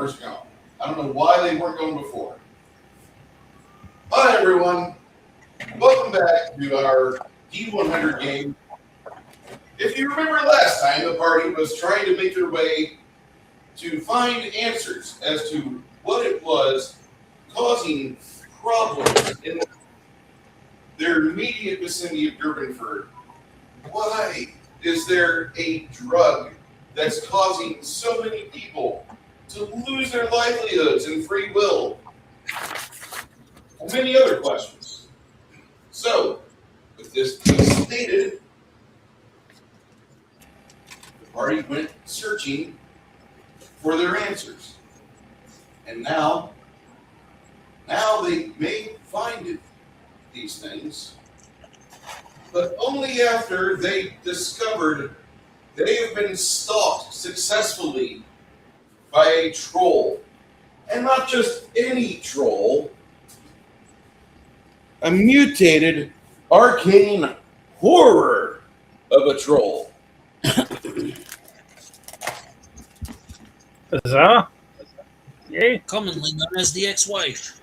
numbers gone. I don't know why they weren't going before. Hi, everyone. Welcome back to our d100 game. If you remember last time, the party was trying to make their way to find answers as to what it was causing problems in their immediate vicinity of Durbanford. Why is there a drug that's causing so many people to lose their livelihoods and free will? And many other questions. So, with this being stated, the party went searching for their answers. And now they may find these things, but only after they discovered they have been stalked successfully by a troll. And not just any troll, a mutated arcane horror of a troll. Huzzah! Yay! Commonly known as the ex-wife.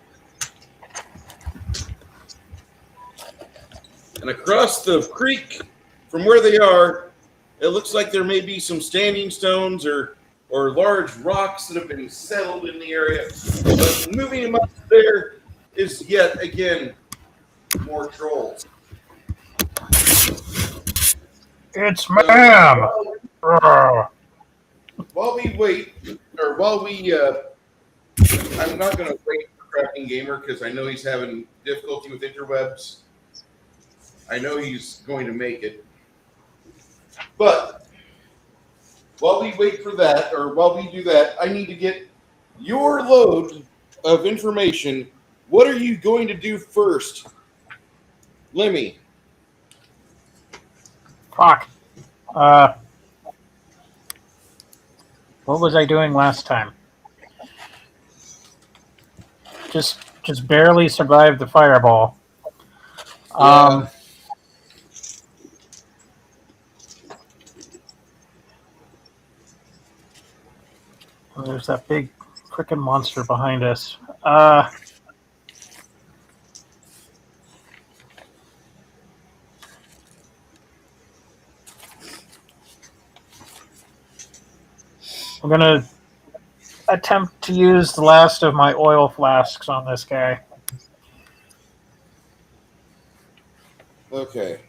And across the creek from where they are, it looks like there may be some standing stones or large rocks that have been settled in the area. But moving them up there is yet again more trolls. It's ma'am! While we wait, or I'm not going to wait for Crafting Gamer because I know he's having difficulty with interwebs. I know he's going to make it. But while we wait for that, or while we do that, I need to get your load of information. What are you going to do first? Lemmy. Fuck. What was I doing last time? Just barely survived the fireball. There's that big frickin' monster behind us. I'm going to attempt to use the last of my oil flasks on this guy. Okay.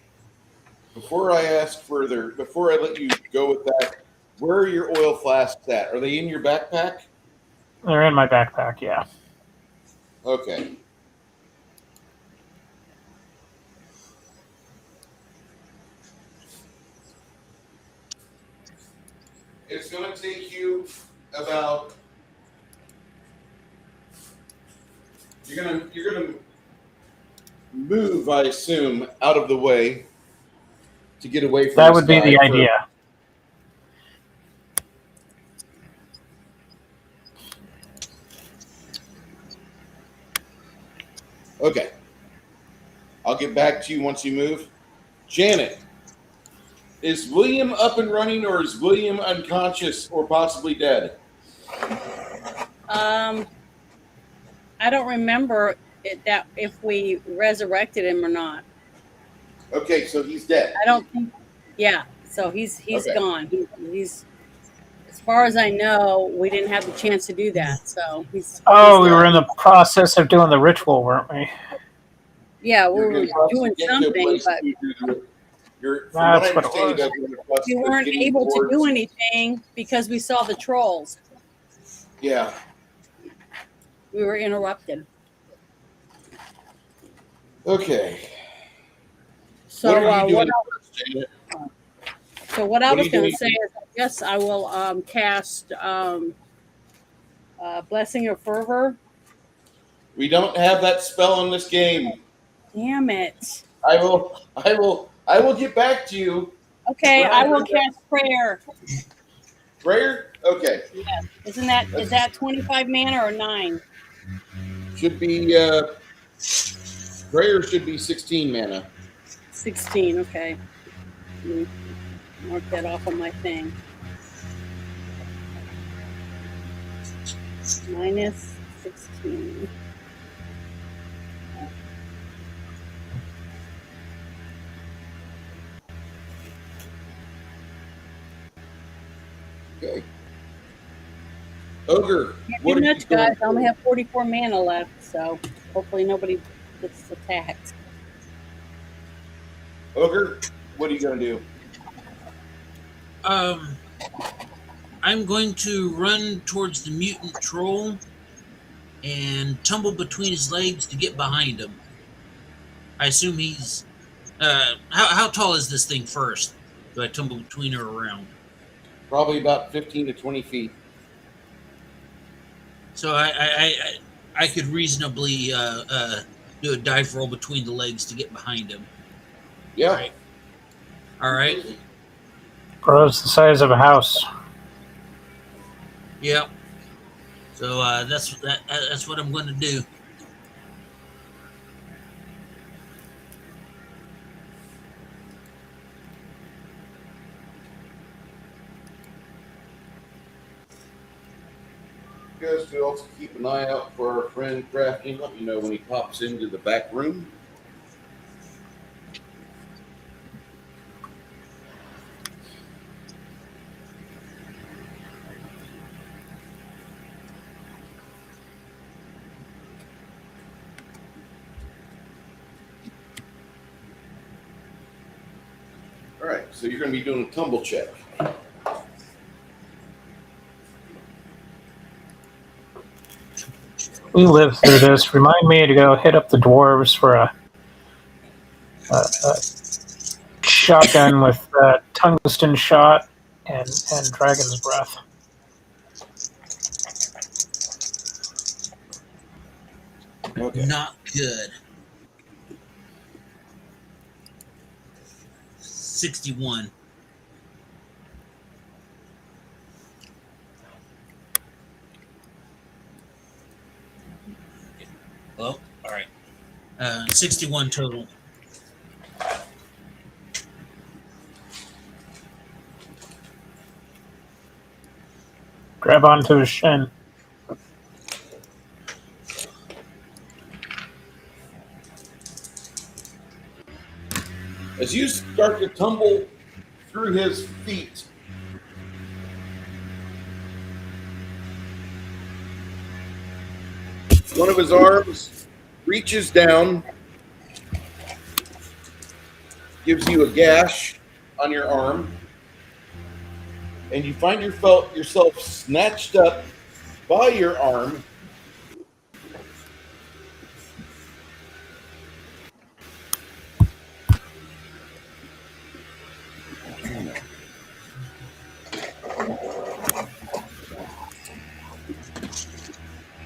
Before I let you go with that, where are your oil flasks at? Are they in your backpack? They're in my backpack, yeah. Okay. It's going to take you about. You're gonna move, I assume, out of the way to get away from. That would be the idea. Okay. I'll get back to you once you move. Janet, is William up and running, or is William unconscious or possibly dead? I don't remember that if we resurrected him or not. Okay, so he's dead. I don't think. Yeah, so he's Okay. gone. He's as far as I know, we didn't have the chance to do that. So he's. Oh, he's we were in gone. the process of doing the ritual, weren't we? Yeah, we You're were in the process doing of getting to a something, place but to do the- you're, from That's what I what it understand, you was. guys are in the process we of weren't getting able to towards- do anything because we saw the trolls. Yeah. We were interrupted. Okay. So what are you doing what first, Janet? what I What are was you going doing? to say is, I guess I will cast Blessing of Fervor. We don't have that spell in this game. Damn it. I will get back to you. Okay, Well, I will cast Prayer. Prayer? Okay. Yes. Is that 25 mana or 9? Should be prayer should be 16 mana. 16, okay. Let me mark that off on my thing. minus 16. Okay. Ogre, Can't what do are you much, going guys. I only for? have 44 mana left, so hopefully nobody gets attacked. Ogre, what are you going to do? I'm going to run towards the mutant troll and tumble between his legs to get behind him. I assume he's. How tall is this thing first? Do I tumble between or around? Probably about 15 to 20 feet. So I could reasonably do a dive roll between the legs to get behind him. Yeah. All right. All right. Grows the size of a house. Yeah. So that's what I'm going to do. You guys could also keep an eye out for our friend Crafting. Let me know when he pops into the back room. All right, so you're going to be doing a tumble check. We lived through this. Remind me to go hit up the dwarves for a shotgun with tungsten shot and dragon's breath. Okay. Not good. 61. Well, all right. 61 total. Grab onto his shin. As you start to tumble through his feet, one of his arms reaches down, gives you a gash on your arm, and you find yourself snatched up by your arm.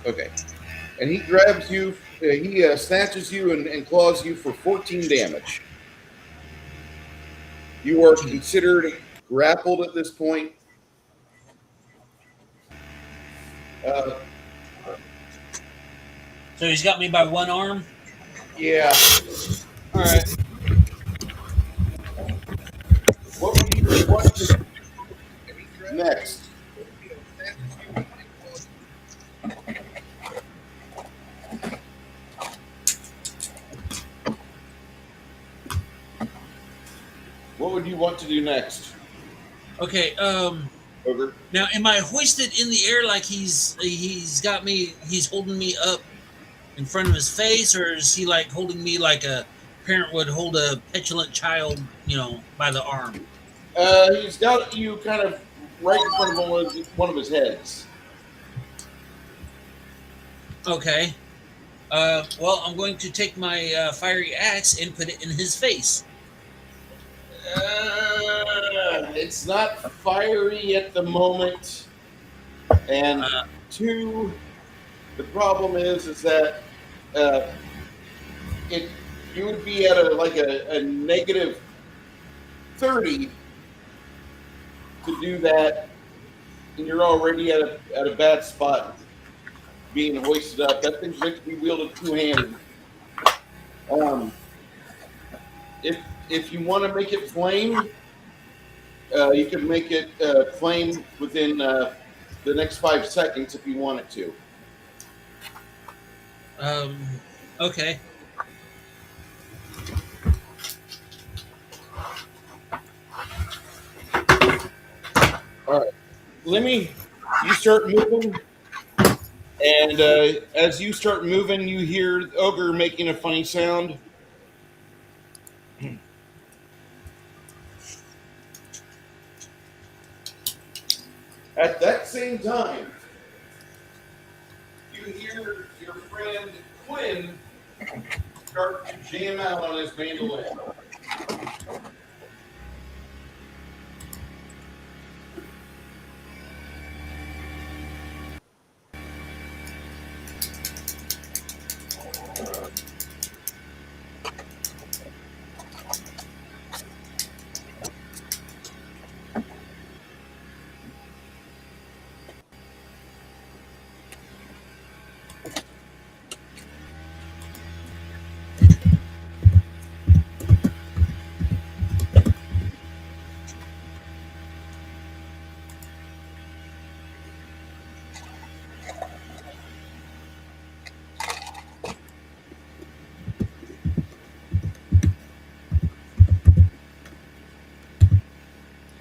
Okay. And he grabs you, he snatches you and claws you for 14 damage. You are considered grappled at this point. So he's got me by one arm? Yeah. All right. What would you want to do next? What would you want to do next? Okay. Ogre? Now, am I hoisted in the air like he's got me? He's holding me up in front of his face, or is he like holding me like a parent would hold a petulant child, by the arm? He's got you kind of right in front of one of his heads. Okay. Well, I'm going to take my fiery axe and put it in his face. It's not fiery at the moment, and two, the problem is that you would be at a negative 30 to do that, and you're already at a bad spot being hoisted up. That thing's meant to be wielded two-handed. If you want to make it flame, you can make it flame within the next 5 seconds if you want it to. Okay. All right. You start moving, and as you start moving, you hear Ogre making a funny sound. At that same time, you hear your friend Quinn start to jam out on his mandolin.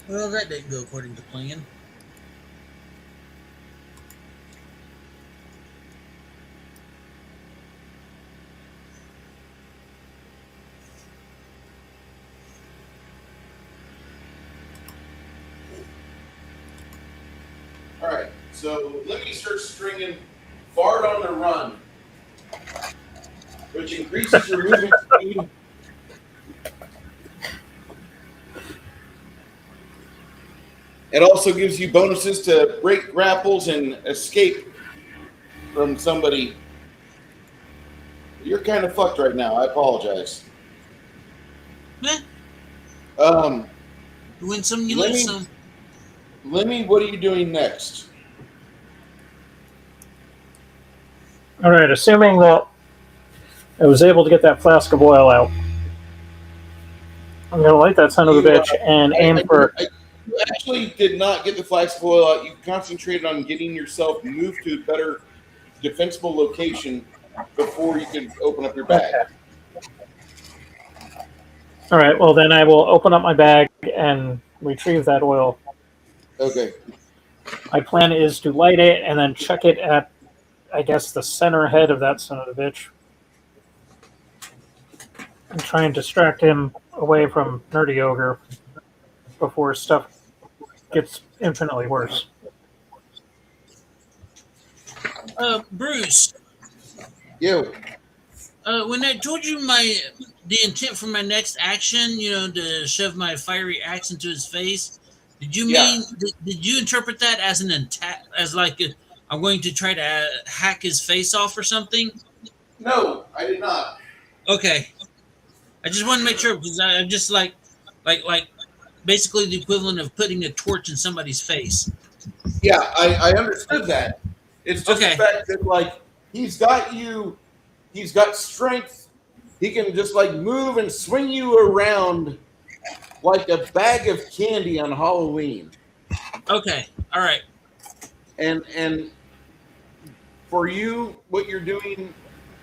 Well, that didn't go according to plan. All right, so let me start stringing fart on the run, which increases your movement speed. It also gives you bonuses to break grapples and escape from somebody. You're kind of fucked right now. I apologize. Meh. You win some, you lose some. Lemmy, what are you doing next? All right, assuming that I was able to get that flask of oil out, I'm going to light that son of a bitch and aim for... You actually did not get the flask of oil out. You concentrated on getting yourself moved to a better defensible location before you could open up your bag. Okay. All right, well, then I will open up my bag and retrieve that oil. Okay. My plan is to light it and then chuck it at, I guess, the center head of that son of a bitch. And try and distract him away from Nerdy Ogre before stuff gets infinitely worse. Bruce. Yo. When I told you the intent for my next action, to shove my fiery axe into his face, did you did you interpret that as an attack, as like I'm going to try to hack his face off or something? No, I did not. Okay, I just want to make sure because I'm just like basically the equivalent of putting a torch in somebody's face. Yeah, I understood that. It's just Okay. the fact that he's got strength. He can just move and swing you around like a bag of candy on Halloween. Okay. All right. And for you, what you're doing,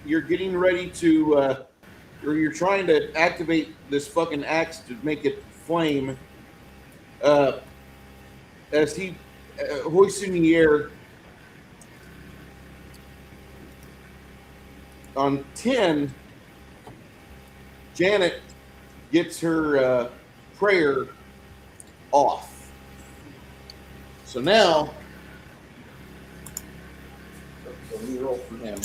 you're getting ready to, or you're trying to activate this fucking axe to make it flame. As he hoists in the air on 10, Janet gets her prayer off. So now, let me roll for him.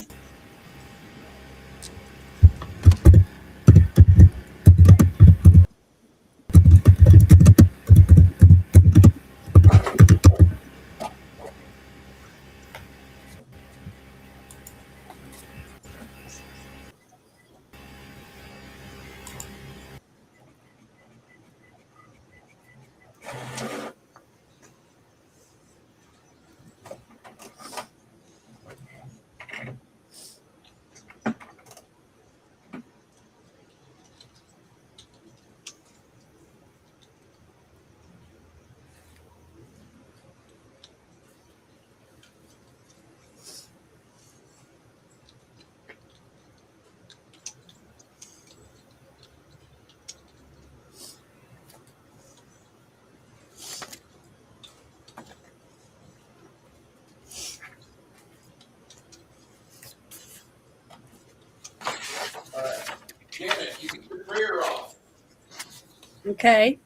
Okay.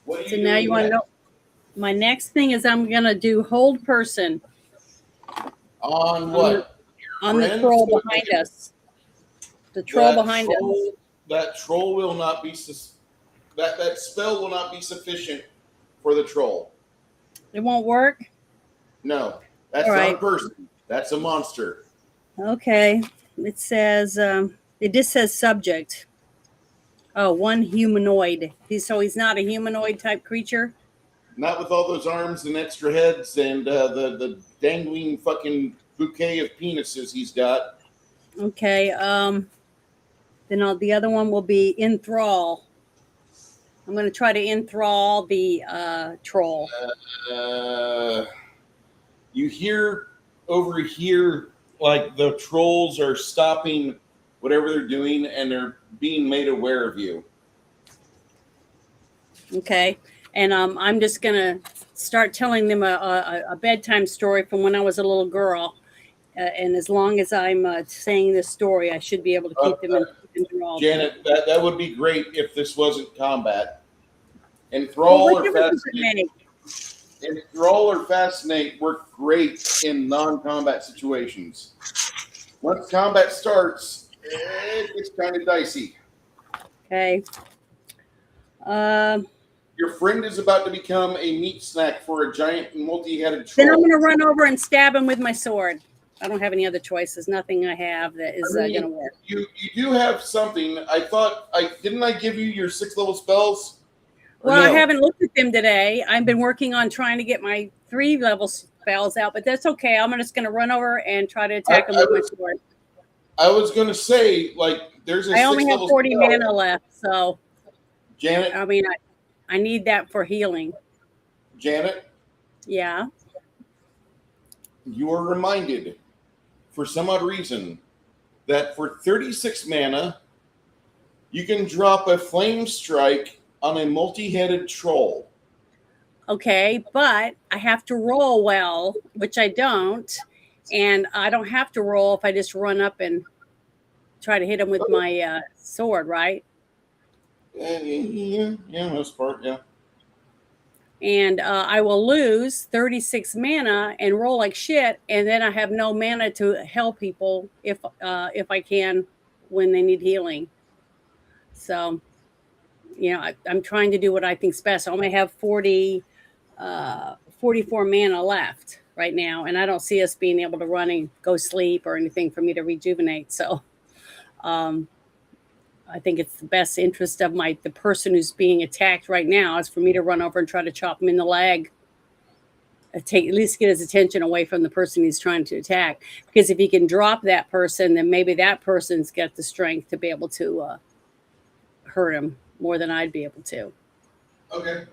What are you So doing now you want to next? know. My next thing is I'm going to do hold person On what? on the Friends? troll behind us. The troll behind us. That troll will not be that spell will not be sufficient for the troll. It won't work. No, that's All not right. a person. That's a monster. Okay. It says it just says subject. Oh, one humanoid. He's not a humanoid type creature. Not with all those arms and extra heads and the dangling fucking bouquet of penises he's got. Okay. Then the other one will be enthrall. I'm going to try to enthrall the troll. You hear over here like the trolls are stopping whatever they're doing and they're being made aware of you. Okay. And I'm just going to start telling them a bedtime story from when I was a little girl. And as long as I'm saying this story, I should be able to keep them enthralled. Janet, that would be great if this wasn't combat. Well, Enthrall what or difference does it fascinate. make? Enthrall or fascinate work great in non-combat situations. Once combat starts, it gets kind of dicey. Okay. Your friend is about to become a meat snack for a giant multi-headed troll. Then I'm going to run over and stab him with my sword. I don't have any other choices. Nothing I have that is going to work. You do have something. Didn't I give you your 6 level spells? Well, no? I haven't looked at them today. I've been working on trying to get my 3 level spells out, but that's okay. I'm just going to run over and try to attack him with my sword. I was going to say, like, there's a I only have 40 mana left, so Janet. I mean, I need that for healing. Janet. Yeah. You are reminded, for some odd reason, that for 36 mana, you can drop a flame strike on a multi-headed troll. Okay, but I have to roll well, which I don't. And I don't have to roll if I just run up and try to hit him with my sword, right? Yeah, most part, yeah. And I will lose 36 mana and roll like shit, and then I have no mana to help people if I can when they need healing. So, I'm trying to do what I think's best. I only have 44 mana left right now, and I don't see us being able to run and go sleep or anything for me to rejuvenate. So, I think it's the best interest of the person who's being attacked right now is for me to run over and try to chop him in the leg. At least get his attention away from the person he's trying to attack. Because if he can drop that person, then maybe that person's got the strength to be able to hurt him more than I'd be able to. Okay.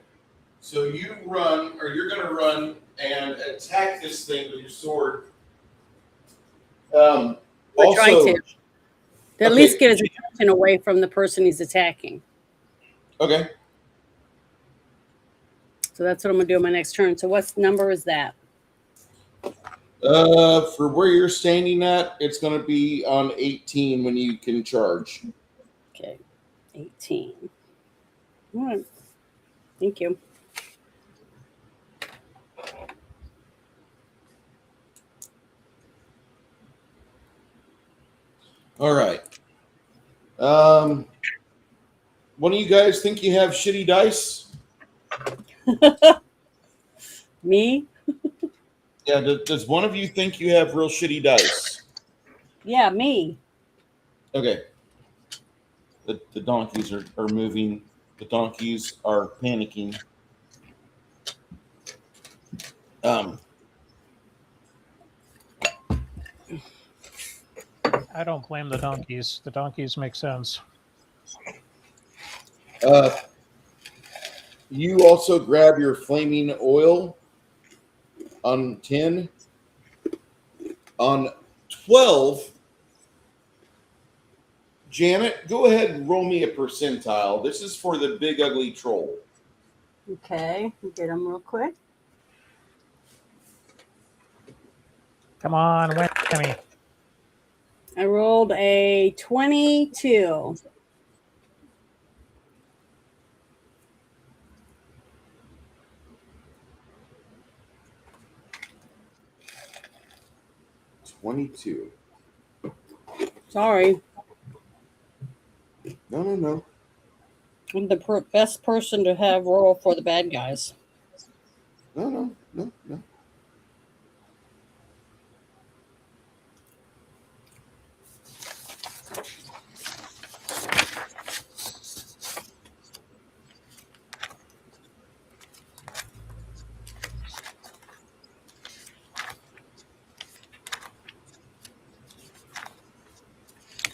So you're going to run and attack this thing with your sword. Try to at least get his attention away from the person he's attacking. Okay. So that's what I'm going to do on my next turn. So what number is that? For where you're standing at, it's going to be on 18 when you can charge. Okay. 18. All right. Thank you. All right. One of you guys think you have shitty dice? Me? Yeah, does one of you think you have real shitty dice? Yeah, me. Okay. The donkeys are moving. The donkeys are panicking. I don't blame the donkeys. The donkeys make sense. You also grab your flaming oil on 10. On 12, Janet, go ahead and roll me a percentile. This is for the big ugly troll. Okay, get him real quick. Come on, win me. I rolled a 22. 22. Sorry. No. I'm the best person to have roll for the bad guys. No.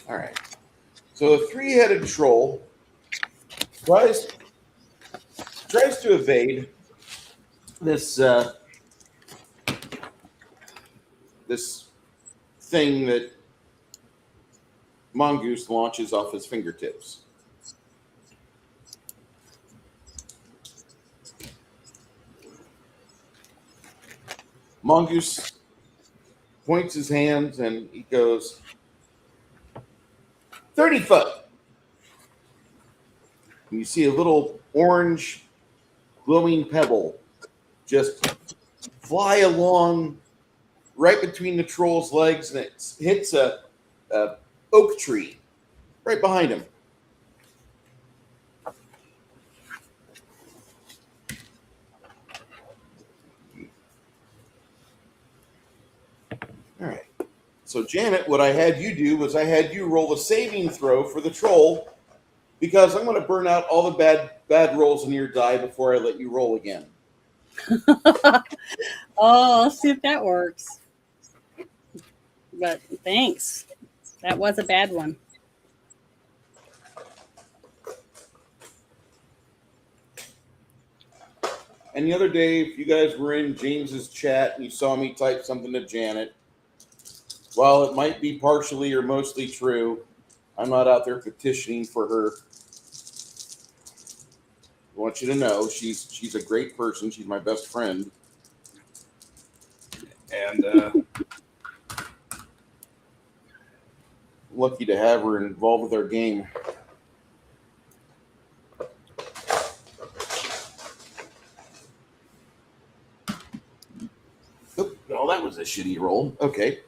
All right. So a three-headed troll tries to evade this this thing that Mongoose launches off his fingertips. Mongoose points his hands and he goes, 30 foot. And you see a little orange glowing pebble just fly along right between the troll's legs, and it hits a oak tree right behind him. All right. So, Janet, what I had you do was I had you roll a saving throw for the troll, because I'm going to burn out all the bad rolls in your die before I let you roll again. Oh, let's see if that works. But thanks. That was a bad one. And the other day, if you guys were in James's chat and you saw me type something to Janet, while it might be partially or mostly true, I'm not out there petitioning for her. I want you to know she's a great person. She's my best friend. And lucky to have her involved with our game. Oh, no, that was a shitty roll. Okay.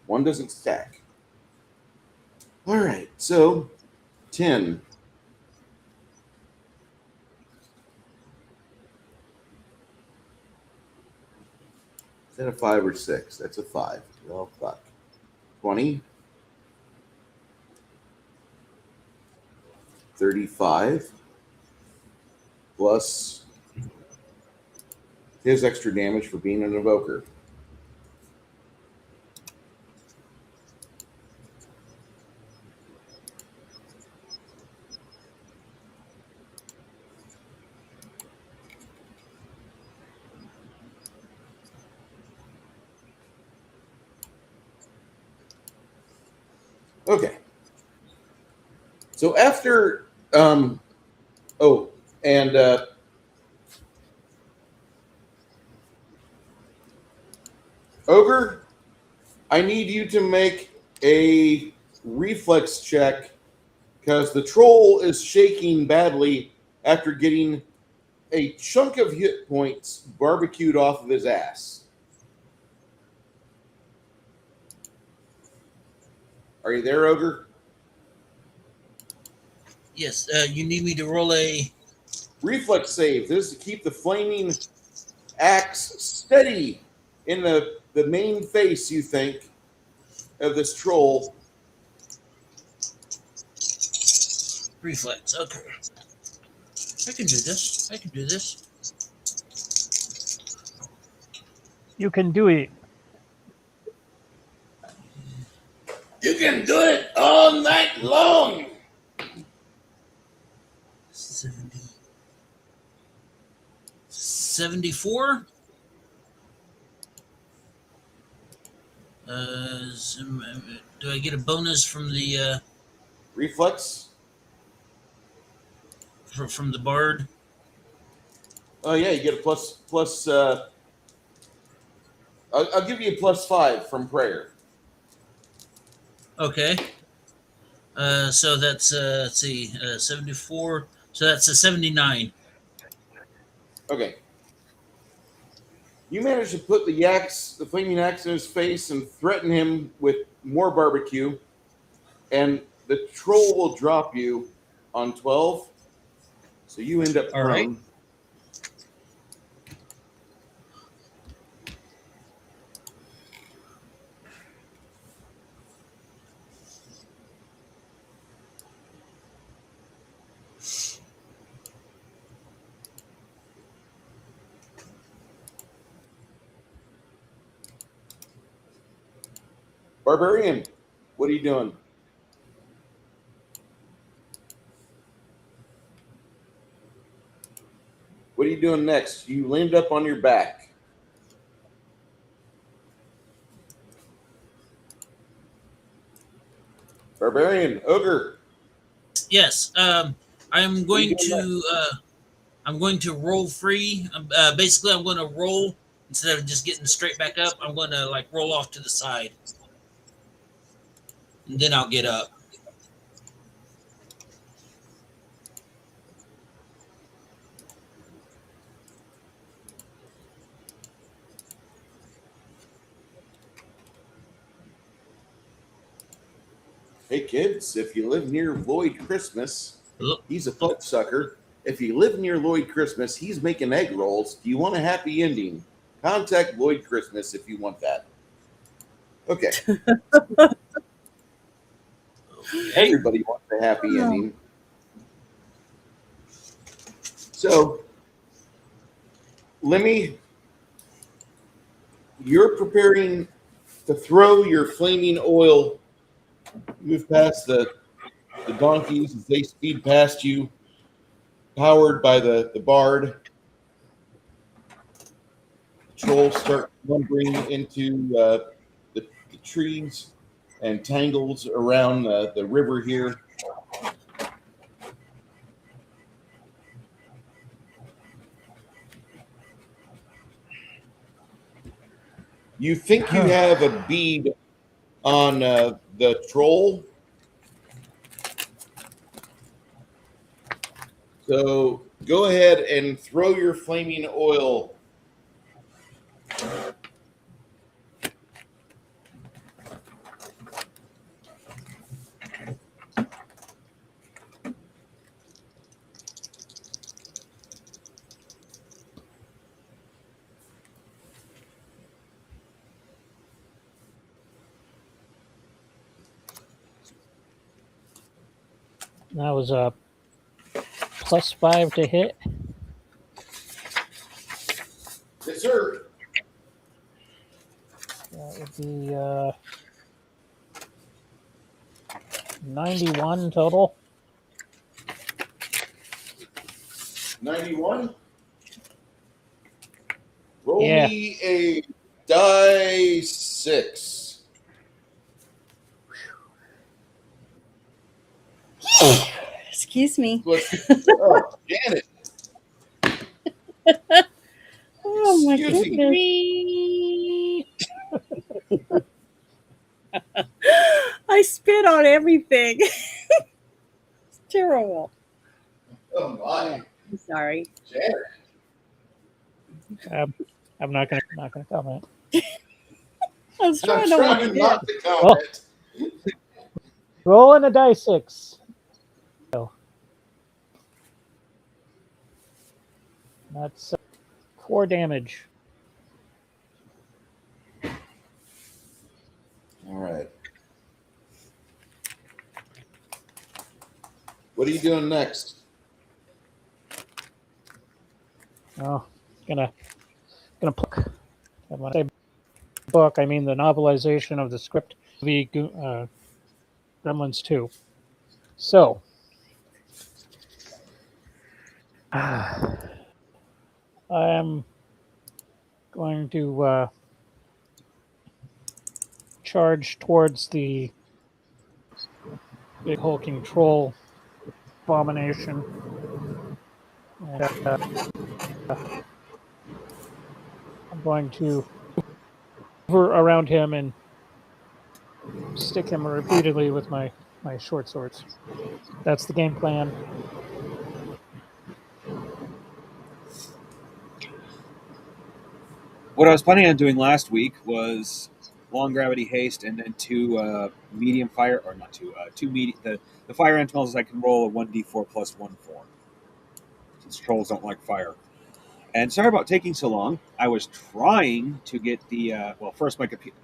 One doesn't stack. All right. So 10. Is that a 5 or 6? That's a 5. Well, fuck. 20. 35. Plus his extra damage for being an evoker. Okay. So after, Ogre, I need you to make a reflex check because the troll is shaking badly after getting a chunk of hit points barbecued off of his ass. Are you there, Ogre? Yes, you need me to roll a Reflex save. This is to keep the flaming axe steady in the main face, you think, of this troll. reflex. Okay. I can do this. You can do it. You can do it all night long. 74. Do I get a bonus from the Reflex? from the bard? Oh yeah, you get a plus. I'll give you a +5 from prayer. Okay. So that's let's see, 74. So that's a 79. Okay. You manage to put the flaming axe in his face and threaten him with more barbecue, and the troll will drop you on 12, so you end up All right. prone. Barbarian, what are you doing? What are you doing next? You land up on your back. Barbarian, ogre. Yes. I'm What are you going doing next? to. I'm going to roll free. Basically, I'm going to roll instead of just getting straight back up. I'm going to like roll off to the side, and then I'll get up. Hey kids, if you live near Lloyd Christmas, Look, he's a folk sucker. If you live near Lloyd Christmas, he's making egg rolls. Do you want a happy ending? Contact Lloyd Christmas if you want that. Okay. okay. Everybody wants a happy ending. So, Lemmy, you're preparing to throw your flaming oil. Move past the donkeys as they speed past you, powered by the bard. Trolls start lumbering into the trees and tangles around the river here. You think you have a bead on the troll. So go ahead and throw your flaming oil. That was a +5 to hit. Yes, sir. That would be 91 total. 91. Roll Yeah. me a die 6. Excuse me. Oh, Janet. Oh my Excuse me. goodness. I spit on everything. It's terrible. Oh my, I'm sorry. Janet. I'm not gonna comment. I was I'm trying to trying watch not it. to comment. Rolling a die 6. That's 4 damage. All right. What are you doing next? Oh, gonna pluck. And when I say book, I mean the novelization of the script, the Gremlins 2. So, I'm going to charge towards the big hulking troll abomination. And, I'm going to hover around him and stick him repeatedly with my short swords. That's the game plan. What I was planning on doing last week was long gravity haste and then two medium fire, or not two, two medium. The fire animals I can roll a 1d4 plus 1/4, since trolls don't like fire. And sorry about taking so long. I was trying to get the first my computer.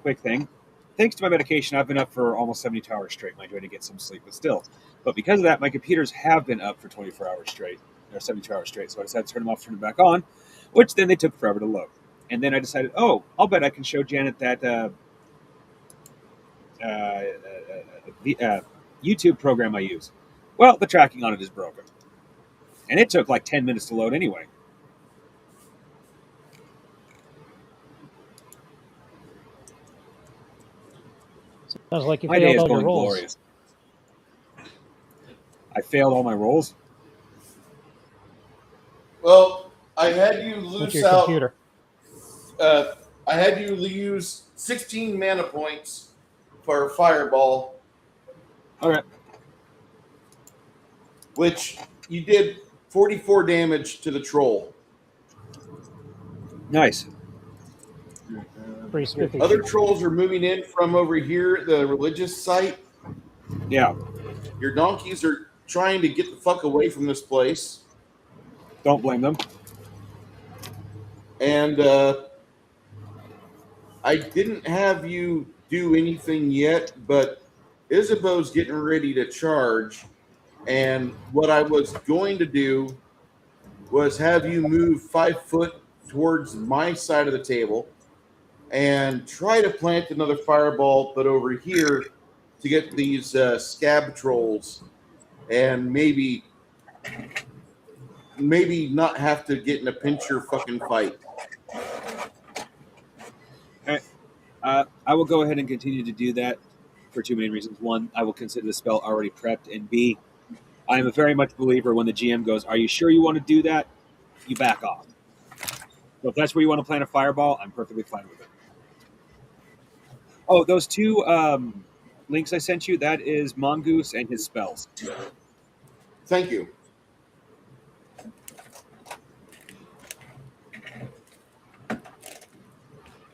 Quick thing. Thanks to my medication, I've been up for almost 72 hours straight. I'm doing to get some sleep, but still. But because of that, my computers have been up for 24 hours straight, or 72 hours straight. So I decided to turn them off, turn them back on, which then they took forever to load. And then I decided, oh, I'll bet I can show Janet that YouTube program I use. Well, the tracking on it is broken. And it took like 10 minutes to load anyway. Sounds like you My day failed is all your going rolls. glorious. I failed all my rolls. Well, I had you With lose your out. computer. I had you use 16 mana points for Fireball, Okay. which you did 44 damage to the troll. Nice. Pretty spiffy. Other trolls are moving in from over here, the religious site. Yeah. Your donkeys are trying to get the fuck away from this place. Don't blame them. And I didn't have you do anything yet, but Isabeau's getting ready to charge. And what I was going to do was have you move 5 foot towards my side of the table and try to plant another fireball, but over here to get these scab trolls and maybe not have to get in a pincher fucking fight. I will go ahead and continue to do that for two main reasons. One, I will consider the spell already prepped, and B, I am a very much believer when the GM goes, "Are you sure you want to do that?" You back off. So if that's where you want to plant a fireball, I'm perfectly fine with it. Oh, those two links I sent you, that is Mongoose and his spells. Thank you.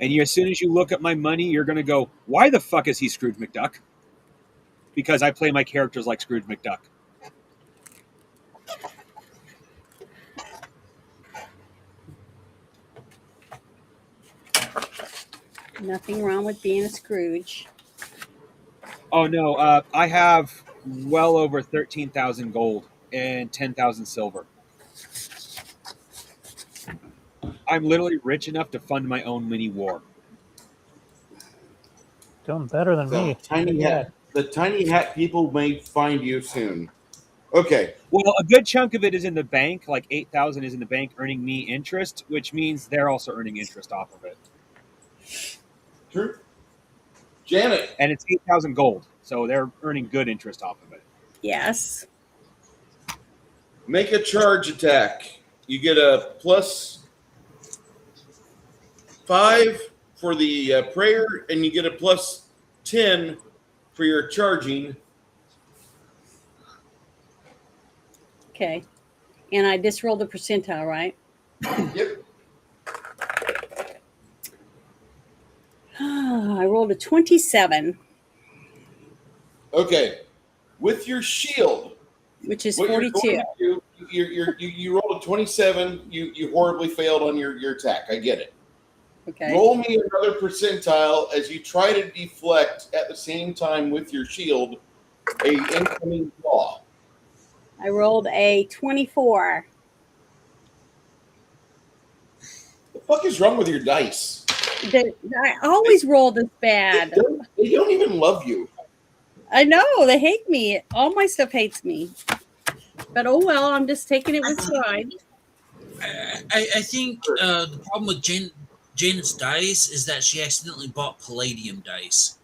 And as soon as you look at my money, you're going to go, why the fuck is he Scrooge McDuck? Because I play my characters like Scrooge McDuck. Nothing wrong with being a Scrooge. Oh, no. I have well over 13,000 gold and 10,000 silver. I'm literally rich enough to fund my own mini war. Doing better than The me. tiny hat people may find you soon. Okay. Well, a good chunk of it is in the bank. Like 8,000 is in the bank earning me interest, which means they're also earning interest off of it. True. Janet. And it's 8,000 gold. So they're earning good interest off of it. Yes. Make a charge attack. You get a +5 for the prayer, and you get a +10 for your charging. Okay. And I just rolled the percentile, right? Yep. I rolled a 27, Okay. With your shield, which is what 42. you're going to do, you rolled a 27. You horribly failed on your attack. I get it. Okay. Roll me another percentile as you try to deflect at the same time with your shield a incoming claw. I rolled a 24. The fuck is wrong with your dice? I always roll this bad. They don't even love you. I know. They hate me. All my stuff hates me. But oh well, I'm just taking it with pride. I think the problem with Janet's dice is that she accidentally bought palladium dice.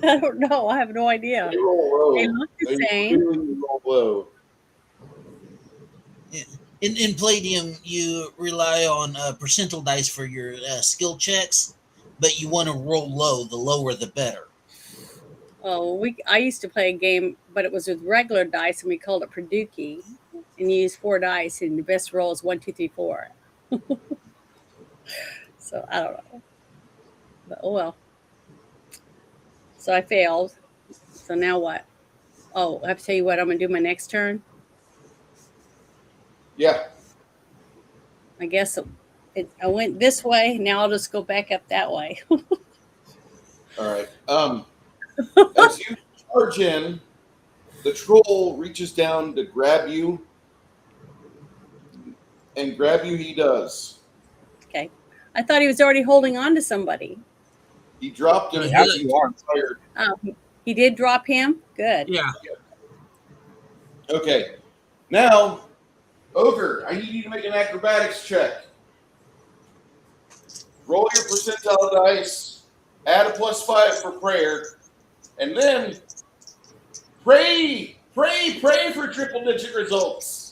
I don't know. I have no idea. They roll low. They look the They same. really roll low. In Palladium, you rely on percentile dice for your skill checks, but you want to roll low. The lower, the better. Oh, I used to play a game, but it was with regular dice, and we called it Perduki. And you use 4 dice, and the best roll is 1, 2, 3, 4. So I don't know. But oh well. So I failed. So now what? Oh, I have to tell you what I'm gonna do my next turn. Yeah. I guess I went this way. Now I'll just go back up that way. All right. As you charge in, the troll reaches down to grab you, and grab you he does. Okay. I thought he was already holding on to somebody. He dropped him. Yes, you are. Tired. Oh, he did drop him? Good. Yeah. Okay. Now, Ogre, I need you to make an acrobatics check. Roll your percentile dice, add a +5 for prayer, and then pray for triple-digit results.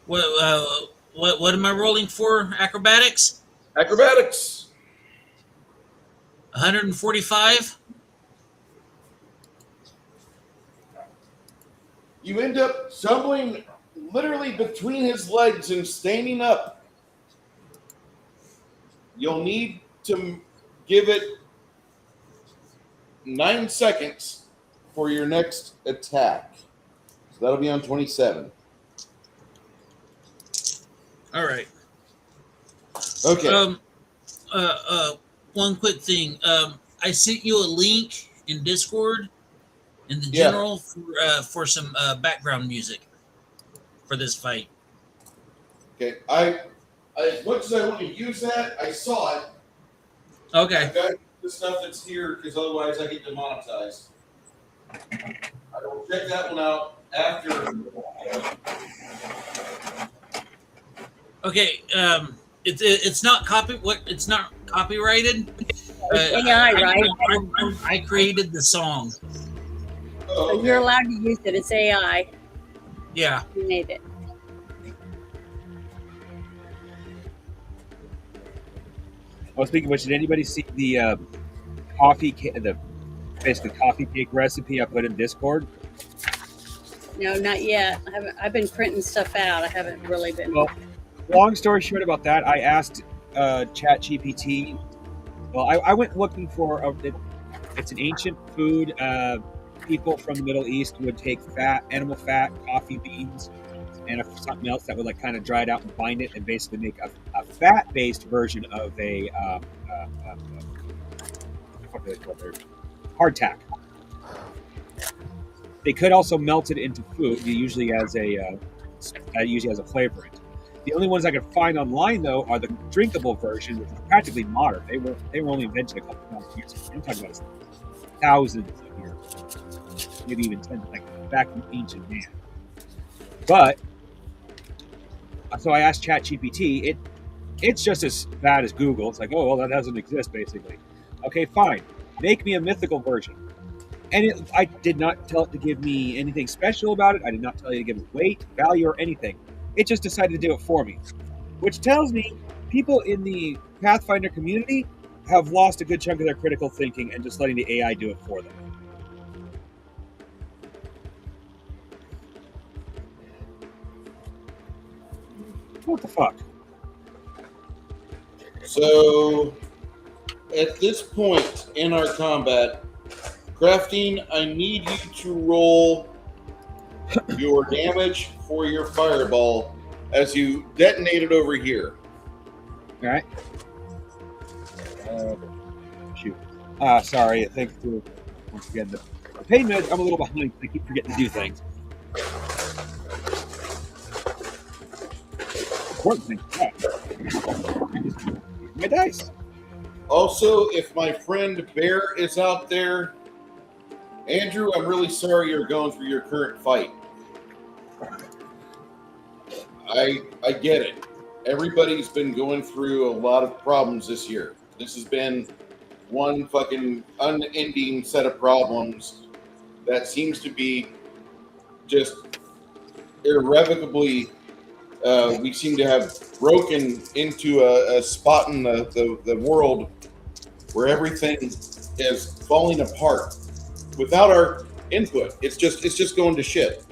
What am I rolling for? Acrobatics? Acrobatics. 145. You end up stumbling literally between his legs and standing up. You'll need to give it 9 seconds for your next attack. So that'll be on 27. All right. Okay. One quick thing. I sent you a link in Discord in the general for some background music for this fight. Okay. I as much as I want to use that, I saw it. Okay. I've got the stuff that's here because otherwise I get demonetized. I will check that one out after. Okay. It's not it's not copyrighted. It's AI, right? I created the song. Oh, So you're allowed to use it. It's AI. Yeah. You made it. Well, speaking of which, did anybody see the coffee cake recipe I put in Discord? No, not yet. I've been printing stuff out. I haven't really been. Well, long story short about that, I asked ChatGPT. Well, I went looking for it's an ancient food. People from the Middle East would take animal fat, coffee beans, and something else that would like kind of dry it out and bind it, and basically make a fat-based version of a what do they call it? Hardtack. They could also melt it into food, usually as a flavorant. The only ones I could find online though are the drinkable version, which is practically modern. They were only invented a couple thousand years ago. I'm talking about thousands of years, maybe even tens, like back in ancient man. But so I asked ChatGPT. It's just as bad as Google. It's like, oh well, that doesn't exist basically. Okay, fine. Make me a mythical version. And I did not tell it to give me anything special about it. I did not tell it to give it weight, value, or anything. It just decided to do it for me, which tells me people in the Pathfinder community have lost a good chunk of their critical thinking and just letting the AI do it for them. What the fuck? So, at this point in our combat, Crafting, I need you to roll your damage for your fireball as you detonate it over here. All right. Shoot. Sorry. Thanks to once again the pain meds. I'm a little behind. I keep forgetting to do things. Important thing. My dice. Also, if my friend Bear is out there, Andrew, I'm really sorry you're going through your current fight. I get it. Everybody's been going through a lot of problems this year. This has been one fucking unending set of problems that seems to be just irrevocably. We seem to have broken into a spot in the world where everything is falling apart. without our input. It's just going to shit.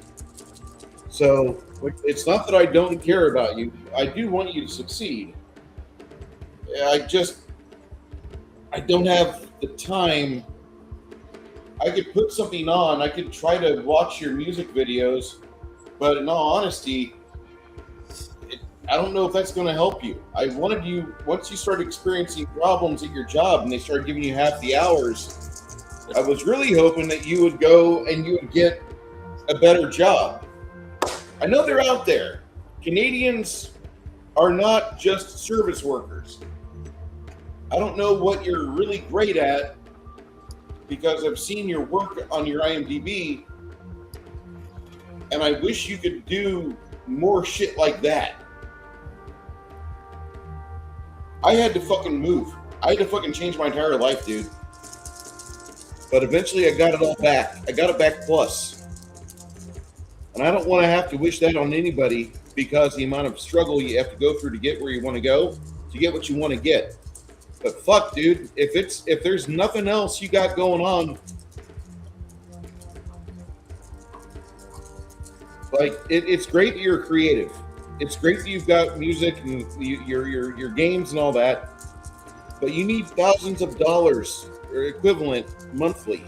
So it's not that I don't care about you. I do want you to succeed. I don't have the time. I could put something on. I could try to watch your music videos, but in all honesty, I don't know if that's going to help you. I wanted you, once you start experiencing problems at your job and they start giving you half the hours, I was really hoping that you would go and you would get a better job. I know they're out there. Canadians are not just service workers. I don't know what you're really great at because I've seen your work on your IMDb, and I wish you could do more shit like that. I had to fucking move. I had to fucking change my entire life, dude. But eventually I got it all back. I got it back plus. And I don't want to have to wish that on anybody because the amount of struggle you have to go through to get where you want to go, to get what you want to get. But fuck, dude, if there's nothing else you got going on, like it's great that you're creative. It's great that you've got music and your games and all that, but you need thousands of dollars or equivalent monthly.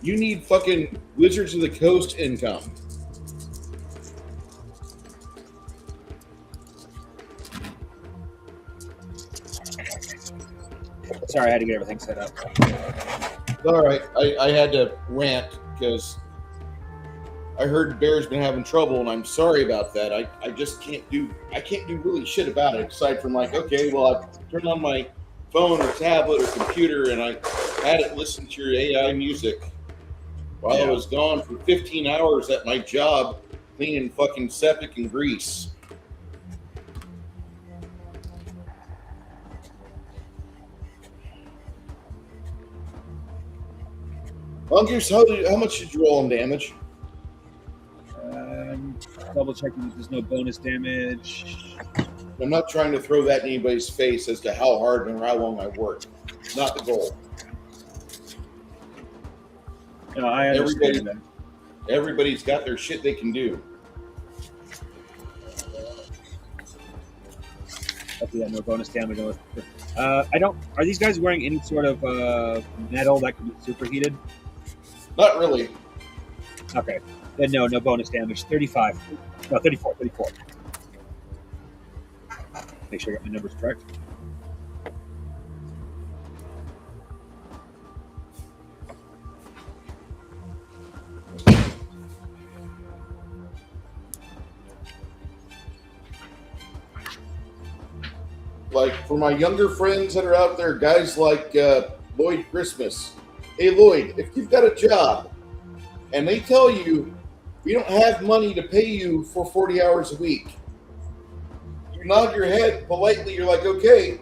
You need fucking Wizards of the Coast income. Sorry, I had to get everything set up. All right, I had to rant because I heard Bear's been having trouble, and I'm sorry about that. I just can't do really shit about it aside from like, okay, well, I turned on my phone or tablet or computer and I had it listen to your AI music while I was gone for 15 hours at my job cleaning fucking septic and grease. Mongoose, how much did you roll on damage? Double checking that there's no bonus damage. I'm not trying to throw that in anybody's face as to how hard and how long I worked. It's not the goal. No, I understand that. Everybody's got their shit they can do. Hopefully, no bonus damage. I don't. Are these guys wearing any sort of metal that can be superheated? Not really. Okay. Then no bonus damage. 35. No, 34. Make sure I got my numbers correct. Like, for my younger friends that are out there, guys like Lloyd Christmas. Hey, Lloyd, if you've got a job and they tell you we don't have money to pay you for 40 hours a week, you nod your head politely. You're like, okay,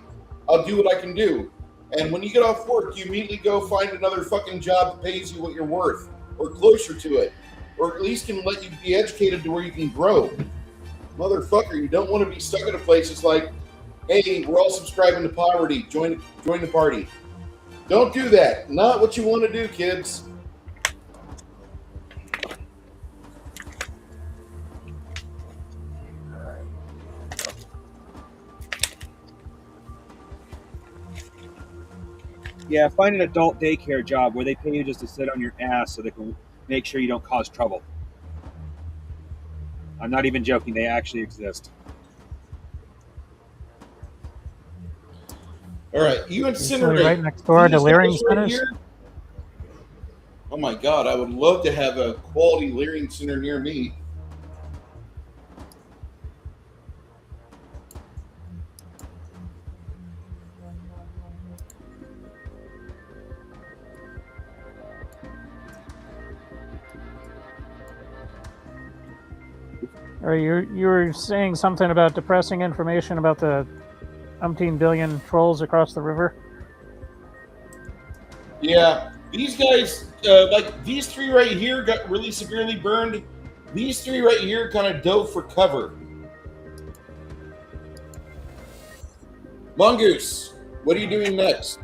I'll do what I can do. And when you get off work, you immediately go find another fucking job that pays you what you're worth or closer to it, or at least can let you be educated to where you can grow. Motherfucker, you don't want to be stuck in a place that's like, hey, we're all subscribing to poverty. Join the party. Don't do that. Not what you want to do, kids. Yeah, find an adult daycare job where they pay you just to sit on your ass so they can make sure you don't cause trouble. I'm not even joking. They actually exist. All right, you incinerate. Right next door to Leering Centers. Here? Oh my God, I would love to have a quality Leering Center near me. Or you were saying something about depressing information about the umpteen billion trolls across the river. Yeah, these guys, like these three right here, got really severely burned. These three right here kind of dove for cover. Mongoose, what are you doing next?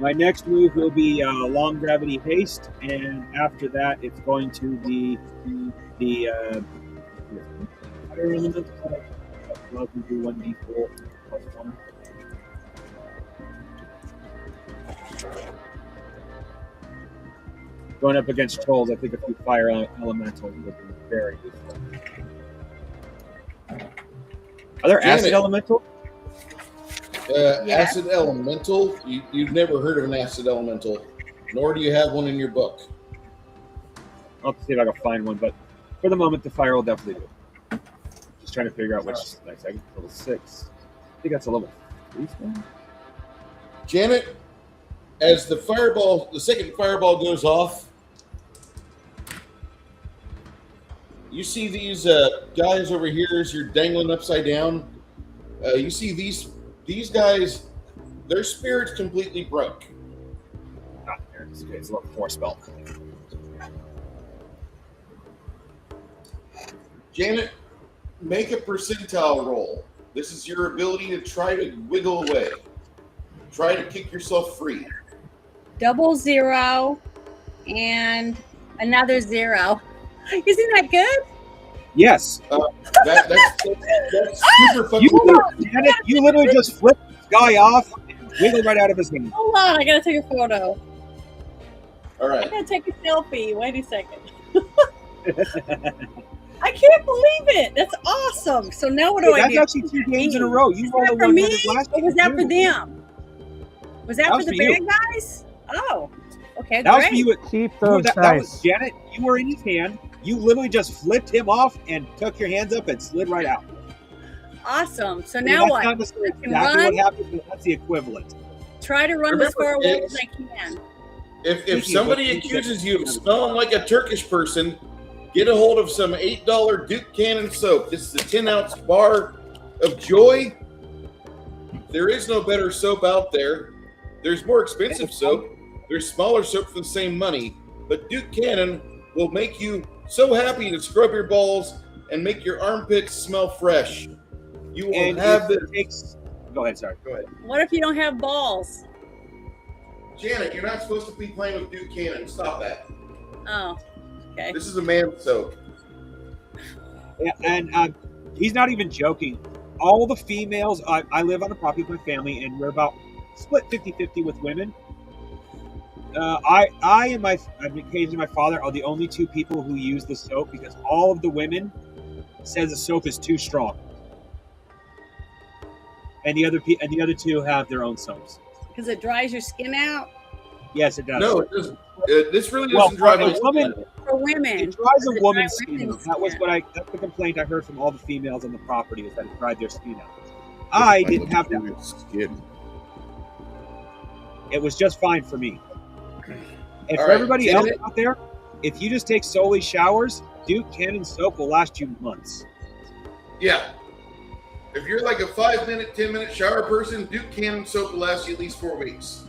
My next move will be long gravity haste, and after that, it's going to be the fire element. Allows me to do 1d4 plus 1. Going up against trolls, I think a few fire elementals would be very useful. Are there Janet. acid elementals? Acid elemental. You've never heard of an acid elemental, nor do you have one in your book. I'll have to see if I can find one, but for the moment, the fire will definitely do. Just trying to figure out which. Nice, I can level 6. I think that's a level 3 spell. Janet, as the second fireball goes off, you see these guys over here as you're dangling upside down. You see these guys, their spirits completely broke. Not there. It's a level 4 spell. Janet, make a percentile roll. This is your ability to try to wiggle away. Try to kick yourself free. 0 and another 0. Isn't that good? Yes. That's super fucking Janet, you literally just flip this guy off and wiggle right out of his hand. Hold on, I gotta take a photo. All I right. gotta take a selfie. Wait a second. I can't believe it. That's awesome. So now what do I That's do? actually 2 games in a row. You Was rolled that a for 100 me, last or was year, that for too. them? Was that That for was the for you. bad guys? Oh, okay, That was great. for you. Keep those That was dice. Janet. You were in his hand. You literally just flipped him off and took your hands up and slid right out. Awesome. So I mean, now that's what? not necessarily I can exactly run? what happened, but that's the equivalent. Try to run as far away as I can. If somebody accuses you of smelling like a Turkish person, get a hold of some $8 Duke Cannon soap. This is a 10-ounce bar of joy. There is no better soap out there. There's more expensive soap. There's smaller soap for the same money. But Duke Cannon will make you so happy to scrub your balls and make your armpits smell fresh. You will And have it this. takes. Go ahead. Sorry. Go ahead. What if you don't have balls? Janet, you're not supposed to be playing with Duke Cannon. Stop that. Oh, okay. This is a man soap. Yeah, and he's not even joking. All the females. I live on a property with my family, and we're about split 50-50 with women. I and occasionally my father are the only 2 people who use the soap because all of the women says the soap is too strong, and the other 2 have their own soaps. Because it dries your skin out Yes, it does. No, it doesn't. This really Well, doesn't drive a my woman- skin. for women. It dries Does a it woman's dry skin women's out. That's the complaint I heard from all the females on the property is that it dried their skin out. I didn't have that. Skin. It was just fine for me. And All for right, everybody else Janet? out there, if you just take solely showers, Duke Cannon soap will last you months. Yeah. If you're like a 5-minute, 10-minute shower person, Duke Cannon soap will last you at least 4 weeks.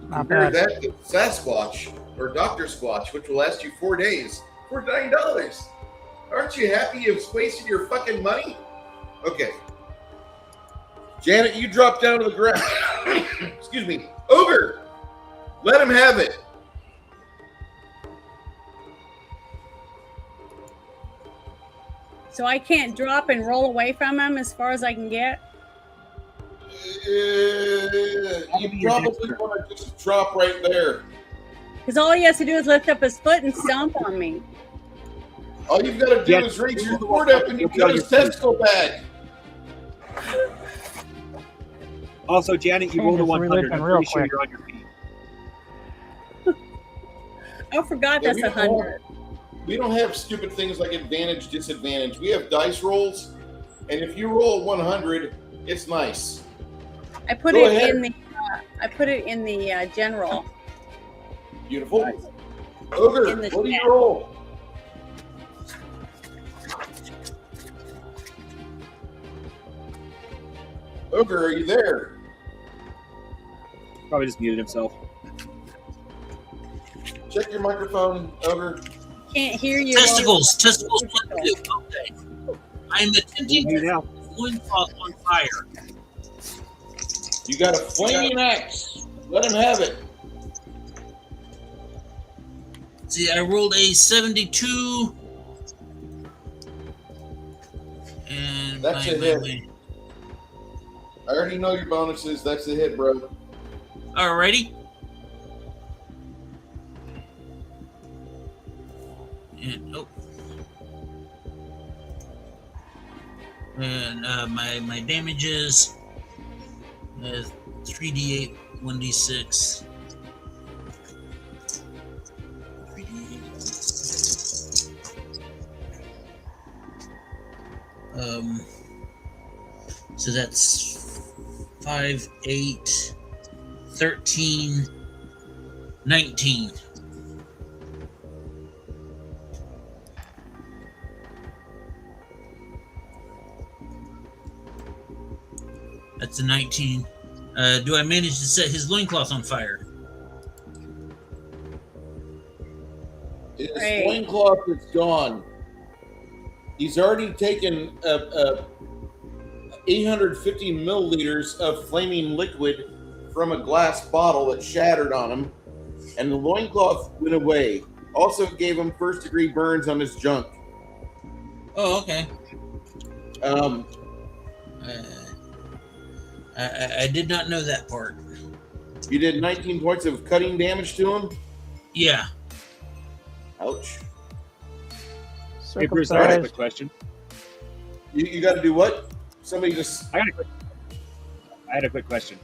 Not Compare bad. that to Sasquatch or Dr. Squatch, which will last you 4 days for $9. Aren't you happy you've wasted your fucking money? Okay. Janet, you drop down to the ground. Excuse me. Ogre, let him have it. So I can't drop and roll away from him as far as I can get? You probably want to just drop right there. Because all he has to do is lift up his foot and stomp on me. All you've got to do is reach your cord up and you cut his testicle bag. Also, Janet, you rolled a Changes 100. religion I'm real pretty sure quick. you're on your feet. I forgot Yeah, that's 100. We don't have stupid things like advantage, disadvantage. We have dice rolls, and if you roll 100, it's nice. I put Go it ahead. in the general. Beautiful. Nice. Ogre, In the what do you chat. roll? Ogre, are you there? Probably just muted himself. Check your microphone, Ogre. Can't hear you. Testicles. Okay. I'm attempting You to now. loincloth on fire. You got a flaming axe. Let him have it. See, I rolled a 72. And That's a hit. I already know your bonuses. That's a hit, bro. Alrighty. And my damage is 3d8, 1d6. 3d8. So that's 5, 8, 13, 19. That's a 19. Do I manage to set his loincloth on fire? His Right. loincloth is gone. He's already taken 850 milliliters of flaming liquid from a glass bottle that shattered on him, and the loincloth went away. Also gave him first-degree burns on his junk. Oh, okay. I did not know that part. You did 19 points of cutting damage to him? Yeah. Ouch. Hey, Bruce, I had a Circumcised. quick question. You got to do what? Somebody just... I had a quick question.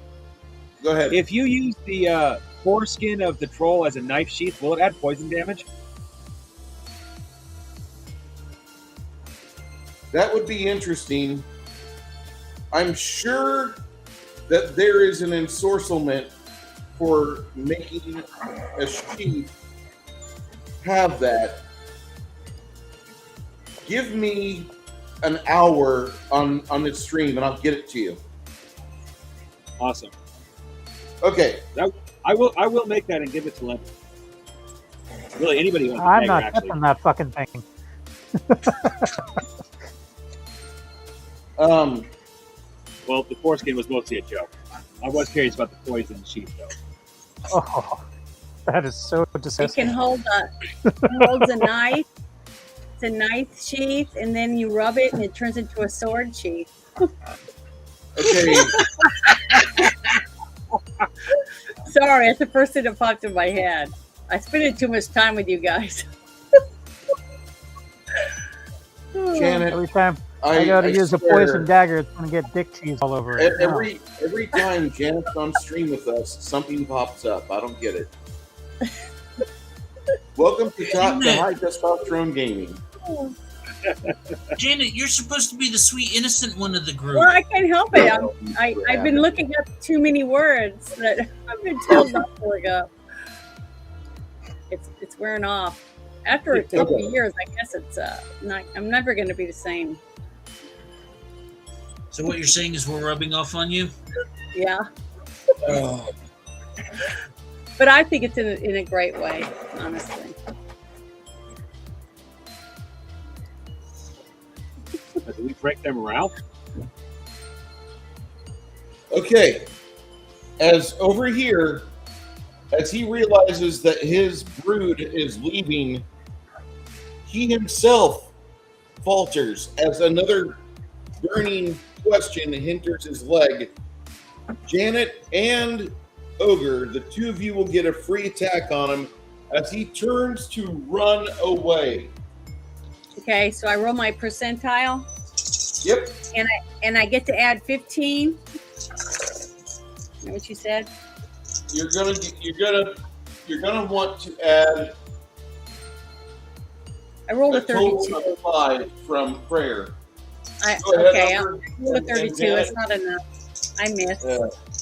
Go ahead. If you use the foreskin of the troll as a knife sheath, will it add poison damage? That would be interesting. I'm sure that there is an ensorcement for making a sheath have that. Give me an hour on this stream and I'll get it to you. Awesome. Okay. I will make that and give it to Lemon. Really, anybody wants I'm to not actually. touching that fucking thing. Well, the foreskin was mostly a joke. I was curious about the poison sheath, though. Oh, that is so It disgusting. can hold holds a knife. It's a knife sheath, and then you rub it, and it turns into a sword sheath. Okay. Sorry, that's the first thing that popped in my head. I spent too much time with you guys. Janet, Every time I go to use a swear, poison dagger, it's going to get dick cheese all over it. No. Every time Janet's on stream with us, something pops up. I don't get it. Welcome to High Testosterone Gaming. Janet, you're supposed to be the sweet, innocent one of the group. Well, I can't help it. I've been looking up too many words that I've been told not to look up. It's wearing off. After a couple of years, I guess it's not. I'm never going to be the same. So what you're saying is we're rubbing off on you? Yeah, Oh. but I think it's in a great way, honestly. Do we break their morale? Okay. As over here, as he realizes that his brood is leaving, he himself falters as another burning question hinders his leg. Janet and Ogre, the two of you will get a free attack on him as he turns to run away. Okay, so I roll my percentile, Yep. and I get to add 15. Is that what you said? You're gonna want to add I rolled a total 32. of 5 from prayer. Go ahead, Okay, Ogre. I rolled a 32. It's not enough. I missed.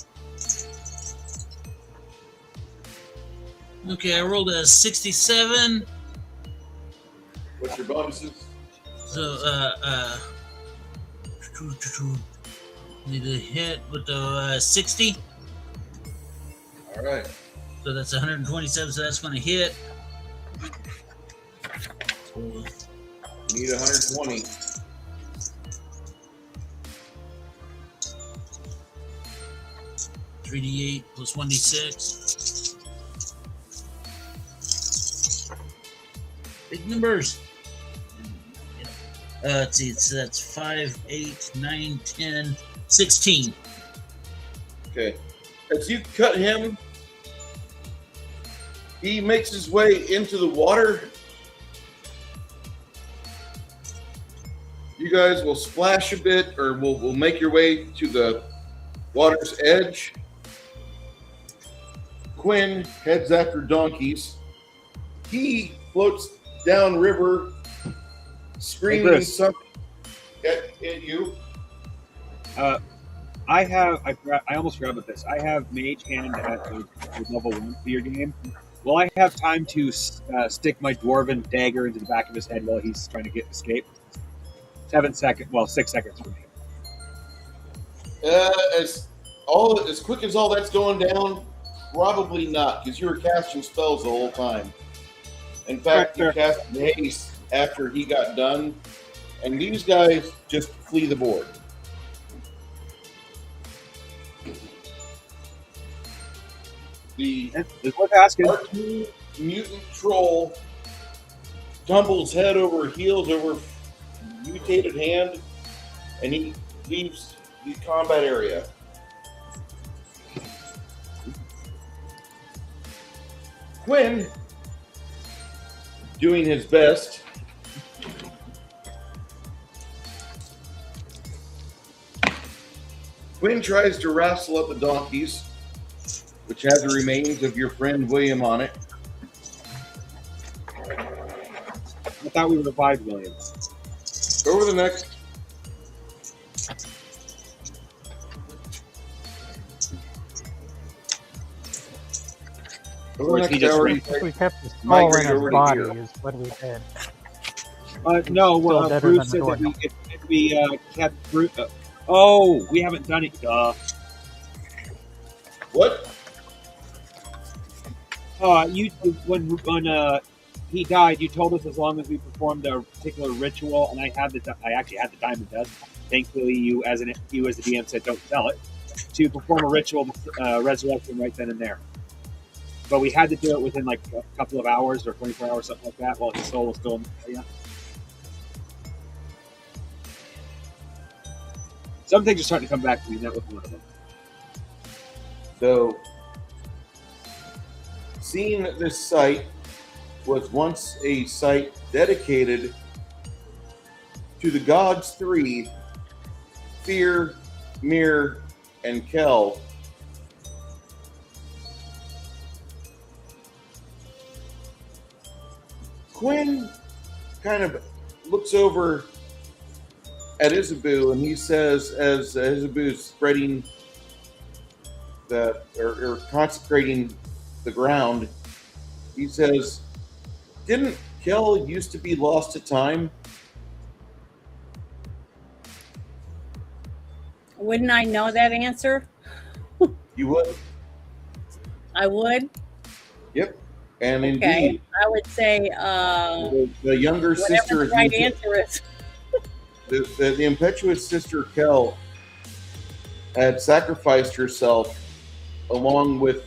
Okay, I rolled a 67. What's your bonuses? So, need a hit with the 60. All right. So that's 127, so that's going to hit. You need 120. 3d8 plus 1d6. Big numbers. Let's see, so that's 5, 8, 9, 10, 16. Okay. As you cut him, he makes his way into the water. You guys will splash a bit, or will make your way to the water's edge. Quinn heads after donkeys. He floats downriver, screaming something at you. I almost forgot about this. I have Mage Hand at level 1 for your game. Will I have time to stick my dwarven dagger into the back of his head while he's trying to escape? 7 seconds. Well, 6 seconds for me. As quick as all that's going down, probably not, because you were casting spells the whole time. In fact, you cast haste after he got done, and these guys just flee the board. The cartoon mutant troll tumbles head over heels over mutated hand, and he leaves the combat area. Quinn, doing his best, Quinn tries to wrestle up the donkeys, which has the remains of your friend William on it. I thought we revived William. Over the next. Over the next hour, We kept his skull in migrate his over to body here. is what we did. No, Still deader Bruce than said the that if we kept Bruce. Oh, we haven't done it. What? When he died, you told us as long as we performed a particular ritual, and I actually had the diamond dust. Thankfully, you as the DM said don't sell it, to perform a ritual to resurrect him right then and there. But we had to do it within like a couple of hours or 24 hours, something like that, while his soul was still in the area. Some things are starting to come back to me, not with one of them. So, seeing that this site was once a site dedicated to the gods three, Fear, Mire, and Kel, Quinn kind of looks over at Isabu, and he says, as Isabu is spreading or consecrating the ground, he says, "Didn't Kel used to be lost to time?" Wouldn't I know that answer? You would? I would. Yep. And Okay. indeed, I would say the younger whatever sister the is right using- answer is. the impetuous sister Kel had sacrificed herself along with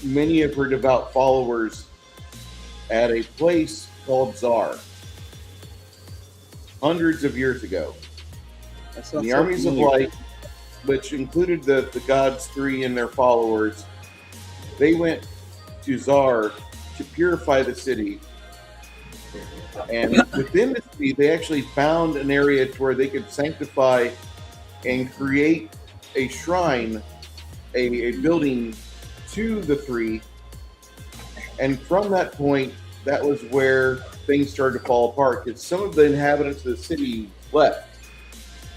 many of her devout followers at a place called Zar hundreds of years ago. And the armies of light, which included the gods three and their followers, they went to Zar to purify the city. And within the city, they actually found an area to where they could sanctify and create a shrine, a building to the three. And from that point, that was where things started to fall apart, because some of the inhabitants of the city left.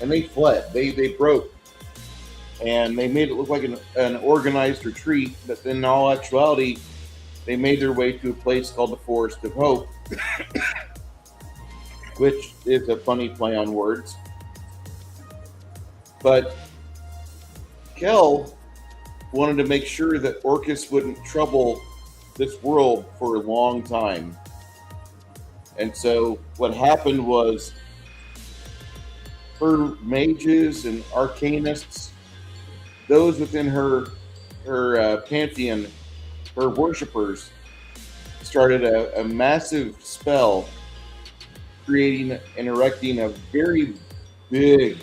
And they fled. They broke. And they made it look like an organized retreat, but then in all actuality, they made their way to a place called the Forest of Hope, which is a funny play on words. But Kel wanted to make sure that Orcus wouldn't trouble this world for a long time. And so what happened was her mages and arcanists, those within her pantheon, her worshippers, started a massive spell, creating and erecting a very big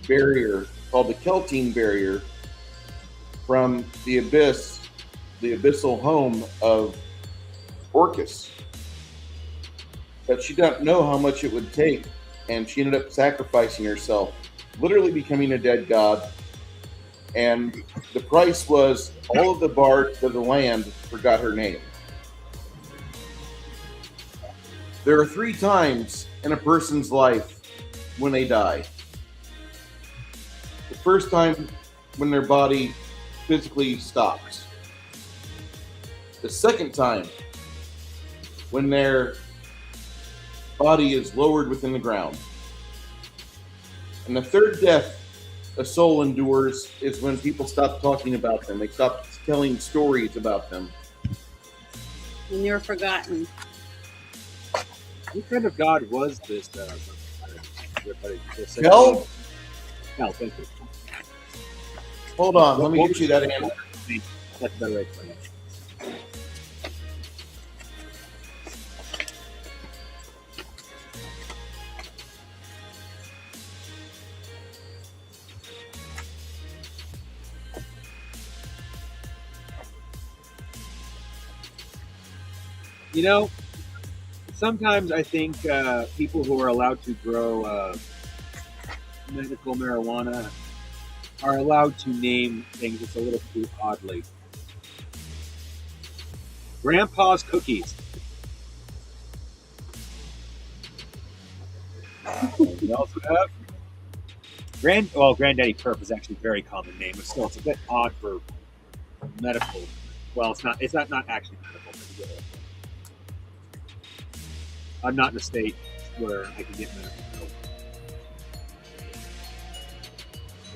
barrier called the Keltine Barrier from the abyss, the abyssal home of Orcus. But she didn't know how much it would take, and she ended up sacrificing herself, literally becoming a dead god. And the price was all of the bards of the land forgot her name. There are 3 times in a person's life when they die. The first time when their body physically stops. The second time when their body is lowered within the ground. And the third death a soul endures is when people stop talking about them. They stop telling stories about them. And they're forgotten. What kind of god was this? Kel? Kel, thank you. Hold on, let me get you that answer. That's a better way to explain it. You know, sometimes I think people who are allowed to grow medical marijuana are allowed to name things just a little too oddly. Grandpa's cookies. What else we have? Granddaddy Perp is actually a very common name, but still, it's a bit odd for medical. Well, it's not actually medical. I'm not in a state where I can get medical help.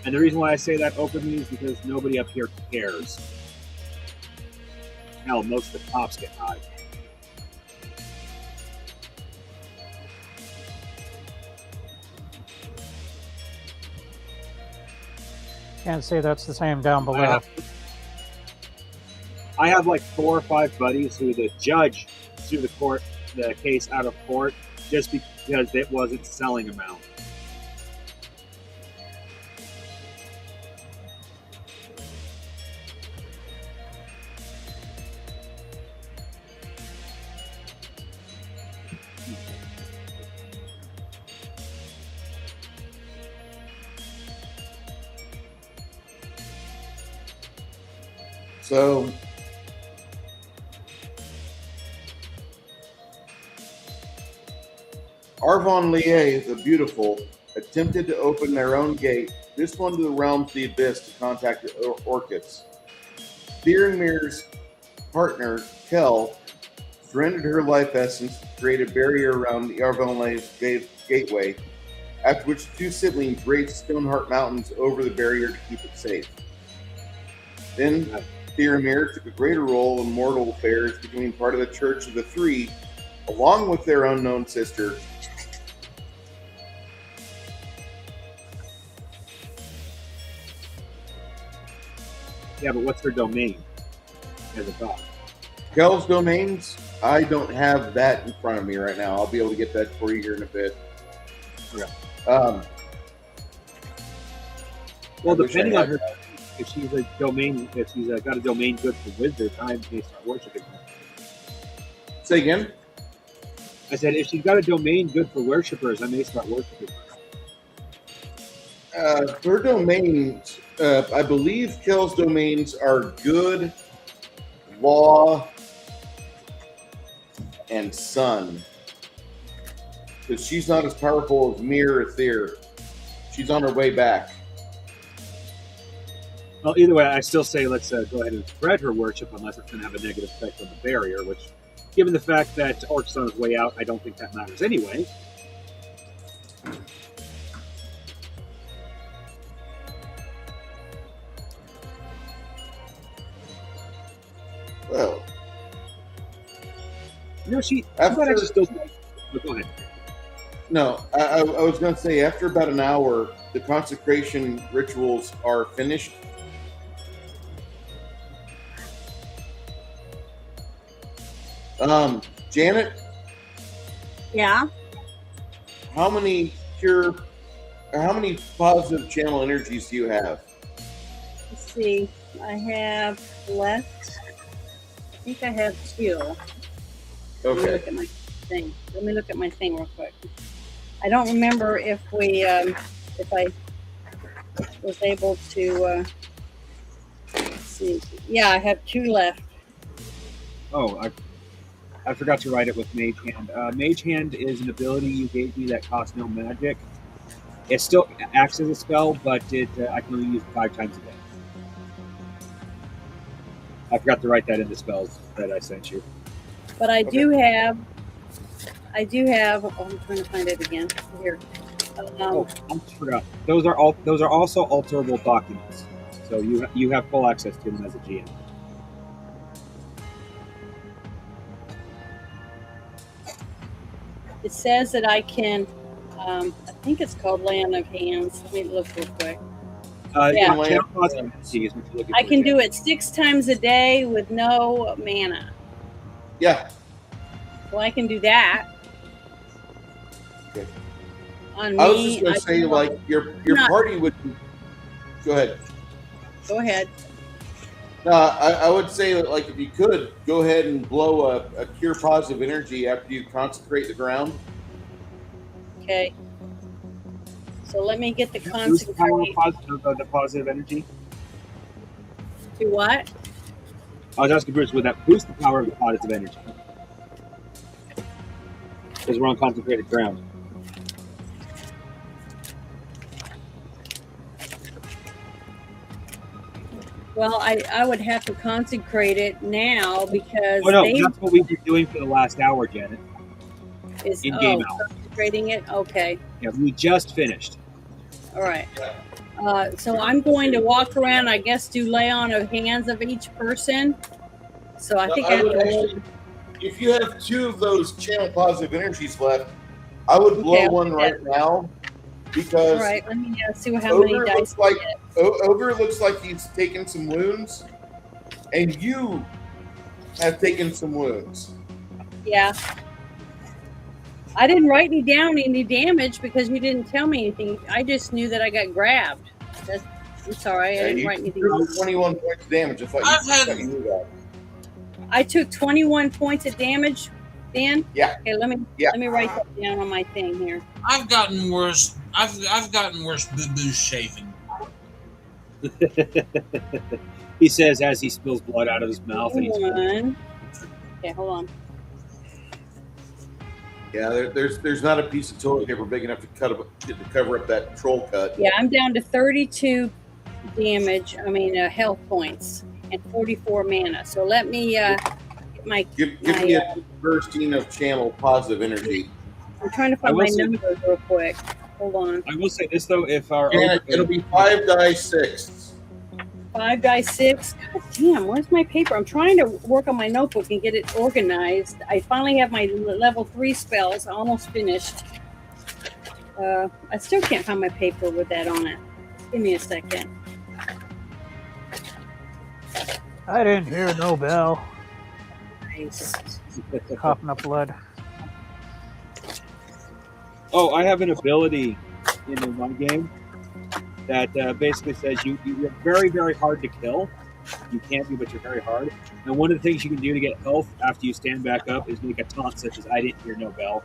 And the reason why I say that openly is because nobody up here cares. Hell, most of the cops get high. Can't say that's the same down below. I have like 4 or 5 buddies who the judge threw the case out of court just because it wasn't selling them out. So, Arvon Lier, the Beautiful, attempted to open their own gate, this one to the realms of the abyss, to contact the Orcus. Mire's partner, Kel, surrendered her life essence to create a barrier around the Arvon Lier's gateway, after which the 2 siblings raised Stoneheart Mountains over the barrier to keep it safe. Then, Mire took a greater role in mortal affairs, becoming part of the Church of the Three, along with their unknown sister. Yeah, but what's her domain as a god? Kel's domains, I don't have that in front of me right now. I'll be able to get that for you here in a bit. Okay. Well, depending on her, if she's a domain, if she's got a domain good for wizards, I may start worshiping her. Say again? I said, if she's got a domain good for worshippers, I may start worshiping her. Her domains, I believe Kel's domains are good, law, and sun. Because she's not as powerful as Mire or Thyr. She's on her way back. Well, either way, I still say let's go ahead and spread her worship, unless it's going to have a negative effect on the barrier, which, given the fact that Orc's on his way out, I don't think that matters anyway. Well, No, she After- might actually still. But go ahead. no, I was going to say, after about an hour, the consecration rituals are finished. Janet, Yeah. how many positive channel energies do you have? Let's see. I have left. I think I have 2. Let me Okay. look at my thing. Let me look at my thing real quick. I don't remember if we, if I was able to. Let's see. Yeah, I have 2 left. Oh, I forgot to write it with Mage Hand. Mage Hand is an ability you gave me that costs no magic. It still acts as a spell, but I can only use it 5 times a day. I forgot to write that in the spells that I sent you. But I do have. Oh, I'm trying to find it again. Here. Oh, I almost forgot. Those are also alterable documents, so you have full access to them as a GM. It says that I can. I think it's called Land of Hands. Let me look real quick. Yeah, Land- channel positivity is what you're looking I for, can Jan. do it 6 times a day with no mana. Yeah. Well, I can do that. Okay. On me, I was just going to say, can- like, your not- party would. Go ahead. Go ahead. I would say that, like, if you could, go ahead and blow a cure positive energy after you consecrate the ground. Okay. So let me get the Boost the power of consecrate. the positive energy. Do what? I was asking Bruce, would that boost the power of the positive energy? Because we're on consecrated ground. Well, I would have to consecrate it now because Oh no, they that's what we've been doing for the last hour, Janet. is in-game hour. consecrating it. Okay. Yeah, we just finished. All right. So I'm going to walk around. I guess do lay on of hands of each person. So I think I have would to actually, if you have 2 of those channel positive energies left, I would blow Okay, one right now because All right. Let me see how many Ogre dice. Ogre looks like he's taken some wounds, and you have taken some wounds. Yeah. I didn't write any damage because you didn't tell me anything. I just knew that I got grabbed. I'm sorry, I didn't you write anything. took 21 points of damage. I thought you knew that. I took 21 points of damage. Dan? Yeah. Okay, let me write that down on my thing here. I've gotten worse. I've gotten worse boo-boos shaving. He says as he spills blood out of his mouth. And he's Okay, hold on. Yeah, there's not a piece of toilet paper big enough to cover up that troll cut. Yeah, I'm down to 32 damage. Health points and 44 mana. So let me get my. Give me a bursting of channel positive energy. I'm trying to find my numbers real quick. Hold on. I will say this though: if our it'll be 5 dice 6. 5 dice 6. God damn, where's my paper? I'm trying to work on my notebook and get it organized. I finally have my level 3 spells almost finished. I still can't find my paper with that on it. Give me a second. I didn't hear no bell. Nice. Coughing up blood. Oh, I have an ability in the one game that basically says you're very, very hard to kill. You can't be, but you're very hard. And one of the things you can do to get health after you stand back up is make a taunt such as "I didn't hear no bell."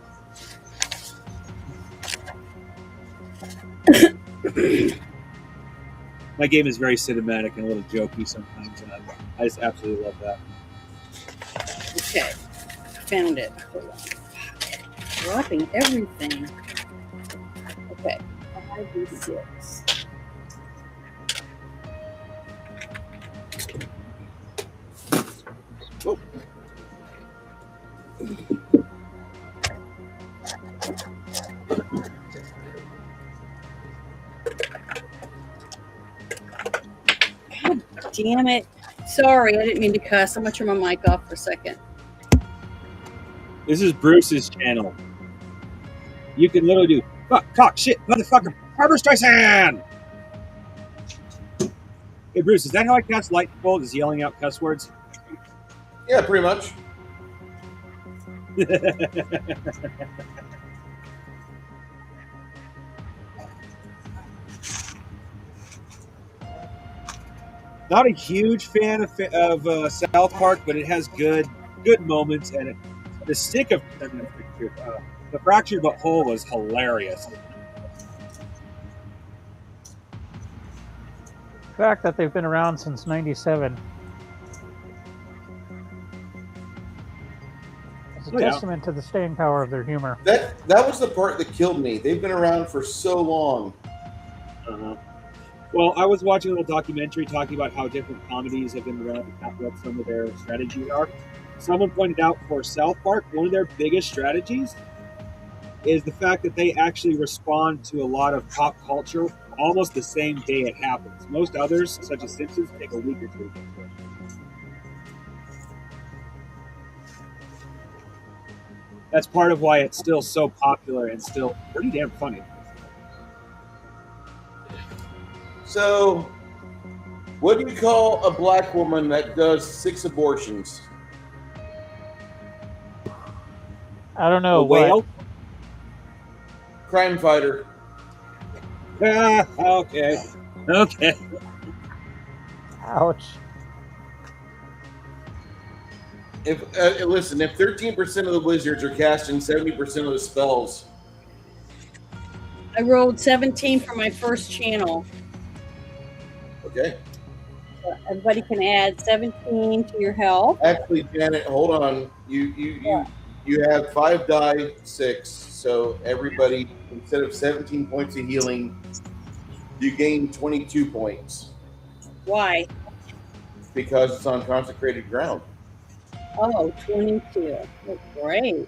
My game is very cinematic and a little jokey sometimes, and I just absolutely love that. Okay, found it. Hold on. Dropping everything. Okay, 5d6. Oh. God damn it. Sorry, I didn't mean to cuss. I'm going to turn my mic off for a second. This is Bruce's channel. You can literally do fuck, cock, shit, motherfucker, Barbara Streisand. Hey Bruce, is that how I cast Lightning Bolt? Is yelling out cuss words? Yeah, pretty much. Not a huge fan of South Park, but it has good moments, and the stick of the fractured but whole was hilarious. The fact that they've been around since '97 is a testament to the staying power of their humor. That was the part that killed me. They've been around for so long. Uh-huh. Well, I was watching a little documentary talking about how different comedies have been around and what some of their strategies are. Someone pointed out for South Park, one of their biggest strategies is the fact that they actually respond to a lot of pop culture almost the same day it happens. Most others, such as Simpsons, take a week or two. That's part of why it's still so popular and still pretty damn funny. So, what do you call a black woman that does 6 abortions? I don't know. A whale? Crime fighter. Ah, okay. Ouch. If listen, if 13% of the wizards are casting 70% of the spells, I rolled 17 for my first channel. okay. Everybody can add 17 to your health. Actually, Janet, hold on. You have 5 die, 6. So everybody, instead of 17 points of healing, you gain 22 points Why? because it's on consecrated ground. Oh, 22. Oh, great.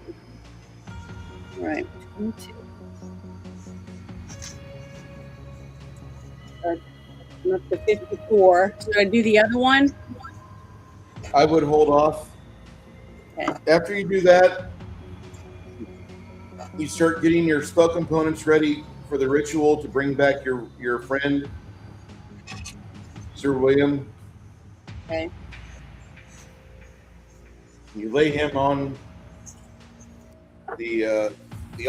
All right, 22. I'm up to 54. Should I do the other one? I would hold off. Okay. After you do that, you start getting your spell components ready for the ritual to bring back your friend, Sir William. Okay. You lay him on the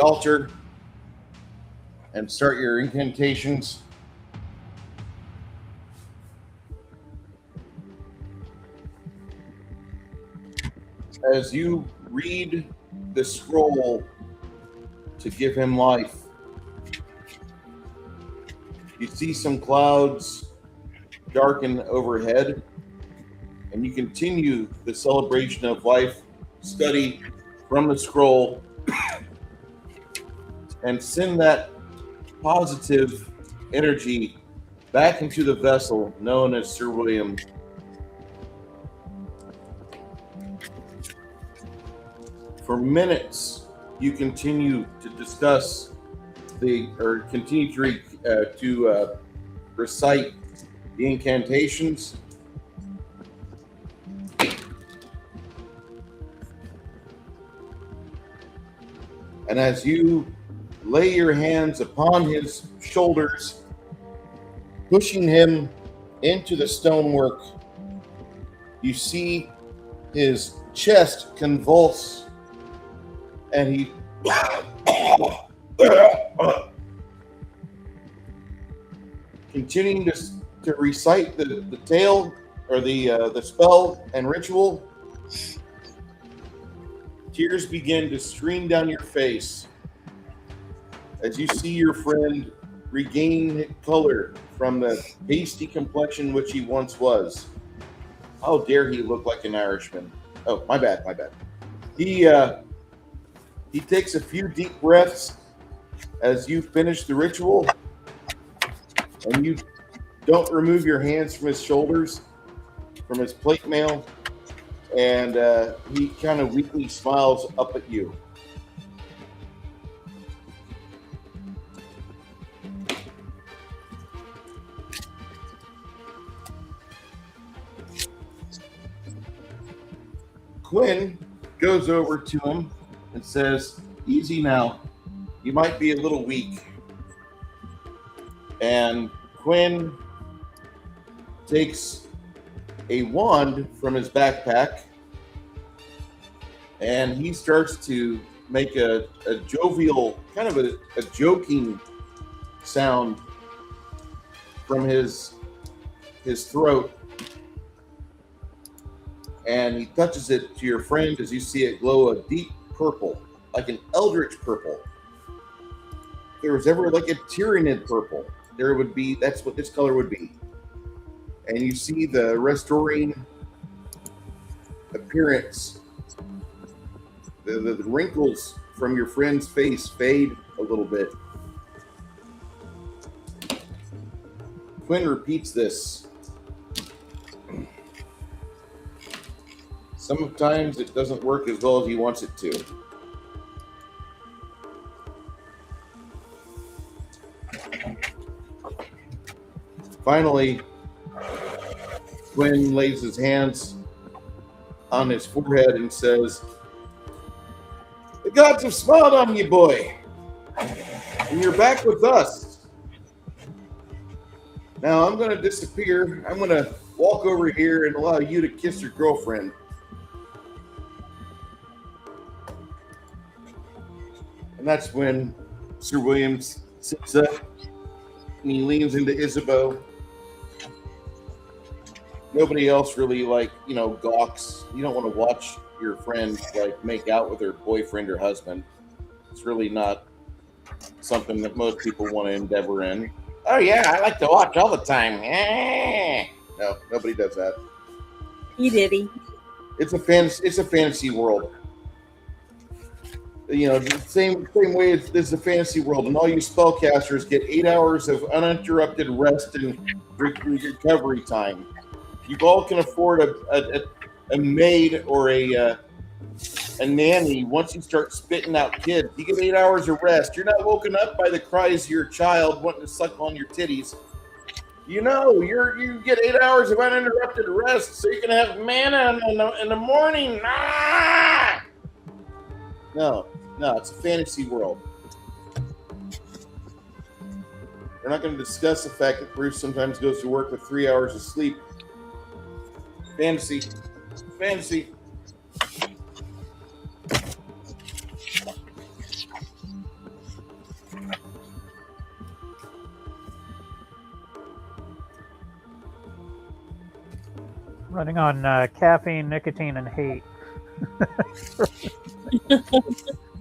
altar and start your incantations. As you read the scroll to give him life, you see some clouds darken overhead, and you continue the celebration of life study from the scroll and send that positive energy back into the vessel known as Sir William. For minutes, you continue to discuss continue to recite the incantations. And as you lay your hands upon his shoulders, pushing him into the stonework, you see his chest convulse, and he continuing to recite the tale or the spell and ritual. Tears begin to stream down your face as you see your friend regain color from the pasty complexion which he once was. How dare he look like an Irishman? Oh, my bad. He takes a few deep breaths as you finish the ritual, and you don't remove your hands from his shoulders, from his plate mail, and he kind of weakly smiles up at you. Quinn goes over to him and says, "Easy now. You might be a little weak." And Quinn takes a wand from his backpack and he starts to make a jovial, kind of a joking sound from his throat, and he touches it to your friend as you see it glow a deep purple, like an eldritch purple. If there was ever like a Tyranid purple, there would be, that's what this color would be. And you see the restoring appearance, the wrinkles from your friend's face fade a little bit. Quinn repeats this. Sometimes it doesn't work as well as he wants it to. Finally, Quinn lays his hands on his forehead and says, "The gods have smiled on you, boy, and you're back with us. Now I'm going to disappear. I'm going to walk over here and allow you to kiss your girlfriend." And that's when Sir Williams sits up and he leans into Isabeau. Nobody else really, gawks. You don't want to watch your friend, make out with her boyfriend or husband. It's really not something that most people want to endeavor in. Oh, yeah, I like to watch all the time. No, nobody does that. He did. It's a fantasy world. You know, the same way it's a fantasy world, and all you spellcasters get 8 hours of uninterrupted rest and recovery time. You all can afford a maid or a nanny. Once you start spitting out kids, you get 8 hours of rest. You're not woken up by the cries of your child wanting to suck on your titties. You know, you get 8 hours of uninterrupted rest, so you can have manna in the morning. Ah! No, it's a fantasy world. We're not going to discuss the fact that Bruce sometimes goes to work with 3 hours of sleep. Fantasy. Running on caffeine, nicotine, and hate.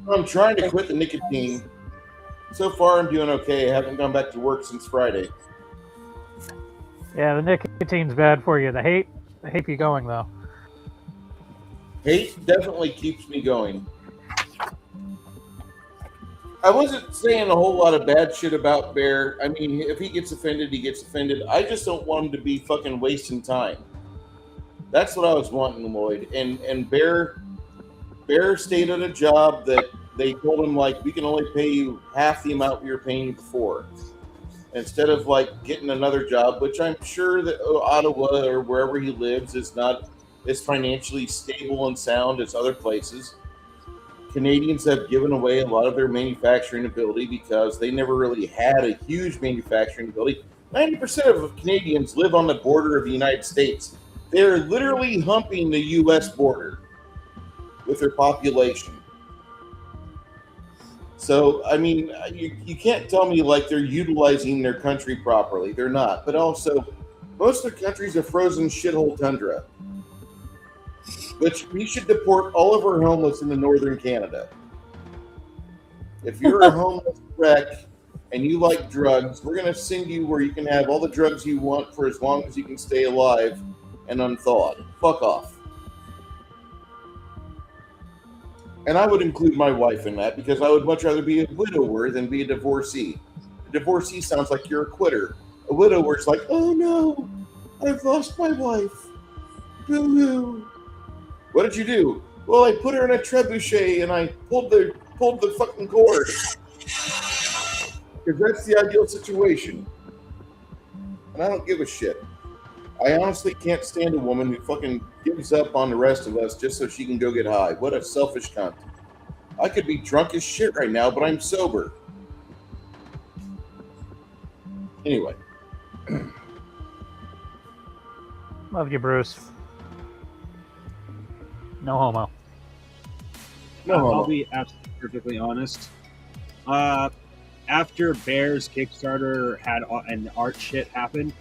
I'm trying to quit the nicotine. So far, I'm doing okay. I haven't gone back to work since Friday. Yeah, the nicotine's bad for you. The hate you going, though. Hate definitely keeps me going. I wasn't saying a whole lot of bad shit about Bear. I mean, if he gets offended, he gets offended. I just don't want him to be fucking wasting time. That's what I was wanting, Lloyd. And Bear stayed at a job that they told him, we can only pay you half the amount we were paying you before. Instead of, getting another job, which I'm sure that Ottawa or wherever he lives is not as financially stable and sound as other places. Canadians have given away a lot of their manufacturing ability because they never really had a huge manufacturing ability. 90% of Canadians live on the border of the United States. They're literally humping the U.S. border with their population. So, I mean, you can't tell me they're utilizing their country properly. They're not. But also, most of the country's a frozen shithole tundra. Which we should deport all of our homeless into northern Canada. If you're a homeless wreck and you like drugs, we're going to send you where you can have all the drugs you want for as long as you can stay alive and unthawed. Fuck off. And I would include my wife in that because I would much rather be a widower than be a divorcee. A divorcee sounds like you're a quitter. A widower's like, oh no, I've lost my wife. Boo-hoo. What did you do? Well, I put her in a trebuchet and I pulled the fucking cord. Because that's the ideal situation. And I don't give a shit. I honestly can't stand a woman who fucking gives up on the rest of us just so she can go get high. What a selfish cunt. I could be drunk as shit right now, but I'm sober. Anyway. Love you, Bruce. No homo. No I'll homo. be absolutely perfectly honest. After Bear's Kickstarter had and the art shit happened,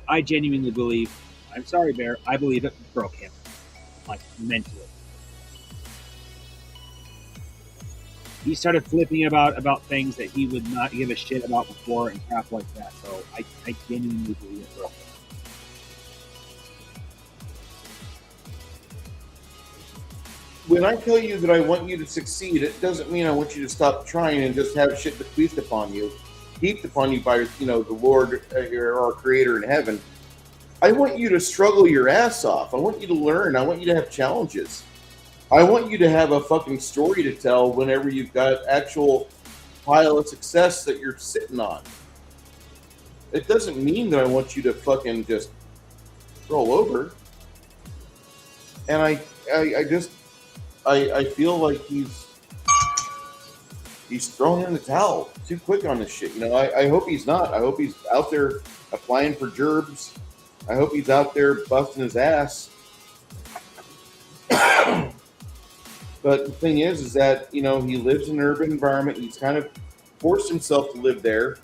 I genuinely believe. I'm sorry, Bear. I believe it broke him, like mentally. He started flipping about things that he would not give a shit about before and crap like that. So I genuinely believe it broke him. When I tell you that I want you to succeed, it doesn't mean I want you to stop trying and just have shit bequeathed upon you, heaped upon you by the Lord, our Creator in heaven. I want you to struggle your ass off. I want you to learn. I want you to have challenges. I want you to have a fucking story to tell whenever you've got actual pile of success that you're sitting on. It doesn't mean that I want you to fucking just roll over. And I feel like he's thrown in the towel too quick on this shit. I hope he's not. I hope he's out there applying for gerbs. I hope he's out there busting his ass. But the thing is that, he lives in an urban environment. He's kind of forced himself to live there.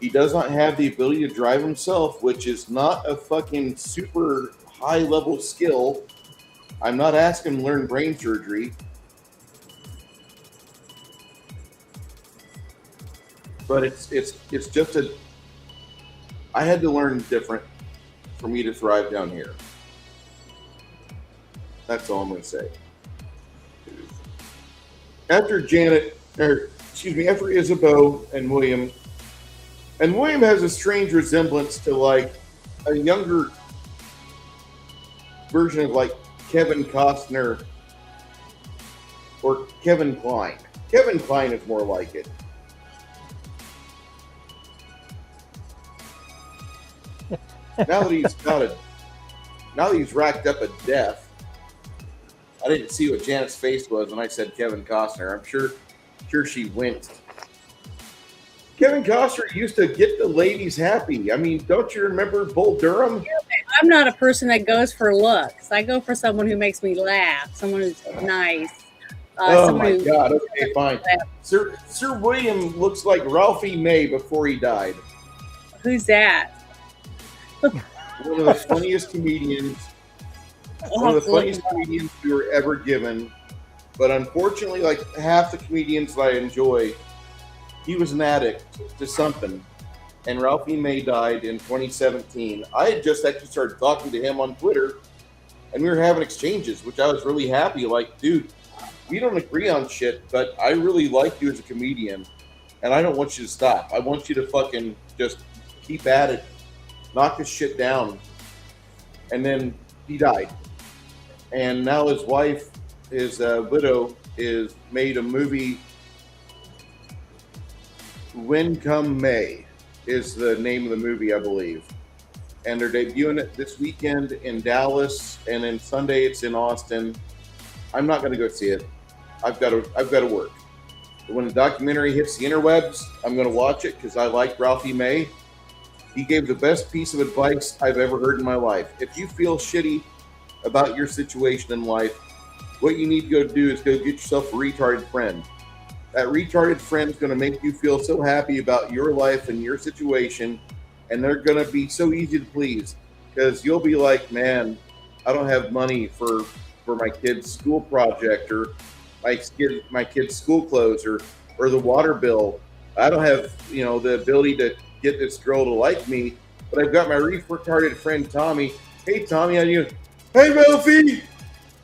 He does not have the ability to drive himself, which is not a fucking super high level skill. I'm not asking him to learn brain surgery. But it's just I had to learn different for me to thrive down here. That's all I'm going to say. After after Isabeau and William has a strange resemblance to like a younger version of like Kevin Costner or Kevin Kline. Kevin Kline is more like it. Now that he's racked up a death. I didn't see what Janet's face was when I said Kevin Costner. I'm sure she winced. Kevin Costner used to get the ladies happy. I mean, don't you remember Bull Durham? I'm not a person that goes for looks. I go for someone who makes me laugh, someone who's nice. Oh my God. Okay, fine. Sir William looks like Ralphie May before he died. Who's that? One of the funniest comedians. One of the funniest comedians we were ever given. But unfortunately, like half the comedians that I enjoy, he was an addict to something. And Ralphie May died in 2017. I had just actually started talking to him on Twitter, and we were having exchanges, which I was really happy. Like, dude, we don't agree on shit, but I really like you as a comedian, and I don't want you to stop. I want you to fucking just keep at it, knock this shit down. And then he died. And now his wife, his widow, is made a movie. When Come May is the name of the movie, I believe. And they're debuting it this weekend in Dallas, and then Sunday it's in Austin. I'm not going to go see it. I've got to work. But when the documentary hits the interwebs, I'm going to watch it because I like Ralphie May. He gave the best piece of advice I've ever heard in my life. If you feel shitty about your situation in life, what you need to go do is go get yourself a retarded friend. That retarded friend's going to make you feel so happy about your life and your situation, and they're going to be so easy to please because you'll be like, man, I don't have money for my kid's school project or my kid's school clothes or the water bill. I don't have the ability to get this girl to like me, but I've got my retarded friend Tommy. Hey Tommy, how you? Hey Ralphie.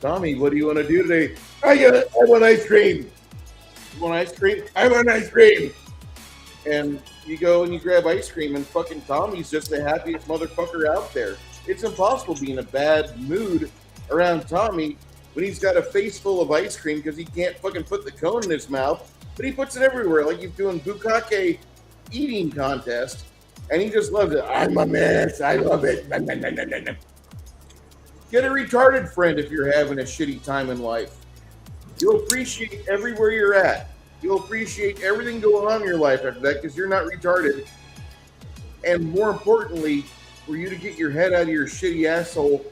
Tommy, what do you want to do today? I want ice cream. You want ice cream? I want ice cream. And you go and you grab ice cream, and fucking Tommy's just the happiest motherfucker out there. It's impossible being in a bad mood around Tommy when he's got a face full of ice cream because he can't fucking put the cone in his mouth, but he puts it everywhere like he's doing bukkake eating contest, and he just loves it. I'm a mess. I love it. Get a retarded friend if you're having a shitty time in life. You'll appreciate everywhere you're at. You'll appreciate everything going on in your life after that because you're not retarded. And more importantly, for you to get your head out of your shitty asshole,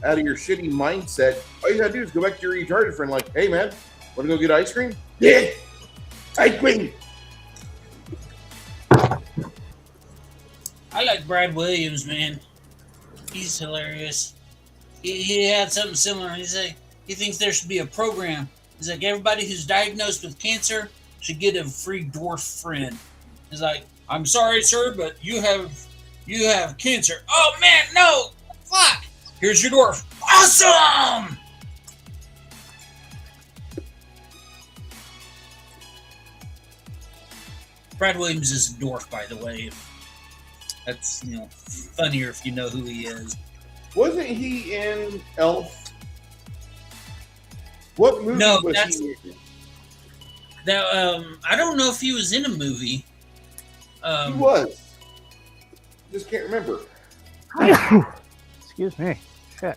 out of your shitty mindset, all you gotta do is go back to your retarded friend like, hey man, Want to go get ice cream? Yeah, ice cream. I like Brad Williams, man. He's hilarious. He had something similar. He's like, he thinks there should be a program. He's like, everybody who's diagnosed with cancer should get a free dwarf friend. He's like, I'm sorry, sir, but you have cancer. Oh man, no! Fuck! Here's your dwarf. Awesome! Brad Williams is a dwarf, by the way. That's, funnier if you know who he is. Wasn't he in Elf? What movie was he in? I don't know if he was in a movie. He was. Just can't remember. Excuse me. Shit.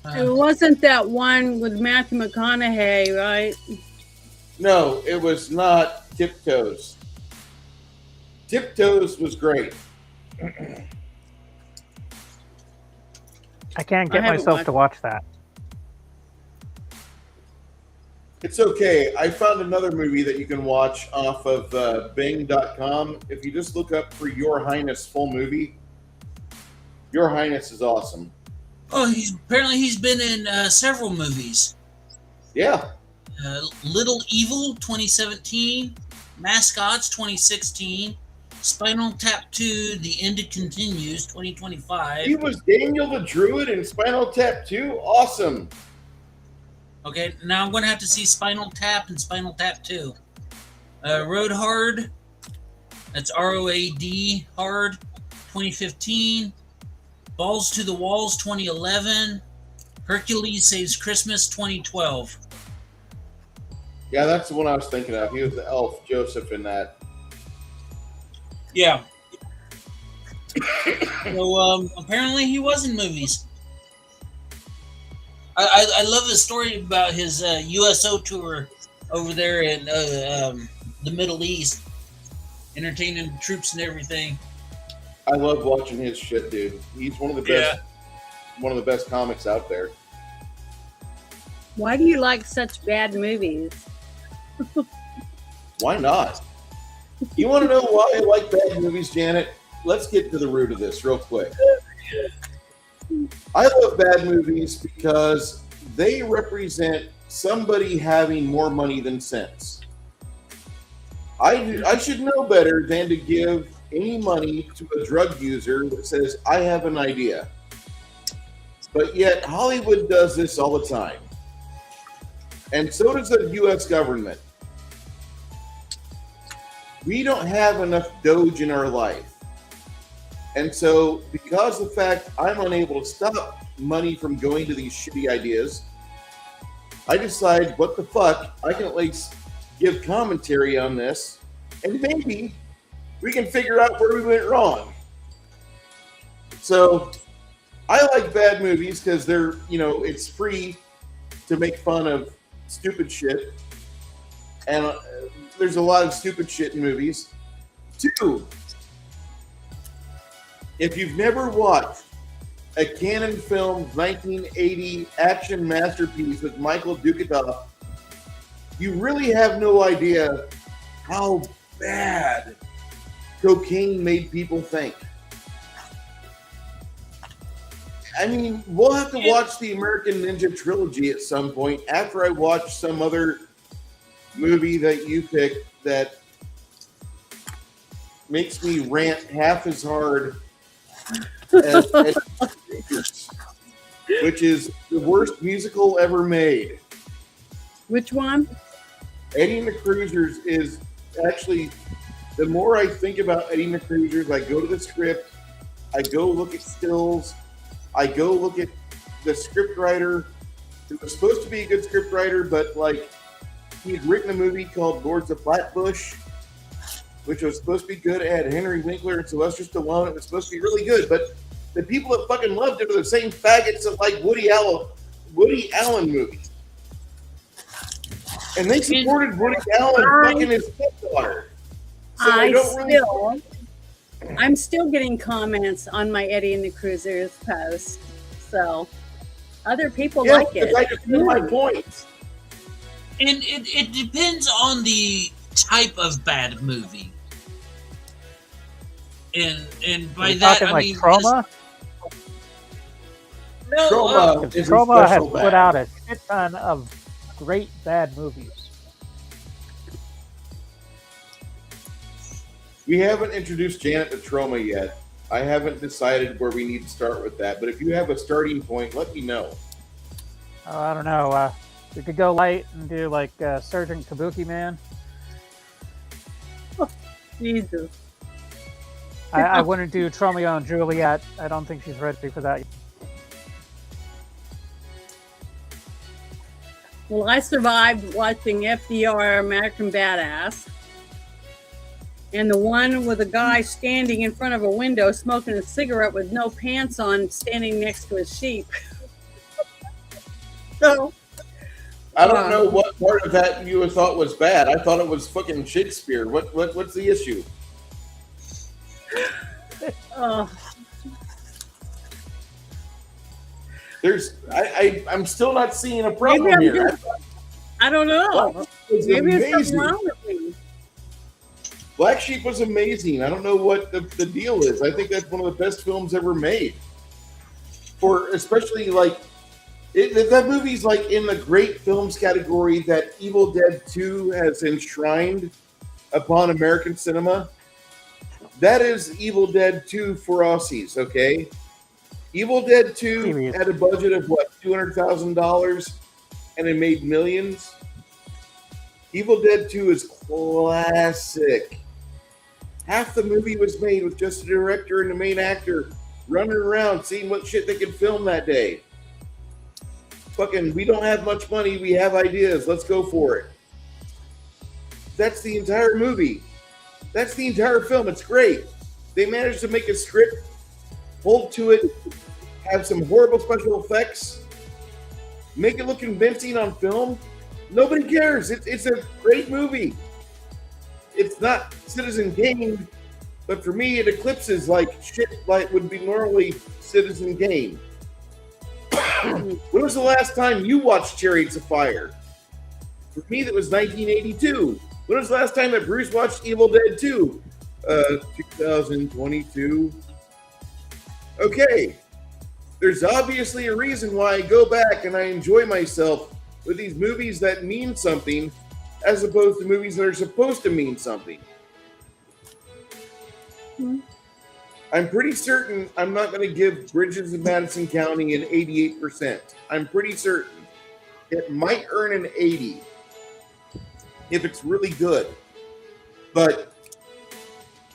It wasn't that one with Matthew McConaughey, right? No, it was not Tiptoes. Tiptoes was great. I can't get I haven't myself watched- to watch that. It's okay. I found another movie that you can watch off of Bing.com. If you just look up for Your Highness full movie, Your Highness is awesome. Oh, he's been in several movies. Yeah. Little Evil 2017, Mascots 2016, Spinal Tap 2: The End Continues 2025. He was Daniel the Druid in Spinal Tap 2. Awesome. Okay, now I'm going to have to see Spinal Tap and Spinal Tap 2. Road Hard, that's ROAD Hard 2015. Balls to the Walls 2011. Hercules Saves Christmas 2012. Yeah, that's the one I was thinking of. He was the elf Joseph in that. Yeah. So apparently he was in movies. I love the story about his USO tour over there in the Middle East, entertaining troops and everything. I love watching his shit, dude. He's one of the best. One of the best comics out there. Why do you like such bad movies? Why not? You want to know why I like bad movies, Janet? Let's get to the root of this real quick. I love bad movies because they represent somebody having more money than sense. I should know better than to give any money to a drug user that says, I have an idea. But yet Hollywood does this all the time. And so does the U.S. government. We don't have enough doge in our life. And so, because of the fact I'm unable to stop money from going to these shitty ideas, I decide, what the fuck, I can at least give commentary on this, and maybe we can figure out where we went wrong. So, I like bad movies because they're, it's free to make fun of stupid shit. And there's a lot of stupid shit in movies. 2, if you've never watched a Canon film 1980 action masterpiece with Michael Dukatoff, you really have no idea how bad cocaine made people think. I mean, we'll have to watch the American Ninja Trilogy at some point after I watch some other movie that you picked that makes me rant half as hard as which is the worst musical ever made. Which one? Eddie and the Cruisers is actually, the more I think about Eddie and the Cruisers, I go to the script, I go look at stills, I go look at the script writer, who was supposed to be a good script writer, but he had written a movie called Lords of Flatbush, which was supposed to be good. It had Henry Winkler and Sylvester Stallone. It was supposed to be really good, but the people that fucking loved it are the same faggots that like Woody Allen movies. And they supported Woody Allen fucking his stepdaughter. So I'm still getting comments on my Eddie and the Cruisers post. So other people like it. I just made my point. And it depends on the type of bad movie. And by Are we that talking I like mean Trauma? no, Trauma Because is Trauma has special put bad. out a shit ton of great bad movies. We haven't introduced Janet to Trauma yet. I haven't decided where we need to start with that. But if you have a starting point, let me know. Oh, I don't know. We could go light and do like Sergeant Kabuki Man. Jesus. I wouldn't do Romeo and Juliet. I don't think she's ready for that. Well, I survived watching FDR, American Badass. And the one with a guy standing in front of a window smoking a cigarette with no pants on, standing next to his sheep. So, I don't know what part of that you thought was bad. I thought it was fucking Shakespeare. What's the issue? I'm still not seeing a problem Maybe here. I don't know. It was Maybe it's something amazing. wrong with me. Black Sheep was amazing. I don't know what the deal is. I think that's one of the best films ever made. For especially like that movie's like in the great films category that Evil Dead 2 has enshrined upon American cinema. That is Evil Dead 2 for Aussies, okay? Evil Dead 2 had a budget of what, $200,000, and it made millions. Evil Dead 2 is classic. Half the movie was made with just the director and the main actor running around seeing what shit they could film that day. Fucking, we don't have much money, we have ideas, let's go for it. That's the entire movie. That's the entire film. It's great. They managed to make a script, hold to it, have some horrible special effects, make it look convincing on film. Nobody cares. It's a great movie. It's not Citizen Kane, but for me, it eclipses like shit like would be normally Citizen Kane. When was the last time you watched Chariots of Fire? For me, that was 1982. When was the last time that Bruce watched Evil Dead 2? 2022. Okay. There's obviously a reason why I go back and I enjoy myself with these movies that mean something as opposed to movies that are supposed to mean something. I'm pretty certain I'm not going to give Bridges of Madison County an 88%. I'm pretty certain it might earn an 80 if it's really good. But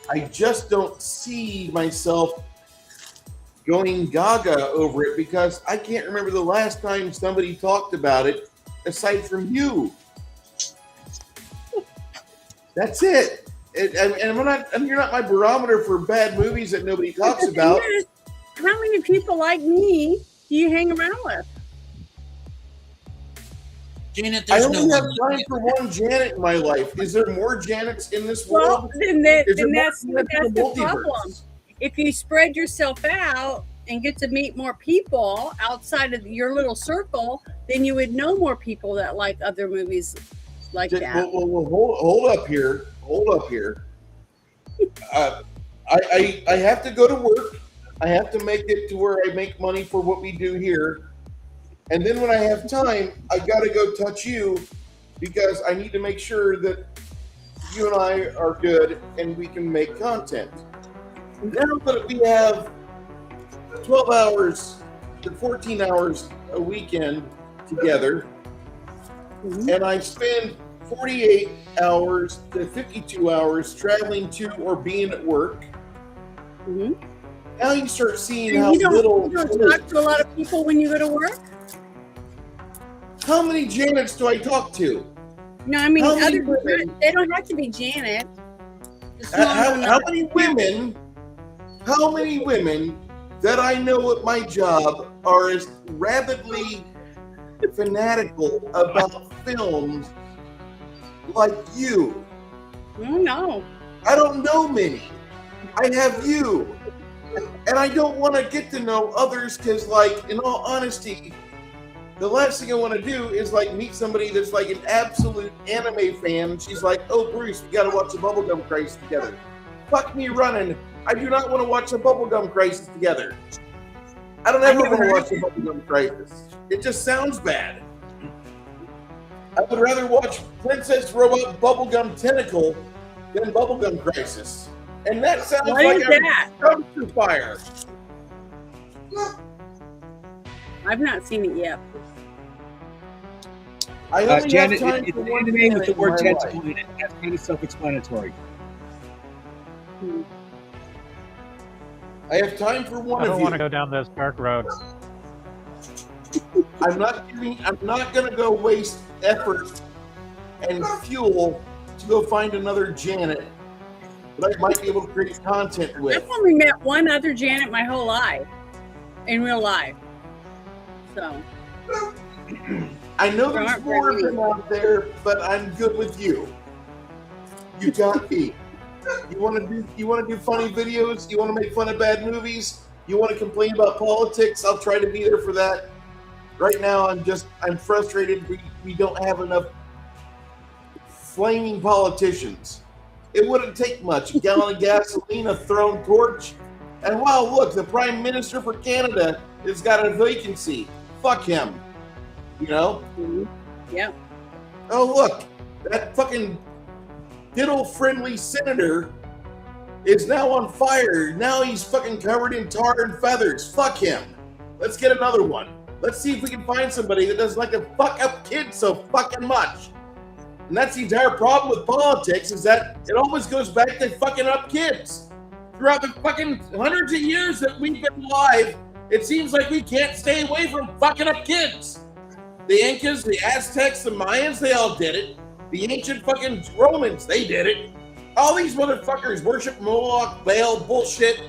I just don't see myself going gaga over it because I can't remember the last time somebody talked about it aside from you. That's it. And you're not my barometer for bad movies that nobody talks about. How many people like me do you hang around with? Janet, I there's only no have one. time for one Janet in my life. Is there more Janets in this Well, world? then Is there that's more Janets in the multiverse? problem. If you spread yourself out and get to meet more people outside of your little circle, then you would know more people that like other movies like that. Well, hold up here. Hold up here. I have to go to work. I have to make it to where I make money for what we do here. And then when I have time, I got to go touch you because I need to make sure that you and I are good and we can make content. Now that we have 12 hours to 14 hours a weekend together, and I spend 48 hours to 52 hours traveling to or being at work, now you start seeing how You don't little. talk to a lot of people when you go to work? How many Janets do I talk to? No, I mean, How many other women? they don't have to be Janet. Just How many women? How many women that I know at my job are as rabidly fanatical about films like you? No. I don't know many. I have you. And I don't want to get to know others because, like, in all honesty, the last thing I want to do is like meet somebody that's like an absolute anime fan. And she's like, "Oh, Bruce, we got to watch the Bubblegum Crisis together." Fuck me running. I do not want to watch the Bubblegum Crisis together. I don't ever want to watch the Bubblegum Crisis. It just sounds bad. I would rather watch Princess Robot Bubblegum Tentacle than Bubblegum Crisis. And that sounds What like is a that? dumpster fire. I've not seen it yet. I only Janet, have time it's for an one anime with the planet word in my tentacle life. in it. That's kind of self-explanatory. I have time for one I of don't you. want to go down those dark roads. I'm not going to go waste effort and fuel to go find another Janet that I might be able to create content with. I've only met one other Janet my whole life, in real life. So I know There there's aren't more of very them out there, but I'm good with you. You got me. You want to do funny videos? You want to make fun of bad movies? You want to complain about politics? I'll try to be there for that. Right now, I'm frustrated. We don't have enough flaming politicians. It wouldn't take much. A gallon of gasoline, a thrown torch, and wow, look, the Prime Minister for Canada has got a vacancy. Fuck him. You know? yeah. Oh, look, that fucking diddle-friendly senator is now on fire. Now he's fucking covered in tar and feathers. Fuck him. Let's get another one. Let's see if we can find somebody that doesn't like to fuck up kids so fucking much. And that's the entire problem with politics, is that it always goes back to fucking up kids. Throughout the fucking hundreds of years that we've been alive, it seems like we can't stay away from fucking up kids. The Incas, the Aztecs, the Mayans, they all did it. The ancient fucking Romans, they did it. All these motherfuckers worship Moloch, Baal, bullshit.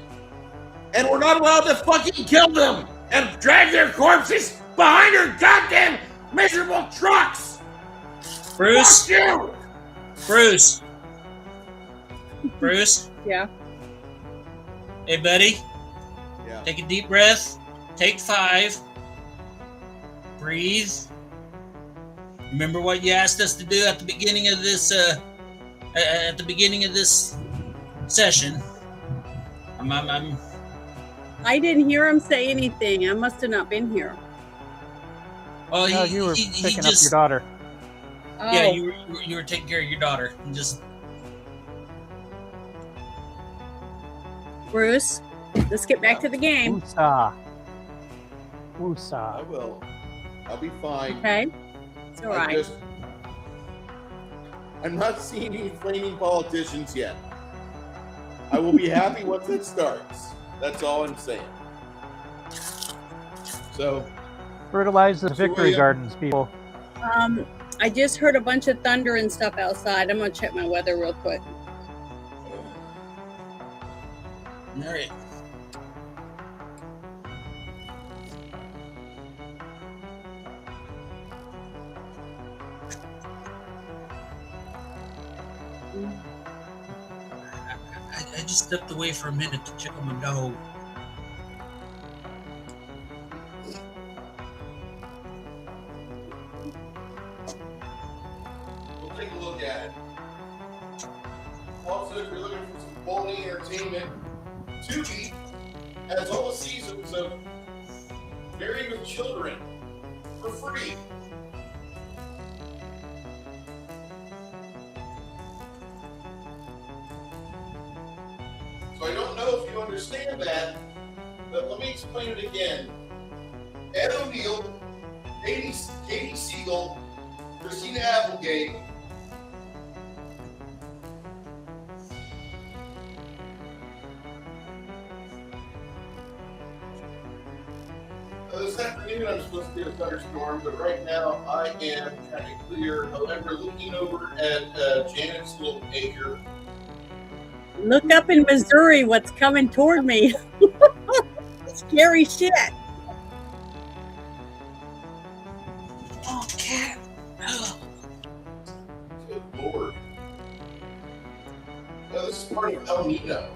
And we're not allowed to fucking kill them and drag their corpses behind their goddamn miserable trucks. Bruce, Fuck you! Bruce, Yeah. hey buddy, Yeah. take a deep breath. Take 5. Breathe. Remember what you asked us to do at the beginning of this session. I didn't hear him say anything. I must have not been here. Oh, No, you were picking up your daughter. Oh, Yeah, you were taking care of your daughter. And just Bruce, let's get back to the game. Woosah. I Woosah. will. I'll be fine. Okay. It's all right. I'm not seeing any flaming politicians yet. I will be happy once it starts. That's all I'm saying. So, Fertilize the So, victory yeah. gardens, people. I just heard a bunch of thunder and stuff outside. I'm gonna check my weather real quick. all right. I just stepped away for a minute to check on my dog. we'll take a look at it. Also, if you're looking for some quality entertainment, Tubi has all the seasons of Married with Children for free. So I don't know if you understand that, but let me explain it again. Ed O'Neill, Katie Siegel, Christina Applegate, this afternoon I'm supposed to get a thunderstorm, but right now I am kind of clear. However, looking over at Janet's little acre, Look up in Missouri what's coming toward me. Scary shit. Oh, cat. Oh. good lord. No, this is part of El Nino.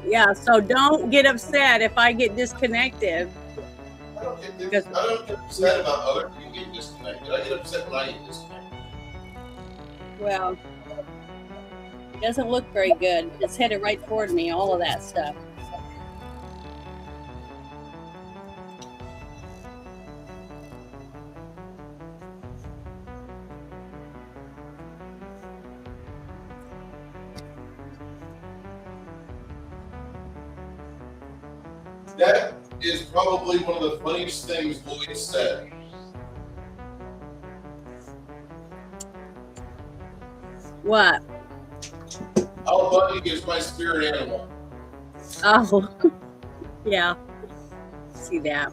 Yeah, so don't get upset if I get disconnected. I don't don't get upset about other people getting disconnected. I get upset when I get disconnected. Well, it doesn't look very good. It's headed right toward me, all of that stuff. That is probably one of the funniest things Lloyd said. What? How Bunny is my spirit animal. Oh, yeah. See that.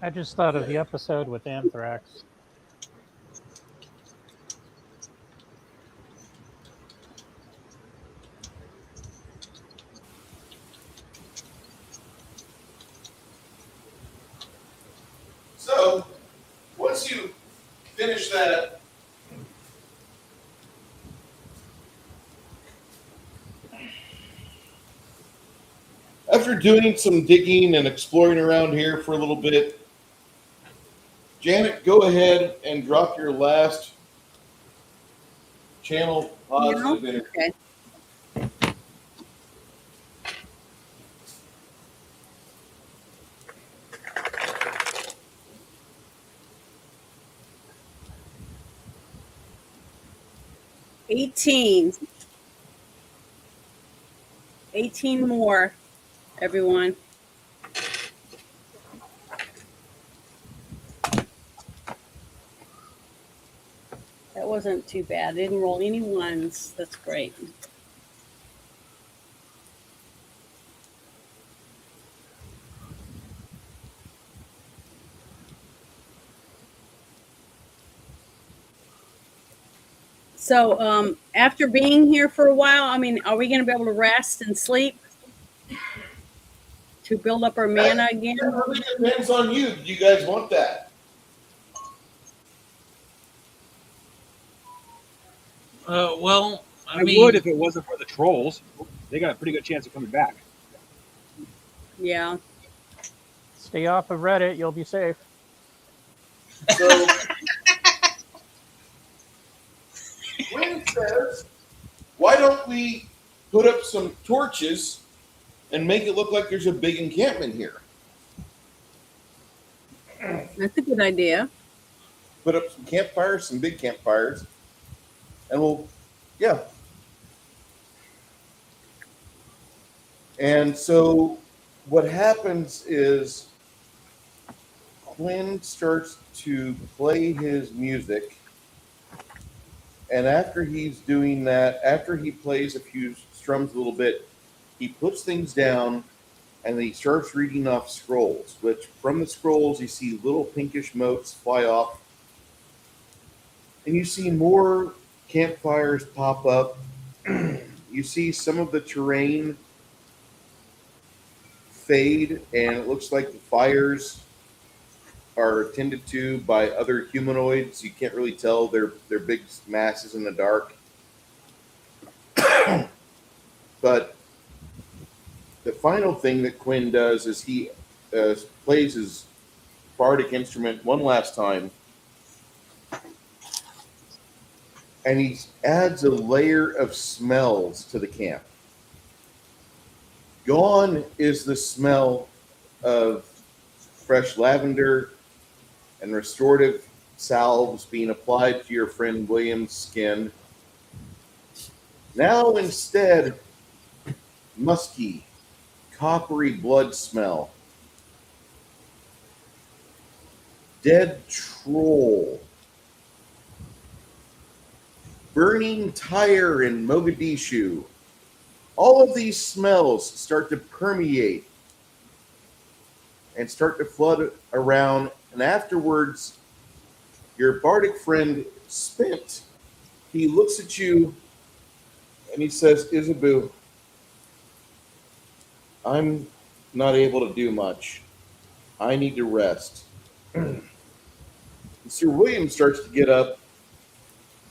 I just thought of the episode with Anthrax. So, once you finish that, after doing some digging and exploring around here for a little bit, Janet, go ahead and drop your last channel positive energy. Okay. $18 more, everyone. That wasn't too bad. I didn't roll any ones. That's great. So after being here for a while, I mean, are we going to be able to rest and sleep to build up our mana again? That really depends on you. Do you guys want that? Well, I I mean, would if it wasn't for the trolls. They got a pretty good chance of coming back. Yeah. Stay off of Reddit, you'll be safe. So, Quinn says, why don't we put up some torches and make it look like there's a big encampment here? That's a good idea. Put up some campfires, some big campfires, and we'll, yeah. And so what happens is Quinn starts to play his music, and after he's doing that, after he plays a few strums a little bit, he puts things down and he starts reading off scrolls, which from the scrolls you see little pinkish motes fly off, and you see more campfires pop up. You see some of the terrain fade, and it looks like the fires are attended to by other humanoids. You can't really tell. They're big masses in the dark. But the final thing that Quinn does is he plays his bardic instrument one last time, and he adds a layer of smells to the camp. Gone is the smell of fresh lavender and restorative salves being applied to your friend William's skin. Now instead, musky, coppery blood smell. Dead troll. Burning tire in Mogadishu. All of these smells start to permeate and start to flood around, and afterwards, your bardic friend, Spent, he looks at you and he says, Isabu, I'm not able to do much. I need to rest. Sir William starts to get up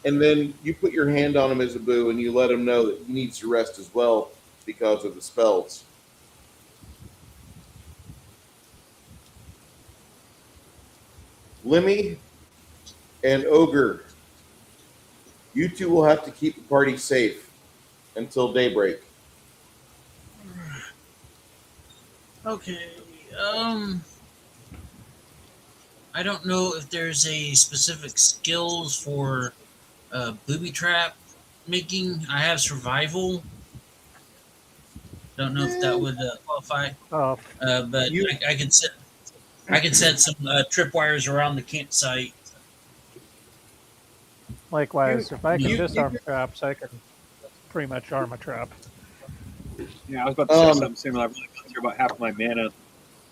and then you put your hand on him as a boo, and you let him know that he needs to rest as well because of the spells. Lemmy and Ogre, you two will have to keep the party safe until daybreak. Okay. I don't know if there's a specific skills for booby trap making. I have survival. Don't know if that would qualify. Oh, But I can set some tripwires around the campsite. likewise, if I can you- disarm traps, I can pretty much arm a trap. Yeah, I was about to say something similar. I've really gone through about half of my mana,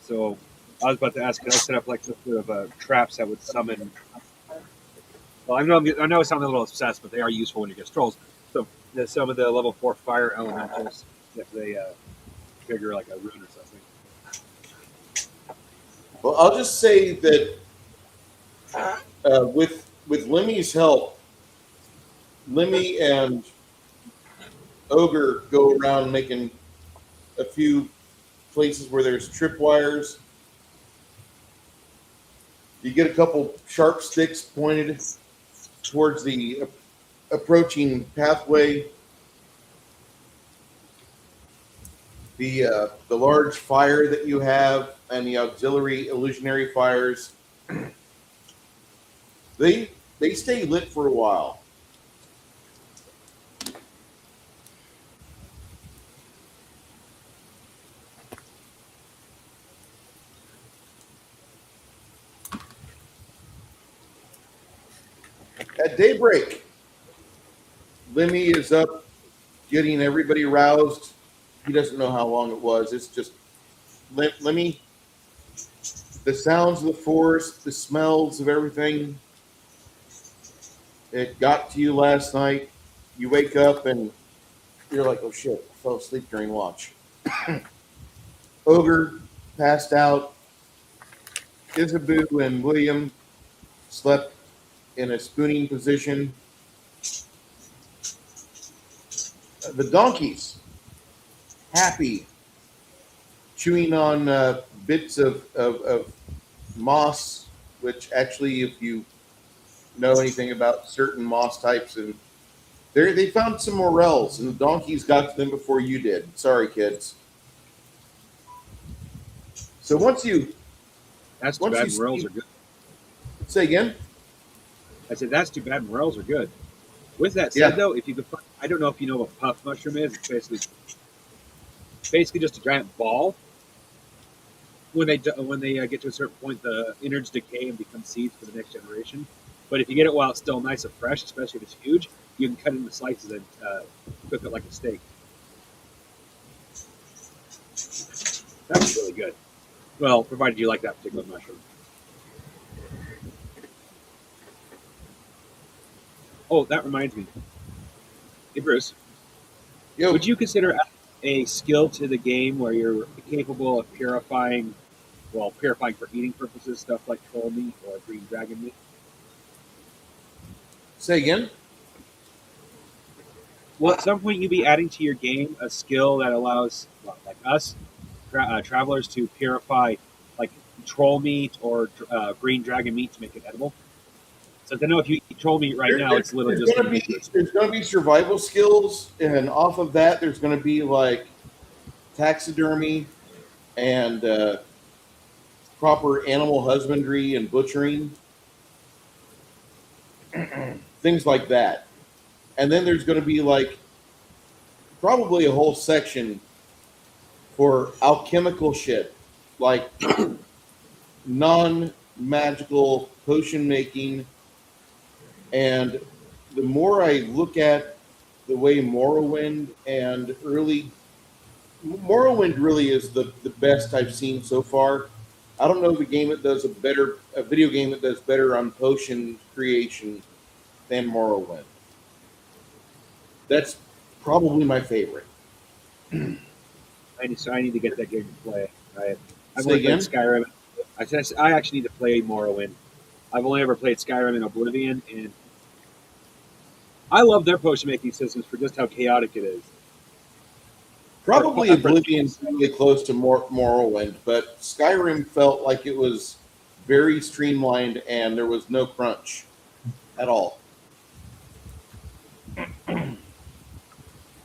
so I was about to ask, could I set up like some sort of traps that would summon? Well, I know it sounds a little obsessed, but they are useful when you get trolls. So some of the level 4 fire elementals, if they trigger like a rune or something. Well, I'll just say that with Lemmy's help, Lemmy and Ogre go around making a few places where there's tripwires. You get a couple sharp sticks pointed towards the approaching pathway. The large fire that you have and the auxiliary illusionary fires, they stay lit for a while. At daybreak, Lemmy is up getting everybody roused. He doesn't know how long it was. It's just Lemmy, the sounds of the forest, the smells of everything. It got to you last night. You wake up and you're like, oh shit, I fell asleep during watch. Ogre passed out. Isabu and William slept in a spooning position. The donkeys, happy, chewing on bits of moss, which actually, if you know anything about certain moss types, and they found some morels, and the donkeys got to them before you did. Sorry, kids. So once you... That's too bad morels are good. Say again? I said, that's too bad morels are good. With that said, though, if you could, I don't know if you know what puff mushroom is. It's basically just a giant ball. When they get to a certain point, the innards decay and become seeds for the next generation. But if you get it while it's still nice and fresh, especially if it's huge, you can cut it into slices and cook it like a steak. That's really good. Well, provided you like that particular mushroom. Oh, that reminds me. Hey, Bruce. Yo. Would you consider a skill to the game where you're capable of purifying for eating purposes, stuff like troll meat or green dragon meat? Say again? Will at some point you be adding to your game a skill that allows, like us, travelers to purify like troll meat or green dragon meat to make it edible? So I know if you eat troll meat right now, it's literally just going to be... There's going to be survival skills, and off of that, there's going to be like taxidermy and proper animal husbandry and butchering, things like that. And then there's going to be like probably a whole section for alchemical shit, like non-magical potion making. And the more I look at the way Morrowind really is the best I've seen so far. I don't know of a game that does a video game that does better on potion creation than Morrowind. That's probably my favorite. I need to get that game to play. I've Say only again? played Skyrim. I actually need to play Morrowind. I've only ever played Skyrim and Oblivion, and I love their potion making systems for just how chaotic it is. Probably Oblivion's really close to Morrowind, but Skyrim felt like it was very streamlined and there was no crunch at all.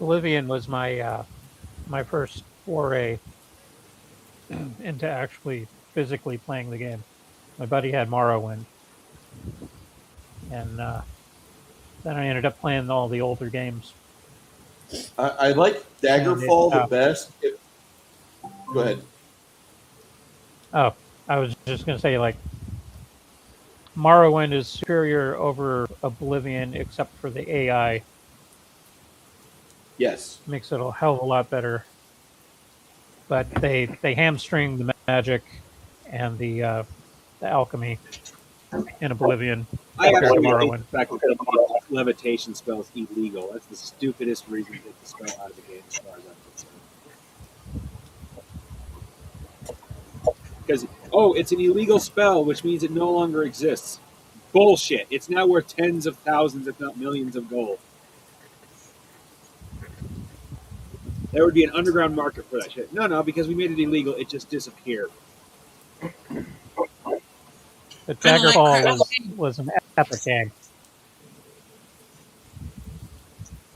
Oblivion was my my first foray into actually physically playing the game. My buddy had Morrowind, and then I ended up playing all the older games. I like Daggerfall the best. Go ahead. Oh, I was just going to say, like, Morrowind is superior over Oblivion, except for the AI. Yes. Makes it a hell of a lot better. But they hamstring the magic and the alchemy in Oblivion. I compared to actually hate Morrowind. the fact that levitation spell is illegal. That's the stupidest reason to take the spell out of the game, as far as I'm concerned. Because, it's an illegal spell, which means it no longer exists. Bullshit. It's now worth tens of thousands, if not millions of gold. There would be an underground market for that shit. No, because we made it illegal, it just disappeared. But Daggerfall was an epic game.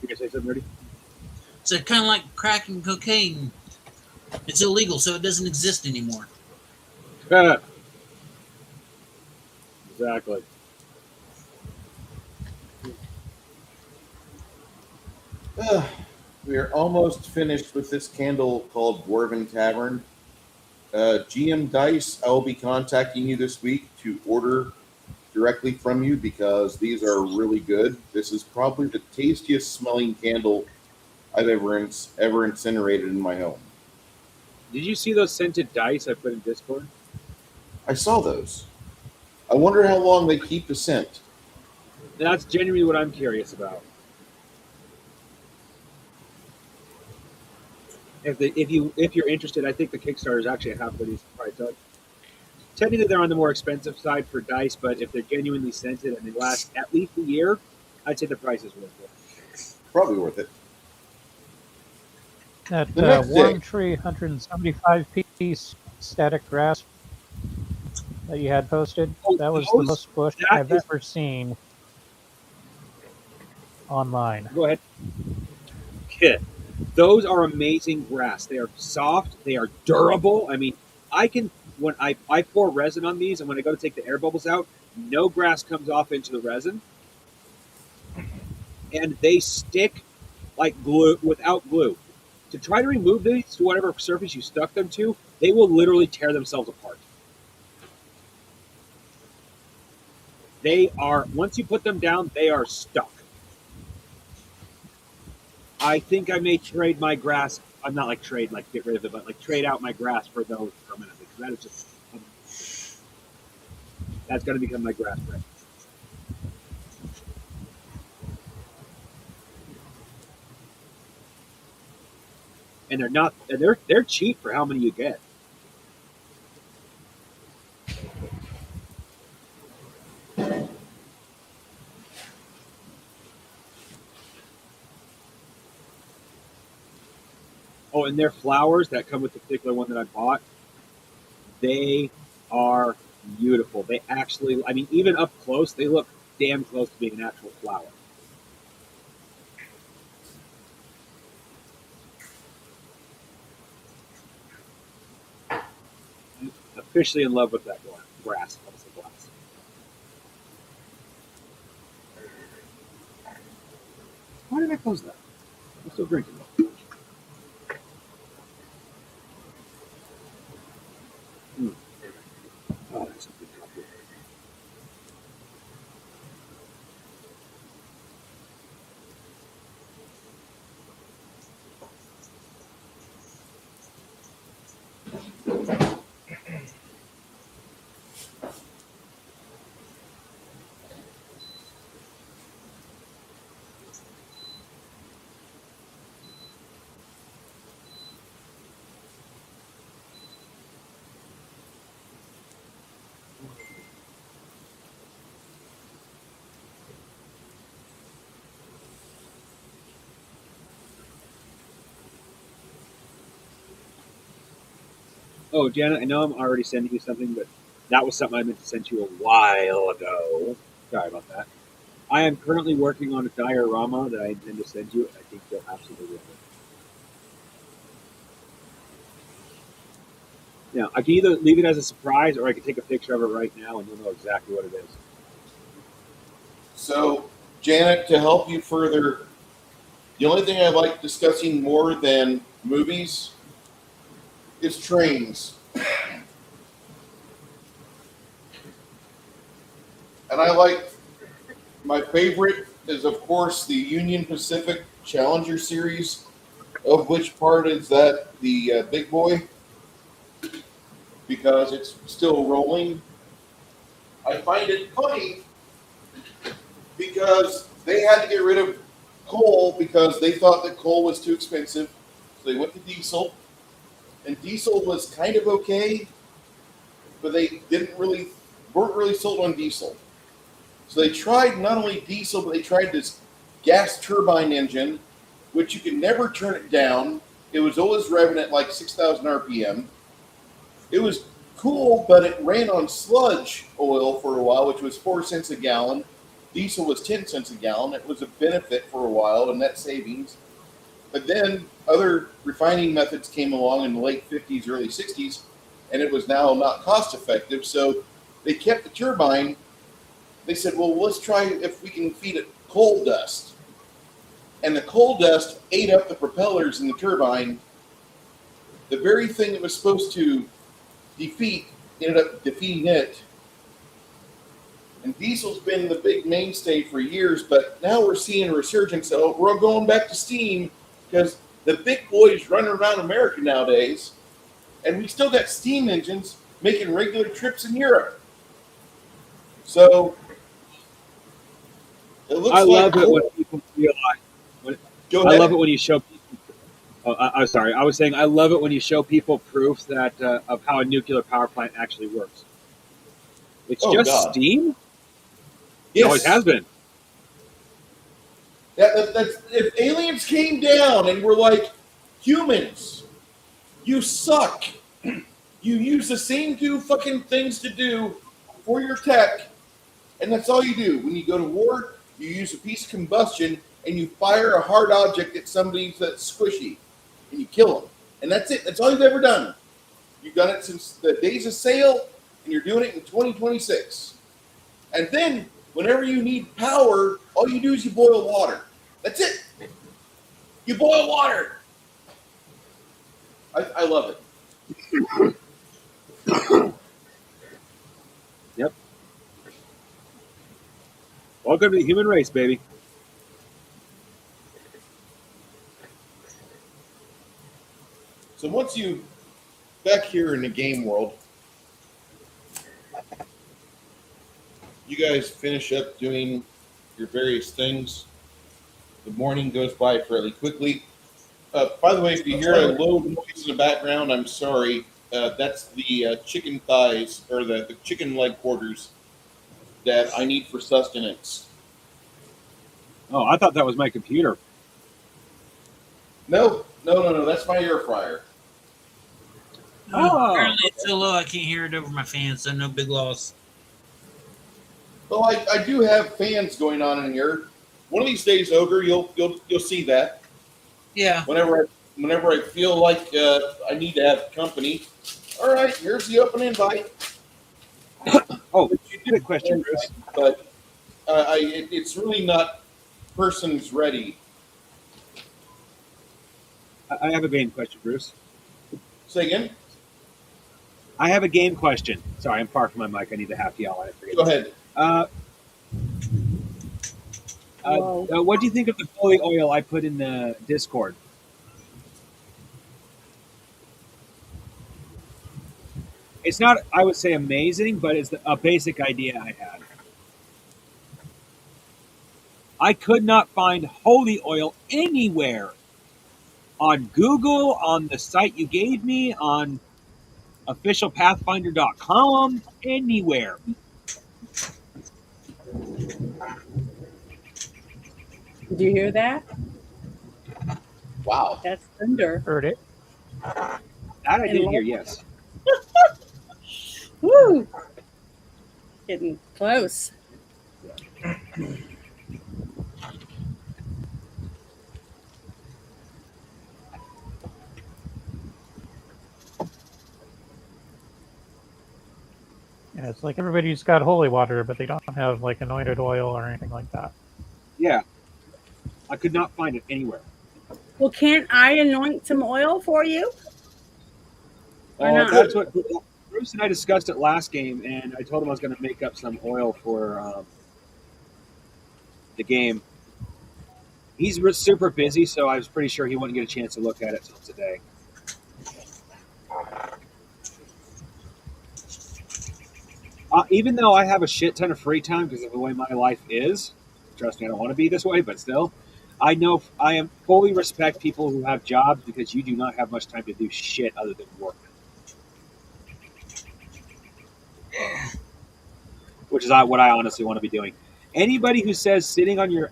You can say something, Rudy? So kind of like crack and cocaine. It's illegal, so it doesn't exist anymore. Exactly. We are almost finished with this candle called Dwarven Tavern. GM Dice, I will be contacting you this week to order directly from you because these are really good. This is probably the tastiest smelling candle I've ever incinerated in my home. Did you see those scented dice I put in Discord? I saw those. I wonder how long they keep the scent. That's genuinely what I'm curious about. If you're interested, I think the Kickstarter is actually a half a decent price. So technically, they're on the more expensive side for dice, but if they're genuinely scented and they last at least a year, I'd say the price is worth it. Probably worth it. That The next Warm day. Tree 175-piece static grass that you had posted, that was the most bush I've ever seen online. Go ahead. Yeah. Those are amazing grass. They are soft. They are durable. I mean, when I pour resin on these, and when I go to take the air bubbles out, no grass comes off into the resin, and they stick like glue without glue. To try to remove these to whatever surface you stuck them to, they will literally tear themselves apart. They are, once you put them down, they are stuck. I think I may trade my grass. I'm not like trade, like get rid of it, but like trade out my grass for those permanently. Because that is just, that's going to become my grass break. And they're cheap for how many you get. Oh, and their flowers that come with the particular one that I bought, they are beautiful. They actually, I mean, even up close, they look damn close to being an actual flower. I'm officially in love with that grass. Glass. Why did I close that? I'm still drinking. Oh, that's a good coffee. Oh, Janet, I know I'm already sending you something, but that was something I meant to send you a while ago. Sorry about that. I am currently working on a diorama that I intend to send you. I think you'll absolutely love it. Now, I can either leave it as a surprise or I can take a picture of it right now and you'll know exactly what it is. So, Janet, to help you further, the only thing I like discussing more than movies is trains. And I like, my favorite is, of course, the Union Pacific Challenger series, of which part is that the big boy, because it's still rolling. I find it funny because they had to get rid of coal because they thought that coal was too expensive. So they went to diesel, and diesel was kind of okay, but they weren't really sold on diesel. So they tried not only diesel, but they tried this gas turbine engine, which you could never turn it down. It was always revving at like 6,000 RPM. It was cool, but it ran on sludge oil for a while, which was 4 cents a gallon. Diesel was 10 cents a gallon. It was a benefit for a while, a net savings. But then other refining methods came along in the late 50s, early 60s, and it was now not cost effective. So they kept the turbine. They said, well, let's try if we can feed it coal dust. And the coal dust ate up the propellers in the turbine. The very thing that was supposed to defeat ended up defeating it. And diesel's been the big mainstay for years, but now we're seeing a resurgence. So we're going back to steam because the big boys running around America nowadays, and we still got steam engines making regular trips in Europe. So it looks I like love it when people realize. Go I ahead. love it when you show people. Oh, I'm sorry. I was saying I love it when you show people proof that of how a nuclear power plant actually works. It's Oh, just God. steam. Yes. It always has been. That's if aliens came down and were like, humans, you suck. You use the same two fucking things to do for your tech, and that's all you do. When you go to war, you use a piece of combustion and you fire a hard object at somebody that's squishy, and you kill them. And that's it. That's all you've ever done. You've done it since the days of sail, and you're doing it in 2026. And then, whenever you need power, all you do is you boil water. That's it. You boil water. I love it. Yep. Welcome to the human race, baby. So once you, back here in the game world, you guys finish up doing your various things. The morning goes by fairly quickly. By the way, if you hear a low noise in the background, I'm sorry. That's the chicken thighs, or the chicken leg quarters that I need for sustenance. Oh, I thought that was my computer. No. That's my air fryer. Oh. Apparently it's so low I can't hear it over my fan, so no big loss. Well, I do have fans going on in here. One of these days, Ogre, you'll see that. Yeah. Whenever I feel like I need to have company. All right, here's the open invite. Oh, you did a question, Bruce. But it's really not persons ready. I have a game question, Bruce. Say again. I have a game question. Sorry, I'm far from my mic. I need to half yell. I forget. Go ahead. What do you think of the holy oil I put in the Discord? It's not, I would say, amazing, but it's a basic idea I had. I could not find holy oil anywhere. On Google, on the site you gave me, on officialpathfinder.com, anywhere. Did you hear that? Wow. That's thunder. Heard it. That I did hear, yes. Woo! Getting close. Yeah, it's like everybody's got holy water, but they don't have like anointed oil or anything like that. Yeah, I could not find it anywhere. Well, can't I anoint some oil for you? Or not? That's what Bruce and I discussed it last game, and I told him I was going to make up some oil for the game. He's super busy, so I was pretty sure he wouldn't get a chance to look at it till today. Even though I have a shit ton of free time because of the way my life is, trust me, I don't want to be this way, but still, I know I am fully respect people who have jobs because you do not have much time to do shit other than work. Which is what I honestly want to be doing. Anybody who says sitting on your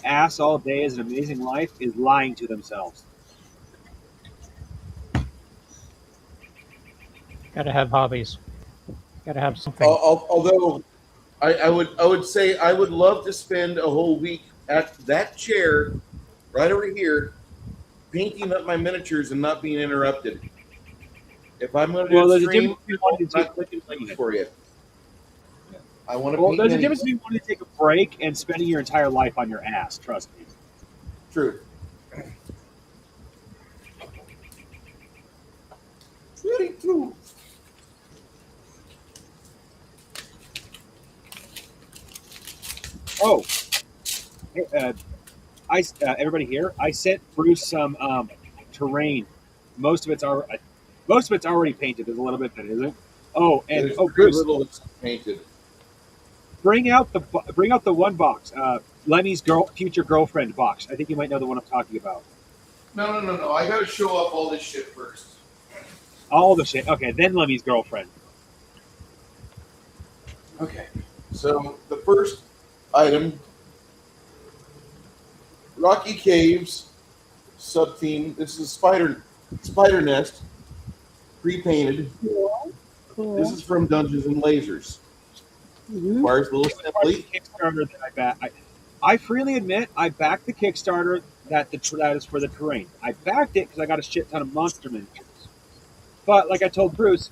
ass all day is an amazing life is lying to themselves. Got to have hobbies. Got to have something. Although I would say I would love to spend a whole week at that chair right over here painting up my miniatures and not being interrupted. If I'm going to do a stream, I'm not clicking for you. I want to. Well, there's a difference between wanting to take a break and spending your entire life on your ass. Trust me. True. Very true. Oh, everybody here. I sent Bruce some terrain. Most of it's already painted. There's a little bit that isn't. Oh, and Bruce, little it's painted. Bring out the one box, Lemmy's future girlfriend box. I think you might know the one I'm talking about. No. I got to show off all this shit first. All the shit. Okay, then Lemmy's girlfriend. Okay. So the first item, Rocky Caves sub-theme. This is Spider Nest, pre-painted. Cool. This is from Dungeons and Lasers. Mm-hmm. Requires a little assembly. Kickstarter that I freely admit I backed the Kickstarter that is for the terrain. I backed it because I got a shit ton of monster miniatures. But like I told Bruce,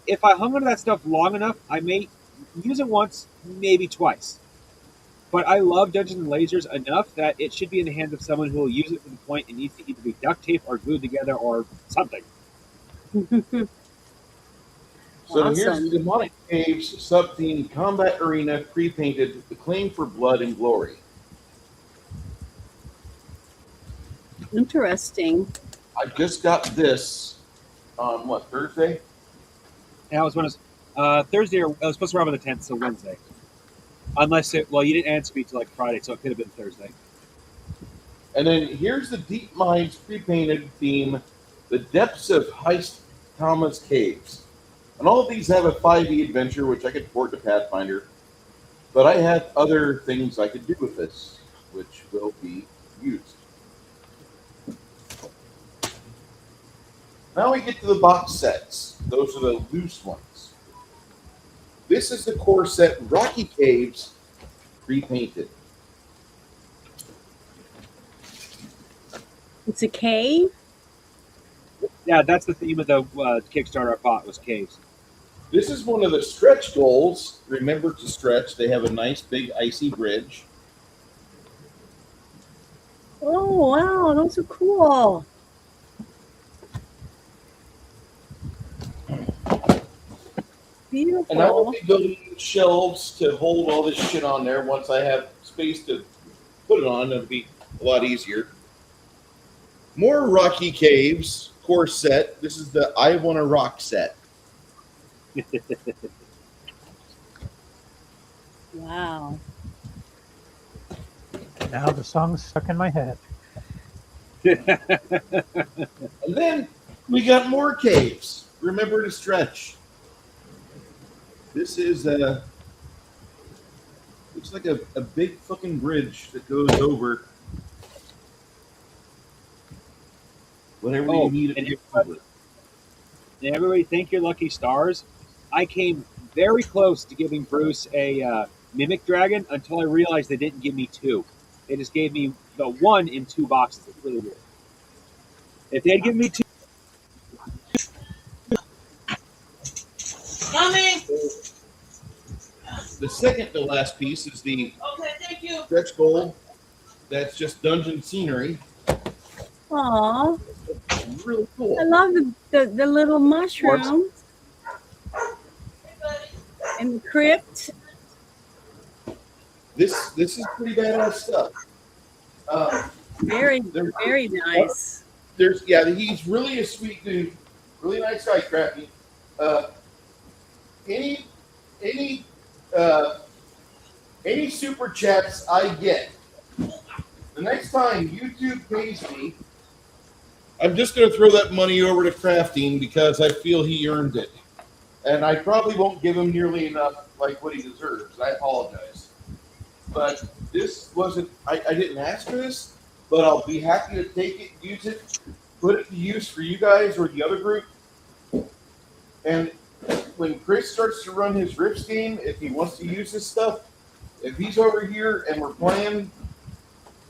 if I hung onto that stuff long enough, I may use it once, maybe twice. But I love Dungeons and Lasers enough that it should be in the hands of someone who will use it to the point it needs to either be duct tape or glued together or something. So Awesome. here's the Demonic Caves sub-theme combat arena pre-painted, the claim for blood and glory. Interesting. I just got this on Thursday? And I was when it was Thursday, or I was supposed to arrive on the 10th, so Wednesday. Unless you didn't answer me till like Friday, so it could have been Thursday. And then here's the Deep Minds pre-painted theme, the Depths of Heist Thomas Caves. And all of these have a 5e adventure, which I could port to Pathfinder. But I have other things I could do with this, which will be used. Now we get to the box sets. Those are the loose ones. This is the core set, Rocky Caves, pre-painted. It's a cave. Yeah, that's the theme of the Kickstarter I bought was caves. This is one of the stretch goals. Remember to stretch. They have a nice big icy bridge. Oh, wow. Those are cool. Beautiful. And I will be building shelves to hold all this shit on there. Once I have space to put it on, it'll be a lot easier. More Rocky Caves core set. This is the I Want to Rock set. Wow. Now the song's stuck in my head. And then we got more caves. Remember to stretch. This is looks like a big fucking bridge that goes over whatever you need it to go over. And everybody, thank your lucky stars. I came very close to giving Bruce a mimic dragon until I realized they didn't give me two. They just gave me the one in two boxes. It's really weird. If they had given me two, Coming. The second to last piece is the Okay, thank you. stretch goal. That's just dungeon scenery. Aw, Really cool. I love the little mushroom and the crypt. This is pretty badass stuff. Very, There- very nice. He's really a sweet dude, really nice guy, Crafty. Any super chats I get, the next time YouTube pays me, I'm just going to throw that money over to Crafting because I feel he earned it, and I probably won't give him nearly enough like what he deserves. I apologize, but this wasn't. I didn't ask for this, but I'll be happy to take it, use it, put it to use for you guys or the other group. And when Chris starts to run his Rips game, if he wants to use this stuff, if he's over here and we're playing,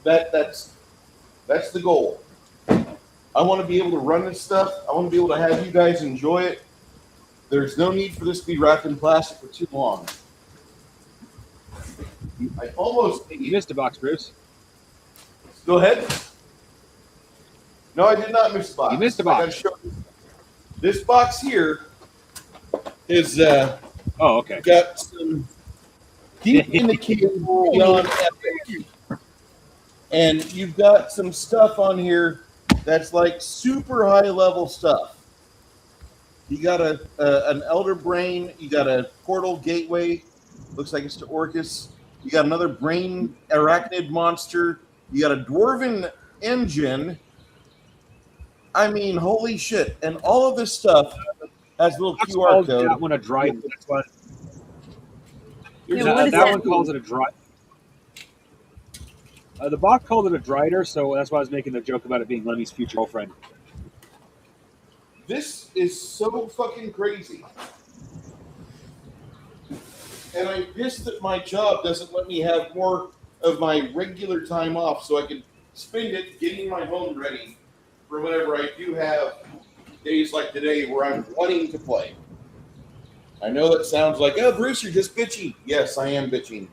that's the goal. I want to be able to run this stuff. I want to be able to have you guys enjoy it. There's no need for this to be wrapped in plastic for too long. I almost you missed a box, Bruce. Go ahead. No, I did not miss the box. You missed a I gotta box. show you. This box here is Oh, okay. got some deep indicated beyond epic. And you've got some stuff on here that's like super high level stuff. You got an Elder Brain, you got a Portal Gateway, looks like it's to Orcus. You got another Brain Arachnid monster. You got a Dwarven Engine. I mean, holy shit. And all of this stuff has a little QR code. That one a Dryder. That's what, Yeah, that what does that that one mean? calls it a Dryder. The box called it a Dryder, so that's why I was making the joke about it being Lemmy's future girlfriend. This is so fucking crazy. And I'm pissed that my job doesn't let me have more of my regular time off so I can spend it getting my home ready for whenever I do have days like today where I'm wanting to play. I know that sounds like, oh, Bruce, you're just bitchy. Yes, I am bitching.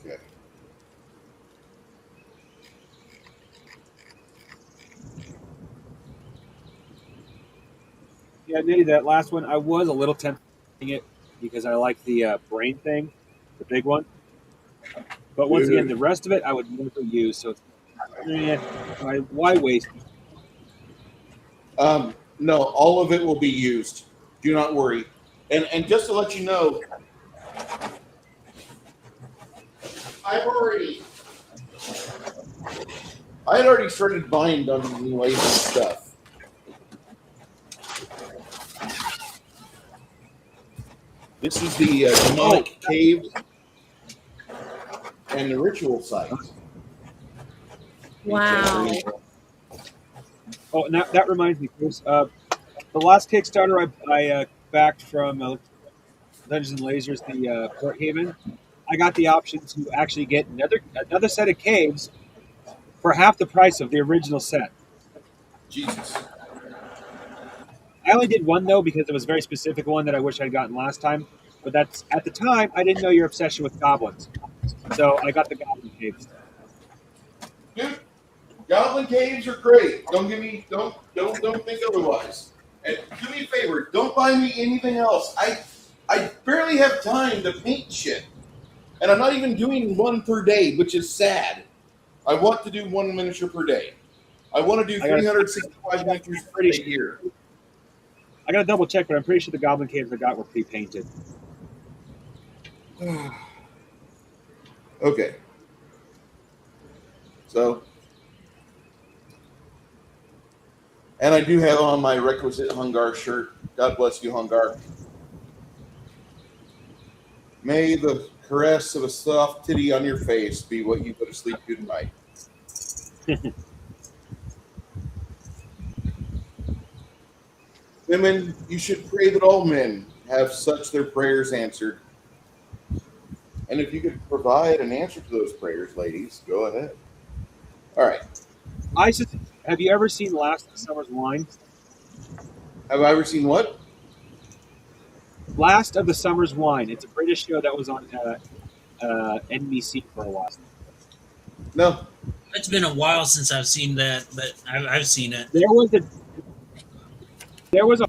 Okay. Yeah, maybe that last one, I was a little tempted it because I like the brain thing, the big one. But once again, the rest of it I would never use. So, why waste? No, all of it will be used. Do not worry. And just to let you know, I had already started buying Dungeons Lazy stuff. This is the demonic cave and the ritual site. Wow. Oh, and that reminds me, Bruce. The last Kickstarter I backed from Dungeons and Lasers, the Port Haven, I got the option to actually get another set of caves for half the price of the original set. Jesus. I only did one though because it was a very specific one that I wish I'd gotten last time. But that's at the time I didn't know your obsession with goblins, so I got the goblin caves. Dude, Goblin caves are great. Don't think otherwise. And do me a favor, don't buy me anything else. I barely have time to paint shit. And I'm not even doing one per day, which is sad. I want to do one miniature per day. I want to do 365 miniatures per day here. I gotta double check, but I'm pretty sure the goblin caves I got were pre-painted. Okay. And I do have on my requisite Hungar shirt. God bless you, Hungar. May the caress of a soft titty on your face be what you go to sleep to tonight. Women, you should pray that all men have such their prayers answered. And if you could provide an answer to those prayers, ladies, go ahead. All right. Have you ever seen Last of the Summer's Wine? Have I ever seen what? Last of the Summer's Wine. It's a British show that was on NBC for a while. No. It's been a while since I've seen that, but I've seen it. There was a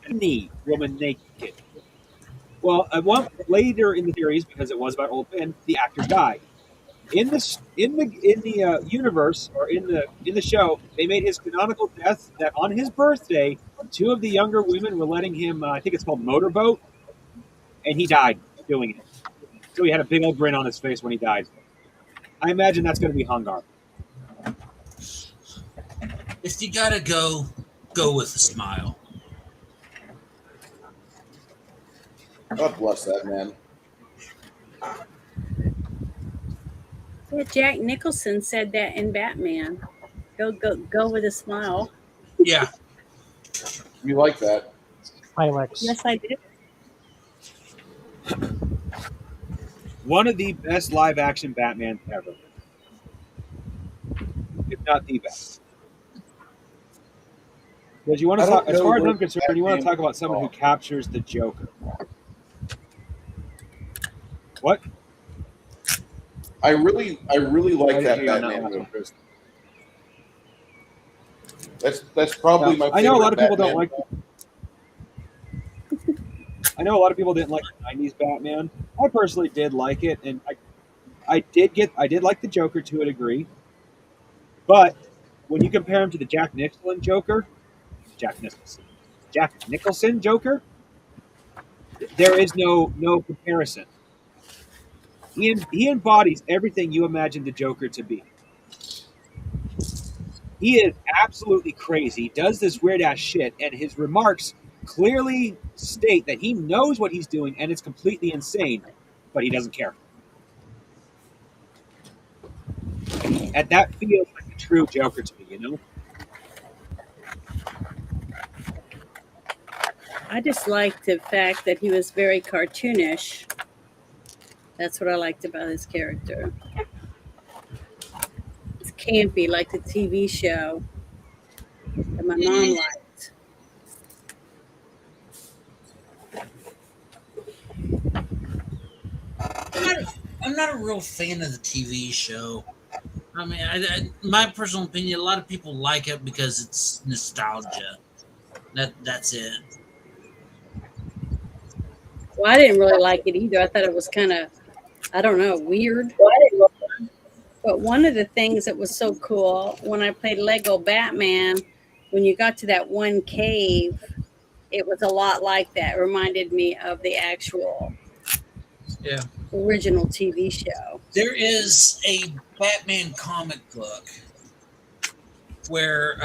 any woman naked. Well, later in the series, because it was about old men, the actor died. In the universe, or in the show, they made his canonical death that on his birthday, two of the younger women were letting him, I think it's called motorboat, and he died doing it. So he had a big old grin on his face when he died. I imagine that's going to be Hungar. If you gotta go with a smile. God bless that man. Yeah, Jack Nicholson said that in Batman. Go with a smile. Yeah. You like that? Ilex. Yes, I did. One of the best live action Batman ever. If not the best. Because you want to talk, as far as I'm concerned, you want to talk about someone who captures the Joker. What? I really like that Batman movie. That's probably my favorite. I know a lot of people Batman. don't like. I know a lot of people didn't like the '90s Batman. I personally did like it, and I did like the Joker to a degree. But when you compare him to the Jack Nicholson Joker, there is no comparison. He embodies everything you imagine the Joker to be. He is absolutely crazy, does this weird ass shit, and his remarks clearly state that he knows what he's doing and it's completely insane, but he doesn't care. And that feels like the true Joker to me, you know? I just liked the fact that he was very cartoonish. That's what I liked about his character. It's campy, like the TV show that my mom liked. I'm not a real fan of the TV show. I mean, my personal opinion, a lot of people like it because it's nostalgia. That's it. Well, I didn't really like it either. I thought it was kind of, I don't know, weird. But one of the things that was so cool when I played Lego Batman, when you got to that one cave, it was a lot like that. It reminded me of the actual original TV show. There is a Batman comic book where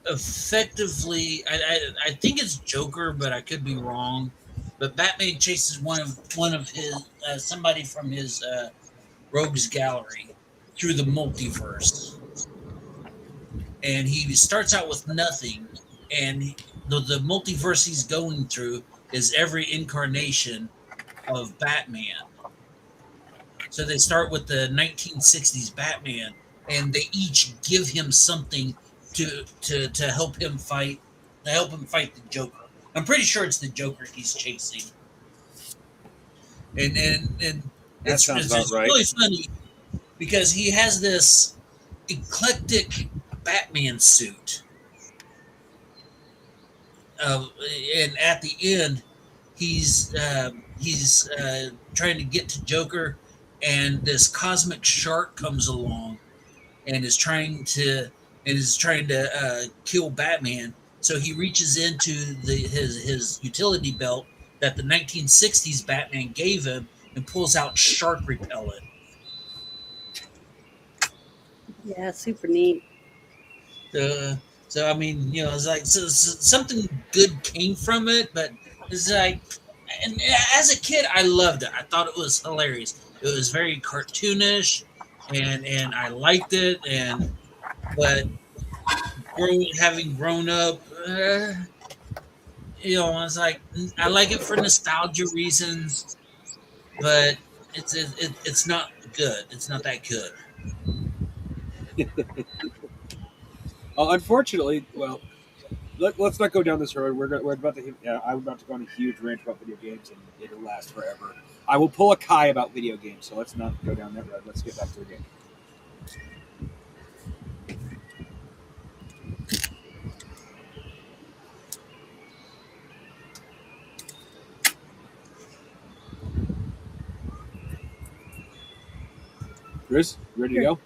effectively, I think it's Joker, but I could be wrong. But Batman chases one of his somebody from his rogues gallery through the multiverse, and he starts out with nothing, and the multiverse he's going through is every incarnation of Batman. So they start with the 1960s Batman, and they each give him something to help him fight the Joker. I'm pretty sure it's the Joker he's chasing. And it's really funny because he has this eclectic Batman suit. And at the end, he's trying to get to Joker, and this cosmic shark comes along and is trying to kill Batman. So he reaches into his utility belt that the 1960s Batman gave him and pulls out shark repellent. Yeah, super neat. So I mean, it's like something good came from it, but it's like, and as a kid, I loved it. I thought it was hilarious. It was very cartoonish, and I liked it. But having grown up, it's like I like it for nostalgia reasons, but it's not good. It's not that good. Unfortunately, well, let's not go down this road. We're about to. I'm about to go on a huge rant about video games, and it'll last forever. I will pull a Kai about video games, so let's not go down that road. Let's get back to the game. Bruce, you ready to go?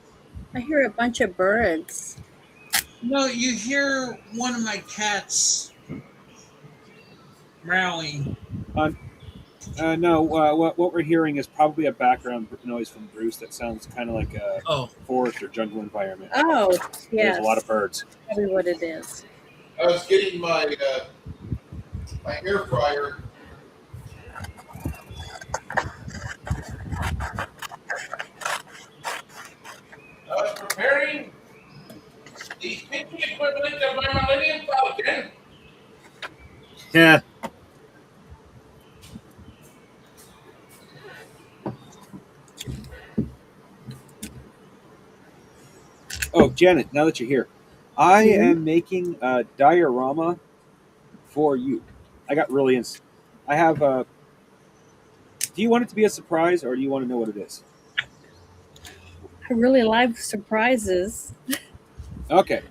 I hear a bunch of birds. No, you hear one of my cats meowing. No. What we're hearing is probably a background noise from Bruce that sounds kind of like a forest or jungle environment. Oh, yes. There's a lot of birds. Probably what it is. I was getting my my air fryer. I was preparing the kitchen equivalent of my Millennium Falcon. Yeah. Oh, Janet, now that you're here, I am making a diorama for you. I got really I have do you want it to be a surprise, or do you want to know what it is? I really like surprises. Okay.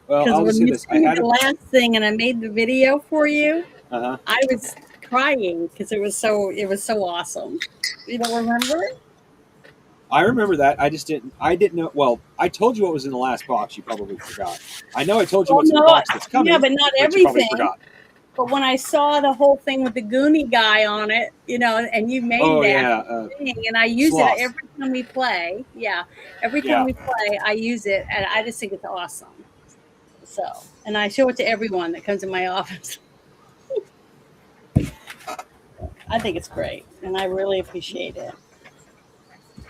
Well, Because I'll when just say you this. did the last thing and I made the video for you, Uh-huh. I was crying because it was so awesome. You don't remember? I remember that. I didn't know. Well, I told you what was in the last box. You probably forgot. I know I told you what's in the box that's coming. Yeah, but not You everything. probably forgot. But when I saw the whole thing with the Goonie guy on it, and you made thing, and I use Sloth. it every time we play. Yeah, every time we play, I use it, and I just think it's awesome. So, and I show it to everyone that comes in my office. I think it's great, and I really appreciate it.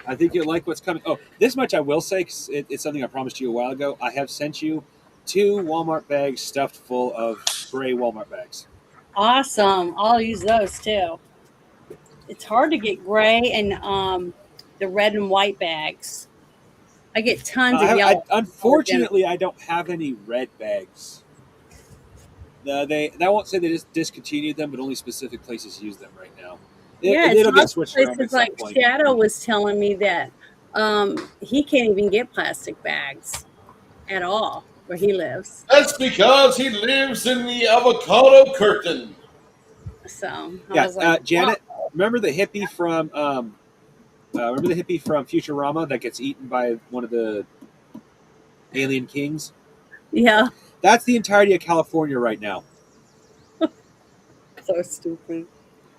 I think you'll like what's coming. Oh, this much I will say, 'cause it's something I promised you a while ago. I have sent you 2 Walmart bags stuffed full of gray Walmart bags. Awesome. I'll use those too. It's hard to get gray and the red and white bags. I get tons of yellow. Unfortunately, I don't have any red bags. I won't say they just discontinued them, but only specific places use them right now. It'll get switched around at some point. Shadow was telling me that he can't even get plastic bags at all where he lives. That's because he lives in the avocado curtain. So I was like, Janet, remember the hippie from Futurama that gets eaten by one of the alien kings? Yeah. That's the entirety of California right now. So stupid.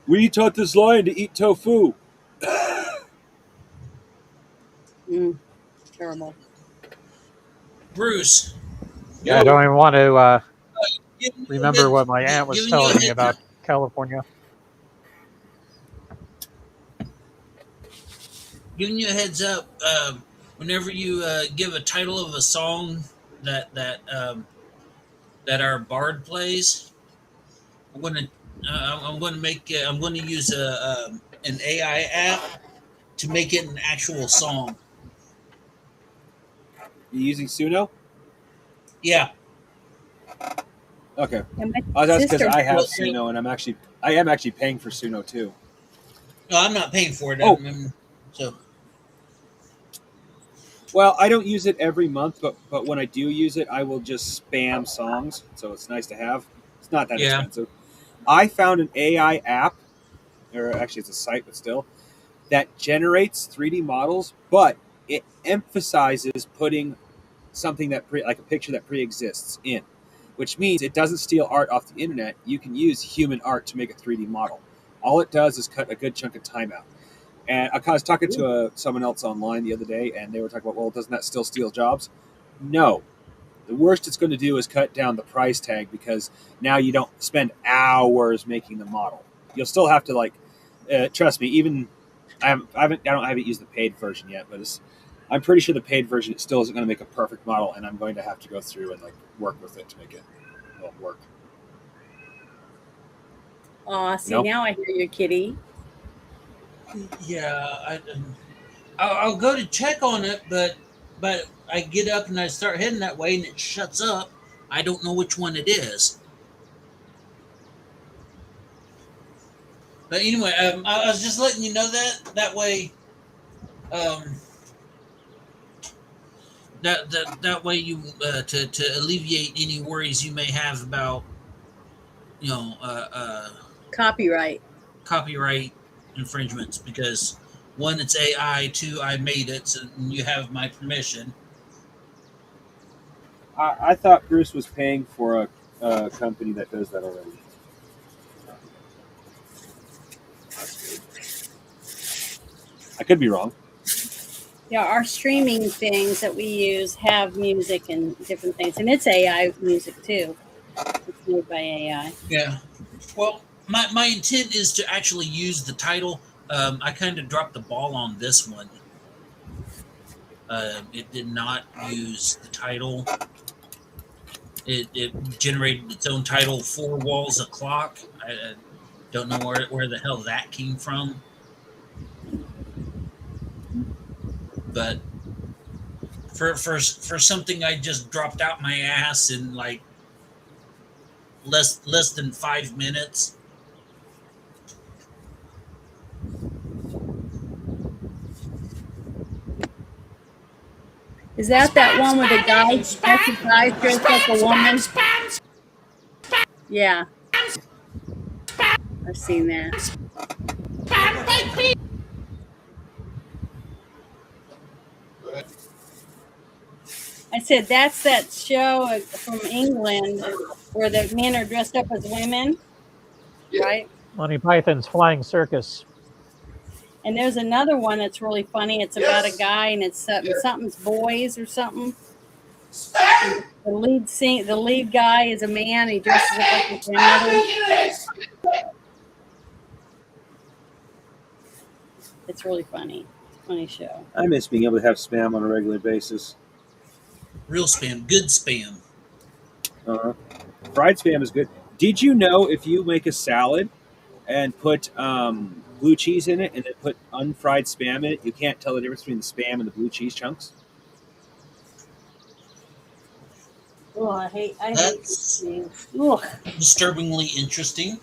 We taught this lion to eat tofu. Terrible. Bruce. Yeah, I don't even want to remember what my aunt was telling me about California. Giving you a heads up, whenever you give a title of a song that our bard plays, I'm going to use an AI app to make it an actual song. You using Suno? Yeah. Okay. That's because I have Suno, and I am actually paying for Suno too. No, I'm not paying for it. Well, I don't use it every month, but when I do use it, I will just spam songs. So it's nice to have. It's not that expensive. I found an AI app, or actually it's a site, but still, that generates 3D models, but it emphasizes putting something like a picture that pre-exists in, which means it doesn't steal art off the internet. You can use human art to make a 3D model. All it does is cut a good chunk of time out. And I was talking to someone else online the other day, and they were talking about, well, doesn't that still steal jobs? No. The worst it's going to do is cut down the price tag, because now you don't spend hours making the model. You'll still have to trust me. Even I haven't used the paid version yet, but I'm pretty sure the paid version it still isn't going to make a perfect model, and I'm going to have to go through and work with it to make it work. Aw, see, now I hear you, kitty. Yeah, I'll go to check on it, but I get up and I start heading that way, and it shuts up. I don't know which one it is. But anyway, I was just letting you know that way. That way you to alleviate any worries you may have about Copyright infringements, because one, it's AI, two, I made it, so you have my permission. I thought Bruce was paying for a company that does that already. I could be wrong. Yeah, our streaming things that we use have music and different things, and it's AI music too. It's made by AI. Yeah. Well, my intent is to actually use the title. I kind of dropped the ball on this one. It did not use the title. It generated its own title, 4 Walls a Clock. I don't know where the hell that came from. But for something I just dropped out my ass in less than 5 minutes. Is that one with the guys dressed like a woman? Yeah. I've seen that. I said that's that show from England where the men are dressed up as women, right? Monty Python's Flying Circus. And there's another one that's really funny. It's about a guy, and it's something's boys or something. The lead guy is a man. He dresses up like his grandmother. It's really funny. Funny show. I miss being able to have spam on a regular basis. Real spam, good spam. Fried spam is good. Did you know if you make a salad and put blue cheese in it and then put unfried spam in it, you can't tell the difference between the spam and the blue cheese chunks? Oh, I hate That's cheese. disturbingly interesting.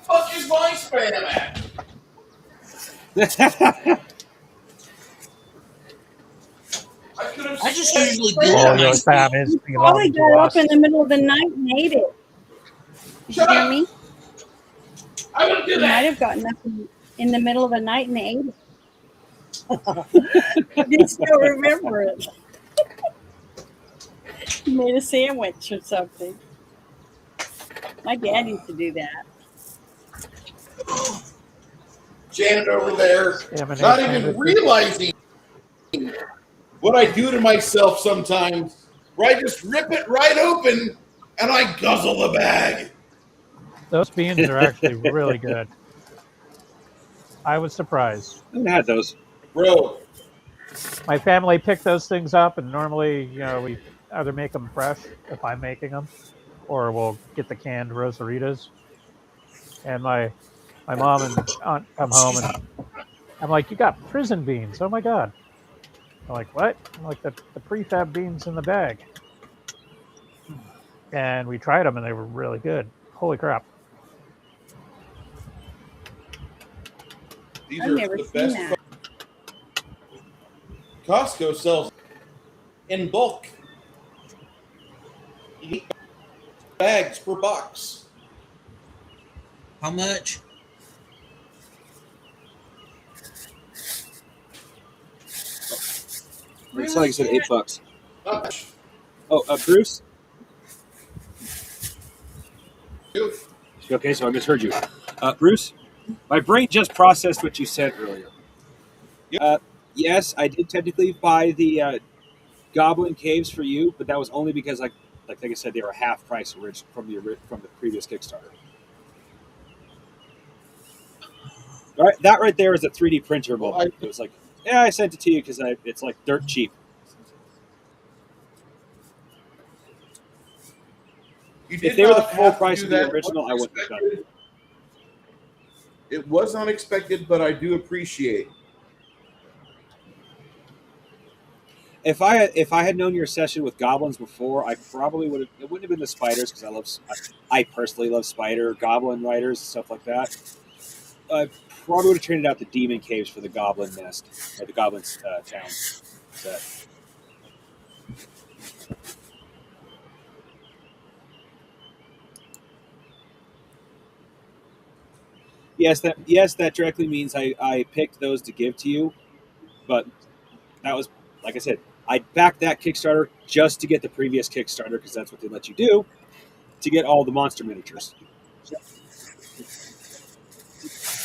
Fuck is my spam at? I just usually do Oh, it your myself. spam is Probably got up in the middle of the night and ate it. Did you hear me? I wouldn't do You that. might have gotten up in the middle of the night and ate it. I can still remember it. You made a sandwich or something. My dad used to do that. Janet over there, not even realizing what I do to myself sometimes, where I just rip it right open and I guzzle the bag. Those beans are actually really good. I was surprised. I haven't had those. Bro. My family picked those things up, and normally, we either make them fresh if I'm making them, or we'll get the canned Rosaritas. And my mom and aunt come home, and I'm like, "You got prison beans? Oh my god!" I'm like, "What?" I'm like, the prefab beans in the bag. And we tried them, and they were really good. Holy crap! These I've are never the seen best. that. Costco sells in bulk. You need bags per box. How much? It's like you said, $8. Not much. Oh, Bruce? Okay, so I misheard you. Bruce, my brain just processed what you said earlier. Yes, I did technically buy the Goblin Caves for you, but that was only because, like I said, they were half price from the previous Kickstarter. All right, that right there is a 3D printer Well, moment. It was like, yeah, I sent it to you because it's like dirt cheap. you If did they were the not full have to price do of the that. It original, I wasn't wouldn't have done it. expected. It was unexpected, but I do appreciate. If I had known your session with goblins before, I probably would have. It wouldn't have been the spiders because I personally love spider goblin riders and stuff like that. I probably would have traded out the demon caves for the goblin nest or the goblin's town set. That directly means I picked those to give to you, but that was, like I said, I backed that Kickstarter just to get the previous Kickstarter because that's what they let you do to get all the monster miniatures.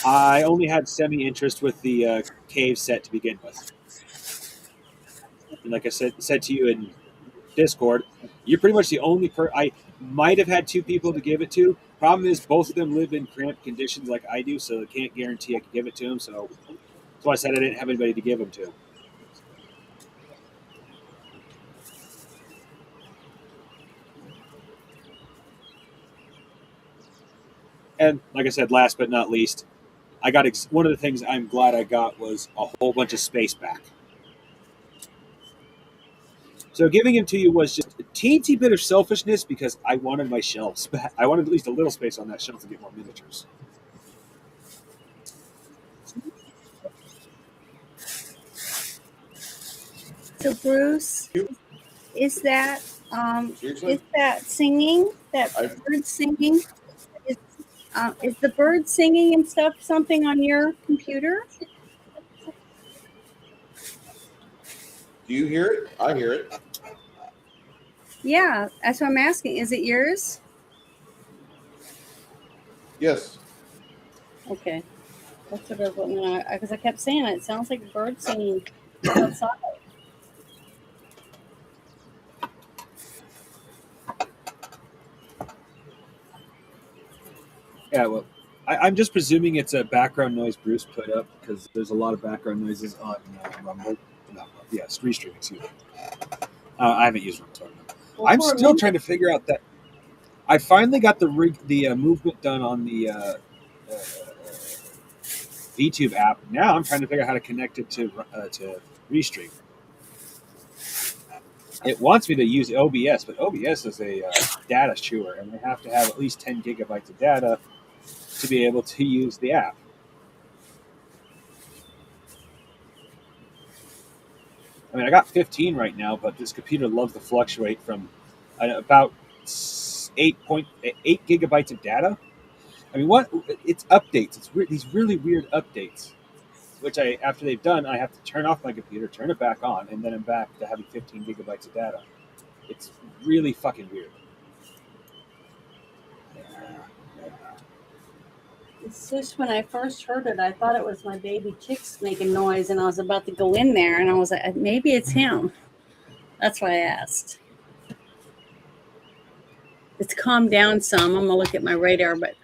I only had semi interest with the cave set to begin with, and like I said to you in Discord, you're pretty much the only I might have had two people to give it to. Problem is, both of them live in cramped conditions like I do, so I can't guarantee I can give it to them. So I said I didn't have anybody to give them to. And like I said, last but not least, I got one of the things I'm glad I got was a whole bunch of space back. So giving him to you was just a teensy bit of selfishness because I wanted my shelves back. I wanted at least a little space on that shelf to get more miniatures. So Bruce, is that Seriously? is that singing? That I- bird singing? Is the bird singing and stuff something on your computer? Do you hear it? I hear it. Yeah, that's what I'm asking. Is it yours? Yes. Okay, that's what I was wondering. Because I kept saying it sounds like a bird singing outside. Yeah, well, I'm just presuming it's a background noise Bruce put up because there's a lot of background noises on Rumble. No, yeah, Restream, excuse me. I haven't used Rumble. Well, I'm for a still minute- trying to figure out that. I finally got the movement done on the VTube app. Now I'm trying to figure out how to connect it to Restream. It wants me to use OBS, but OBS is a data chewer, and I have to have at least 10 gigabytes of data to be able to use the app. I mean, I got 15 right now, but this computer loves to fluctuate from about 8.8 gigabytes of data. I mean, what it's updates. It's these really weird updates, which after they've done, I have to turn off my computer, turn it back on, and then I'm back to having 15 gigabytes of data. It's really fucking weird. It's just when I first heard it, I thought it was my baby chicks making noise, and I was about to go in there, and I was like, maybe it's him. That's why I asked. It's calmed down some. I'm gonna look at my radar, but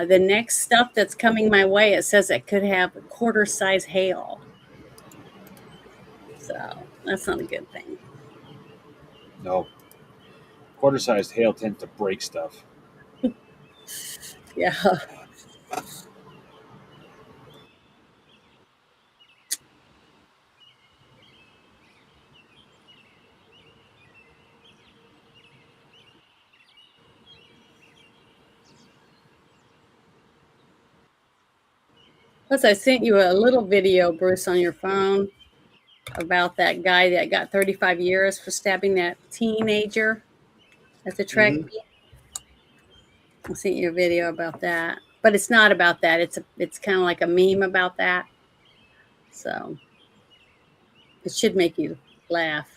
the next stuff that's coming my way, it says it could have quarter-size hail. So that's not a good thing. No, quarter-sized hail tends to break stuff. Yeah. Plus, I sent you a little video, Bruce, on your phone about that guy that got 35 years for stabbing that teenager at the track Mhm. meet. I sent you a video about that, but it's not about that. It's kind of like a meme about that. So it should make you laugh.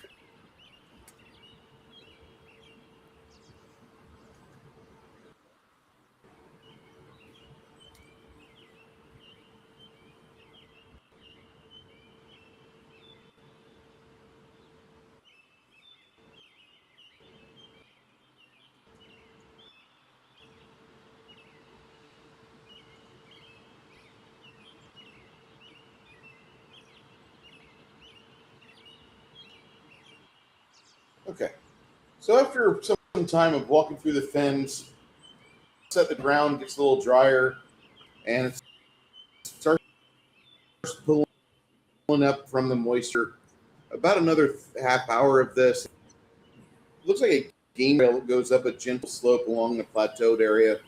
Okay. So after some time of walking through the fens, the ground gets a little drier, and it starts pulling up from the moisture. About another half hour of this. It looks like a game trail that goes up a gentle slope along the plateaued area.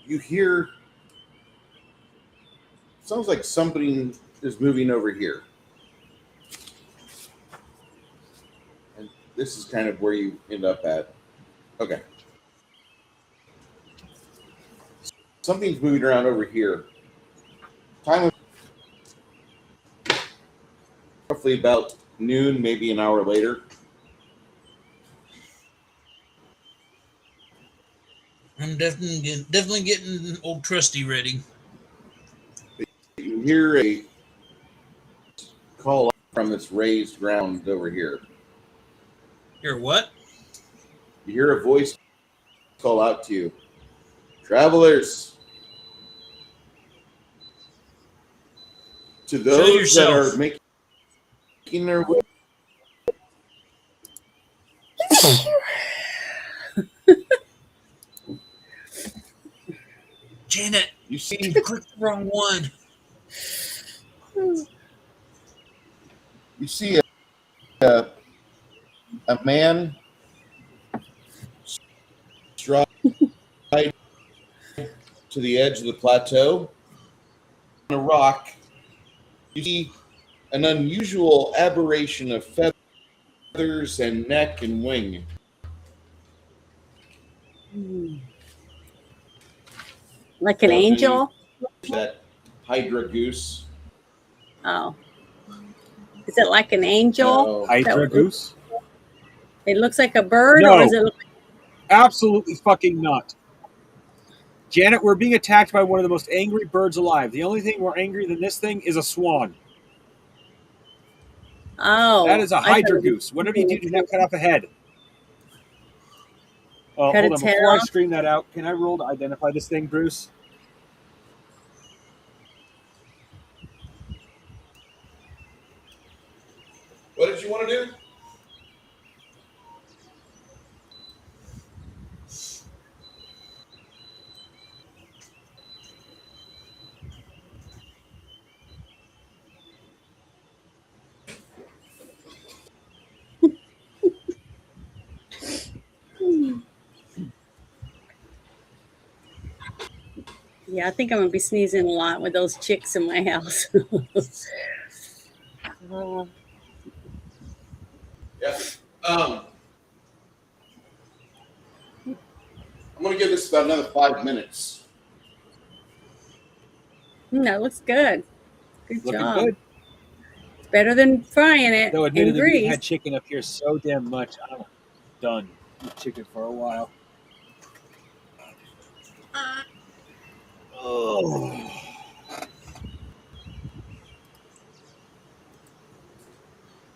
You hear, sounds like somebody is moving over here. And this is kind of where you end up at. Okay. Something's moving around over here. Time of roughly about noon, maybe an hour later. I'm definitely getting old Trusty ready. You hear a call from this raised ground over here. Hear what? You hear a voice call out to you. Travelers, to those that are making their way. Janet, You see, you clicked the wrong one. you see a man stride to the edge of the plateau. On a rock, you see an unusual aberration of feathers and neck and wing. Like an angel? That Hydra goose. Oh. Is it like an angel? Hydra goose? It looks like a bird, No. or is it look Absolutely fucking not. Janet, we're being attacked by one of the most angry birds alive. The only thing more angry than this thing is a swan. Oh. That is a I Hydra thought it was- goose. Whatever you do not cut off a head. Cut Hold on, its head before I off? stream that out, can I roll to identify this thing, Bruce? What did you want to do? Yeah, I think I'm gonna be sneezing a lot with those chicks in my house. Yeah. I'm going to give this about another 5 minutes. That looks good. Good Looking job. good. It's better than frying it Though in admittedly, we've grease. had chicken up here so damn much. I'm done with chicken for a while. Oh.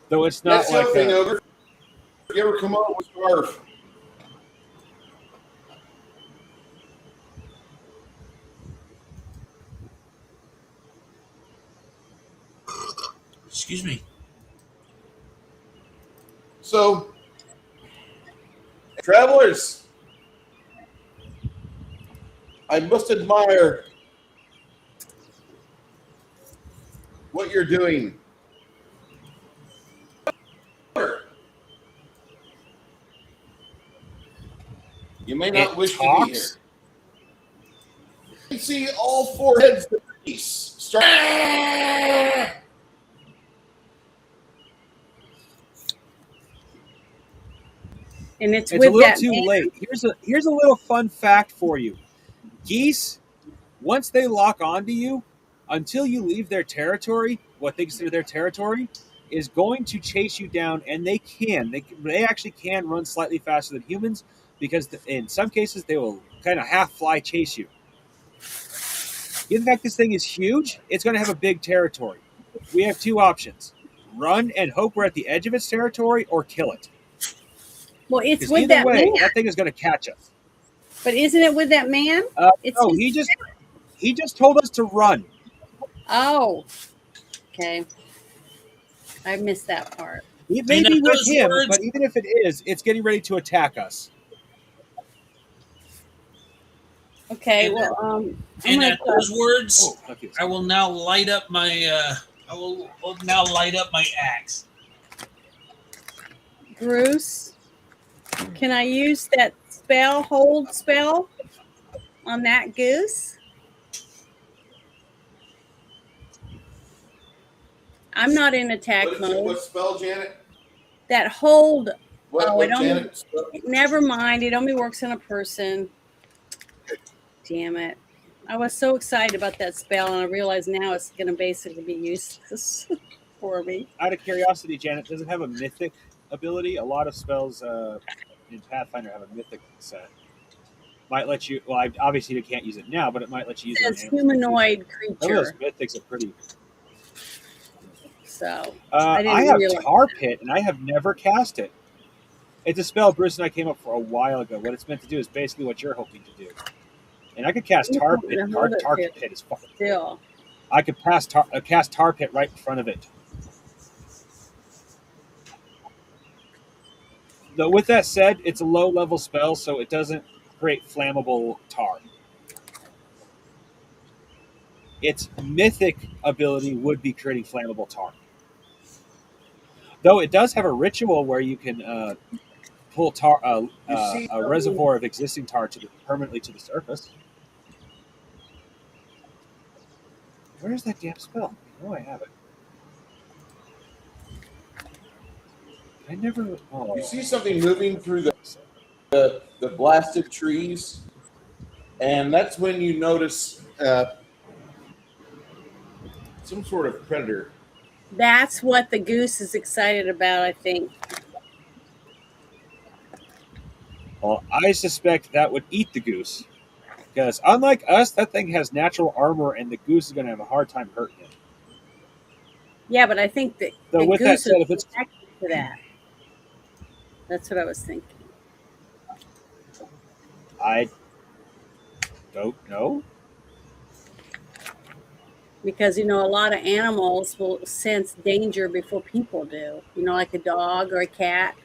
Though it's not That's the like other thing, a, Ogre. You ever come up with scarf? Excuse me. So, travelers, I must admire what you're doing. You may not It wish to be talks? here. You see all four heads of the beast start. And it's It's with a little that too man. late. Here's a little fun fact for you. Geese, once they lock onto you, until you leave their territory, what they consider their territory, is going to chase you down, and they actually can run slightly faster than humans, because in some cases they will kind of half fly chase you. Given the fact this thing is huge, it's going to have a big territory. We have two options: run and hope we're at the edge of its territory, or kill it. Well, it's Because with either that way, man. that thing is going to catch us. But isn't it with that man? It's No, his- he just told us to run. Oh, okay. I missed that part. It may And be at with those him, words, but even if it is, it's getting ready to attack us. Okay, And well, I'm and gonna at those words, Oh, okay. I will now light up my now light up my axe. Bruce. Can I use that hold spell on that goose? I'm not in attack What mode. spell, Janet? That hold. What it only. Janet? Never mind. It only works on a person. Damn it! I was so excited about that spell, and I realize now it's going to basically be useless for me. Out of curiosity, Janet, does it have a mythic ability? A lot of spells in Pathfinder have a mythic set. Might let you. Well, obviously you can't use it now, but it might let you use It it on says animals. humanoid Some of those creature. mythics are pretty. So I have realize Tar Pit, and I have never cast it. It's a spell Bruce and I came up for a while ago. What it's meant to do is basically what you're hoping to do. And I could cast Tar Pit. Tar Pit is fucking still. I could cast Tar Pit right in front of it. Though with that said, it's a low-level spell, so it doesn't create flammable tar. Its mythic ability would be creating flammable tar. Though it does have a ritual where you can pull tar, a reservoir of existing tar permanently to the surface. Where's that damn spell? I know I have it. I never. Oh. You see something moving through the blasted trees, and that's when you notice some sort of predator. That's what the goose is excited about, I think. Well, I suspect that would eat the goose. Because unlike us, that thing has natural armor, and the goose is going to have a hard time hurting it. Yeah, but I think that So the with that goose said, is if it's reacting to that. That's what I was thinking. I don't know. Because, a lot of animals will sense danger before people do. Like a dog or a cat.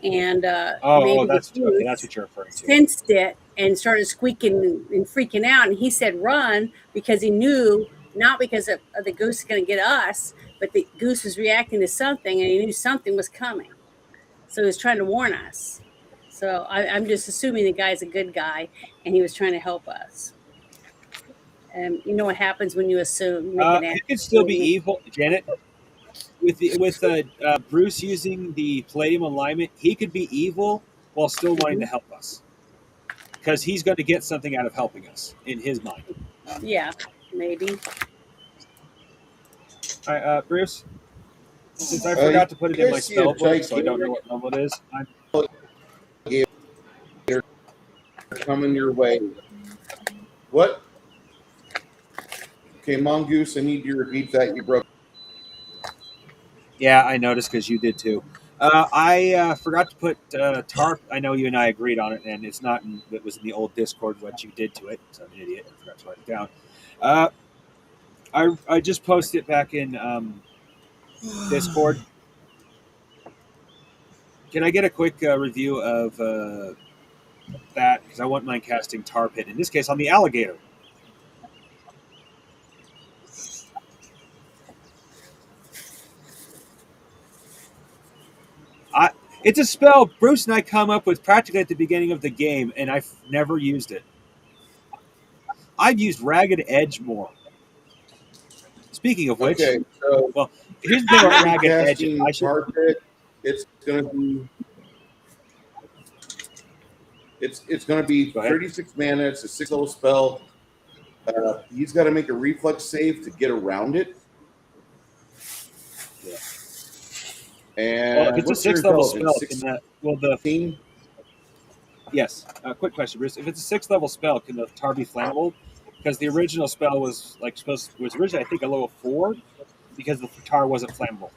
And maybe that's the goose that's what you're referring to. sensed it and started squeaking and freaking out. And he said run because he knew, not because of the goose is going to get us, but the goose was reacting to something and he knew something was coming. So he was trying to warn us. So I'm just assuming the guy's a good guy and he was trying to help us. And you know what happens when you assume? It could still be evil, Janet. With Bruce using the Palladium alignment, he could be evil while still wanting to help us. Because he's going to get something out of helping us, in his mind. Yeah, maybe. All right, Bruce, since I forgot to put it in my spell book, so I don't know what level it is, They're coming your way. What? Okay, Mongoose, I need you to repeat that. You broke. Yeah, I noticed because you did too. I forgot to put tarp. I know you and I agreed on it, and it's not. It was in the old Discord what you did to it. So I'm an idiot. I forgot to write it down. I just posted it back in Discord. Can I get a quick review of that? Because I want mine casting tar pit. In this case, on the alligator. It's a spell Bruce and I come up with practically at the beginning of the game, and I've never used it. I've used Ragged Edge more. Speaking of which, okay, so well, here's the thing about Ragged Edge. It's going to be. It's going to be 36 mana. It's a 6-level spell. He's got to make a reflex save to get around it. Yeah. And if it's a 6-level spell, 16? Yes. Quick question, Bruce. If it's a 6-level spell, can the tar be flammable? Because the original spell was originally I think a level 4 because the tar wasn't flammable.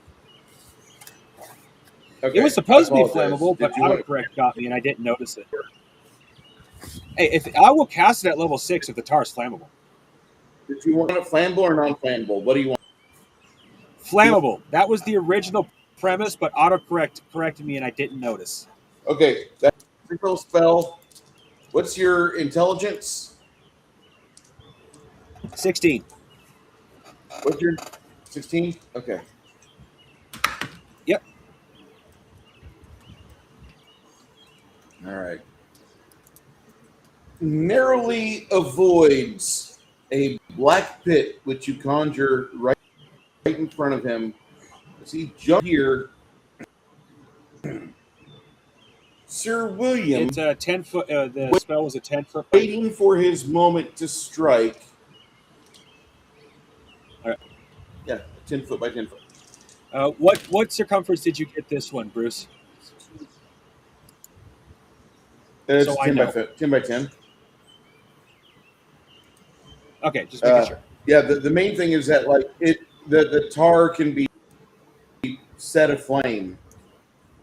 Okay. It was supposed to be I apologize. flammable, but Did you want- autocorrect got me and I didn't notice it. Hey, if I will cast it at level 6 if the tar is flammable. Did you want it flammable or non-flammable? What do you want? Flammable. That was the original premise, but autocorrect corrected me and I didn't notice. Okay, that's a refill spell. What's your intelligence? 16. What's your 16? Okay. Yep. All right. Narrowly avoids a black pit which you conjure right in front of him. As he jumps here, Sir William, It's a 10-foot. The spell was a 10-foot. waiting for his moment to strike. All right. Yeah, 10 foot by 10 foot. What circumference did you get this one, Bruce? It's So I 10 know. by 10 by 10. Okay, just making sure. Yeah, the main thing is that like the tar can be set aflame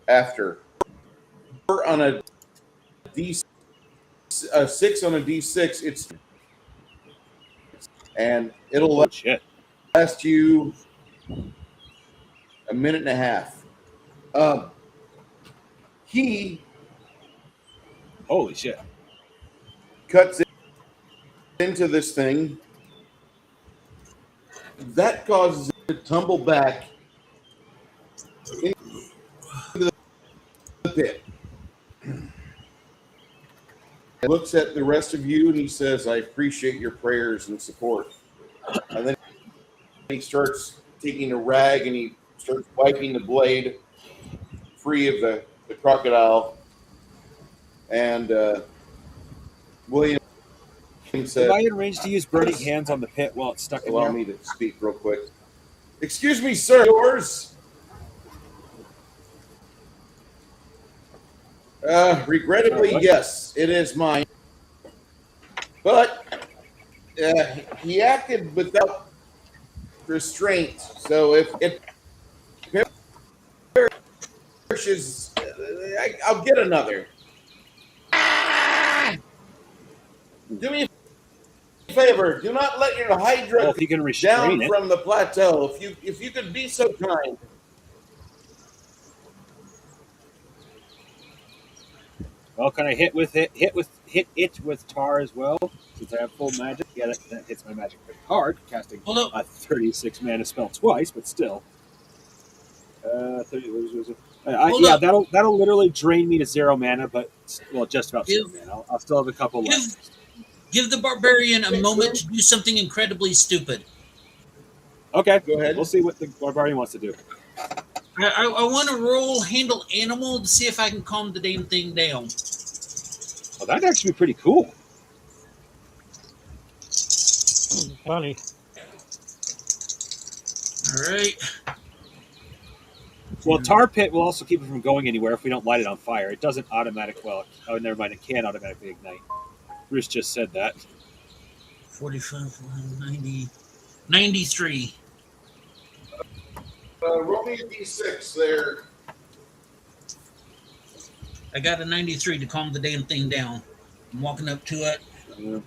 after. Or on a D6 on a D6, it's and it'll Oh, shit. last you a minute and a half. He Holy shit. cuts into this thing. That causes it to tumble back into the pit. He looks at the rest of you and he says, I appreciate your prayers and support. And then he starts taking a rag and he starts wiping the blade free of the crocodile. And William said, Am I in range to use burning hands on the pit while it's stuck in allow there? me to speak real quick. Excuse me, sir. Yours? Regrettably, yes, it is mine. But he acted without restraint. So if it perishes, I'll get another. Do me a favor. Do not let your hydra Well, if you can down restrain it. from the plateau. If you could be so kind. Well, can I hit it with tar as well? Since I have full magic. Yeah, that hits my magic pretty hard, casting Hold up. a 36 mana spell twice, but still. 30, what was it? Hold Yeah, up. that'll literally drain me to 0 mana, but well, just about 0 Give- mana. I'll still have a couple left. Give the barbarian a moment to do something incredibly stupid. Okay, Go ahead. we'll see what the barbarian wants to do. I want to roll handle animal to see if I can calm the damn thing down. Oh, that'd actually be pretty cool. Funny. All right. Well, tar pit will also keep it from going anywhere if we don't light it on fire. It doesn't automatically. Well, oh, never mind. It can automatically ignite. Bruce just said that. 45, 90, 93. Roll me a d6 there. I got a 93 to calm the damn thing down. I'm walking up to it.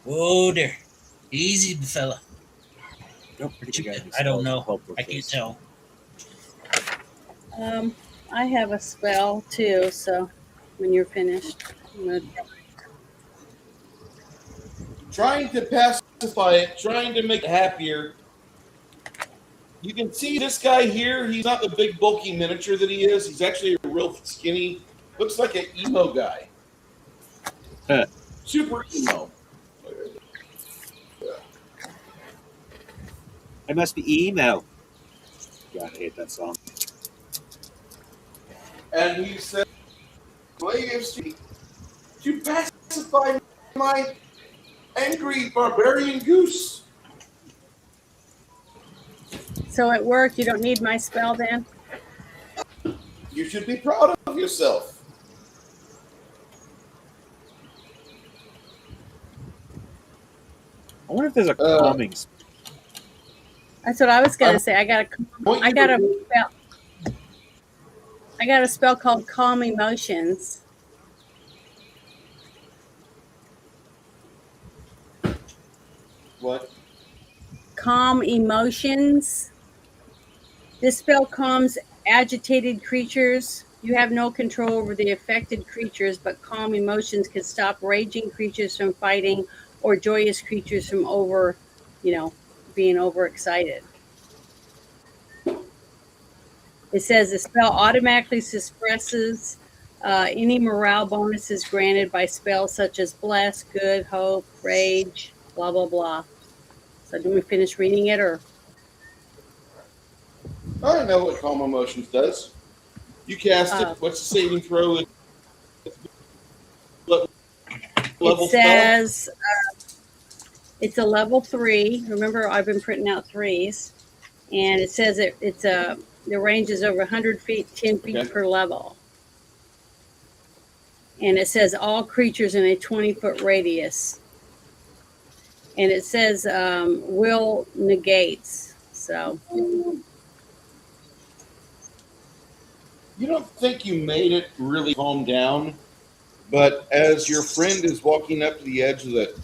Whoa there. Easy, fella. Nope, I don't know. I can't tell. I have a spell too, so when you're finished, I'm gonna Trying to pacify it, trying to make it happier. You can see this guy here. He's not the big bulky miniature that he is. He's actually a real skinny, looks like an emo guy. Huh. Super emo. I must be emo. God, I hate that song. And he said, to pacify my angry barbarian goose. So at work, you don't need my spell then? You should be proud of yourself. I wonder if there's a calming. That's what I was gonna say. I got a spell. I got a spell called Calm Emotions. What? Calm Emotions. This spell calms agitated creatures. You have no control over the affected creatures, but calm emotions can stop raging creatures from fighting or joyous creatures from being overexcited. It says the spell automatically suppresses any morale bonuses granted by spells such as bless, good, hope, rage, blah, blah, blah. So do we finish reading it or? I know what Calm Emotions does. You cast it. What's the saving throw? Level It says it's a level 3. Remember, I've been printing out 3s. And it says the range is over 100 feet, 10 feet per level. And it says all creatures in a 20-foot radius. And it says will negates. So You don't think you made it really calm down, but as your friend is walking up to the edge of the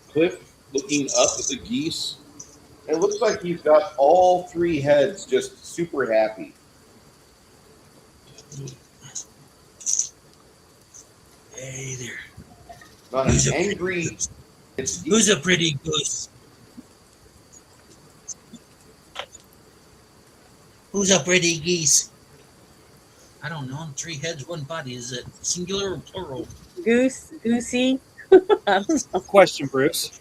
cliff, looking up at the geese, it looks like he's got all 3 heads just super happy. Hey there. Not an angry. Who's a pretty goose? Who's a pretty geese? I don't know. 3 heads, 1 body. Is it singular or plural? Goosey. I don't know. Question, Bruce.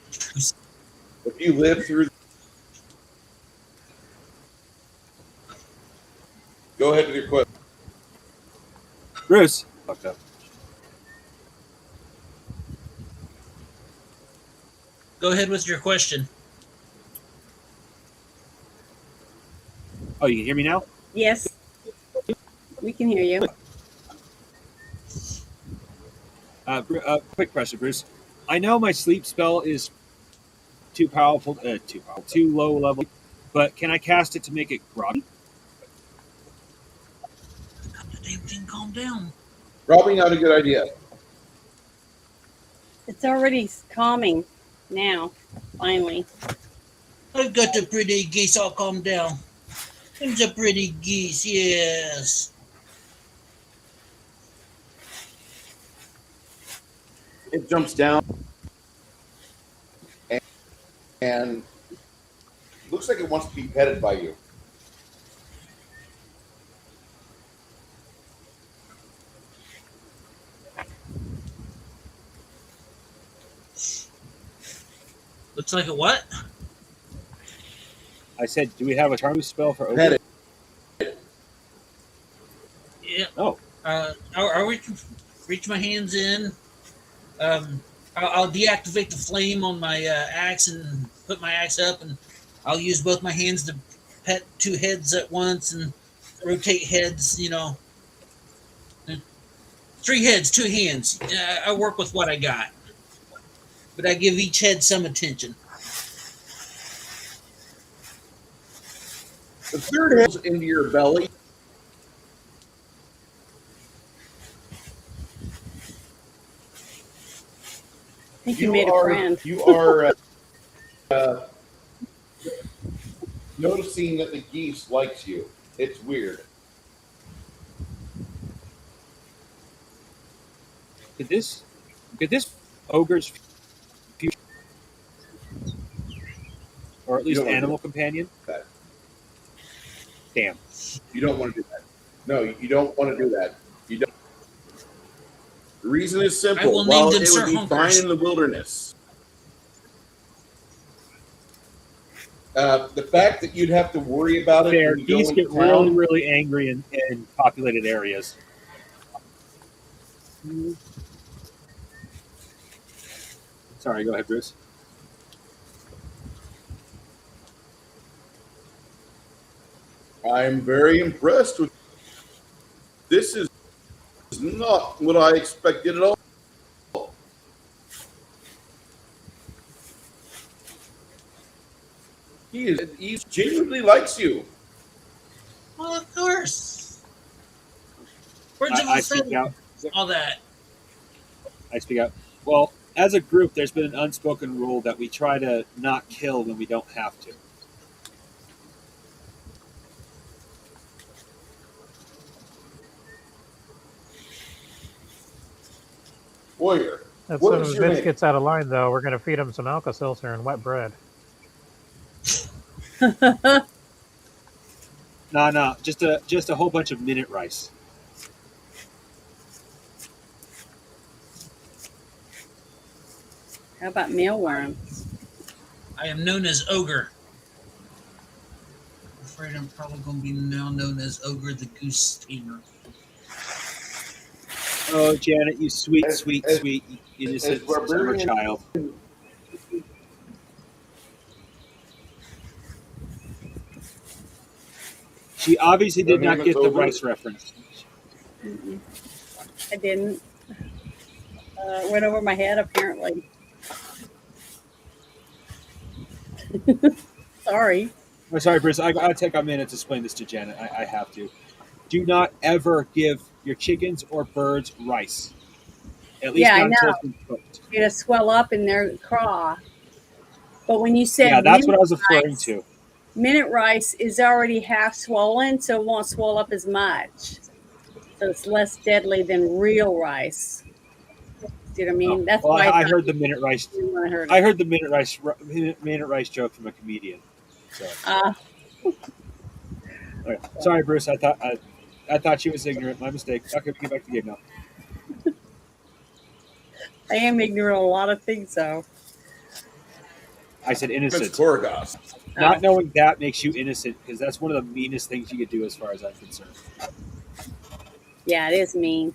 If you live through, go ahead with your question. Bruce. Fucked up. Go ahead with your question. Oh, you can hear me now? Yes, we can hear you. Quick question, Bruce. I know my sleep spell is too powerful, too low level, but can I cast it to make it groggy? The damn thing calm down. Probably not a good idea. It's already calming now, finally. I've got the pretty geese all calm down. There's a pretty geese, yes. It jumps down and looks like it wants to be petted by you. Looks like a what? I said, do we have a charm spell for ogre? Pet it. Yeah. Oh. I'll reach my hands in. I'll deactivate the flame on my axe and put my axe up, and I'll use both my hands to pet 2 heads at once and rotate heads, 3 heads, 2 hands. I work with what I got, but I give each head some attention. The 3rd head's into your belly. I think you made a friend. You are noticing that the geese likes you. It's weird. Could this ogre's future, or at least animal companion? That. Damn. You don't want to do that. No, you don't want to do that. You don't. The reason is simple. will name While them it Sir would be Hunkers. fine in the wilderness, the fact that you'd have to worry about it. Fair. when you go Geese into get really, town, really angry in populated areas. Sorry, go ahead, Bruce. I'm very impressed with. This is not what I expected at all. He genuinely likes you. Well, of course. Birds of I a speak feather, out. all that. I speak out. Well, as a group, there's been an unspoken rule that we try to not kill when we don't have to. Warrior, As what soon is as your Vince name? gets out of line, though, we're going to feed him some Alka-Seltzer and wet bread. No, just a whole bunch of minute rice. How about mealworms? I am known as Ogre. I'm afraid I'm probably going to be now known as Ogre the Goose Tamer. Oh, Janet, you sweet, As- sweet, as- sweet, innocent as summer barbarian- child. She obviously did Your not name get is the Ogre? rice reference. Mm-mm. I didn't. Went over my head, apparently. Sorry. I'm sorry, Bruce. I gotta take a minute to explain this to Janet. I have to. Do not ever give your chickens or birds rice. At least Yeah, I not until know. it's been cooked. It'll swell up in their craw. But when you said Yeah, that's what I minute was referring rice, to. minute rice is already half swollen, so it won't swell up as much. So it's less deadly than real rice. See what I mean? That's Well, why I thought heard the minute rice. when I heard I it. heard the minute rice joke from a comedian. So, okay. Sorry, Bruce. I thought she was ignorant. My mistake. Okay, we get back to the game now. I am ignorant of a lot of things, though. I said It's innocent. Korgoth. Not knowing that makes you innocent because that's one of the meanest things you could do, as far as I'm concerned. Yeah, it is mean.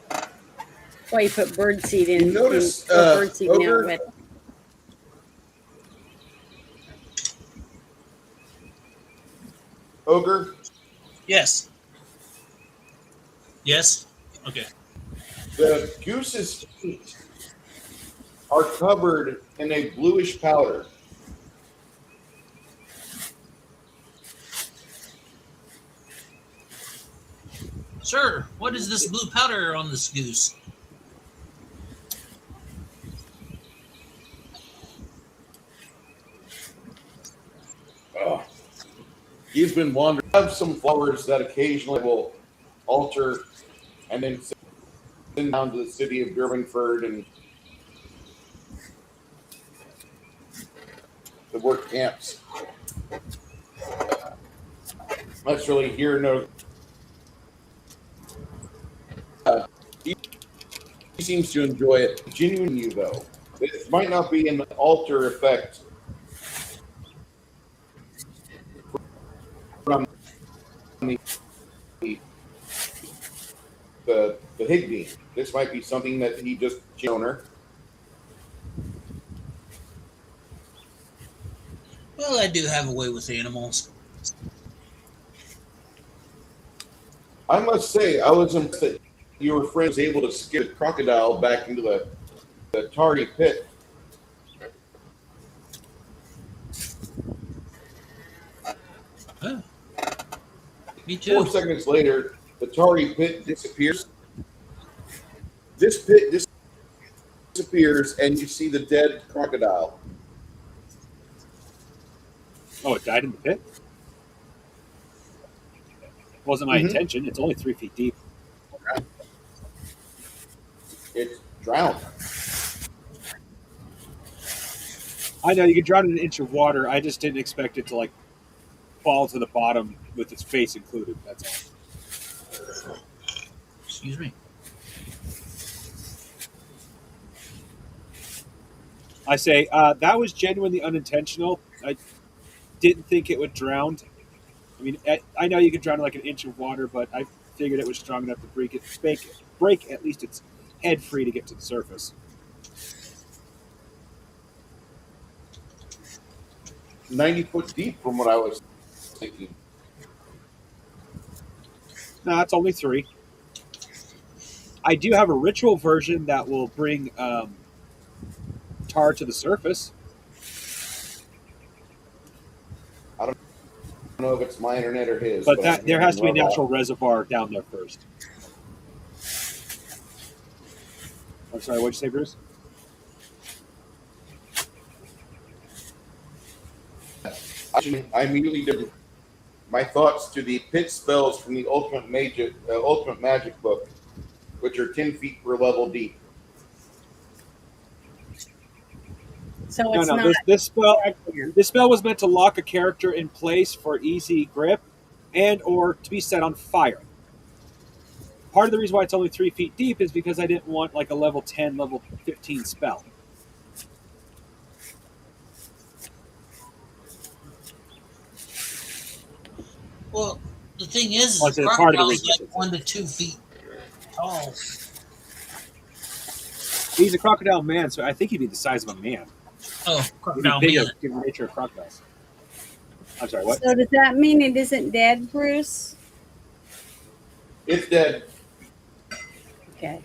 That's why you put birdseed in. You notice, birdseed now Ogre? with. Ogre, Yes. Yes? Okay. the goose's feet are covered in a bluish powder. Sir, what is this blue powder on this goose? Oh. He's been wandering. I have some flowers that occasionally will alter and then send down to the city of Germanford and the work camps. Not really here, no. He seems to enjoy it. Genuine you, though. It might not be an alter effect from the Higby. This might be something that he just owner. Well, I do have a way with animals. I must say, I was impressed that your friend was able to skip a crocodile back into the tarry pit. Huh. Me too. 4 seconds later, the tarry pit disappears. This pit disappears, and you see the dead crocodile. Oh, it died in the pit? Wasn't my Mhm. intention. It's only 3 feet deep. It's drowned. I know you can drown in an inch of water. I just didn't expect it to like fall to the bottom with its face included. That's all. Excuse me. I say that was genuinely unintentional. I didn't think it would drown. I mean, I know you can drown in like an inch of water, but I figured it was strong enough to break at least its head free to get to the surface. 90 foot deep from what I was thinking. No, it's only 3. I do have a ritual version that will bring tar to the surface. I don't know if it's my internet or his. But I'm there has to be a hearing natural reservoir down there first. I'm sorry, what'd you say, Bruce? I immediately did my thoughts to the pit spells from the Ultimate Magic book, which are 10 feet per level deep. So it's not. This spell was meant to lock a character in place for easy grip, and or to be set on fire. Part of the reason why it's only 3 feet deep is because I didn't want like a level 10, level 15 spell. Well, the thing is Well, it's the part of the crocodile's reason. like 1 to 2 feet tall. He's a crocodile man, so I think he'd be the size of a man. Oh, He'd be crocodile bigger man. given the nature of crocodiles. I'm sorry, what? So does that mean it isn't dead, Bruce? It's dead. Okay.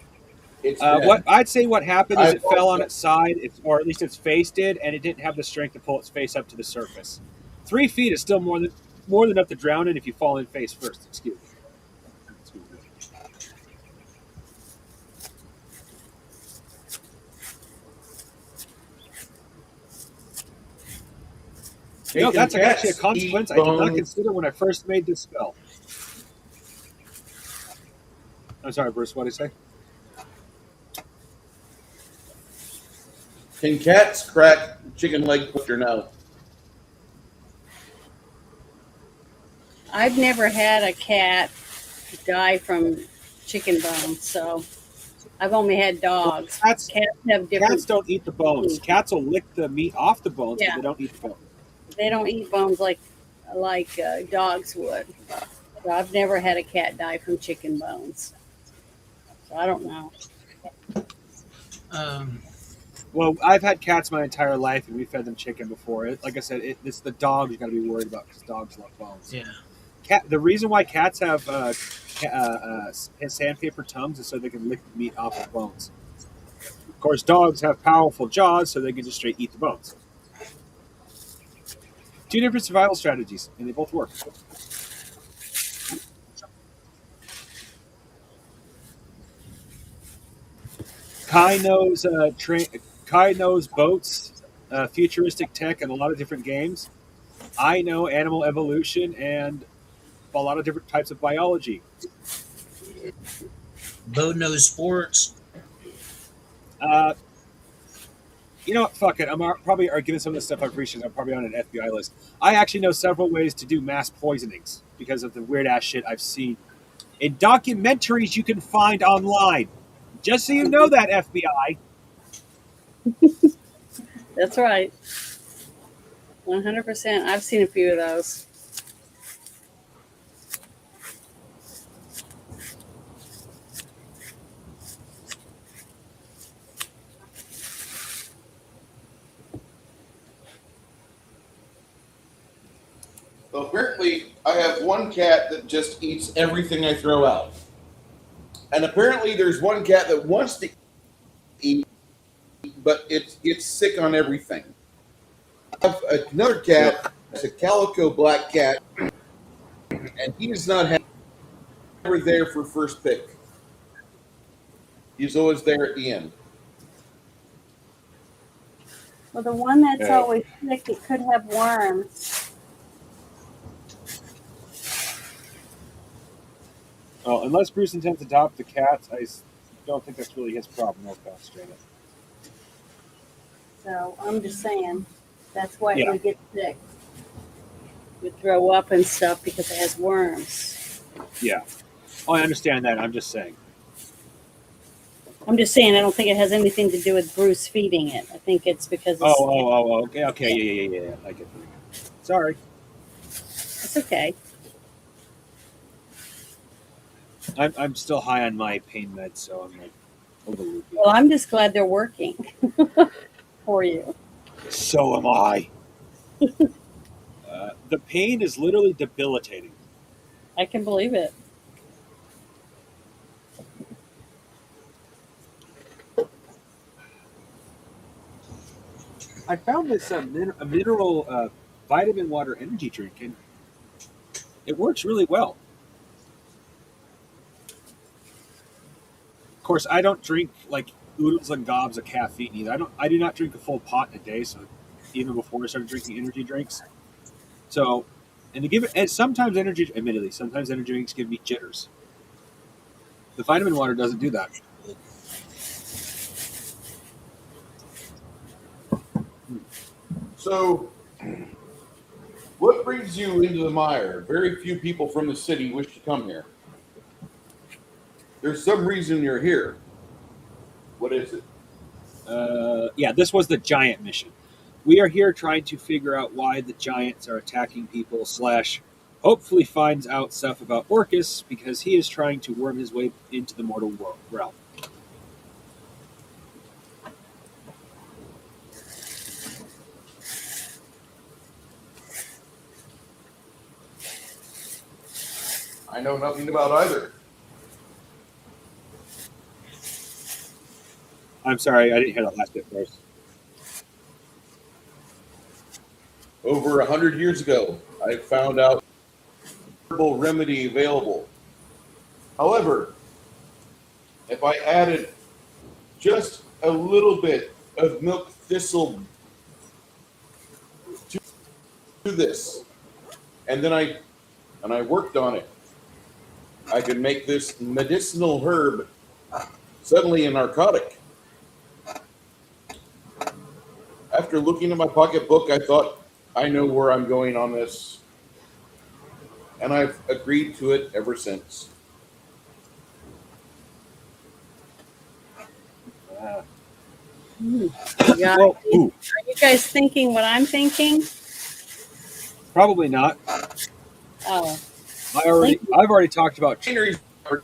It's dead. What I'd say what happened is I it fell on its side, or at least its face did, and it didn't have the strength to pull its face up to the surface. 3 feet is still more than enough to drown in if you fall in face first. Excuse me. No, that's actually a consequence I did not consider when I first made this spell. I'm sorry, Bruce, what did I say? Can cats crack chicken leg push or no? I've never had a cat die from chicken bones, so I've only had dogs. Well, cats have different. Cats don't eat the bones. Cats will lick the meat off the bones, but they don't eat the bones. They don't eat bones like dogs would. So I've never had a cat die from chicken bones. So I don't know. Well, I've had cats my entire life, and we fed them chicken before. Like I said, it's the dogs you got to be worried about because dogs love bones. Yeah. The reason why cats have sandpaper tongues is so they can lick the meat off the bones. Of course, dogs have powerful jaws, so they can just straight eat the bones. 2 different survival strategies, and they both work. Kai knows boats, futuristic tech, and a lot of different games. I know animal evolution and a lot of different types of biology. Bo knows sports. You know what? Fuck it. I'm probably given some of the stuff I've researched. I'm probably on an FBI list. I actually know several ways to do mass poisonings because of the weird ass shit I've seen in documentaries you can find online. Just so you know that, FBI. That's right. 100%. I've seen a few of those. So apparently, I have one cat that just eats everything I throw out. And apparently, there's one cat that wants to eat, but it gets sick on everything. I have another cat, it's a calico black cat, and he does not have ever there for first pick. He's always there at the end. Well, the one that's always sick, it could have worms. Well, unless Bruce intends to adopt the cats, I don't think that's really his problem. No offense, Janet. So I'm just saying, that's why it Yeah. would get sick. It would throw up and stuff because it has worms. Yeah. Oh, I understand that. I'm just saying. I'm just saying, I don't think it has anything to do with Bruce feeding it. I think it's because it's Okay. Yeah. I get it. Sorry. It's okay. I'm still high on my pain meds, so I'm like overloopy. Well, I'm just glad they're working for you. So am I. The pain is literally debilitating. I can believe it. I found this a mineral vitamin water energy drink, and It works really well. Of course, I don't drink like oodles and gobs of caffeine either. I do not drink a full pot in a day. So even before I started drinking energy drinks, so and to give it, and sometimes admittedly, sometimes energy drinks give me jitters. The vitamin water doesn't do that. So, what brings you into the mire? Very few people from the city wish to come here. There's some reason you're here. What is it? Yeah, this was the giant mission. We are here trying to figure out why the giants are attacking people. / hopefully finds out stuff about Orcus because he is trying to worm his way into the mortal realm. I know nothing about either. I'm sorry, I didn't hear that last bit first. Over 100 years ago, I found out herbal remedy available. However, if I added just a little bit of milk thistle to this, and then I worked on it, I could make this medicinal herb suddenly a narcotic. After looking at my pocketbook, I thought, I know where I'm going on this. And I've agreed to it ever since. Yeah. Well, Are you guys thinking what I'm thinking? probably not. Oh. I've already talked about. Do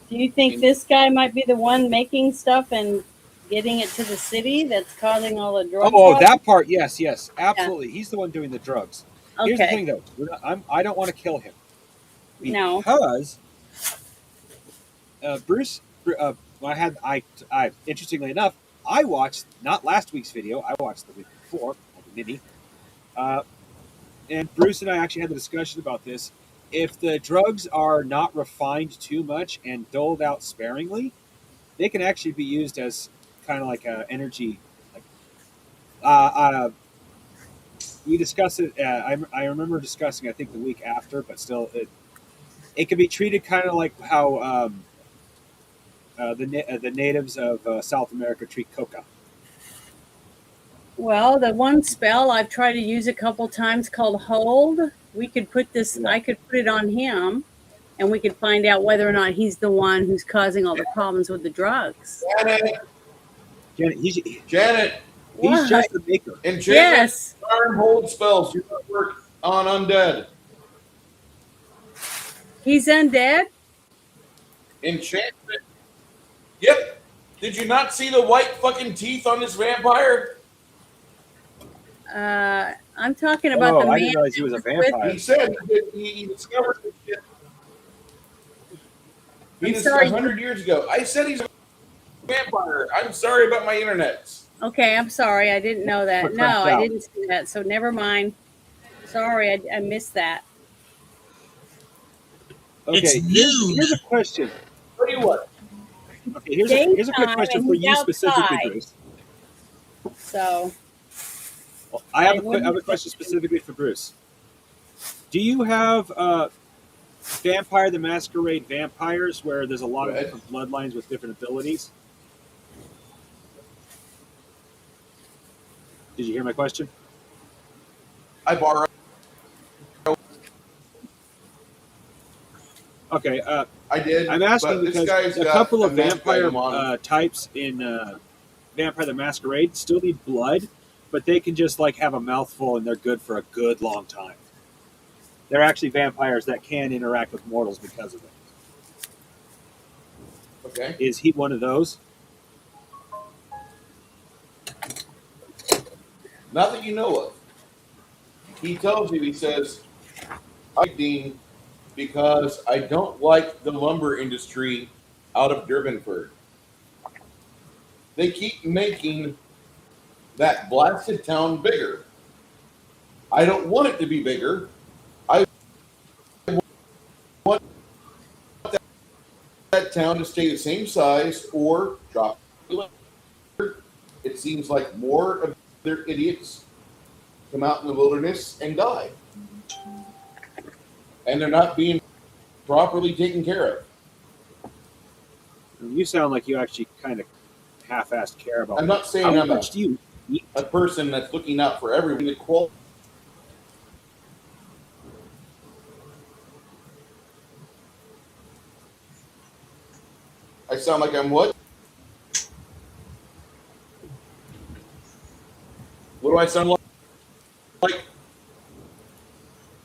you think this guy might be the one making stuff and getting it to the city that's causing all the drugs? Oh, that part, yes, absolutely. Yeah. He's the one doing the drugs. Okay. Here's the thing, though. I don't want to kill him because Bruce. I interestingly enough, I watched not last week's video. I watched the week before, like a mini. And Bruce and I actually had a discussion about this. If the drugs are not refined too much and doled out sparingly, they can actually be used as kind of like a energy. We discussed it. I remember discussing, I think, the week after, but still, it can be treated kind of like how the natives of South America treat coca. Well, the one spell I've tried to use a couple times called Hold. We could put this. I could put it on him, and we could find out whether or not he's the one who's causing all the problems with the drugs. Janet, he's What? just the maker. Enchantment, Yes. Charm, hold spells do not work on undead. He's undead? Enchantment. Yep. Did you not see the white fucking teeth on this vampire? I'm talking about the I man. didn't realize he was a that with vampire. He said he discovered this shit. He did 100 years ago. I said he's a vampire. I'm sorry about my internet. Okay, I'm sorry. I didn't know that. What No, cracked I out? didn't see that. So never mind. Sorry, I missed that. Okay, It's noon. here's a question. Tell you what. Okay, here's a quick Daytime question and for he's you specifically, outside. Bruce. So Well, I have a question specifically for Bruce. Do you have Vampire the Masquerade vampires where there's a lot of different bloodlines with different abilities? Did you hear my question? I borrow. Okay, I did. I'm asking but this because guy's a got couple of a meth vampire item on him. types in Vampire the Masquerade still need blood, but they can just like have a mouthful and they're good for a good long time. They're actually vampires that can interact with mortals because of it. Okay. Is he one of those? Not that you know of. He tells you, he says, I Dean, because I don't like the lumber industry out of Durbanford. They keep making that blasted town bigger. I don't want it to be bigger. I want town to stay the same size or drop. It seems like more of their idiots come out in the wilderness and die. And they're not being properly taken care of. You sound like you actually kind of half-assed care about. I'm not saying how I'm much do you eat? a person that's looking out for everyone. The quality. I sound like I'm what? What do I sound like?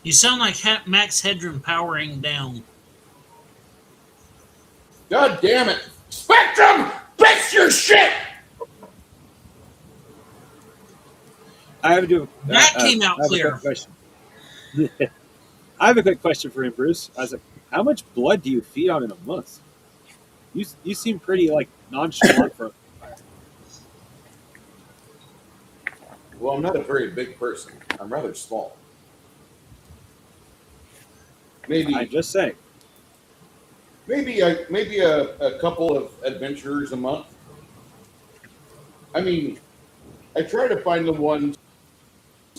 You sound like Max Headroom powering down. God damn it! Spectrum! Fix your shit! I have to do. That came out I have a clear. quick question. I have a quick question for him, Bruce. I was like, how much blood do you feed on in a month? You seem pretty like nonchalant for. Well, I'm not a very big person. I'm rather small. Maybe I'm just saying. maybe a couple of adventurers a month. I mean, I try to find the ones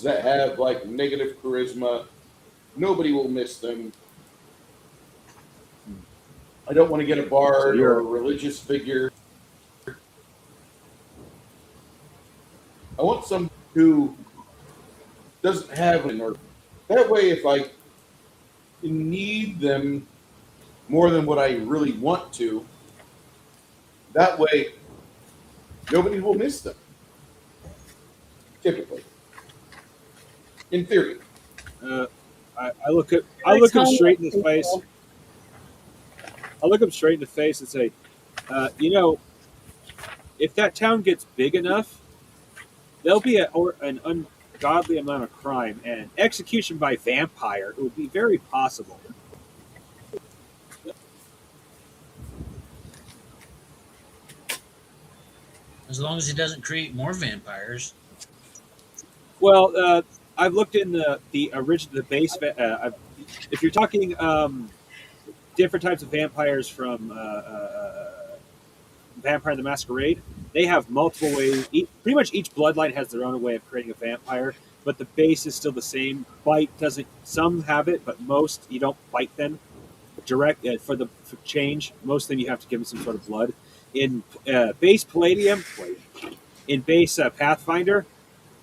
that have like negative charisma. Nobody will miss them. I don't want to get a bard So or a religious figure. I want someone who doesn't have an order. That way, if I need them more than what I really want to, that way nobody will miss them. Typically, in theory. I look him straight in the face. I look him straight in the face and say, if that town gets big enough, there'll be an ungodly amount of crime and execution by vampire. It would be very possible. As long as he doesn't create more vampires. Well, I've looked in the original, the base. If you're talking different types of vampires from Vampire the Masquerade, they have multiple ways. Pretty much each bloodline has their own way of creating a vampire, but the base is still the same. Bite doesn't. Some have it, but most you don't bite them direct for change. Most of them you have to give them some sort of blood. In base Palladium, in base Pathfinder,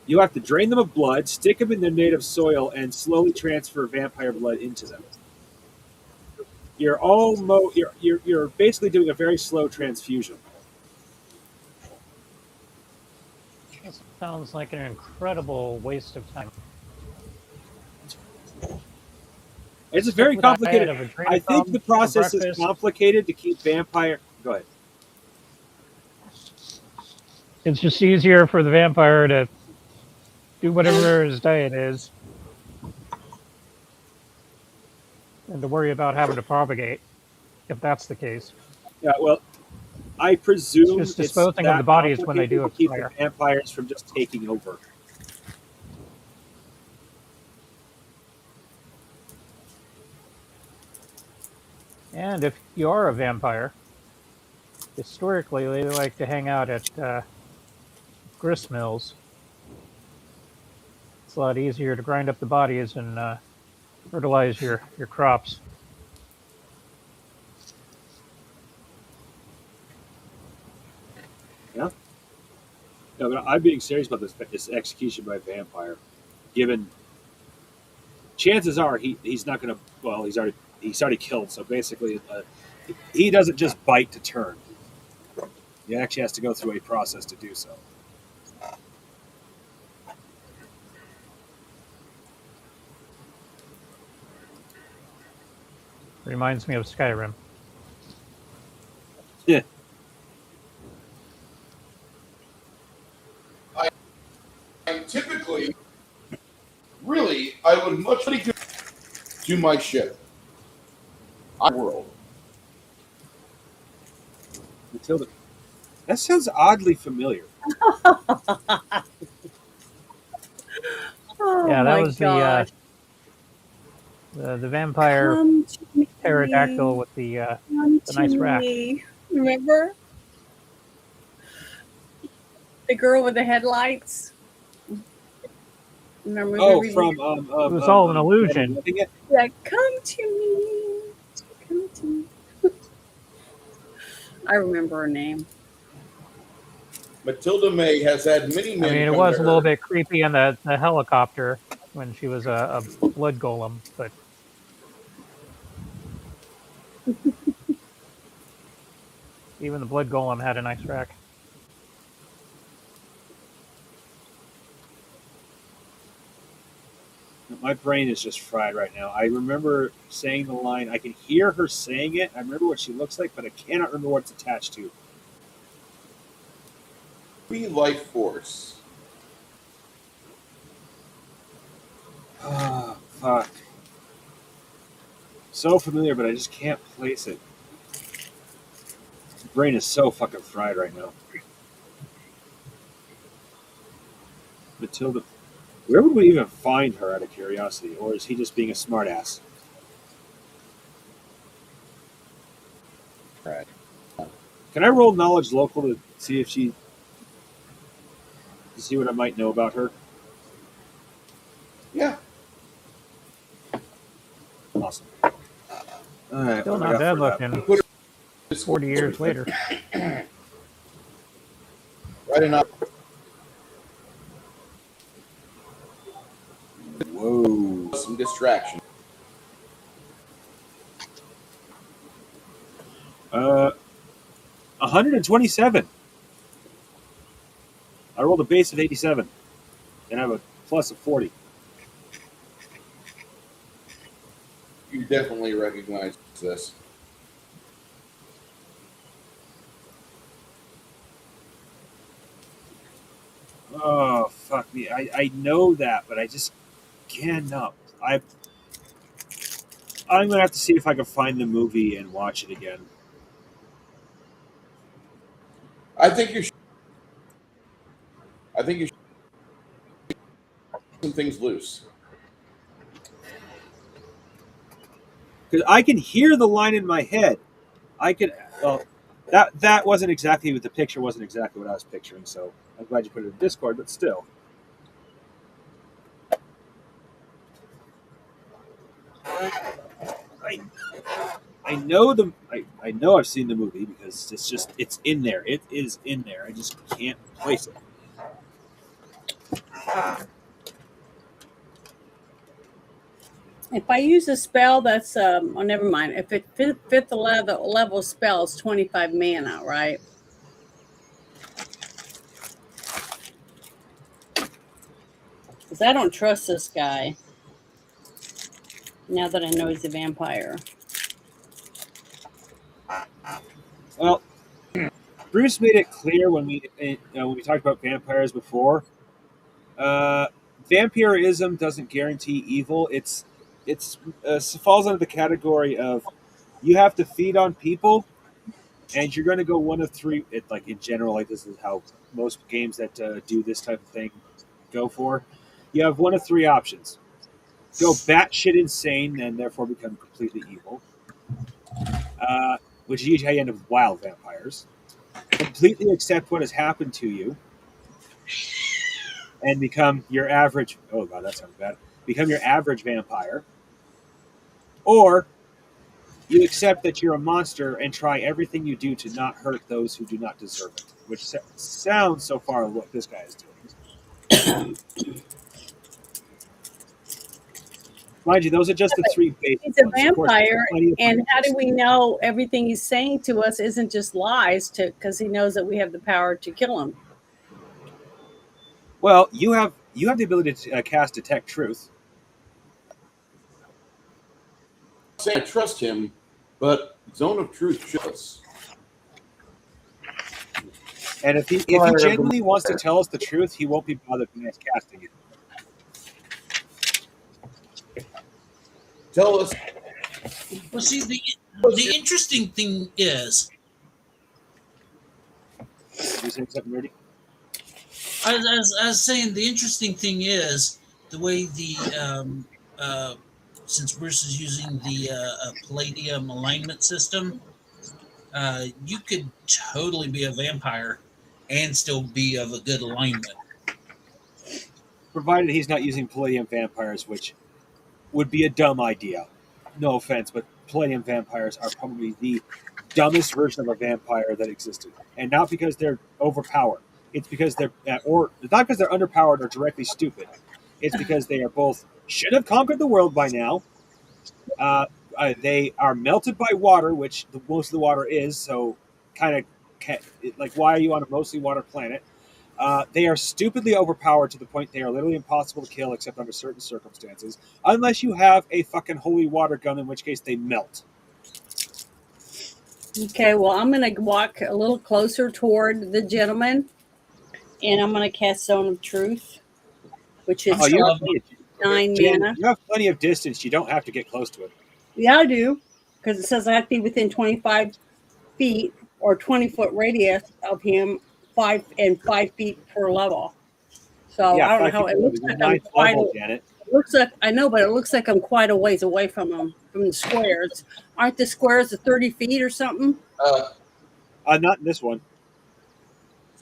you have to drain them of blood, stick them in their native soil, and slowly transfer vampire blood into them. You're basically doing a very slow transfusion. This sounds like an incredible waste of time. It's very With that, complicated. have a drink I think the process for is breakfast. complicated to keep vampire. Go ahead. It's just easier for the vampire to do whatever his diet is and to worry about having to propagate, if that's the case. Yeah, well, I presume It's just disposing of the bodies when they do complicated to keep expire. the vampires from just taking over. And if you are a vampire, historically they like to hang out at grist mills. It's a lot easier to grind up the bodies and fertilize your crops. Yeah. No, but I'm being serious about this execution by vampire. Given chances are he's not going to. Well, he's already killed. So basically, he doesn't just bite to turn. He actually has to go through a process to do so. Reminds me of Skyrim. Yeah. And typically, really, I would much rather do my ship. World. Matilda, that sounds oddly familiar. Oh Yeah, that my was gosh. the vampire Come to me. pterodactyl with the nice rack. Remember the girl with the headlights? Remember Oh, the from It was all an illusion. Loving It? yeah, come to me. Come to me. I remember her name. Matilda May has had many men. I mean, it come was to a little her. bit creepy in the helicopter when she was a blood golem, but even the blood golem had a nice rack. My brain is just fried right now. I remember saying the line. I can hear her saying it. I remember what she looks like, but I cannot remember what it's attached to. Free life force. Ah, fuck. So familiar, but I just can't place it. My brain is so fucking fried right now. Matilda. Where would we even find her out of curiosity? Or is he just being a smartass? Right. Can I roll knowledge local to see if to see what I might know about her? Yeah. Awesome. All right. Still what do I not got bad for that? looking. 40 years later. Right enough. Whoa. Some distraction. 127. I rolled a base of 87, and I have a plus of 40. You definitely recognize this. Oh, fuck me. I know that, but I just cannot. I'm going to have to see if I can find the movie and watch it again. I think you should. Some things loose. Because I can hear the line in my head. Well, that wasn't exactly what the picture wasn't exactly what I was picturing, so I'm glad you put it in Discord, but still. I know I know I've seen the movie because it's in there. It is in there. I just can't place it. If I use a spell that's oh, never mind. If it fifth level spell is 25 mana, right? Because I don't trust this guy. Now that I know he's a vampire. Well, Bruce made it clear when we talked about vampires before. Vampirism doesn't guarantee evil. It falls under the category of you have to feed on people, and you're going to go one of three. Like in general, like this is how most games that do this type of thing go for. You have one of three options: go batshit insane and therefore become completely evil, which is usually how you end up with wild vampires. Completely accept what has happened to you and become your average. Oh god, that sounds bad. Become your average vampire, or you accept that you're a monster and try everything you do to not hurt those who do not deserve it. Which sounds so far what this guy is doing. Mind you, those are just the three basic He's a ones. Of course, vampire, plenty of and how others. do we know everything he's saying to us isn't just lies? Because he knows that we have the power to kill him. Well, you have the ability to cast Detect Truth. I'm saying I trust him, but Zone of Truth shows. And if he genuinely wants to tell us the truth, he won't be bothered when he's casting it. Tell us. Well, see, the interesting thing is, You saying something, Rudy? I was saying, the interesting thing is the way since Bruce is using the palladium alignment system, you could totally be a vampire and still be of a good alignment. Provided he's not using palladium vampires, which would be a dumb idea. No offense, but palladium vampires are probably the dumbest version of a vampire that existed, and not because they're overpowered. It's because they're or not because they're underpowered or directly stupid. It's because they are both should have conquered the world by now. They are melted by water, which most of the water is. So, kind of like, why are you on a mostly water planet? They are stupidly overpowered to the point they are literally impossible to kill except under certain circumstances, unless you have a fucking holy water gun, in which case they melt. Okay, well, I'm going to walk a little closer toward the gentleman, and I'm going to cast Zone of Truth, which is You have 9 Jen, mana. you have plenty of distance. You don't have to get close to it. Yeah, I do, because it says I have to be within 25 feet or 20-foot radius of him, 5 feet per level. So Yeah, I don't know 5 how feet it looks below. like. You're I'm ninth quite. level, Janet. It looks like I know, but it looks like I'm quite a ways away from them, from the squares. Aren't the squares of 30 feet or something? Not in this one.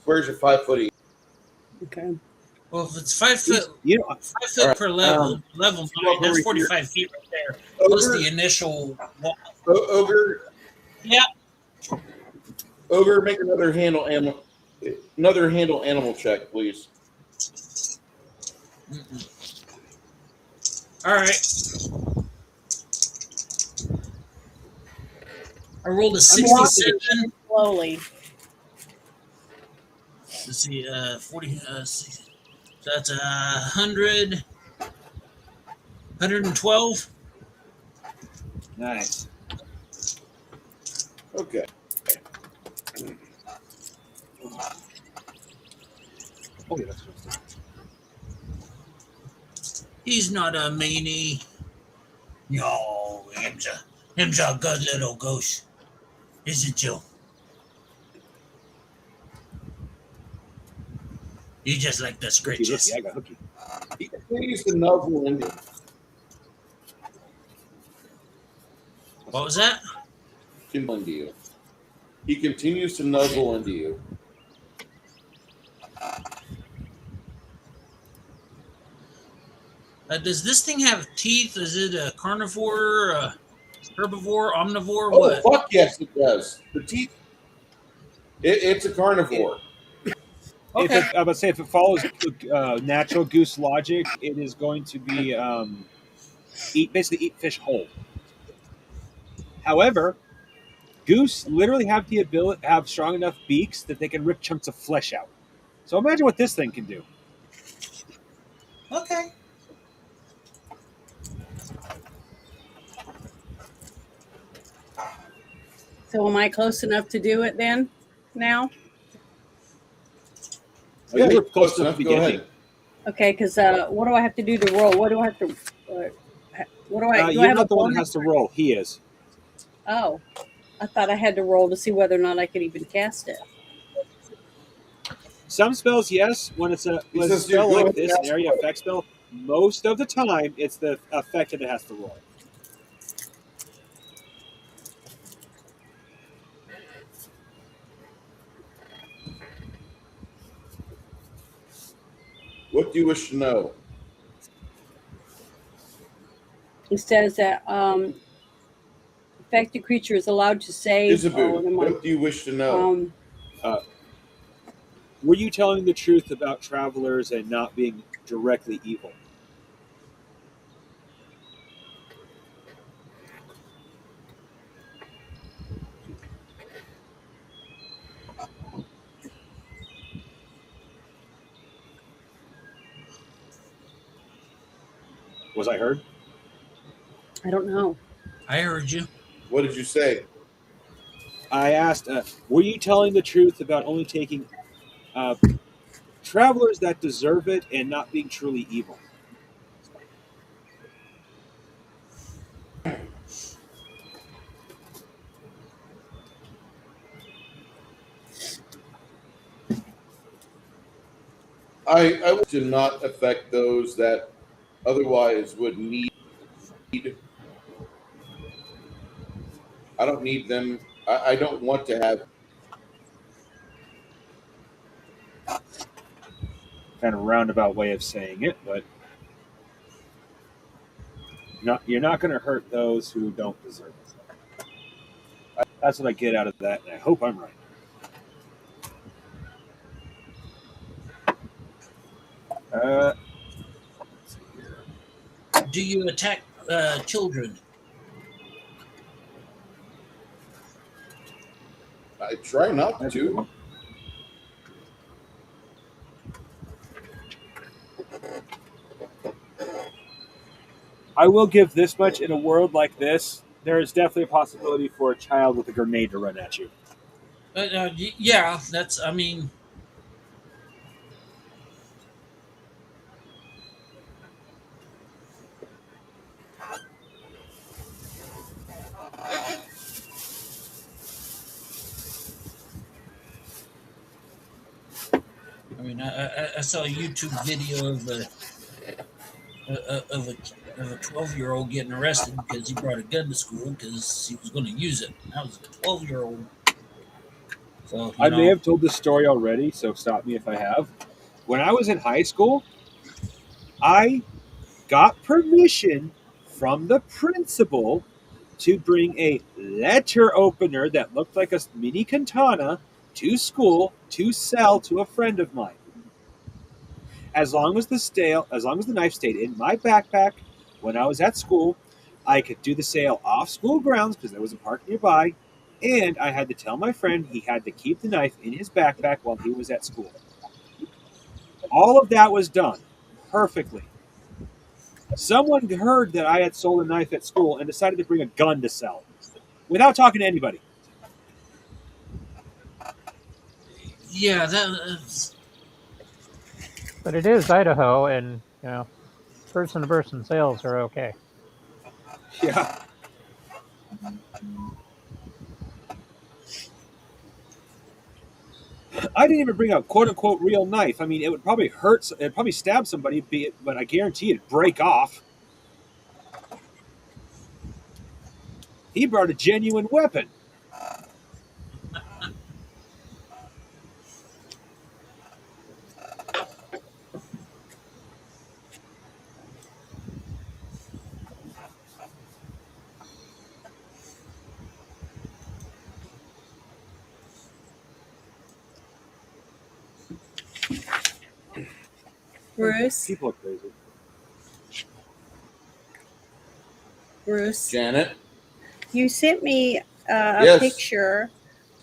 Squares are 5 foot each. Okay. Well, if it's 5 foot, You know, 5 foot right, per level, level 9, that's over 45 feet right there. Plus Ogre, the initial wall. Ogre, Yeah. Ogre, make another handle animal check, please. All right. I rolled a 67. Slowly. Let's see, 40, 60. So that's 100, 112. nice. Okay. Oh, yeah, that's good. He's not a meanie. No, him's a good little ghost, isn't you? You just like the Hooky, scritches. I got hooky. He continues to nuzzle into you. What was that? Into you. He continues to nuzzle into you. Does this thing have teeth? Is it a carnivore, herbivore, omnivore? Oh, What? fuck yes, it does. The teeth. It's a carnivore. Okay. I would say if it follows natural goose logic, it is going to be basically eat fish whole. However, goose literally have the ability have strong enough beaks that they can rip chunks of flesh out. So imagine what this thing can do. Okay. So am I close enough to do it then? Now? Yeah, You were close enough. enough to Go get me. ahead. Okay, because what do I have to do to roll? What do I have to? What do I? Do I You're have not a the one that bonus? has to roll. He is. Oh, I thought I had to roll to see whether or not I could even cast it. Some spells, yes. When it's a says spell you go like ahead this, and an area effect spell, most of the time it's the effect that it has to roll. What do you wish to know? It says that affected creature is allowed to save. Isabu, what do you wish to know? Were you telling the truth about travelers and not being directly evil? Was I heard? I don't know. I heard you. What did you say? I asked, were you telling the truth about only taking travelers that deserve it and not being truly evil? I wish to not affect those that otherwise would need I don't need them. I don't want to have. Kind of roundabout way of saying it, but you're not going to hurt those who don't deserve it. That's what I get out of that, and I hope I'm right. Let's see here. Do you attack children? I try not That's a good to. one. I will give this much: in a world like this, there is definitely a possibility for a child with a grenade to run at you. Yeah, that's. I mean, I saw a YouTube video of a 12-year-old getting arrested because he brought a gun to school because he was going to use it. That was a 12-year-old. So I may have told this story already, so stop me if I have. When I was in high school, I got permission from the principal to bring a letter opener that looked like a mini katana to school to sell to a friend of mine. As long as the knife stayed in my backpack when I was at school, I could do the sale off school grounds because there was a park nearby, and I had to tell my friend he had to keep the knife in his backpack while he was at school. All of that was done perfectly. Someone heard that I had sold a knife at school and decided to bring a gun to sell without talking to anybody. Yeah, that's. But it is Idaho, and person-to-person sales are okay. Yeah. I didn't even bring a quote-unquote real knife. I mean, it would probably hurt. It'd probably stab somebody, but I guarantee it'd break off. He brought a genuine weapon. Bruce, People are crazy. Bruce, Janet. you sent me a Yes. picture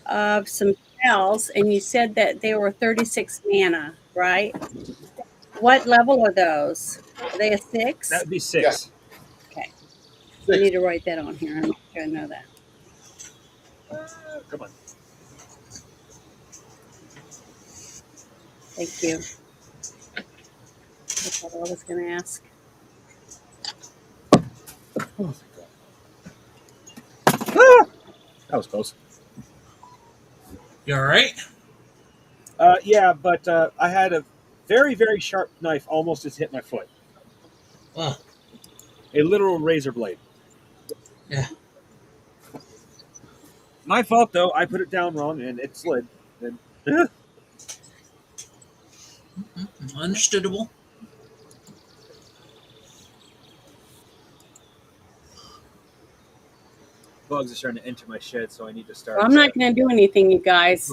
of some spells, and you said that they were 36 mana, right? What level are those? Are they a 6? That would be 6. Okay. I Six. need to write that on here. I'm not going to know that. Come on. Thank you. That's what I was going to ask. Oh, thank God. Ah! That was close. You all right? Yeah, but I had a very, very sharp knife almost just hit my foot. Oh, A literal razor blade. yeah. My fault, though. I put it down wrong and it slid. And, Understandable. bugs are starting to enter my shed, so I need to start. Well, I'm not going to do anything, you guys,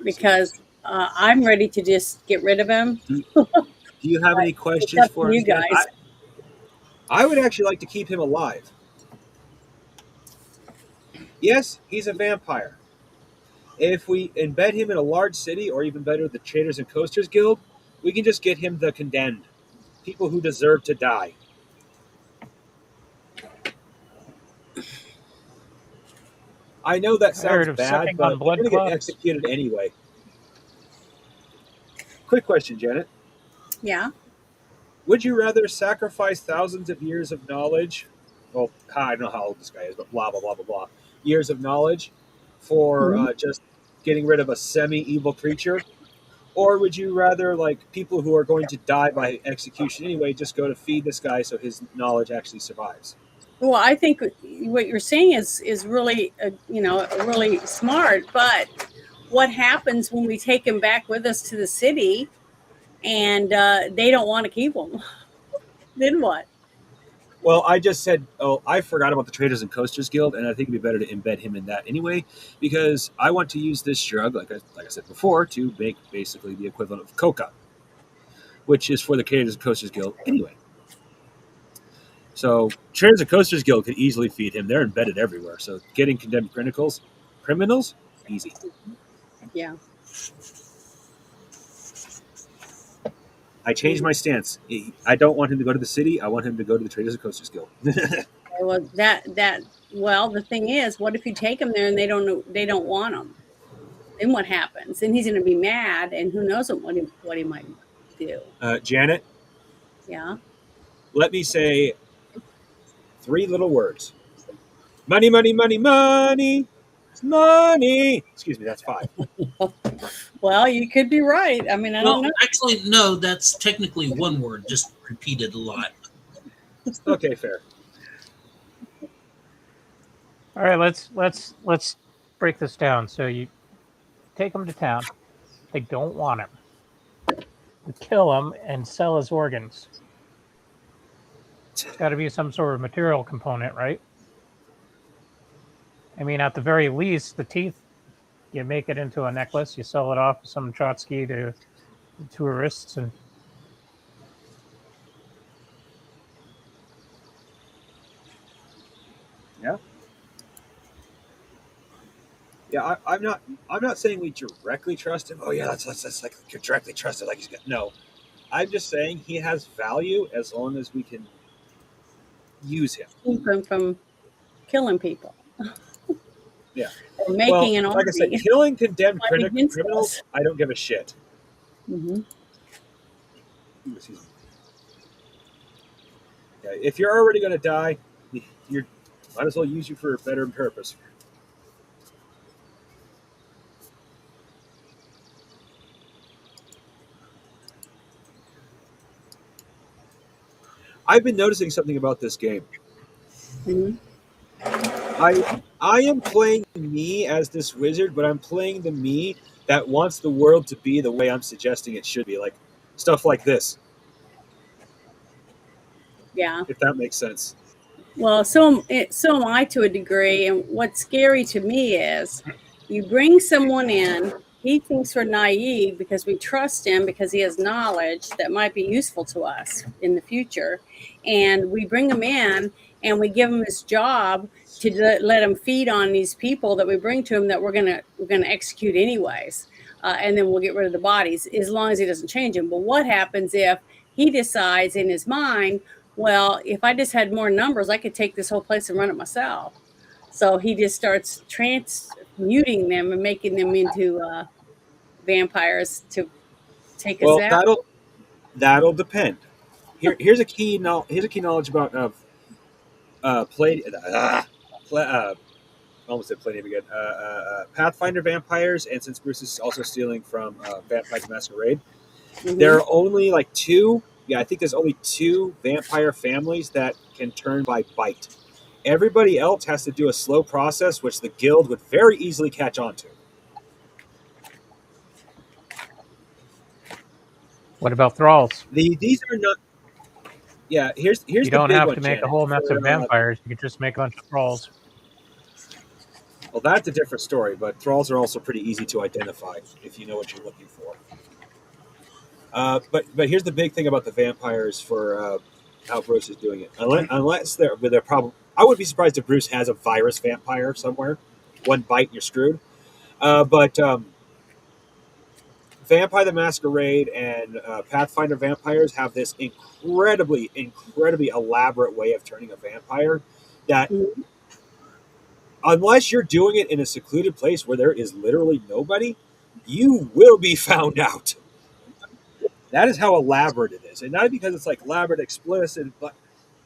because I'm ready to just get rid of him. Do you have any questions up to for you him, Jen? guys. I would actually like to keep him alive. Yes, he's a vampire. If we embed him in a large city, or even better, the Traders and Coasters Guild, we can just get him the condemned. People who deserve to die. I know that Tired sounds of bad, sucking but on we're blood going to get clots? executed anyway. Quick question, Janet. Yeah. Would you rather sacrifice thousands of years of knowledge? Well, I don't know how old this guy is, but blah, blah, blah, blah, blah. Years of knowledge for just getting rid of a semi-evil creature? Or would you rather, like, people who are going to die by execution anyway, just go to feed this guy so his knowledge actually survives? Well, I think what you're saying is really, really smart. But what happens when we take him back with us to the city, and they don't want to keep him? Then what? Well, I just said, I forgot about the Traders and Coasters Guild, and I think it'd be better to embed him in that anyway, because I want to use this drug, like I said before, to make basically the equivalent of coca, which is for the Traders and Coasters Guild anyway. So Traders and Coasters Guild could easily feed him. They're embedded everywhere. So getting condemned criminals, easy. Yeah. I changed my stance. I don't want him to go to the city. I want him to go to the Traders and Coasters Guild. Well, well, the thing is, what if you take him there and they don't want him? Then what happens? Then he's going to be mad, and who knows what he might do. Janet, Yeah. let me say 3 little words. Money, money, money, money. Money. Excuse me, that's 5. Well, you could be right. I mean, I don't know. Actually, no, that's technically one word, just repeated a lot. Okay, fair. All right, let's break this down. So you take him to town. They don't want him. You kill him and sell his organs. It's got to be some sort of material component, right? I mean, at the very least, the teeth, you make it into a necklace, you sell it off to some Trotsky to tourists, and Yeah, I'm not saying we directly trust him. Oh yeah, let's like directly trust him like he's got no. I'm just saying he has value as long as we can use him. Keep him from killing people. Yeah. Or making an like I said, army. killing condemned Fighting against criminals, us. I don't give a shit. Mm-hmm. Yeah, if you're already going to die, you might as well use you for a better purpose. I've been noticing something about this game. Mm-hmm. I am playing me as this wizard, but I'm playing the me that wants the world to be the way I'm suggesting it should be, like stuff like this. Yeah. If that makes sense. Well, so am I to a degree. And what's scary to me is you bring someone in, he thinks we're naive because we trust him because he has knowledge that might be useful to us in the future. And we bring him in and we give him this job to let him feed on these people that we bring to him that we're gonna execute anyways. And then we'll get rid of the bodies as long as he doesn't change them. But what happens if he decides in his mind, well, if I just had more numbers, I could take this whole place and run it myself. So he just starts transmuting them and making them into vampires to take us out. That'll depend. Here's a key knowledge about almost said play name again. Pathfinder vampires, and since Bruce is also stealing from Vampire the Masquerade, there are only like 2. Yeah, I think there's only 2 vampire families that can turn by bite. Everybody else has to do a slow process, which the guild would very easily catch on to. what about thralls? These are not. Yeah, here's You the don't big have one, to make Janet, a whole mess for, of vampires. You could just make a bunch of thralls. Well, that's a different story, but thralls are also pretty easy to identify if you know what you're looking for. But here's the big thing about the vampires for how Bruce is doing it. Unless they're probably, I would be surprised if Bruce has a virus vampire somewhere. One bite and you're screwed. But Vampire the Masquerade and Pathfinder vampires have this incredibly elaborate way of turning a vampire that, unless you're doing it in a secluded place where there is literally nobody, you will be found out. That is how elaborate it is. And not because it's like elaborate, explicit, but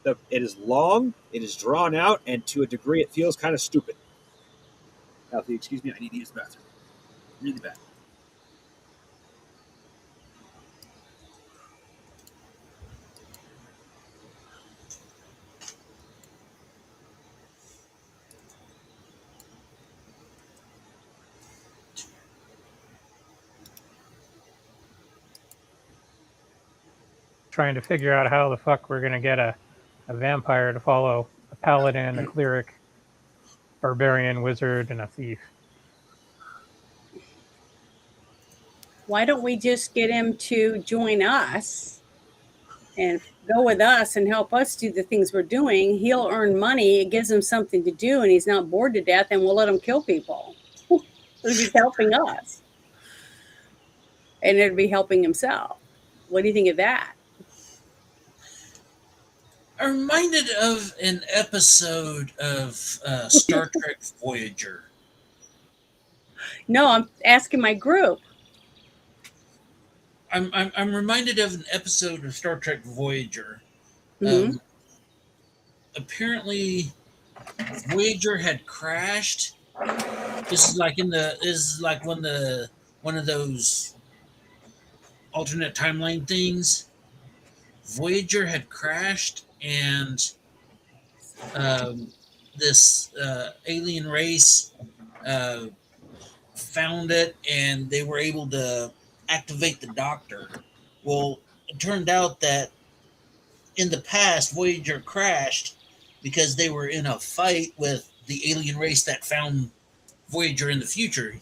it is long, it is drawn out, and to a degree it feels kind of stupid. Alfie, excuse me, I need to use the bathroom. Really bad. trying to figure out how the fuck we're gonna get a vampire to follow a paladin, a cleric, barbarian, wizard, and a thief. Why don't we just get him to join us and go with us and help us do the things we're doing? He'll earn money. It gives him something to do, and he's not bored to death, and we'll let him kill people. He's helping us. And it'd be helping himself. What do you think of that? I'm reminded of an episode of Star Trek Voyager. No, I'm asking my group. I'm reminded of an episode of Star Trek Voyager. Mhm. Apparently, Voyager had crashed. This is like one of those alternate timeline things. Voyager had crashed, and this alien race found it, and they were able to activate the Doctor. Well, it turned out that in the past, Voyager crashed because they were in a fight with the alien race that found Voyager in the future,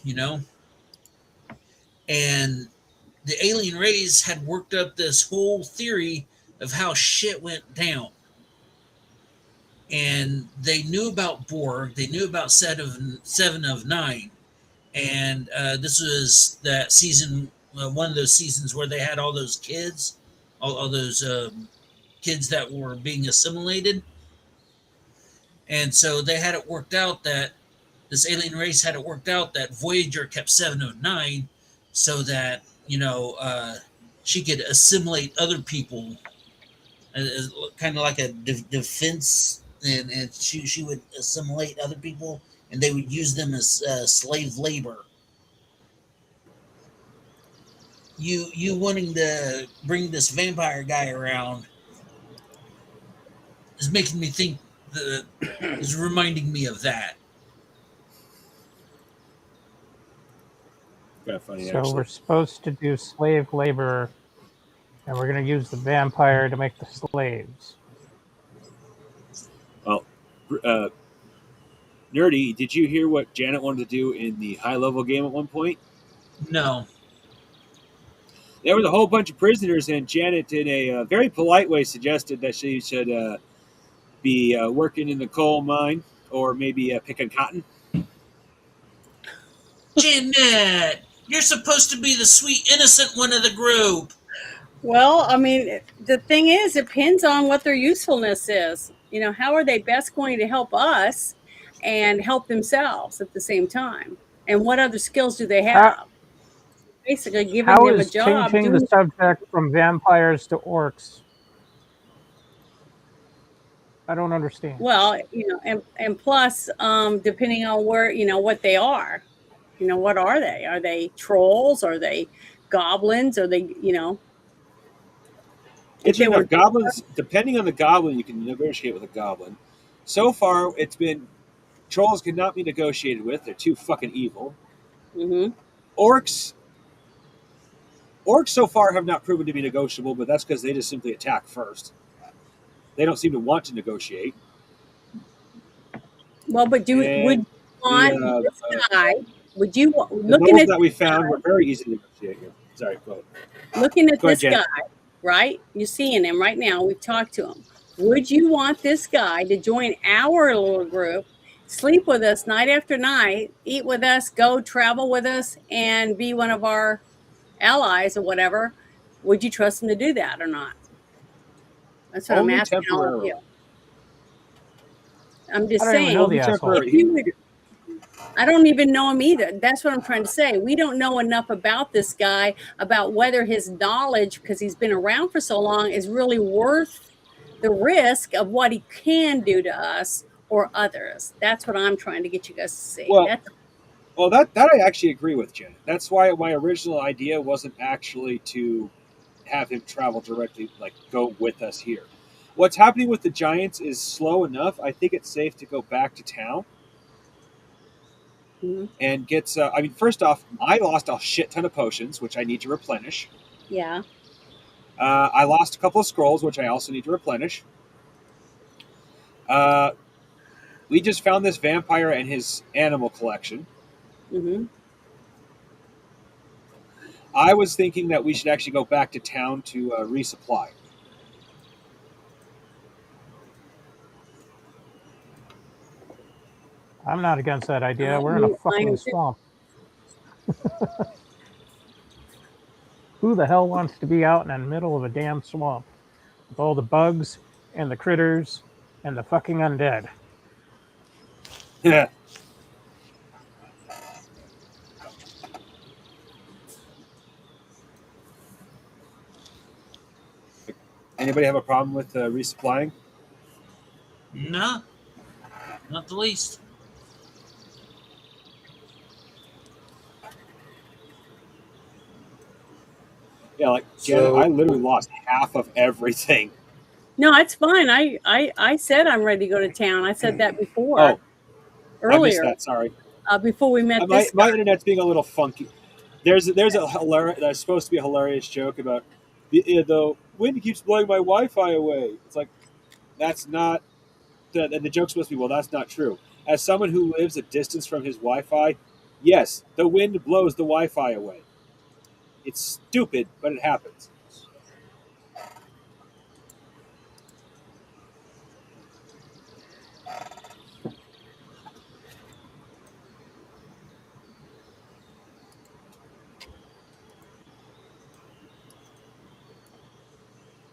and the alien race had worked up this whole theory of how shit went down. And they knew about Borg, they knew about Seven of Nine, and this was that season, one of those seasons where they had all those kids, all those kids that were being assimilated. And so they had it worked out that this alien race had it worked out that Voyager kept 709 so that, she could assimilate other people, kind of like a defense, and she would assimilate other people, and they would use them as slave labor. You wanting to bring this vampire guy around is making me think is reminding me of that. Kind of funny, So actually. we're supposed to do slave labor, and we're going to use the vampire to make the slaves. Well, Nerdy, did you hear what Janet wanted to do in the high-level game at one point? No. There was a whole bunch of prisoners, and Janet, in a very polite way, suggested that she should be working in the coal mine or maybe picking cotton. Janet, you're supposed to be the sweet, innocent one of the group. Well, I mean, the thing is, it depends on what their usefulness is. How are they best going to help us and help themselves at the same time? And what other skills do they have? Basically, giving How them a is job. changing the subject from vampires to orcs? I don't understand. Well, and plus, depending on where, what they are. What are they? Are they trolls? Are they goblins? Are they, Interesting enough, goblins, depending on the goblin, you can negotiate with a goblin. So far, it's been trolls cannot be negotiated with. They're too fucking evil. Mm-hmm. Orcs so far have not proven to be negotiable, but that's because they just simply attack first. They don't seem to want to negotiate. Well, but would you want this guy? Would you looking at that we found were very easy to negotiate here. Sorry, go ahead. Looking at this Janet. guy, right? You're seeing him right now. We've talked to him. Would you want this guy to join our little group, sleep with us night after night, eat with us, go travel with us, and be one of our allies or whatever? Would you trust him to do that or not? That's what Only I'm asking all of you. I'm just saying. I don't even know him either. That's what I'm trying to say. We don't know enough about this guy, about whether his knowledge, because he's been around for so long, is really worth the risk of what he can do to us or others. That's what I'm trying to get you guys to see. Well, that I actually agree with, Janet. That's why my original idea wasn't actually to have him travel directly, like go with us here. What's happening with the Giants is slow enough. I think it's safe to go back to town. Mm-hmm. And gets, first off, I lost a shit ton of potions, which I need to replenish. Yeah. I lost a couple of scrolls, which I also need to replenish. We just found this vampire and his animal collection. Mm-hmm. I was thinking that we should actually go back to town to resupply. I'm not against that idea. We're in a fucking swamp. Who the hell wants to be out in the middle of a damn swamp with all the bugs and the critters and the fucking undead? Yeah. Anybody have a problem with resupplying? No, not the least. Yeah, like Jen, So- I literally lost half of everything. No, it's fine. I said I'm ready to go to town. I said that before. Oh, I missed earlier, that. Sorry, before we met my this guy. internet's being a little funky. There's a hilarious. There's supposed to be a hilarious joke about the wind keeps blowing my Wi-Fi away. It's like that's not. The joke's supposed to be, well, that's not true. As someone who lives a distance from his Wi-Fi, yes, the wind blows the Wi-Fi away. It's stupid, but it happens.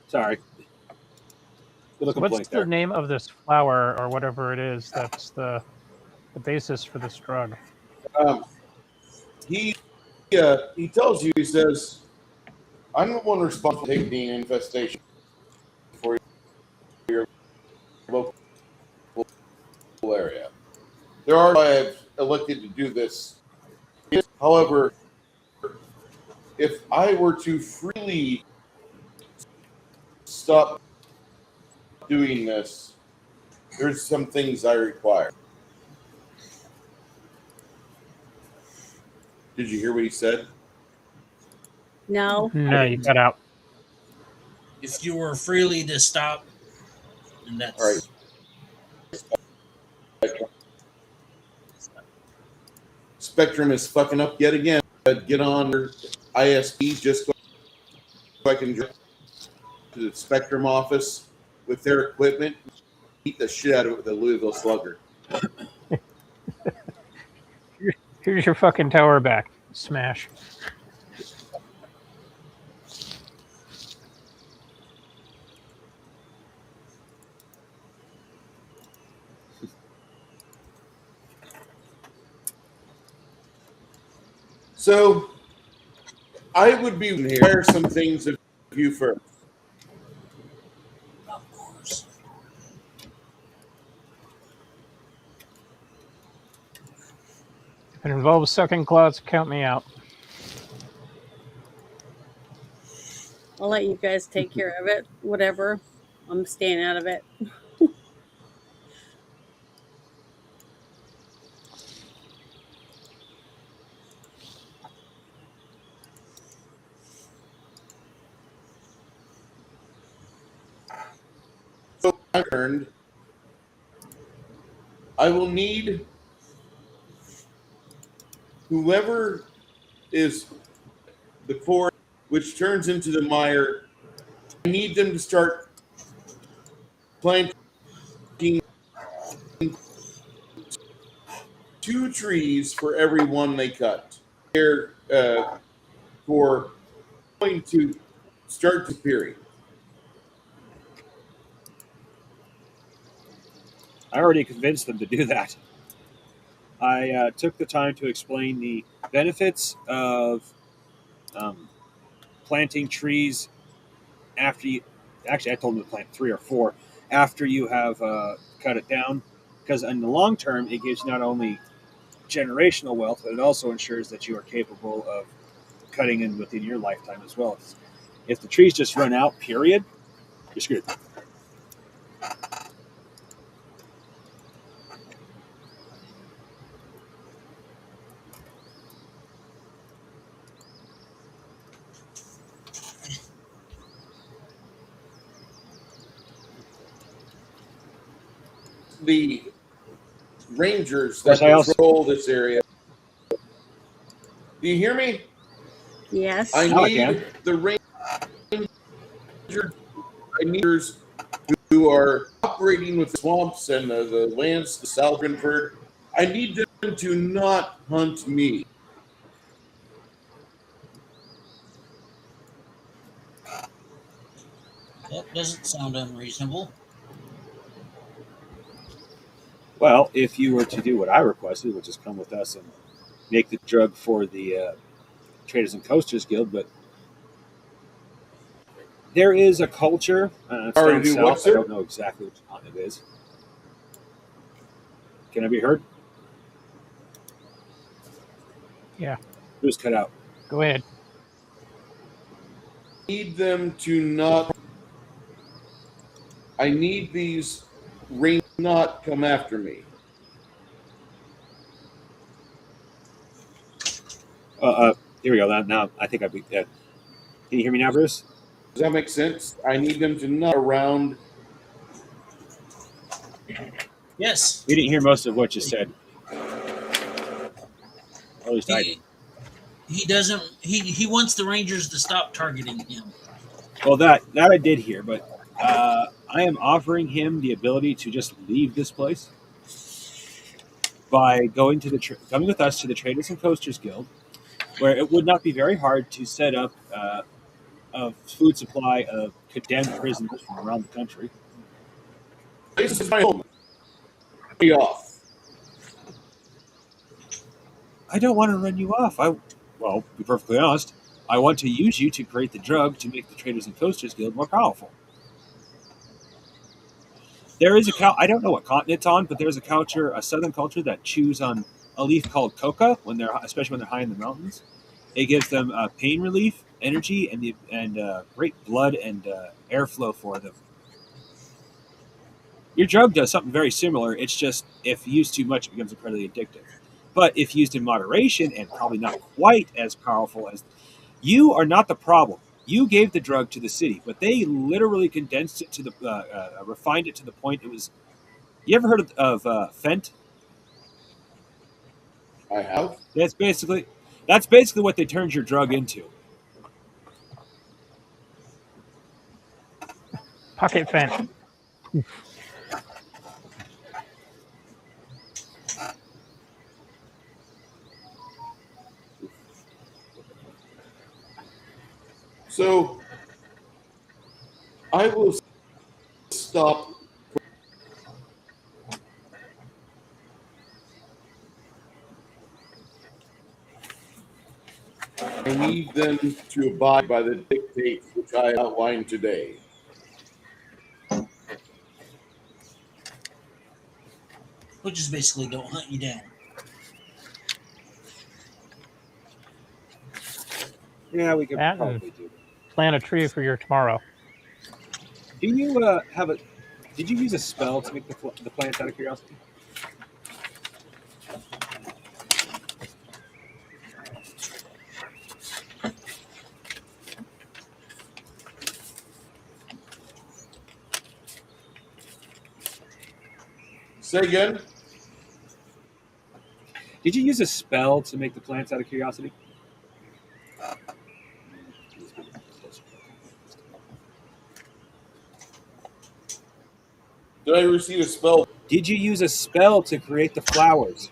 Sorry. Little So what's complaint the there. name of this flower or whatever it is that's the basis for this drug? He tells you, he says, I'm the one responsible for taking the infestation for your local area. There are I have elected to do this. However, if I were to freely stop doing this, there's some things I require. Did you hear what he said? No. No, you cut out. If you were freely to stop, and that's All right. Spectrum is fucking up yet again. Get on your ISP just so I can drive to the Spectrum office with their equipment, beat the shit out of it with a Louisville Slugger. Here's your fucking tower back. Smash. So I would be here. Fire some things of you first. of course. If it involves sucking claws, count me out. I'll let you guys take care of it. Whatever. I'm staying out of it. So I learned I will need whoever is the core, which turns into the mire. I need them to start planting 2 trees for every one they cut. They're for going to start disappearing. I already convinced them to do that. I took the time to explain the benefits of planting trees after you. Actually, I told them to plant 3 or 4 after you have cut it down, because in the long term, it gives not only generational wealth, but it also ensures that you are capable of cutting in within your lifetime as well. If the trees just run out, period, you're screwed. the rangers course, that I also- patrol this area. Do you hear me? Yes. I Now I need can. the rangers who are operating with the swamps and the lands, the Salgrenford. I need them to not hunt me. That doesn't sound unreasonable. Well, if you were to do what I requested, which is come with us and make the drug for the Traders and Coasters Guild, but there is a culture. It's Sorry, down do south. what, I sir? don't know exactly which continent it is. Can I be heard? Yeah. It was cut out. Go ahead. Need them to not. I need these rangers not come after me. Here we go. Now I think I'd be. Can you hear me now, Bruce? Does that make sense? I need them to not around. Yes. We didn't hear most of what you said. Or at least I didn't. He doesn't. He wants the Rangers to stop targeting him. Well, that I did hear, but I am offering him the ability to just leave this place by going to coming with us to the Traders and Coasters Guild, where it would not be very hard to set up a food supply of condemned prisoners from around the country. This is my home. Be off. I don't want to run you off. Well, to be perfectly honest, I want to use you to create the drug to make the Traders and Coasters Guild more powerful. There is I don't know what continent it's on, but there's a southern culture that chews on a leaf called coca especially when they're high in the mountains. It gives them pain relief, energy, and great blood and airflow for them. Your drug does something very similar. It's just if used too much, it becomes incredibly addictive. But if used in moderation and probably not quite as powerful as you are not the problem. You gave the drug to the city, but they literally condensed it to the refined it to the point it was. You ever heard of Fent? I have. That's basically what they turned your drug into. Pocket Fent. So I will stop. I need them to abide by the dictates which I outlined today. Which is basically don't hunt you down. Yeah, we could That probably do. Plant a tree for your tomorrow. Do you have a? Did you use a spell to make the plants out of curiosity? Say again. Did you use a spell to make the plants out of curiosity? Did I receive a spell? Did you use a spell to create the flowers?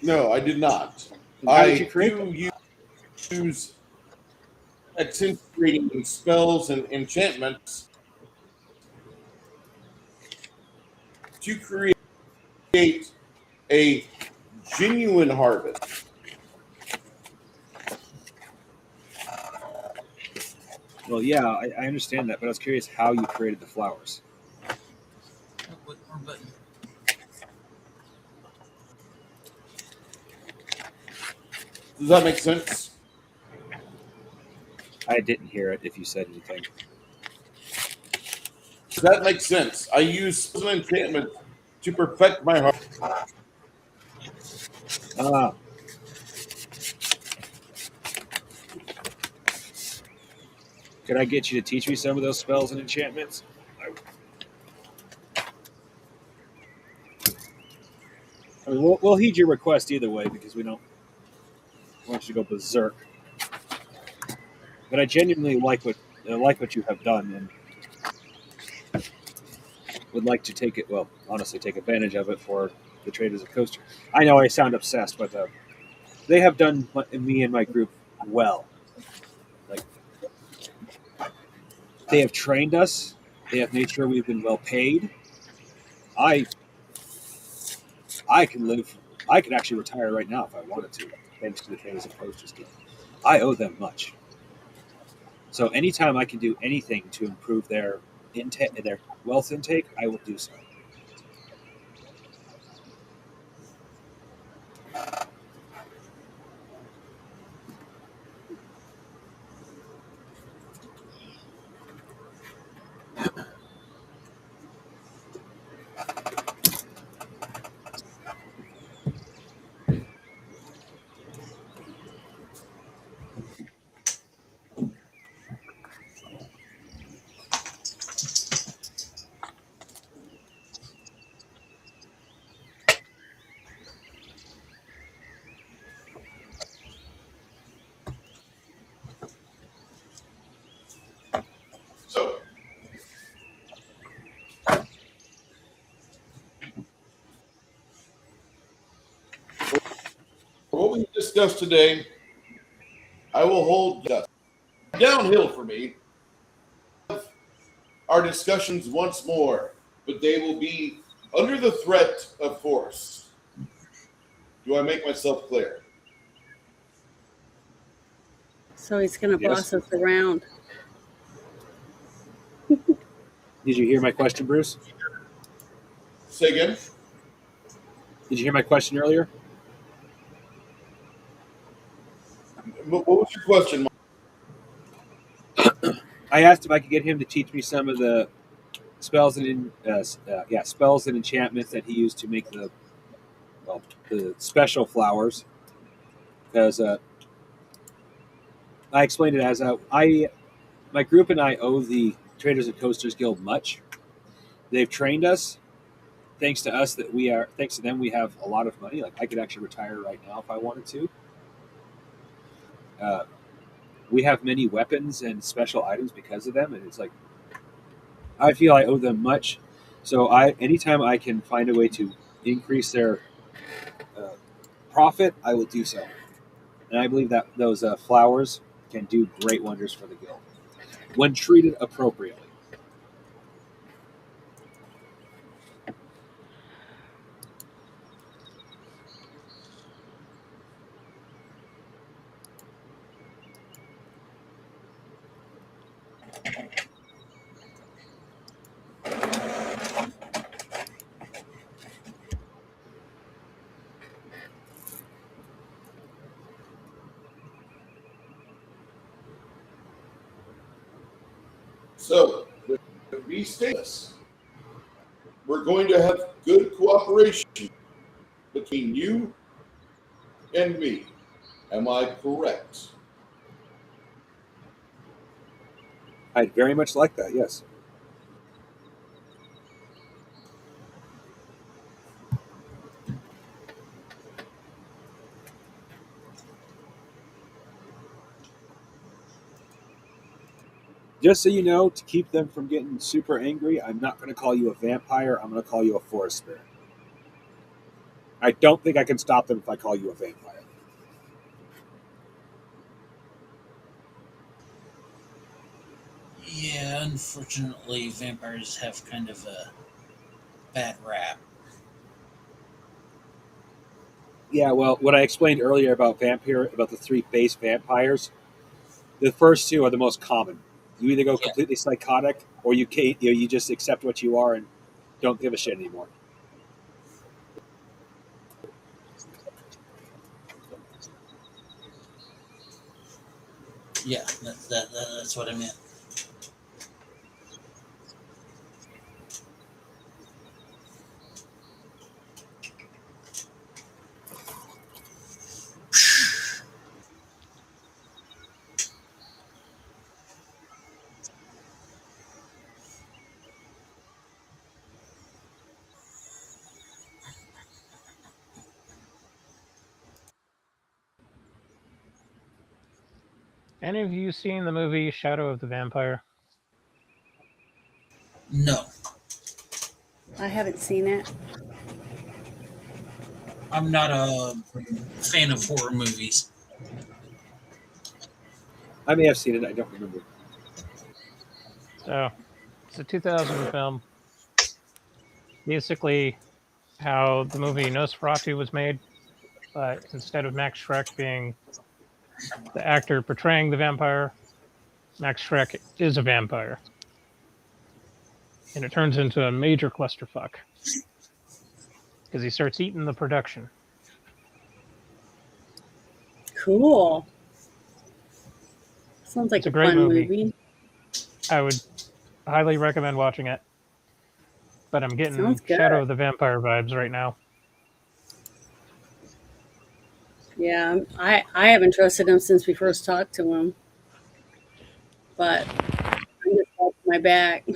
No, I did not. How did you create them? Use accentuating spells and enchantments to create a genuine harvest. Well, yeah, I understand that, but I was curious how you created the flowers. Wait, wrong button. Does that make sense? I didn't hear it if you said anything. Does that make sense? I use spells and enchantments to perfect my harvest. Could I get you to teach me some of those spells and enchantments? I mean, we'll heed your request either way because we don't want you to go berserk. But I genuinely like what you have done and would like to take it. Well, honestly, take advantage of it for the traders of Coaster. I know I sound obsessed, but they have done me and my group well. Like they have trained us. They have made sure we've been well paid. I can live. I could actually retire right now if I wanted to, thanks to the traders of Coaster Guild. I owe them much. So anytime I can do anything to improve their their wealth intake, I will do so. So, for what we discussed today, I will hold downhill for me our discussions once more, but they will be under the threat of force. Do I make myself clear? So he's going to Yes. boss us around. Did you hear my question, Bruce? Say again? Did you hear my question earlier? What was your question? I asked if I could get him to teach me some of the spells and spells and enchantments that he used to make the special flowers. Because I explained it as my group and I owe the Traders and Coasters Guild much. They've trained us. Thanks to them, we have a lot of money. Like I could actually retire right now if I wanted to. We have many weapons and special items because of them, and it's like I feel I owe them much. So anytime I can find a way to increase their profit, I will do so. And I believe that those flowers can do great wonders for the guild when treated appropriately. So, be status. We're going to have good cooperation between you and me. Am I correct? I'd very much like that, yes. Just so you know, to keep them from getting super angry, I'm not going to call you a vampire. I'm going to call you a forest spirit. I don't think I can stop them if I call you a vampire. Yeah, unfortunately, vampires have kind of a bad rap. Yeah, well, what I explained earlier about the three base vampires, the first two are the most common. You either go completely psychotic, or you just accept what you are and don't give a shit anymore. Yeah, that's what I meant. Any of you seen the movie Shadow of the Vampire? No, I haven't seen it. I'm not a fan of horror movies. I may have seen it. I don't remember. So, it's a 2000 film. Basically, how the movie Nosferatu was made, but instead of Max Schreck being the actor portraying the vampire, Max Schreck is a vampire. And it turns into a major clusterfuck because he starts eating the production. Cool. Sounds like It's a a great fun movie. movie. I would highly recommend watching it. But I'm getting Sounds good. Shadow of the Vampire vibes right now. Yeah, I haven't trusted him since we first talked to him. But I'm just off my back.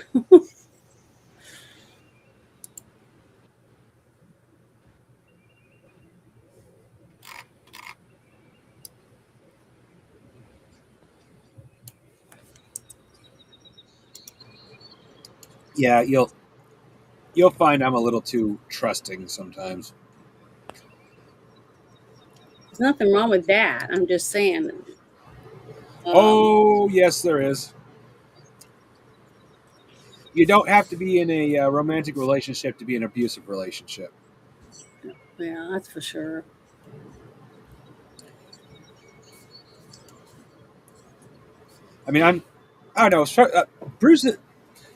Yeah, you'll find I'm a little too trusting sometimes. There's nothing wrong with that. I'm just saying. Oh, yes, there is. You don't have to be in a romantic relationship to be an abusive relationship. Yeah, that's for sure. I mean, I don't know. Bruce,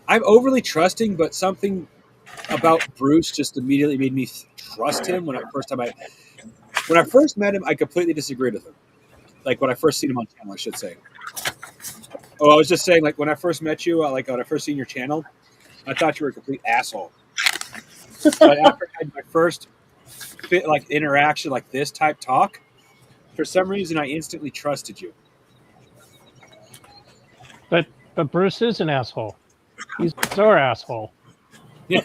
I'm overly trusting, but something about Bruce just immediately made me trust him. When I first met him, I completely disagreed with him. Like when I first seen him on channel, I should say. Oh, I was just saying, like when I first met you, like when I first seen your channel, I thought you were a complete asshole. But after I had my first interaction like this type talk, for some reason I instantly trusted you. But Bruce is an asshole. He's our asshole. You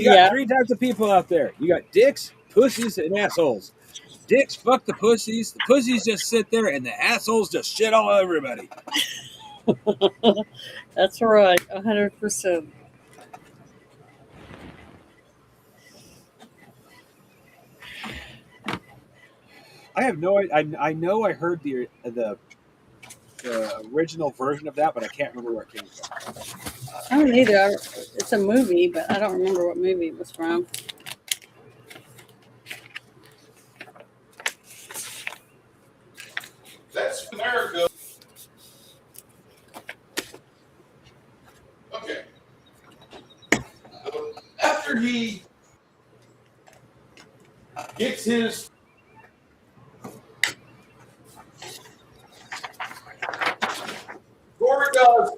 got three types of people out there. You got dicks, pussies, and assholes. Dicks fuck the pussies. The pussies just sit there, and the assholes just shit all over everybody. That's right, 100%. I have no idea. I know I heard the original version of that, but I can't remember where it came from. I don't either. It's a movie, but I don't remember what movie it was from. That's America. Okay. After he gets his Gorgas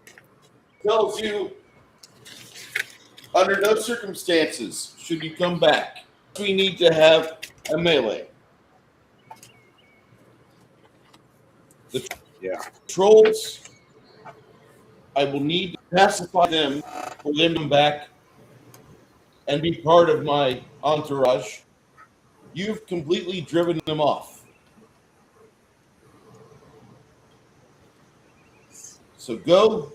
tells you under no circumstances should you come back. We need to have a melee. The trolls, I will need to pacify them for them to come back and be part of my entourage. You've completely driven them off. So go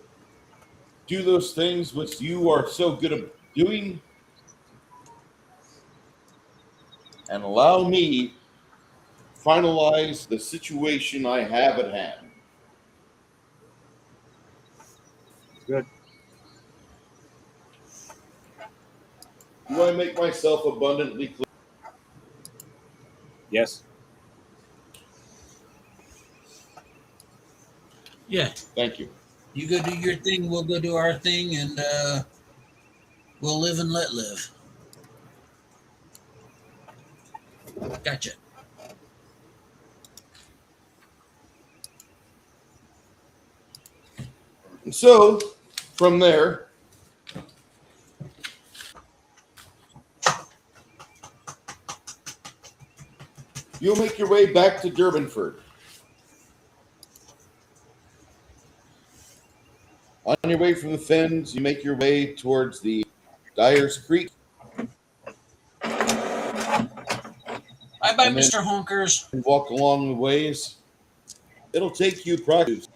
do those things which you are so good at doing and allow me to finalize the situation I have at hand. Good. Do I make myself abundantly clear? Yes. Yeah, Thank you. you go do your thing, we'll go do our thing, and we'll live and let live. Gotcha. And so, from there, you'll make your way back to Durbanford. On your way from the Fens, you make your way towards the Dyer's Creek. Bye-bye. bye, And then- Mr. Honkers. and walk along the ways. It'll take you practice.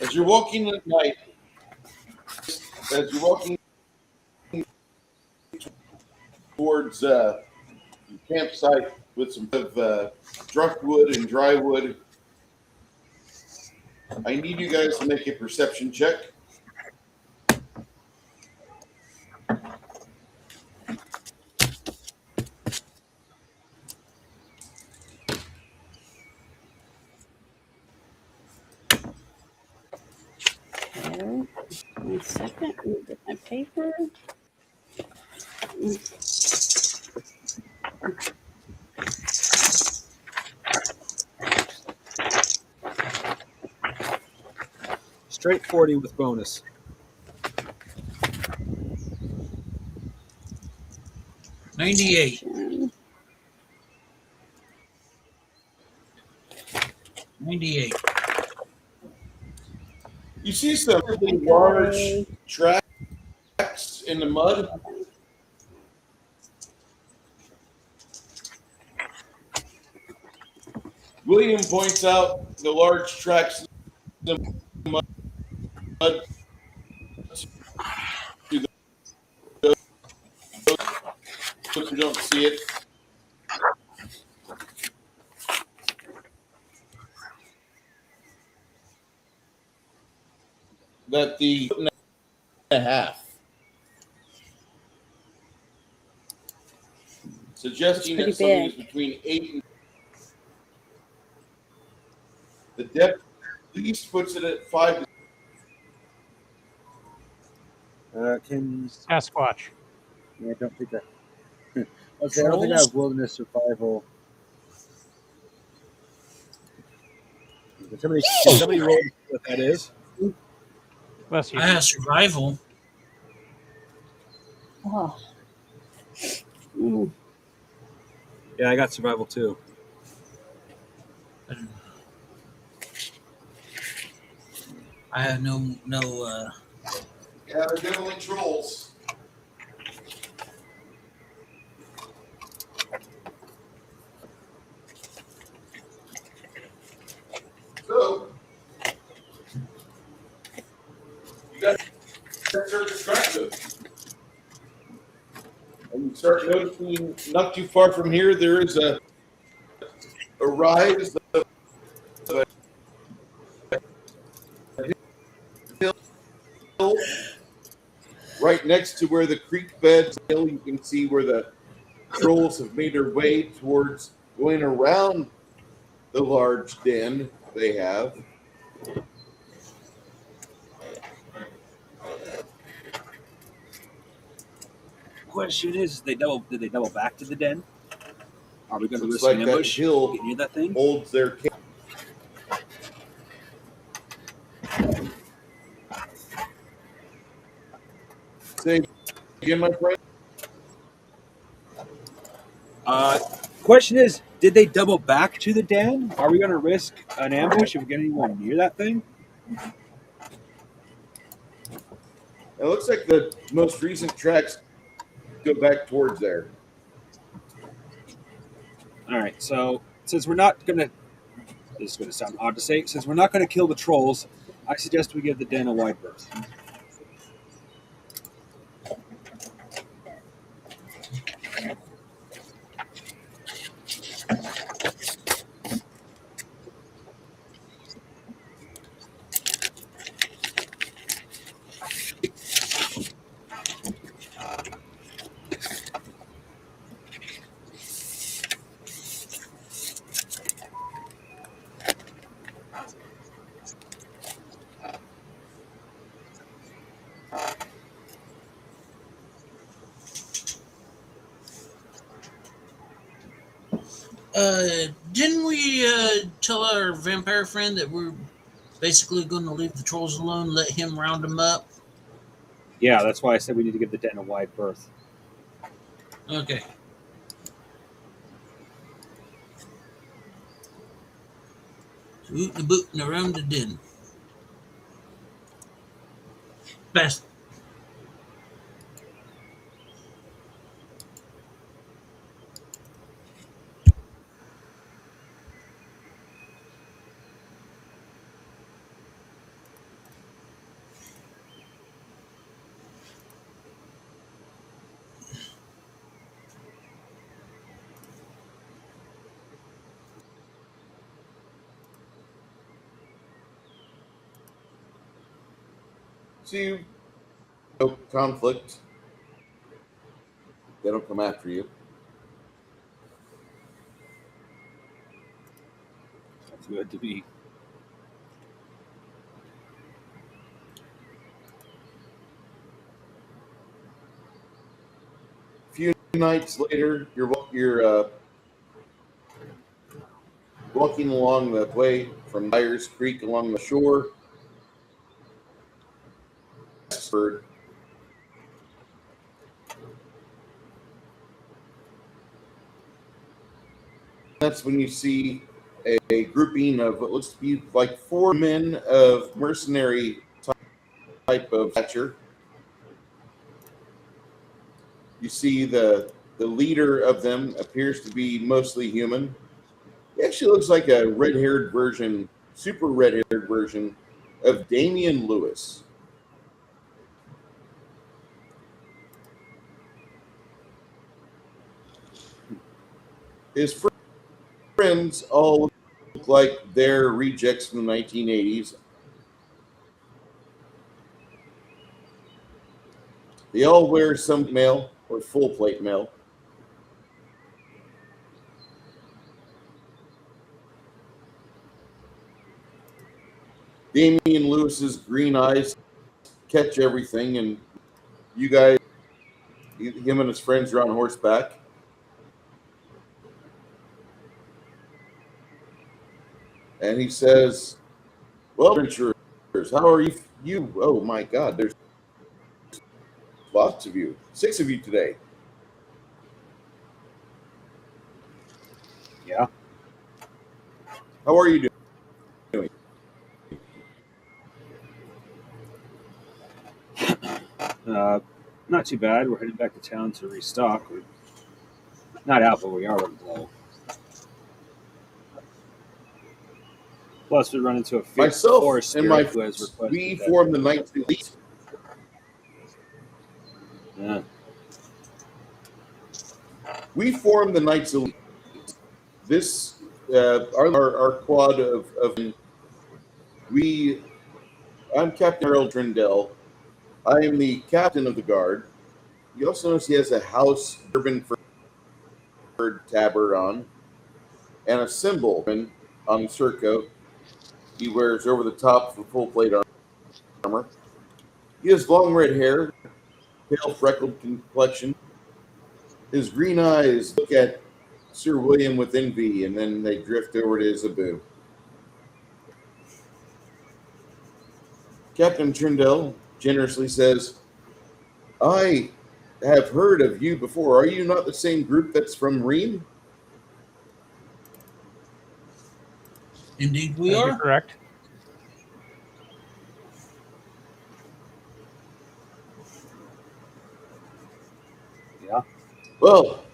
As you're walking at night, as you're walking towards your campsite with some of driftwood and dry wood, I need you guys to make a perception check. Okay. 1 second. Let me get my paper. Straight 40 with bonus. $98. 98. You see some really large tracks in the mud. William points out the large tracks in the mud to those who don't see it. That the foot and a half, suggesting that That's something pretty is between 8 and the depth. At least puts it at 5. Can Sasquatch. I don't think that. Okay, I don't think I have wilderness survival. Can somebody roll what that is? Bless you. I have survival. Oh. Mm. Yeah, I got survival too. I have no. Yeah, they're definitely trolls. So, you got to start to track them. And you start noticing, not too far from here, there is a rise of a hill right next to where the creek beds. You can see where the trolls have made their way towards going around the large den they have. Question is, did they double back to the den? Are we going to Looks risk like an that ambush? hill Get near that thing? holds their camp. Say again, my friend. Question is, did they double back to the den? Are we going to risk an ambush if we get anyone near that thing? It looks like the most recent tracks go back towards there. All right, so since we're not going to, this is going to sound odd to say, since we're not going to kill the trolls, I suggest we give the den a wide berth. Didn't we tell our vampire friend that we're basically going to leave the trolls alone, let him round them up? Yeah, that's why I said we need to give the den a wide berth. Okay. Ootin' a bootin' around the den. Best. See, no conflict. They don't come after you. That's good to be. A few nights later, you're walking along the way from Dyer's Creek along the shore. That's when you see a grouping of what looks to be like 4 men of mercenary type of stature. You see the leader of them appears to be mostly human. He actually looks like a red-haired version, super red-haired version of Damian Lewis. His friends all look like they're rejects from the 1980s. They all wear some mail or full plate mail. Damian Lewis's green eyes catch everything, and you guys, him and his friends are on horseback. And he says, "Well, adventurers, how are you? Oh my God, there's lots of you. 6 of you today. Yeah. How are you doing?" Not too bad. We're heading back to town to restock. We're not out, but we are running low. Plus, we run into a Myself forest and spirit my who has requested we that. formed the Knights Elite. Yeah. We formed the Knights Elite. This our quad of we. I'm Captain Harold Trindell. I am the captain of the guard. You also notice he has a house bourbon fur tabard on, and a symbol on the surcoat he wears over the top for full plate armor. He has long red hair, pale freckled complexion. His green eyes look at Sir William with envy, and then they drift over to Isabu. Captain Trindell generously says, "I have heard of you before. Are you not the same group that's from Ream?" Indeed, we That'd be are. correct. Yeah. Well,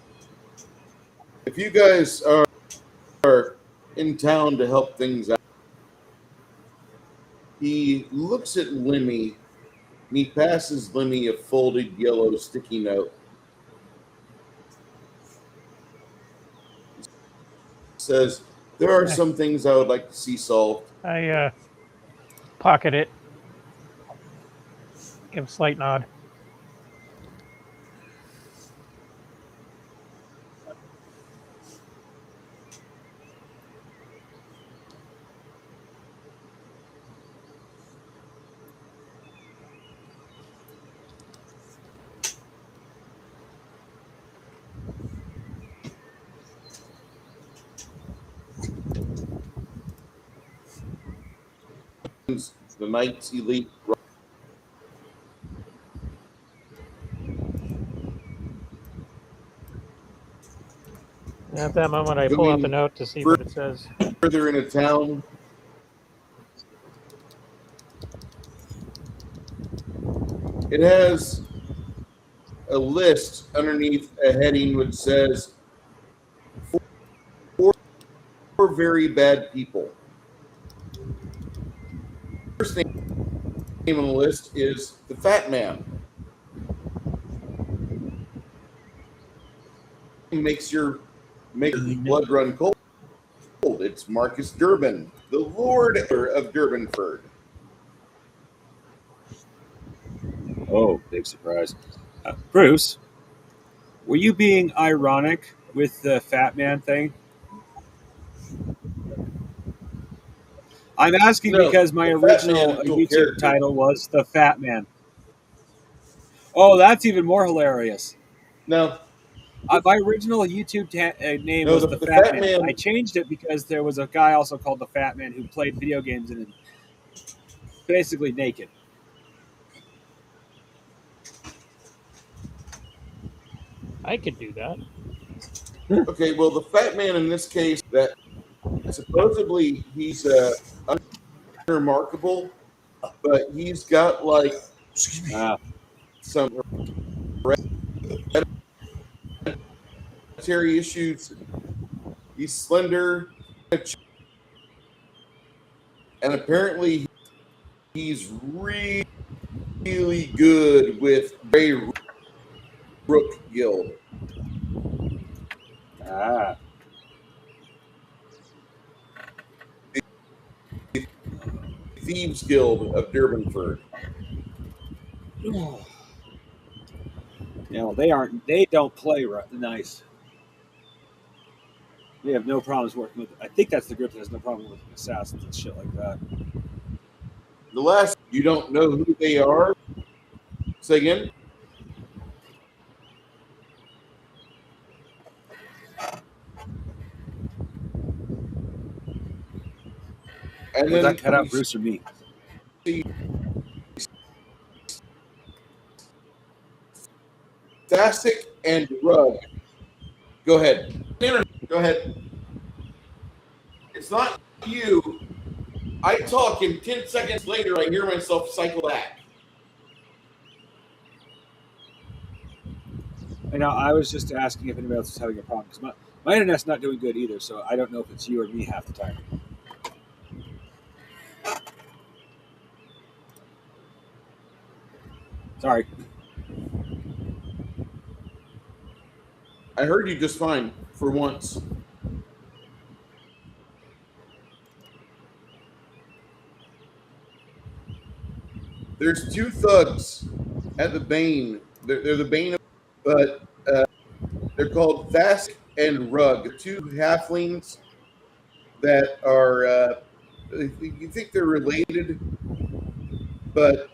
if you guys are in town to help things out, he looks at Lemmy and he passes Lemmy a folded yellow sticky note. He says, "There are some things I would like to see solved." I pocket it. Give a slight nod. the Knights Elite. At that moment, I pull out the Going note to see what it says. Further into town, it has a list underneath a heading which says four very bad people. First name on the list is the Fat Man. Makes your blood run cold. It's Marcus Durbin, the Lord of Durbanford. Oh, big surprise. Bruce, were you being ironic with the Fat Man thing? I'm asking No, because my the Fat Man original is a YouTube character. title was The Fat Man. Oh, that's even more hilarious. No, My original YouTube name no, was the The Fat Fat Man. Man. I changed it because there was a guy also called The Fat Man who played video games and basically naked. I could do that. Okay, well, the Fat Man in this case, that supposedly he's unremarkable, but he's got like some hereditary issues. He's slender, and apparently he's really good with Grey Rook Guild. Ah. Thieves Guild of Durbanford. You know, they don't play nice. They have no problems working with. I think that's the group that has no problem with assassins and shit like that. The last, you don't know who they are. Say again. And Was then that cut out Bruce or me? Thasic and Rug. Go ahead. Go ahead. It's not you. I talk, and 10 seconds later, I hear myself cycle back. I know. I was just asking if anybody else was having a problem because my internet's not doing good either. So I don't know if it's you or me half the time. Sorry. I heard you just fine for once. There's two thugs at the Bane. They're the Bane, but they're called Thasic and Rug. Two halflings that are, you think they're related, but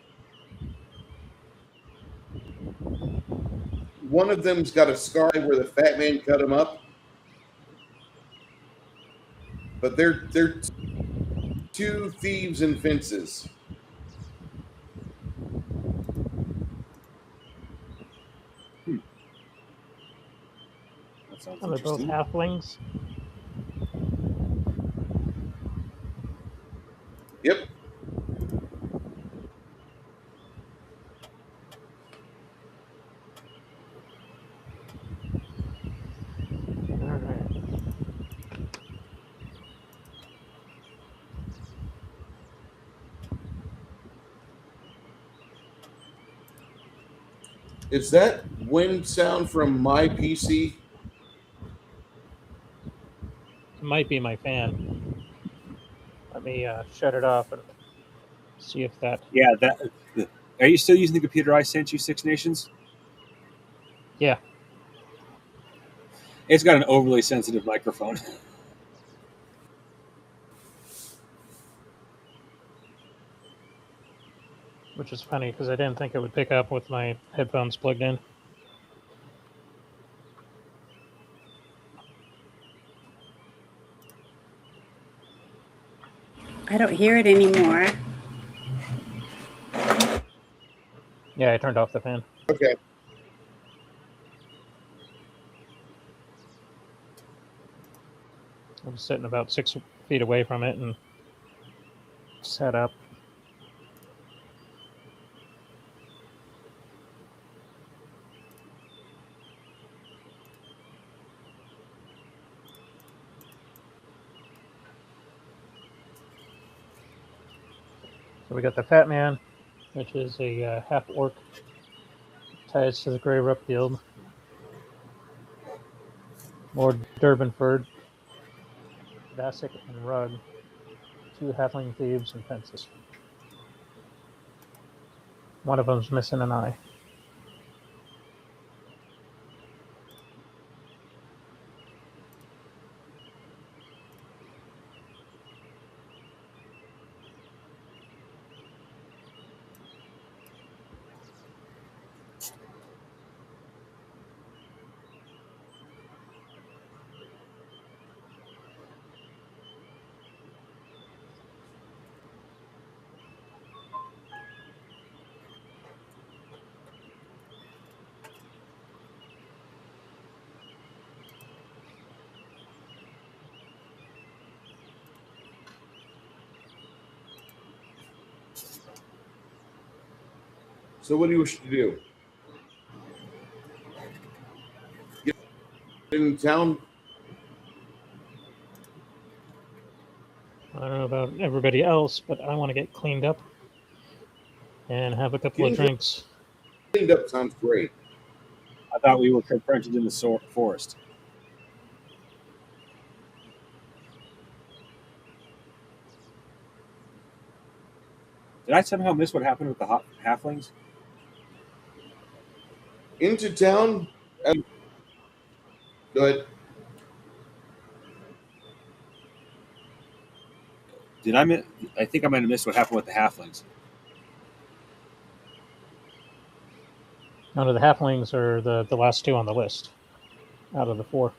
one of them's got a scar where the Fat Man cut him up. But they're two thieves and fences. That sounds Are they both interesting. halflings? Yep. All right. Is that wind sound from my PC? It might be my fan. Let me shut it off and see if that. Yeah. That. Are you still using the computer I sent you, Six Nations? Yeah. It's got an overly sensitive microphone. Which is funny because I didn't think it would pick up with my headphones plugged in. I don't hear it anymore. Yeah, I turned off the fan. Okay. I was sitting about 6 feet away from it and set up. So we got the Fat Man, which is a half orc, ties to the Grey Rook Guild. Lord Durbanford, Vassic, and Rug, 2 halfling thieves and fences. One of them's missing an eye. So what do you wish to do? Get in town? I don't know about everybody else, but I want to get cleaned up and have a couple of Getting drinks. cleaned up sounds great. I thought we were confronted in the forest. Did I somehow miss what happened with the halflings? Into town? Go ahead. Did I miss? I think I might have missed what happened with the halflings. None of the halflings are the last 2 on the list out of the 4.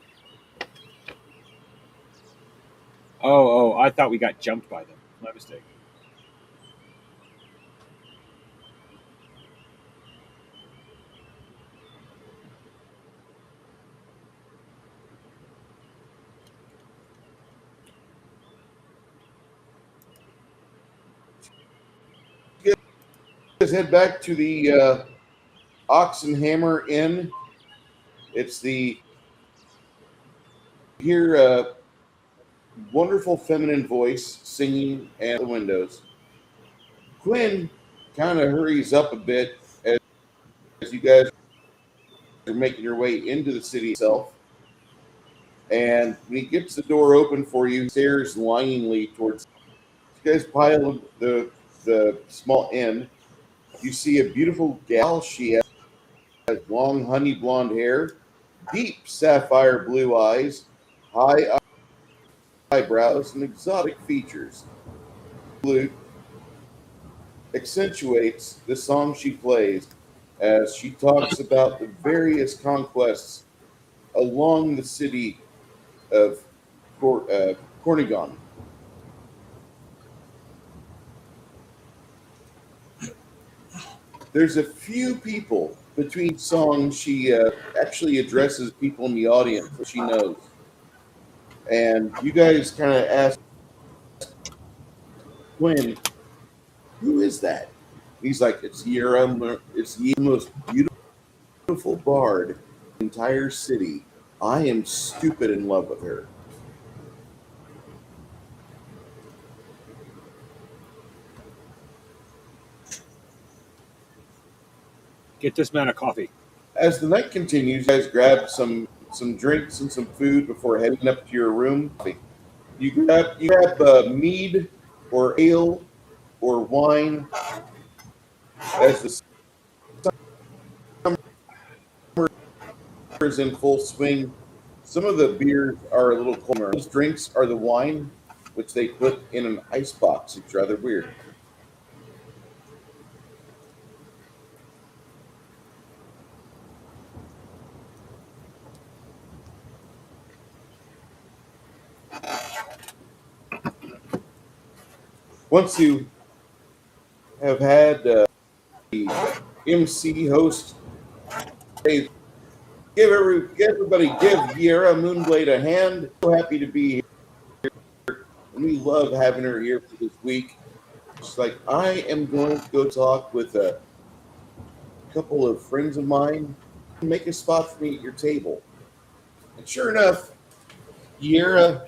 Oh, I thought we got jumped by them. My mistake. Let's head back to the Ox and Hammer Inn. It's the hear a wonderful feminine voice singing at the windows. Quinn kind of hurries up a bit as you guys are making your way into the city itself. And when he gets the door open for you, he stares longingly towards you guys pile the small inn. You see a beautiful gal. She has long honey blonde hair, deep sapphire blue eyes, high eyebrows, and exotic features. Flute accentuates the song she plays as she talks about the various conquests along the city of Cornigon. There's a few people between songs. She actually addresses people in the audience that she knows. And you guys kind of ask Quinn, who is that? He's like, it's Yera. It's the most beautiful bard in the entire city. I am stupid in love with her. Get this man a coffee. As the night continues, you guys grab some drinks and some food before heading up to your room. You grab mead or ale or wine as the summer is in full swing. Some of the beers are a little colder. Those drinks are the wine, which they put in an ice box. It's rather weird. Once you have had the MC host. Hey, give everybody give Yara Moonblade a hand. So happy to be here. And we love having her here for this week. She's like, I am going to go talk with a couple of friends of mine and make a spot for me at your table. And sure enough, Yara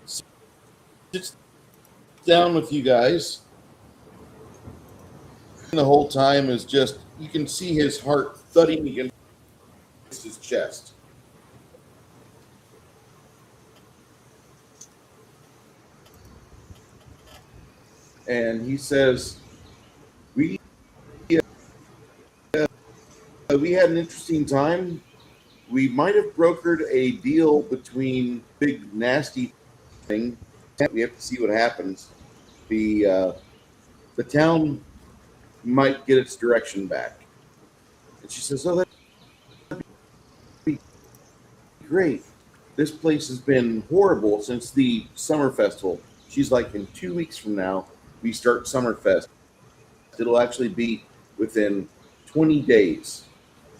sits down with you guys. And the whole time is just, you can see his heart thudding against his chest. And he says, we had an interesting time. We might have brokered a deal between big nasty thing. We have to see what happens. The town might get its direction back. And she says, oh, that'd be great. This place has been horrible since the summer festival. She's like, in 2 weeks from now, we start Summerfest. It'll actually be within 20 days.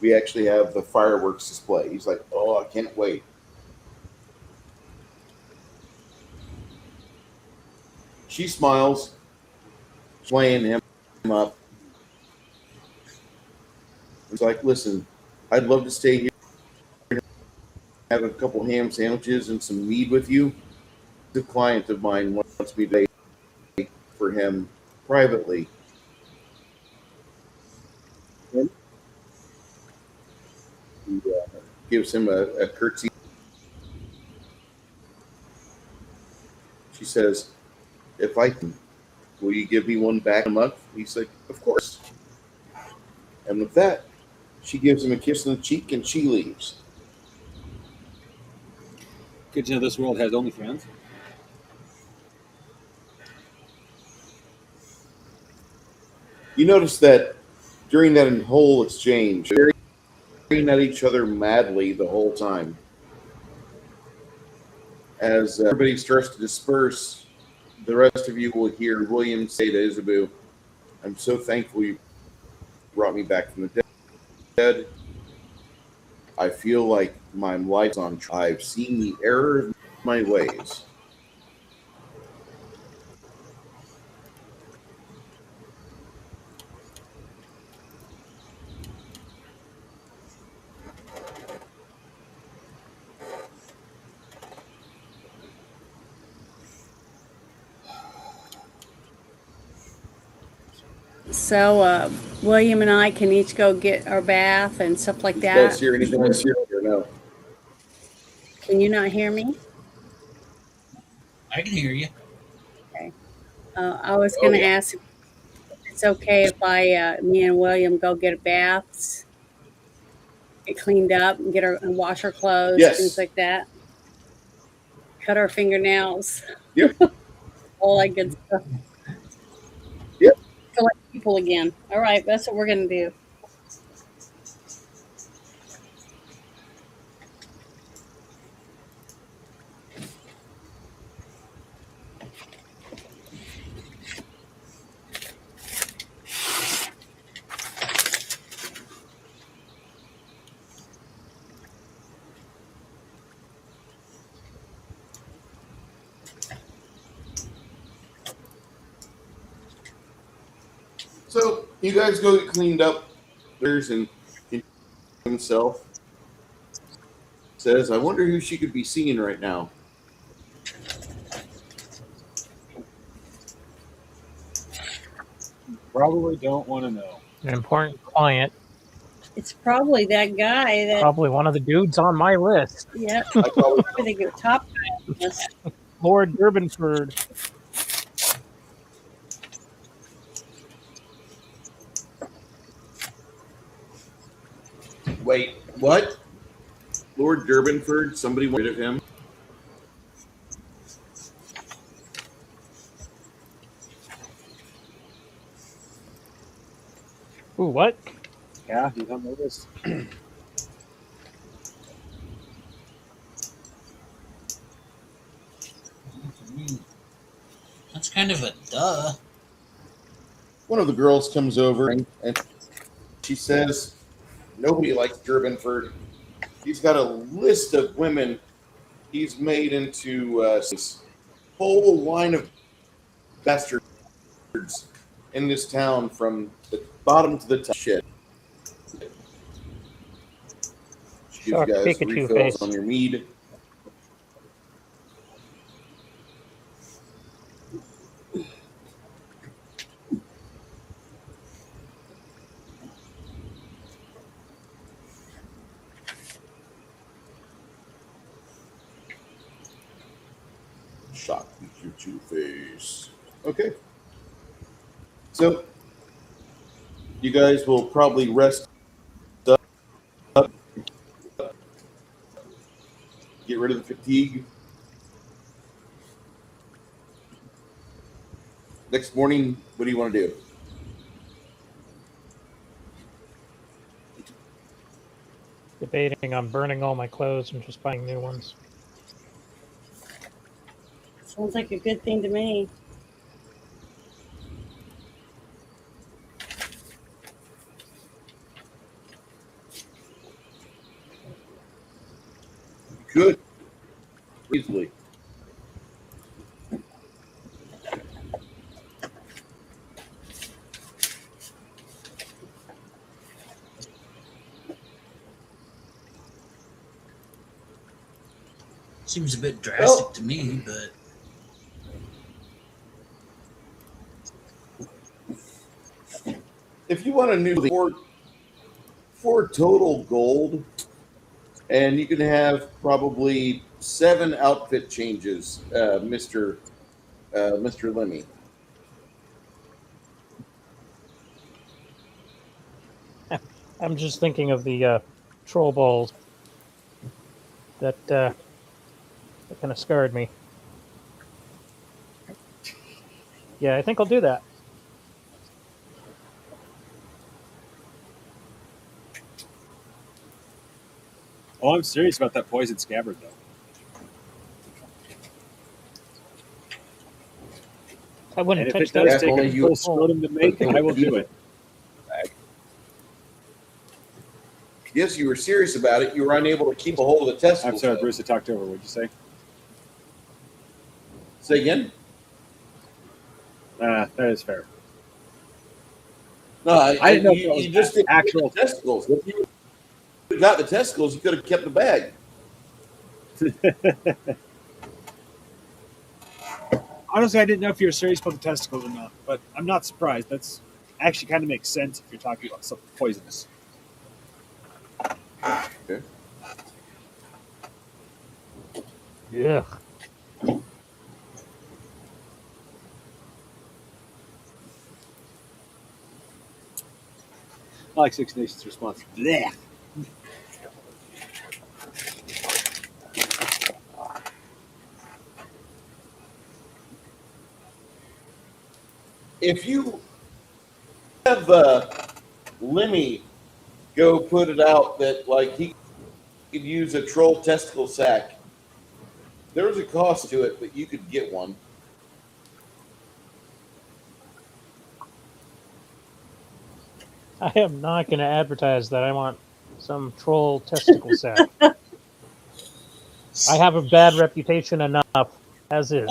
We actually have the fireworks display. He's like, oh, I can't wait. She smiles, playing him up. He's like, listen, I'd love to stay here, have a couple ham sandwiches and some mead with you. A client of mine wants me to pay for him privately. He gives him a curtsy. She says, if I can, will you give me one back a month? He's like, of course. And with that, she gives him a kiss on the cheek and she leaves. Good to know this world has OnlyFans. You notice that during that whole exchange, they're staring at each other madly the whole time. As everybody starts to disperse, the rest of you will hear William say to Isabu, I'm so thankful you brought me back from the dead. I feel like my life's on trial. I've seen the error of my ways. So William and I can each go get our bath and stuff like Did you guys that. hear anything else here or no? Can you not hear me? I can hear you. I was going to yeah. ask if it's okay if me and William go get baths, get cleaned up, and and wash our clothes, Yes. things like that. Cut our fingernails. Yep. All that good stuff. Yep. Feel like people again. All right, that's what we're going to do. So you guys go get cleaned up. There's and himself says, I wonder who she could be seeing right now. Probably don't want to know. An important client, It's probably that guy that, probably one of the dudes on my list, yeah, I probably probably the top guy on this. Lord Durbanford. Wait, what? Lord Durbanford? Somebody wanted of him? Ooh, what? Yeah, he's on the list. That's kind of a duh. one of the girls comes over and she says, nobody likes Durbinford. He's got a list of women he's made into this whole line of bastards in this town from the bottom to the top. Shit. She gives Shocked you guys Pikachu refills face. on your mead. Shock Pikachu face. Okay. So, you guys will probably rest up, get rid of the fatigue. Next morning, what do you want to do? Debating on burning all my clothes and just buying new ones. Sounds like a good thing to me. Good. Easily. Seems a bit drastic to me, but If you want a new for total gold, and you can have probably 7 outfit changes, Mr. Lemmy. I'm just thinking of the troll balls that kind of scarred me. Yeah, I think I'll do that. Oh, I'm serious about that poison scabbard, though. I wouldn't And if touch it does that. take Only a you- full scrotum to make, I will do it. Yes, you were serious about it. You were unable to keep a hold of the testicles. I'm sorry, though. Bruce, I talked over. What'd you say? Say again? That is fair. No, I didn't know if it you was just didn't actual- get the testicles. If you got the testicles, you could have kept the bag. Honestly, I didn't know if you were serious about the testicles or not, but I'm not surprised. That's actually kind of makes sense if you're talking about something poisonous. Okay. Yeah. I like Six Nations' response. Blech. If you have Lemmy go put it out that like he could use a troll testicle sack, there was a cost to it, but you could get one. I am not going to advertise that I want some troll testicle sack. I have a bad reputation enough as is.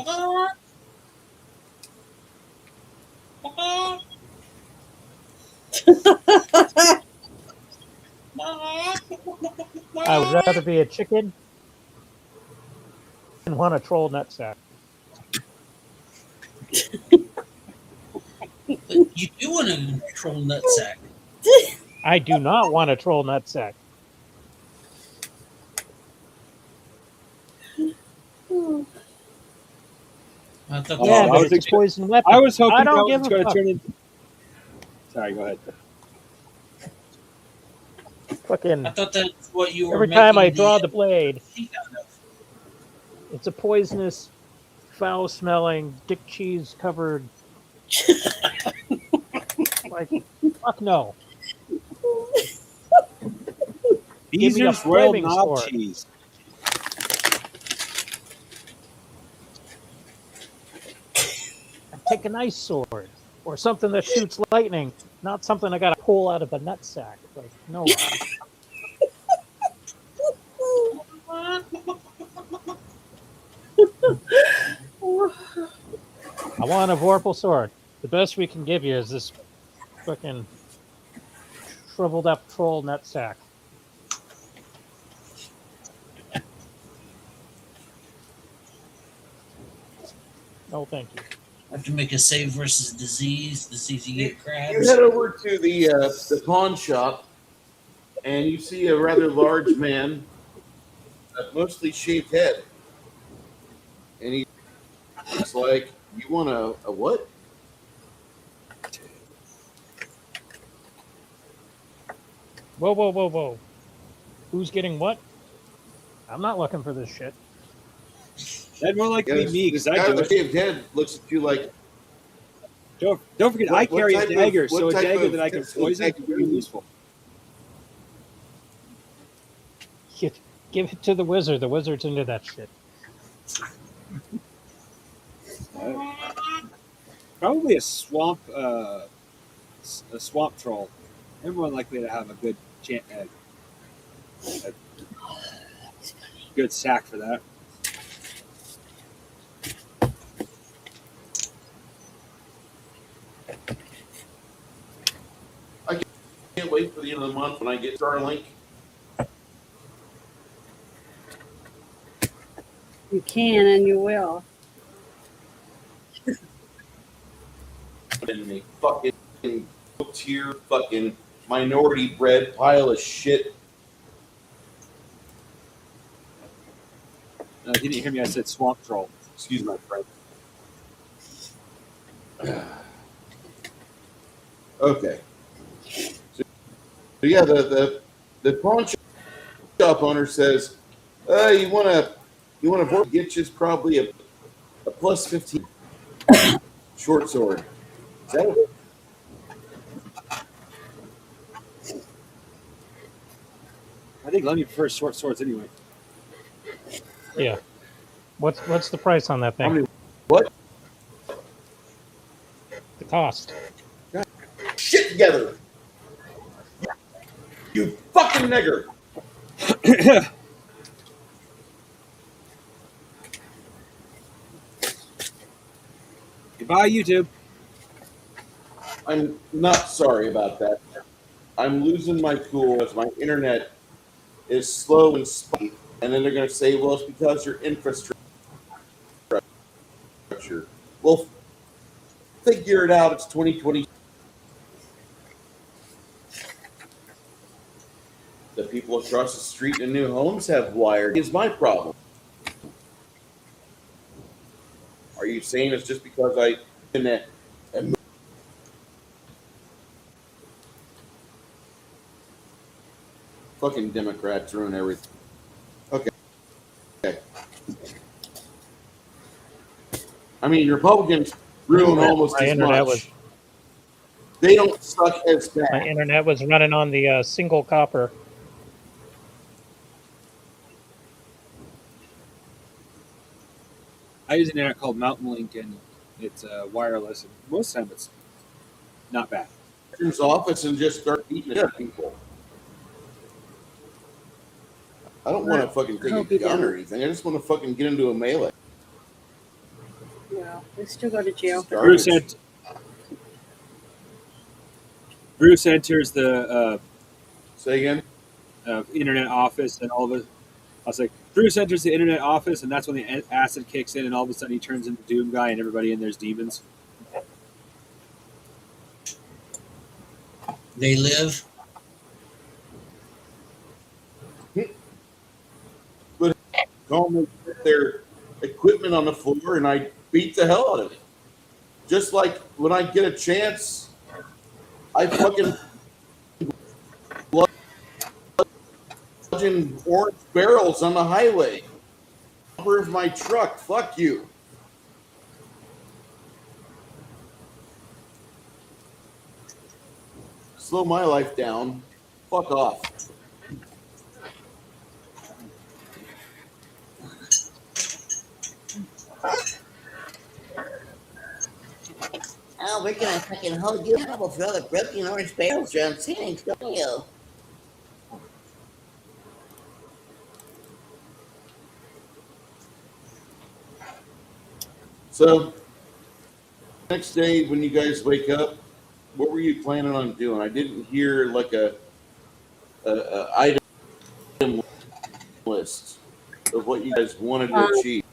I would rather be a chicken than want a troll nutsack. but you do want to control nutsack. I do not want a troll nutsack. I thought Oh, Yeah, I but was it's a expect- poison weapon. I was hoping I that don't was give a going to fuck. turn into. Sorry, go ahead. Fucking I thought that's what you were. every time I making draw the blade, sheet out of. it's a poisonous, foul-smelling, dick cheese covered. Like, fuck no. Give me a Beezer's Royal flaming Knob sword. Cheese. Take a nice sword. Or something that shoots lightning, not something I got to pull out of a nutsack. Like, no. I want a Vorpal sword. The best we can give you is this fucking shriveled up troll nutsack. No, thank you. I have to make a save versus disease to see if you get You crabs. head over to the pawn shop, and you see a rather large man, a mostly shaved head, and he's like, "You want a what?" Whoa, whoa, whoa, whoa. Who's getting what? I'm not looking for this shit. That'd more like to be me because This I guy do with it. the shaved head looks at you like, Don't forget, What- I what carry a type of- dagger, what so a type dagger of that I can pistol poison type is do very you- useful. Give it to the wizard. The wizard's into that shit. Probably a swamp troll. Everyone likely to have a good a good sack for that. "Can't wait for the end of the month when I get Starlink." You can and you will. In a fucking tier fucking minority bred pile of shit. You didn't hear me. I said swamp troll. Excuse my friend. Okay. So yeah, the pawn shop owner says, you want to get you probably a plus 15 short sword. Is that what? I think Lenny prefers short swords anyway. Yeah. What's the price on that How thing? many? What? The cost. Shit together. You fucking nigger. Goodbye, YouTube. I'm not sorry about that. I'm losing my cool as my internet is slow and spotty. And then they're going to say, well, it's because your infrastructure. Well, figure it out. It's 2020. The people across the street in new homes have wired. Is my problem. Are you saying it's just because I internet? Fucking Democrats ruin everything. Okay. I mean, Republicans ruin almost My as internet much. They don't suck as My bad. internet was running on the single copper. I use an internet called Mountain Link, and it's wireless, and most of the time it's not bad. His office and just start beating at people. I don't want to fucking take hope a you gun don't. or anything. I just want to fucking get into a melee. No, they still go to jail. Bruce enters the Say again. internet office, and all of it. I was like, Bruce enters the internet office, and that's when the acid kicks in, and all of a sudden he turns into Doom Guy, and everybody in there's demons. They live. Call me their equipment on the floor, and I beat the hell out of it. Just like when I get a chance, I fucking bludgeon orange barrels on the highway. Of my truck. Fuck you. Slow my life down. Fuck off. Oh, we freaking I fucking hold you accountable for all the broken orange barrels around Phoenix, don't you? So, next day when you guys wake up, what were you planning on doing? I didn't hear like a item list of what you guys wanted to achieve.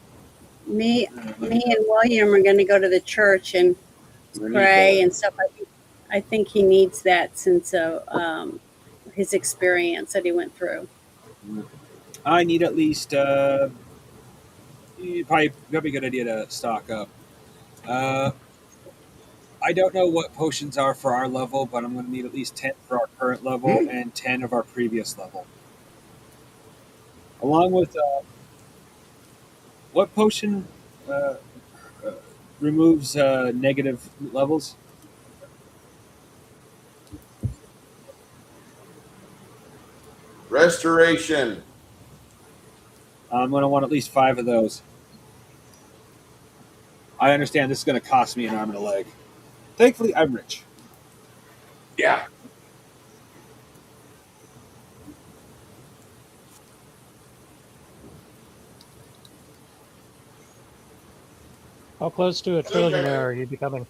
Me and William are going to go to the church and pray and stuff. I think he needs that since of his experience that he went through. I need at least probably a good idea to stock up. I don't know what potions are for our level, but I'm going to need at least 10 for our current level and 10 of our previous level. Along with what potion removes negative levels? Restoration. I'm going to want at least 5 of those. I understand this is going to cost me an arm and a leg. Thankfully, I'm rich. Yeah. How close to a trillionaire are you becoming?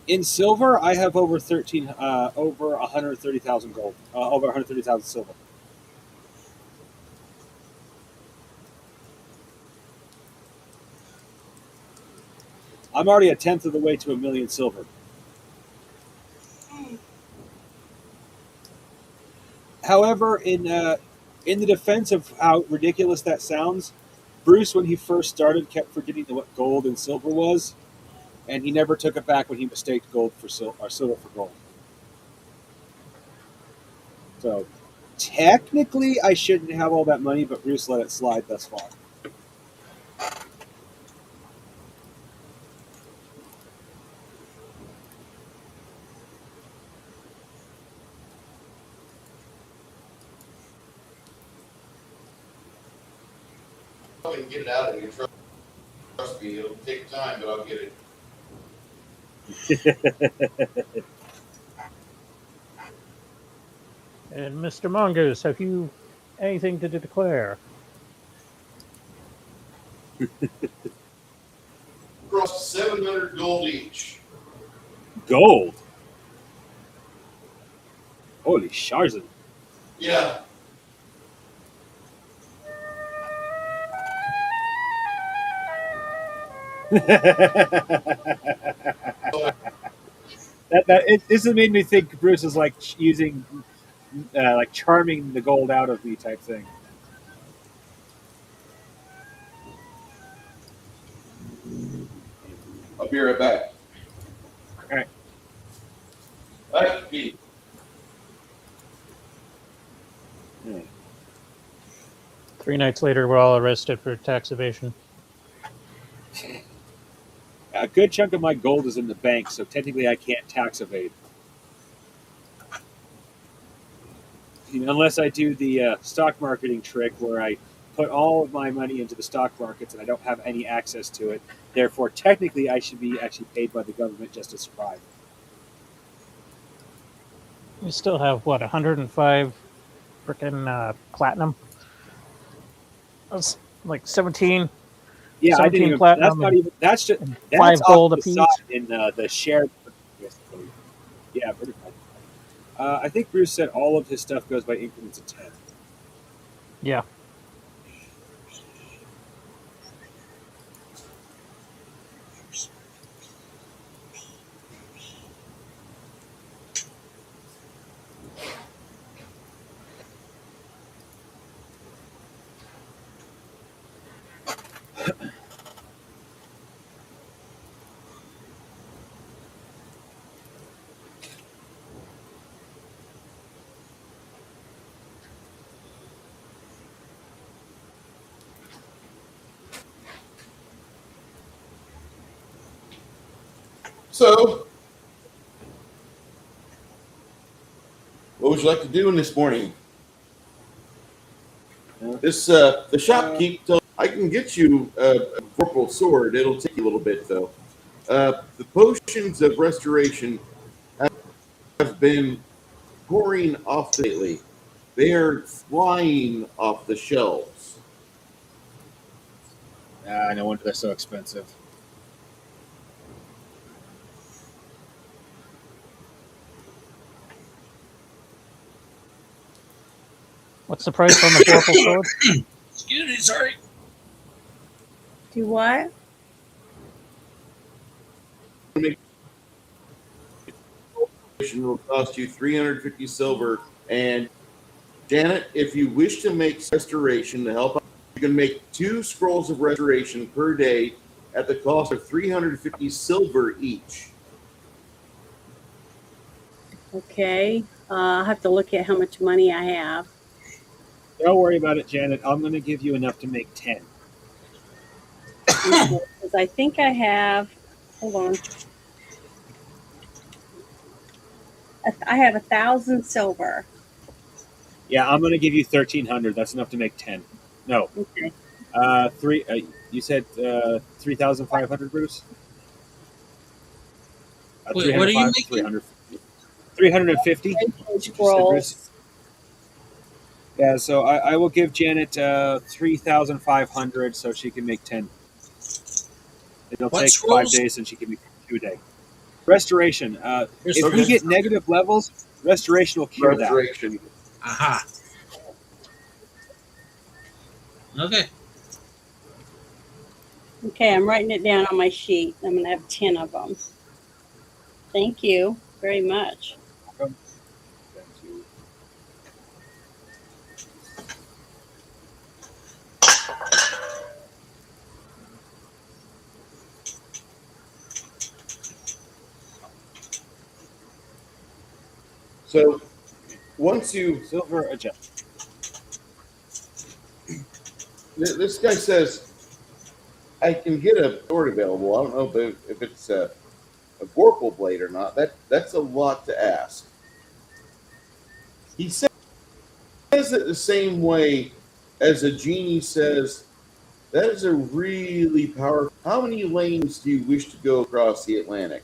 In silver, I have over 130,000 gold, over 130,000 silver. I'm already a tenth of the way to 1 million silver. However, in the defense of how ridiculous that sounds, Bruce, when he first started, kept forgetting what gold and silver was, and he never took it back when he mistaked gold for silver for gold. So, technically, I shouldn't have all that money, but Bruce let it slide thus far. I can get it out of you. Trust me, it'll take time, but I'll get it. And Mr. Mongoose, have you anything to declare? Cost 700 gold each. Gold? Holy Sharzan. Yeah. This has made me think Bruce is like using, like charming the gold out of me type thing. I'll be right back. All right. Bye, Pete. 3 nights later, we're all arrested for tax evasion. A good chunk of my gold is in the bank, so technically I can't tax evade. Unless I do the stock marketing trick where I put all of my money into the stock markets and I don't have any access to it. Therefore, technically, I should be actually paid by the government just to survive. We still have, what, 105 frickin' platinum? That's like 17. Yeah, I 17 didn't even. platinum That's not even. That's just 5 gold apiece. In the shared. Yeah, pretty much. I think Bruce said all of his stuff goes by increments of 10. Yeah. So, what would you like to do in this morning? This the shopkeep told I can get you a purple sword. It'll take you a little bit, though. The potions of restoration have been pouring off lately. They are flying off the shelves. No wonder they're so expensive. What's the price on the purple sword? Excuse me, sorry. Do what? Will cost you 350 silver. And Janet, if you wish to make restoration to help out, you can make 2 scrolls of restoration per day at the cost of 350 silver each. Okay. I'll have to look at how much money I have. Don't worry about it, Janet. I'm going to give you enough to make 10. Because I think I have, hold on. I have 1,000 silver. Yeah, I'm going to give you 1,300. That's enough to make 10. No. Okay. You said 3,500, Bruce? Wait, what are you making? 350. Scrolls. Yeah, so I will give Janet 3,500 so she can make 10. It'll What take scrolls? 5 days and she can make 2 a day. Restoration. If we get negative levels, restoration will cure Restoration. Aha. Okay. Okay, I'm writing it down on my sheet. I'm going to have 10 of them. Thank you very much. that. Thank you. So once you, Silver adjust. this guy says, I can get a sword available. I don't know if it's a vorpal blade or not. That's a lot to ask. He says it the same way as a genie says, that is a really powerful. How many lanes do you wish to go across the Atlantic?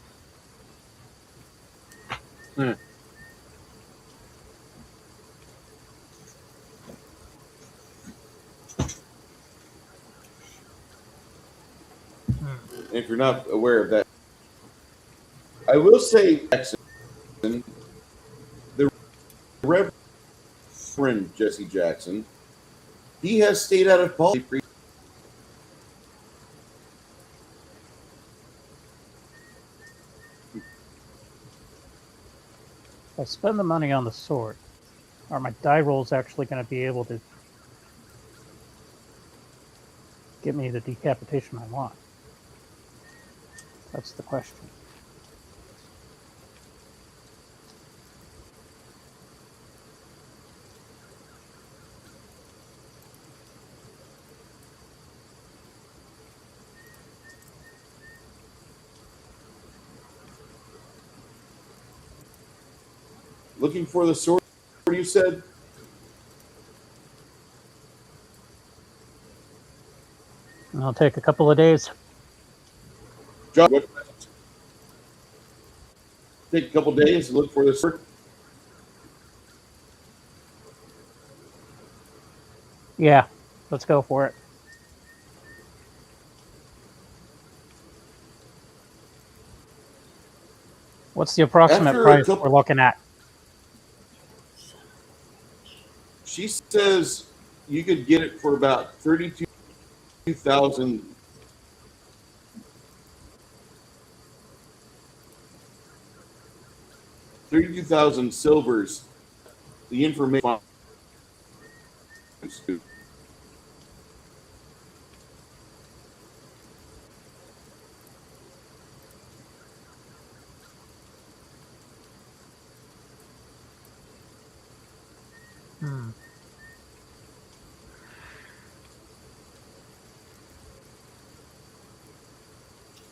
If you're not aware of that, I will say, Jackson, the Reverend Jesse Jackson, he has stayed out of politics. If I spend the money on the sword, are my die rolls actually going to be able to give me the decapitation I want? That's the question. Looking for the sword, you said? And I'll take a couple of days. John, take a couple days to look for the sword. Yeah, let's go for it. What's the approximate After a price couple- we're looking at? She says you could get it for about 32,000. 32,000 silvers. The information.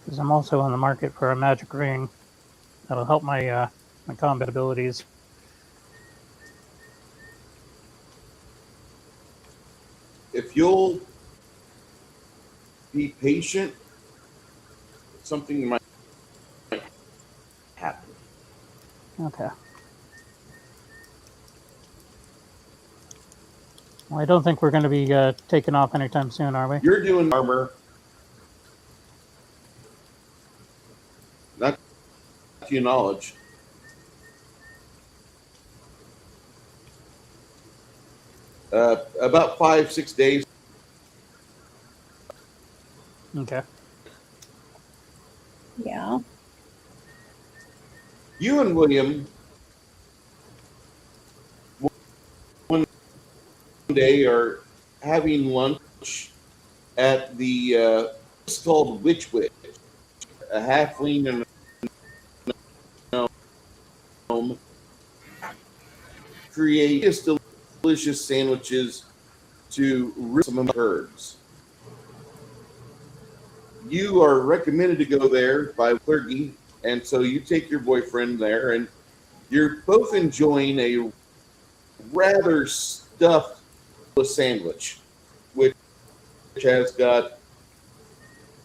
Because I'm also on the market for a magic ring that'll help my my combat abilities. If you'll be patient. Something might happen. Okay. Well, I don't think we're going to be taking off anytime soon, are we? You're doing armor. Not to your knowledge. About 5-6 days. Okay. Yeah. You and William one day are having lunch at the it's called Witch, a halfling and a gnome create delicious sandwiches to rip some birds. You are recommended to go there by clergy, and so you take your boyfriend there, and you're both enjoying a rather stuffed sandwich, which has got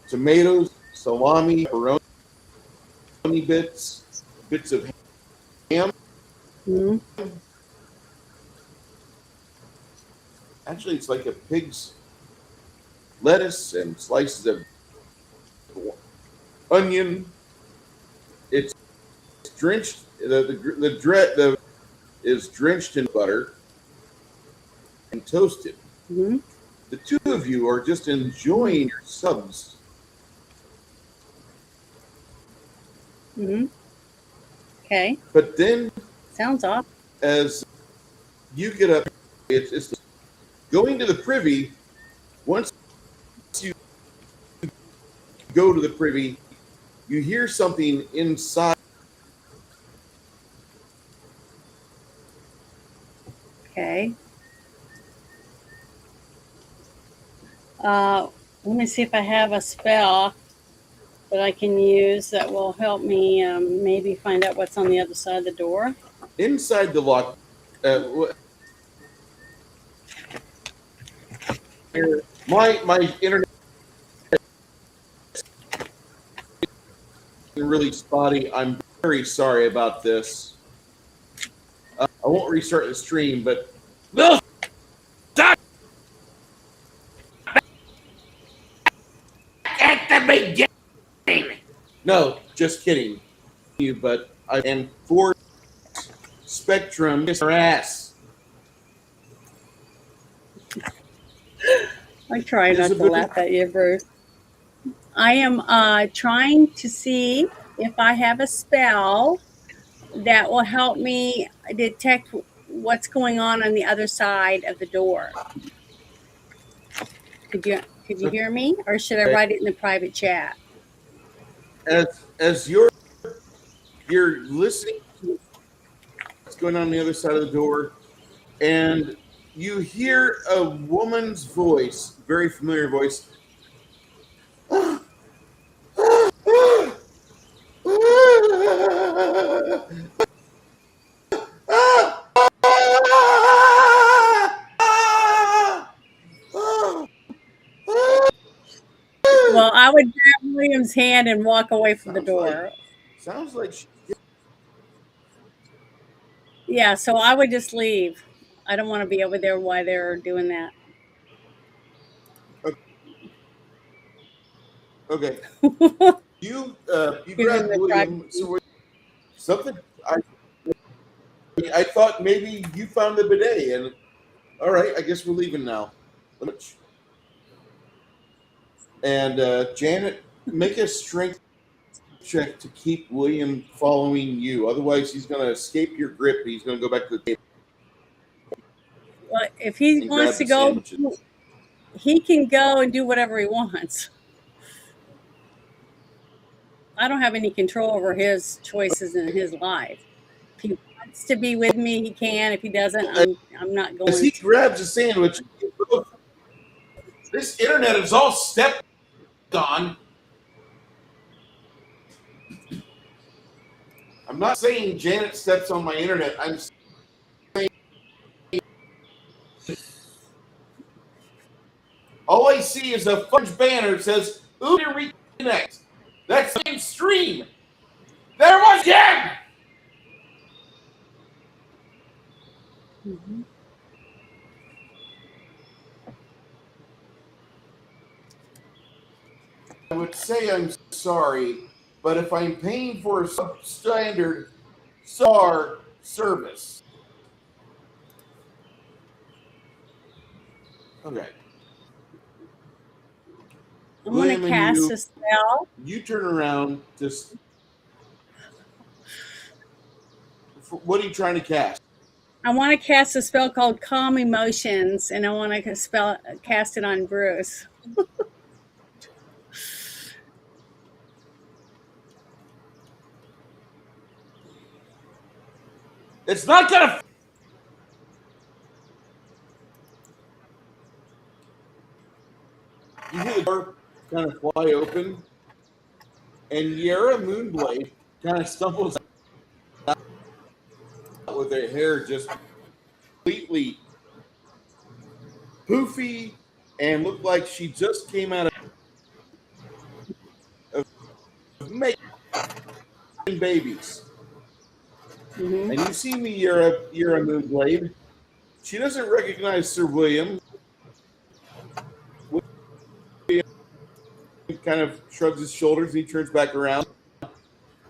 tomatoes, salami, pepperoni bits of ham. Hmm. Actually, it's like a pig's lettuce and slices of onion. It's drenched. The is drenched in butter and toasted. Hmm. The two of you are just enjoying your subs. Hmm. Okay. But then, Sounds off. as you get up, it's going to the privy. Once you go to the privy, you hear something inside. Okay. Let me see if I have a spell that I can use that will help me maybe find out what's on the other side of the door. Inside the lock. My internet is really spotty. I'm very sorry about this. I won't restart the stream, but At the beginning. no, just kidding. You, but I am for Spectrum. Kiss her ass. I try not to Isabel? laugh at you, Bruce. I am trying to see if I have a spell that will help me detect what's going on the other side of the door. Could you hear me, or should I write it in the private chat? As you're listening to what's going on the other side of the door, and you hear a woman's voice, very familiar voice. Well, I would grab William's hand and walk away from the door. Sounds like she, Yeah, so I would just leave. I don't want to be over there while they're doing that. okay. You Give grab him the William. privacy. So something I thought maybe you found the bidet, and all right, I guess we're leaving now. And Janet, make a strength check to keep William following you. Otherwise, he's going to escape your grip. He's going to go back to the table. Well, if he And wants to grab the go, sandwiches. he can go and do whatever he wants. I don't have any control over his choices in his life. If he wants to be with me, he can. If he doesn't, I'm not going As he to. grabs a sandwich, this internet is all stepped on. I'm not saying Janet steps on my internet. I'm saying all I see is a fudge banner that says Uber Reconnect. That's the same stream. There it was again! Mhm. I would say I'm sorry, but if I'm paying for a substandard SAR service. Okay. I'm William going to and cast a spell. you turn around. Just what are you trying to cast? I want to cast a spell called Calm Emotions, and I want to cast it on Bruce. It's not gonna. You hear the door kind of fly open, and Yara Moonblade kind of stumbles out with her hair just completely poofy and looked like she just came out of making babies. Mm-hmm. And you see me, Yara Moonblade. She doesn't recognize Sir William. He kind of shrugs his shoulders and he turns back around.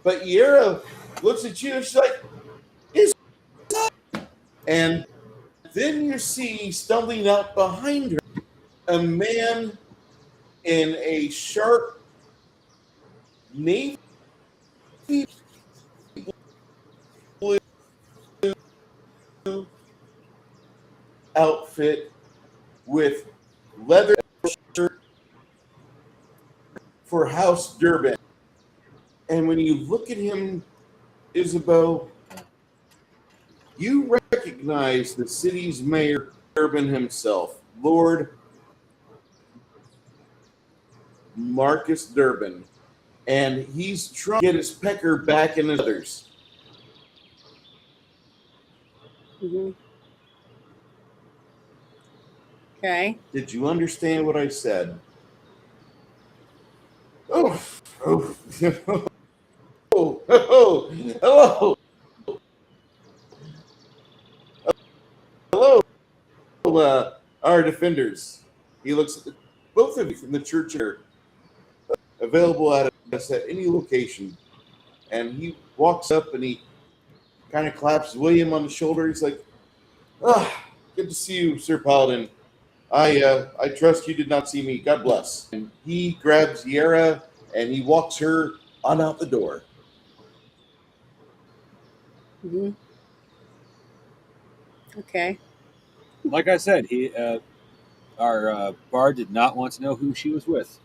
But Yara looks at you and she's like, "Is that?" And then you see stumbling up behind her a man in a sharp navy blue outfit with leather shirt for House Durban. And when you look at him, Isabel, you recognize the city's mayor, Durban himself, Lord Marcus Durban. And he's trying to get his pecker back in his others. Mm-hmm. Okay. Did you understand what I said? Oh, oh, oh, oh, hello, hello, our defenders. He looks at both of you from the church are available at us at any location. And he walks up and he kind of claps William on the shoulder. He's like, good to see you, Sir Paladin. I trust you did not see me. God bless. And he grabs Yara and he walks her on out the door. Mm-hmm. Okay. Like I said, our bard did not want to know who she was with.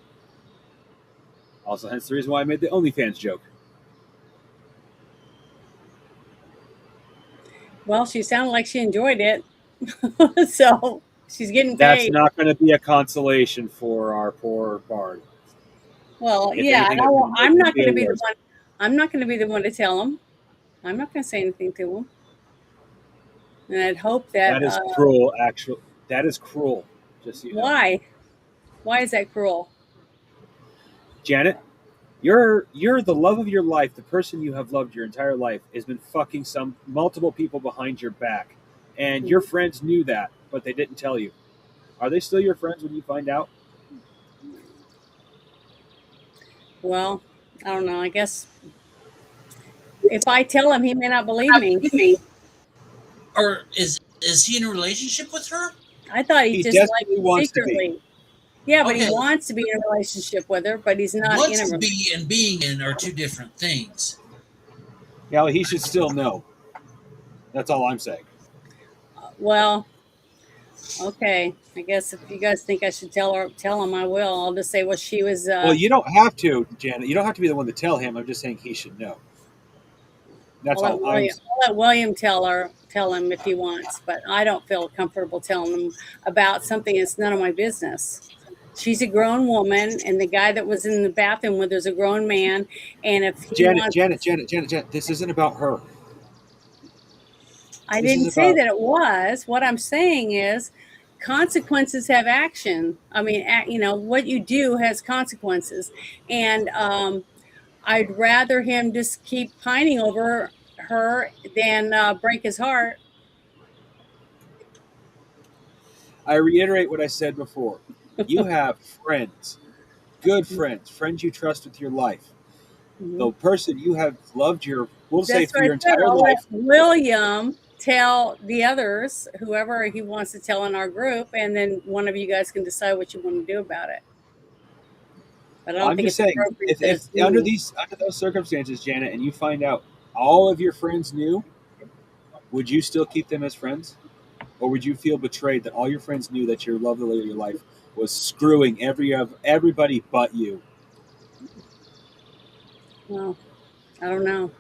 Also, hence the reason why I made the OnlyFans joke. Well, she sounded like she enjoyed it. So she's getting That's paid. not going to be a consolation for our poor bard. Well, If yeah, anything, I'm not going to be the worse. one. I'm not going to be the one to tell him. I'm not going to say anything to him. And I'd hope that. That is cruel. Actually, that is cruel. Just so you know. Why? Why is that cruel? Janet, you're the love of your life. The person you have loved your entire life has been fucking multiple people behind your back, and your friends knew that, but they didn't tell you. Are they still your friends when you find out? Well, I don't know. I guess if I tell him, he may not believe me. Or is he in a relationship with her? I thought he just liked desperately me wants to secretly. Yeah, but Okay. he wants to be in a relationship with her, but he's not Wants in a to relationship. be and being in are two different things. Yeah, he should still know. That's all I'm saying. Well, okay. I guess if you guys think I should tell him, I will. I'll just say, well, she was. Well, you don't have to, Janet. You don't have to be the one to tell him. I'm just saying he should know. That's I'll all I'm saying. let William tell him if he wants, but I don't feel comfortable telling him about something that's none of my business. She's a grown woman, and the guy that was in the bathroom with her is a grown man. And if he Janet, this isn't about her. I didn't say that it was. What I'm saying is, consequences have action. I mean, you know, what you do has consequences. And I'd rather him just keep pining over her than break his heart. I reiterate what I said before. You have friends, good friends, friends you trust with your life. The person you have loved we'll say for your entire I'll life. let William tell the others, whoever he wants to tell in our group, and then one of you guys can decide what you want to do about it. But I don't I'm think just it's saying, appropriate if to under those circumstances, Janet, and you find out all of your friends knew, would you still keep them as friends? Or would you feel betrayed that all your friends knew that your love, the lady of your life, was screwing everybody but you? Well, I don't know.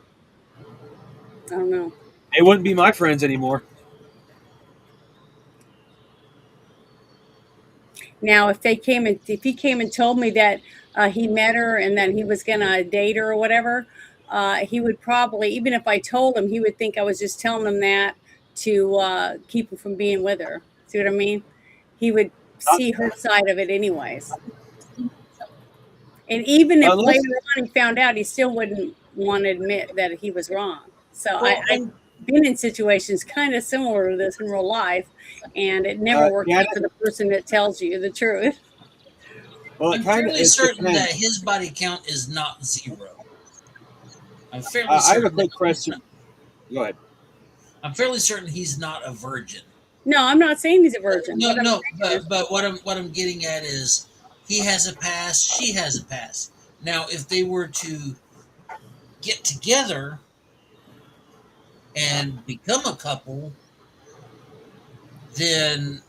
I don't know. They wouldn't be my friends anymore. Now, if he came and told me that he met her and that he was gonna date her or whatever, he would probably, even if I told him, he would think I was just telling him that to keep him from being with her. See what I mean? He would see her side of it anyways. And even if Unless, later on he found out, he still wouldn't want to admit that he was wrong. So Well, I've been in situations kind of similar to this in real life, and it never works out for the person that tells you the truth. well, I'm fairly certain that his body count is not 0. I'm fairly certain. I have a quick question. Go ahead. I'm fairly certain he's not a virgin. No, I'm not saying he's a virgin. No, but what I'm getting at is he has a past, she has a past. Now, if they were to get together and become a couple, then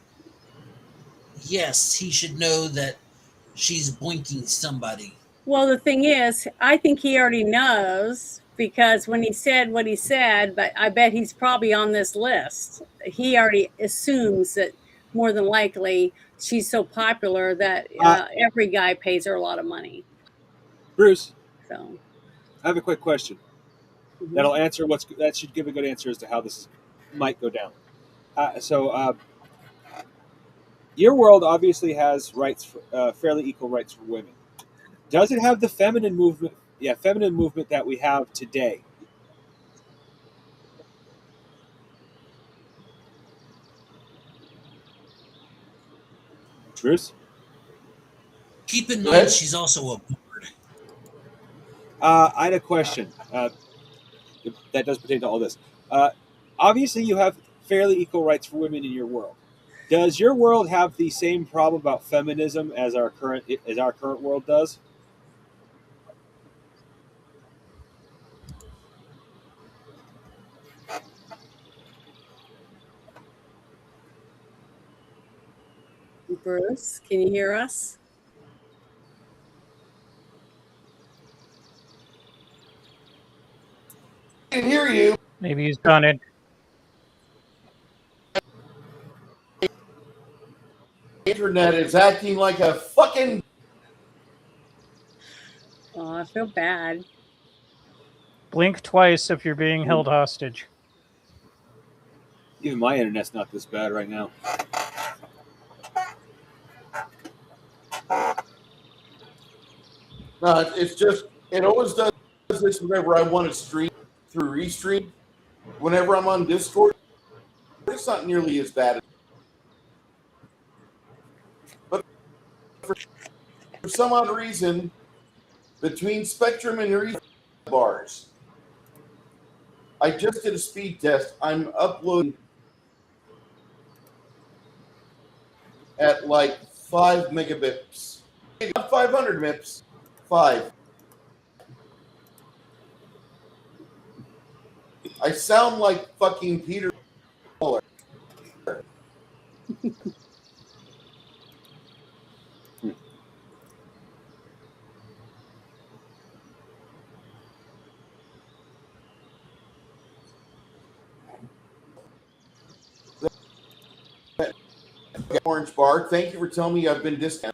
yes, he should know that she's blinking somebody. Well, the thing is, I think he already knows because when he said what he said, but I bet he's probably on this list. He already assumes that more than likely she's so popular that every guy pays her a lot of money. Bruce, So I have a quick question. That'll answer that should give a good answer as to how this might go down. Your world obviously has rights, fairly equal rights for women. Does it have the feminine movement? Yeah, feminine movement that we have today. Bruce? Keep in mind, she's also a bird. I had a question that does pertain to all this. Obviously, you have fairly equal rights for women in your world. Does your world have the same problem about feminism as our current world does? Bruce, can you hear us? I can hear you. Maybe he's done it. Internet is acting like a fucking. Oh, I feel bad. Blink twice if you're being held hostage. Even my internet's not this bad right now. It's just, it always does this whenever I want to stream through Restream. Whenever I'm on Discord, it's not nearly as bad. But for some odd reason, between Spectrum and Restream bars, I just did a speed test. I'm uploading at like 5 megabits. Not 500 MIPS. 5. I sound like fucking Peter. Orange bar. Thank you for telling me I've been discounted.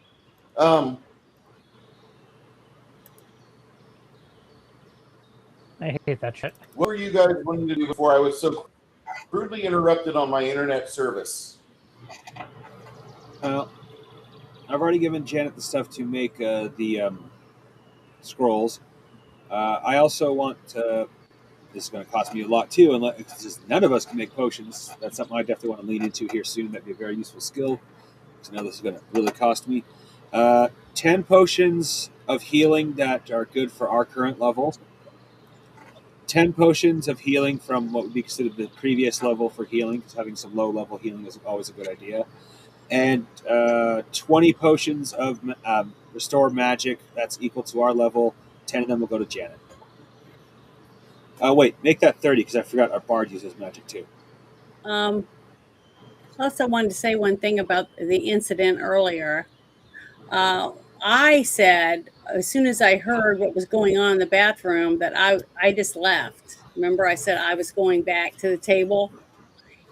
I hate that shit. What were you guys wanting to do before I was so crudely interrupted on my internet service? I've already given Janet the stuff to make the scrolls. I also want to. This is going to cost me a lot too, because none of us can make potions. That's something I definitely want to lean into here soon. That'd be a very useful skill. So now this is going to really cost me 10 potions of healing that are good for our current level. 10 potions of healing from what would be considered the previous level for healing, because having some low level healing is always a good idea. And 20 potions of restore magic that's equal to our level. 10 of them will go to Janet. Wait, make that 30 because I forgot our bard uses magic too. Also wanted to say one thing about the incident earlier. I said, as soon as I heard what was going on in the bathroom, that I just left. Remember, I said I was going back to the table.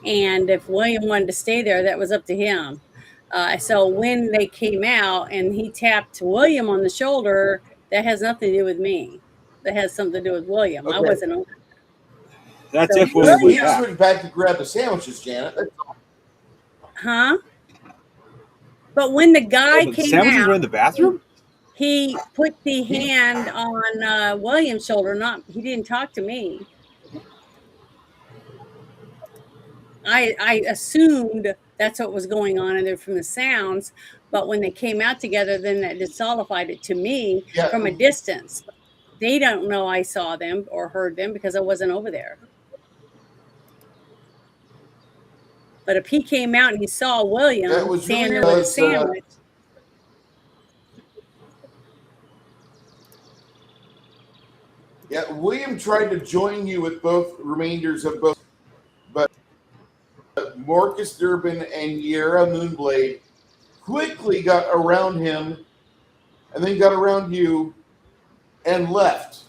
And if William wanted to stay there, that was up to him. So when they came out and he tapped William on the shoulder, that has nothing to do with me. That has something to do with William. Okay. I wasn't over. That's So if William was He just went back to grab the sandwiches, Janet. That's all. Huh? But when the guy the came sandwiches out, were in the bathroom? he put the hand on William's shoulder. He didn't talk to me. I assumed that's what was going on in there from the sounds, but when they came out together, then that disqualified it to me from a distance. They don't know I saw them or heard them because I wasn't over there. But if he came out and he saw William standing with a sandwich. Yeah, William tried to join you with both remainders of both, but Marcus Durbin and Yera Moonblade quickly got around him and then got around you and left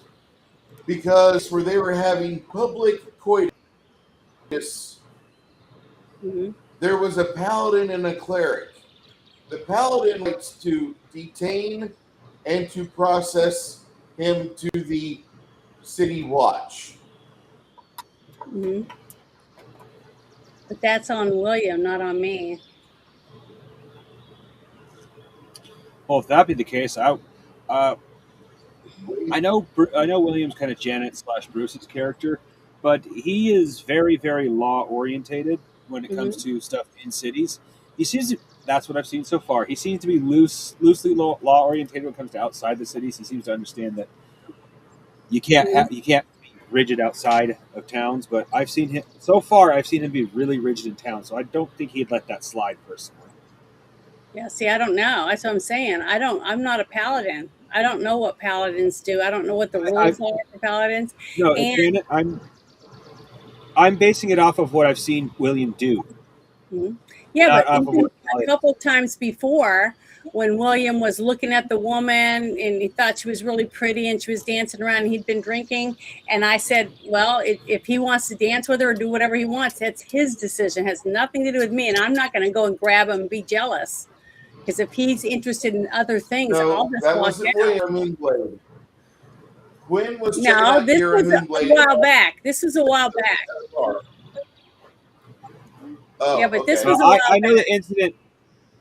because where they were having public coitus, there was a paladin and a cleric. The paladin likes to detain and to process him to the city watch. But that's on William, not on me. Well, if that be the case, I know William's kind of Janet / Bruce's character, but he is very, very law orientated when it comes to stuff in cities. He seems to, that's what I've seen so far. He seems to be loosely law orientated when it comes to outside the cities. He seems to understand that you can't be rigid outside of towns. But I've seen him so far. I've seen him be really rigid in town. So I don't think he'd let that slide personally. Yeah. See, I don't know. That's what I'm saying. I'm not a paladin. I don't know what paladins do. I don't know what the rules are for paladins. No, Janet, I'm basing it off of what I've seen William do. Yeah, but a couple times before, when William was looking at the woman and he thought she was really pretty and she was dancing around and he'd been drinking, and I said, well, if he wants to dance with her or do whatever he wants, that's his decision. It has nothing to do with me, and I'm not going to go and grab him and be jealous. Because if he's interested in other things, I'll just walk out. When was no, this was a while back. This was a while back. Oh, yeah, but this okay. was a while I know back. the incident.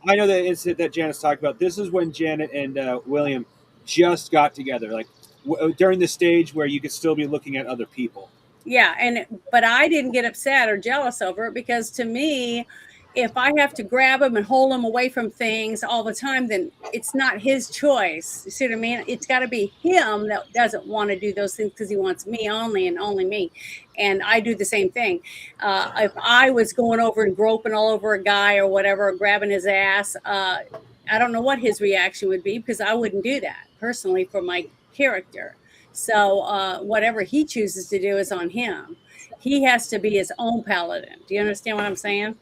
I know the incident that Janet's talking about. This is when Janet and William just got together, like during the stage where you could still be looking at other people. Yeah, but I didn't get upset or jealous over it because to me, if I have to grab him and hold him away from things all the time, then it's not his choice. You see what I mean? It's got to be him that doesn't want to do those things because he wants me only and only me. And I do the same thing. If I was going over and groping all over a guy or whatever, or grabbing his ass, I don't know what his reaction would be because I wouldn't do that personally for my character. So whatever he chooses to do is on him. He has to be his own paladin. Do you understand what I'm saying?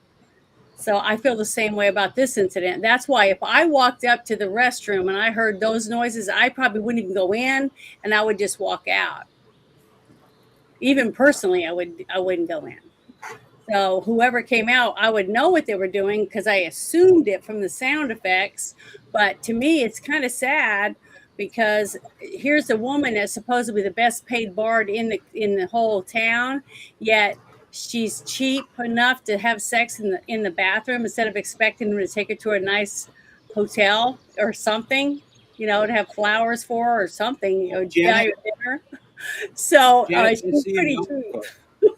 So I feel the same way about this incident. That's why if I walked up to the restroom and I heard those noises, I probably wouldn't even go in and I would just walk out. Even personally, I wouldn't go in. So whoever came out, I would know what they were doing because I assumed it from the sound effects. But to me, it's kind of sad because here's a woman that's supposedly the best paid bard in the whole town, yet she's cheap enough to have sex in the bathroom instead of expecting him to take her to a nice hotel or something, to have flowers for her or something, buy Janet, her dinner. So Janet, she's just so pretty you cheap. know,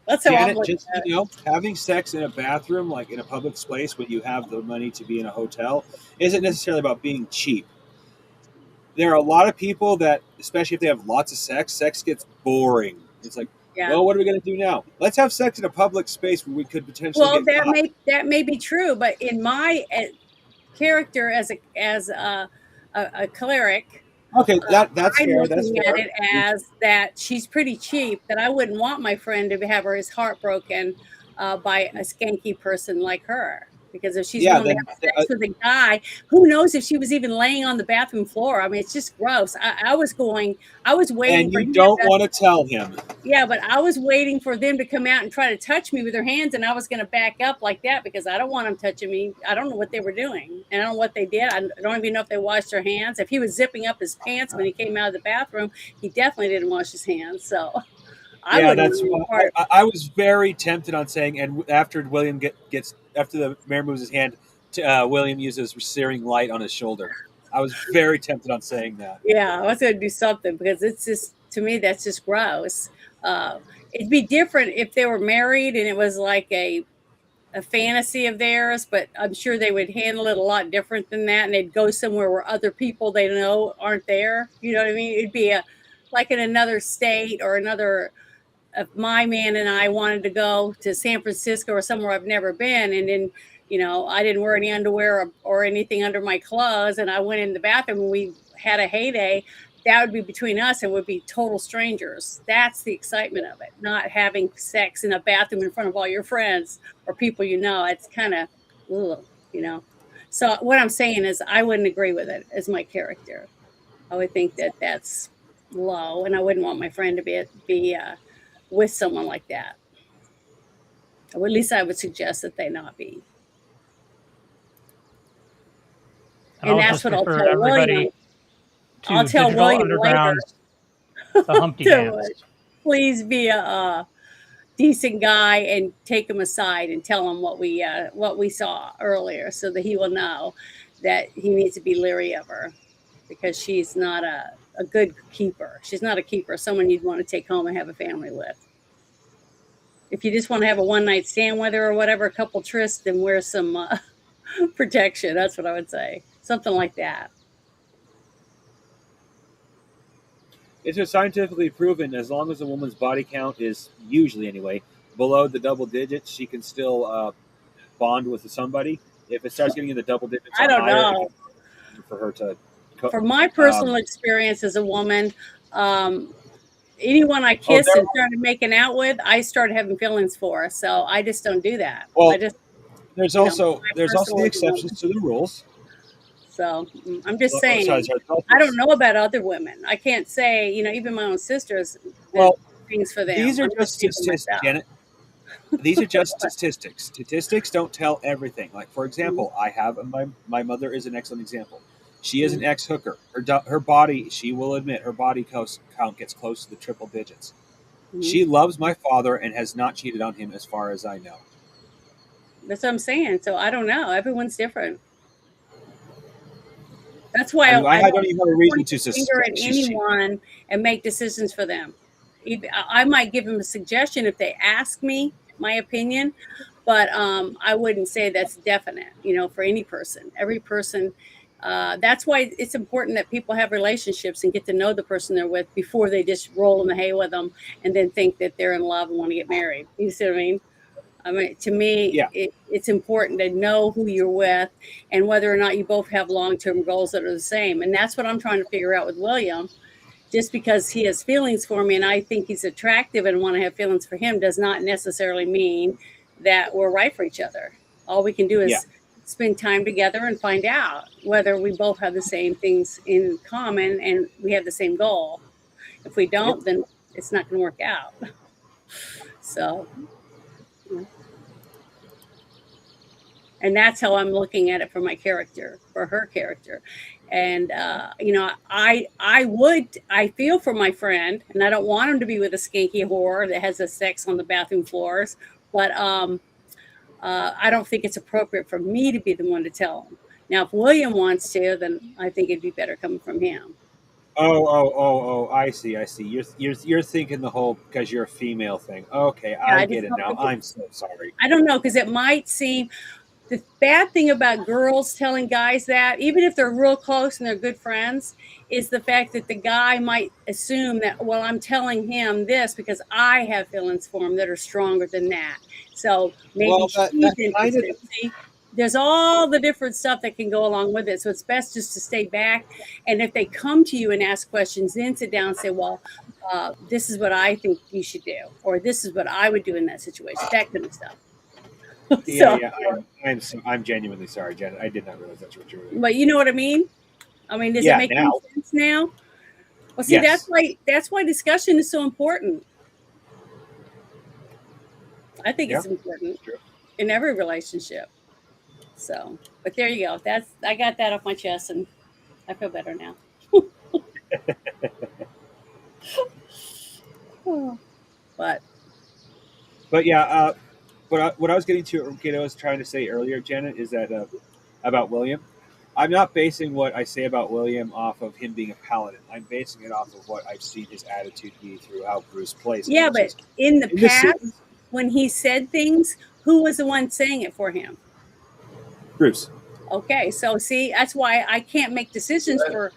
That's how I'm Janet, looking just at so it. you know, having sex in a bathroom, like in a public space when you have the money to be in a hotel, isn't necessarily about being cheap. There are a lot of people that, especially if they have lots of sex gets boring. It's like, Yeah. well, what are we going to do now? Let's have sex in a public space where we could potentially Well, get caught. that may be true, but in my character as a cleric, Okay, that's I'm fair. That's looking at fair. it as that she's pretty cheap, that I wouldn't want my friend to have his heart broken by a skanky person like her. Because if she's Yeah, willing to have sex with a guy, who knows if she was even laying on the bathroom floor? I mean, it's just gross. I was waiting and for you him don't to, want to tell him. yeah, but I was waiting for them to come out and try to touch me with their hands, and I was going to back up like that because I don't want them touching me. I don't know what they were doing, and I don't know what they did. I don't even know if they washed their hands. If he was zipping up his pants when he came out of the bathroom, he definitely didn't wash his hands. So I Yeah, wouldn't that's want why any part. I was very tempted on saying, and after William gets after the mayor moves his hand, William uses searing light on his shoulder. I was very tempted on saying that. Yeah, I was going to do something because it's just, to me, that's just gross. It'd be different if they were married and it was like a fantasy of theirs, but I'm sure they would handle it a lot different than that, and they'd go somewhere where other people they know aren't there. You know what I mean? It'd be like in another state or another. If my man and I wanted to go to San Francisco or somewhere I've never been, and then I didn't wear any underwear or anything under my clothes, and I went in the bathroom and we had a heyday, that would be between us and would be total strangers. That's the excitement of it, not having sex in a bathroom in front of all your friends or people you know. It's kind of, So what I'm saying is I wouldn't agree with it as my character. I would think that that's low, and I wouldn't want my friend to be with someone like that. Or at least I would suggest that they not be. And And I'll that's just what I'll refer tell William. everybody I'll to tell Digital William later Underground's The Humpty Dance. please be a decent guy and take him aside and tell him what we saw earlier, so that he will know that he needs to be leery of her, because she's not a good keeper. She's not a keeper, someone you'd want to take home and have a family with. If you just want to have a one-night stand with her or whatever, a couple trysts, then wear some protection. That's what I would say. Something like that. It's just scientifically proven as long as a woman's body count is usually anyway below the double digits, she can still bond with somebody. If it starts getting in the double digits I or don't higher, know. for her to. From my personal experience as a woman, anyone I kissed and started making out with, I started having feelings for. So I just don't do that. Well, I just, there's also the exceptions to the rules. So I'm just saying, I don't know about other women. I can't say, even my own sisters. Well, things for them. These are just statistics, Janet. These are just statistics. Statistics don't tell everything. Like, for example, I have my mother is an excellent example. She is an ex-hooker. Her body, she will admit, her body count gets close to the triple digits. She loves my father and has not cheated on him, as far as I know. That's what I'm saying. So I don't know. Everyone's different. That's why I don't even have a reason to suspect anyone and make decisions for them. I might give them a suggestion if they ask me my opinion, but I wouldn't say that's definite, for any person. Every person. That's why it's important that people have relationships and get to know the person they're with before they just roll in the hay with them and then think that they're in love and want to get married. You see what I mean? I mean, to me, it's important to know who you're with and whether or not you both have long-term goals that are the same. And that's what I'm trying to figure out with William. Just because he has feelings for me and I think he's attractive and want to have feelings for him does not necessarily mean that we're right for each other. All we can do is spend time together and find out whether we both have the same things in common and we have the same goal. If we don't, then it's not going to work out. So... And that's how I'm looking at it for my character, for her character. And I feel for my friend, and I don't want him to be with a skanky whore that has a sex on the bathroom floors, but I don't think it's appropriate for me to be the one to tell him. Now, if William wants to, then I think it'd be better coming from him. Oh! I see. You're thinking the whole because you're a female thing. Okay, Yeah, I get it now. I'm so sorry. I don't know, because it might seem the bad thing about girls telling guys that, even if they're real close and they're good friends, is the fact that the guy might assume that, well, I'm telling him this because I have feelings for him that are stronger than that. So maybe Well, she's interested. See, there's all the different stuff that can go along with it. So it's best just to stay back. And if they come to you and ask questions, then sit down and say, well, this is what I think you should do, or this is what I would do in that situation, that kind of stuff. Yeah. I'm genuinely sorry, Janet. I did not realize that's what you were doing. But you know what I mean? I mean, does it make any sense now? Well, see, Yes. that's why discussion is so important. I think it's important in every relationship. So, but there you go. I got that off my chest, and I feel better now. But yeah, what I was I was trying to say earlier, Janet, is that about William. I'm not basing what I say about William off of him being a paladin. I'm basing it off of what I've seen his attitude be through how Bruce plays. Yeah, but in the past, when he said things, who was the one saying it for him? Bruce. Okay, so see, that's why I can't make decisions for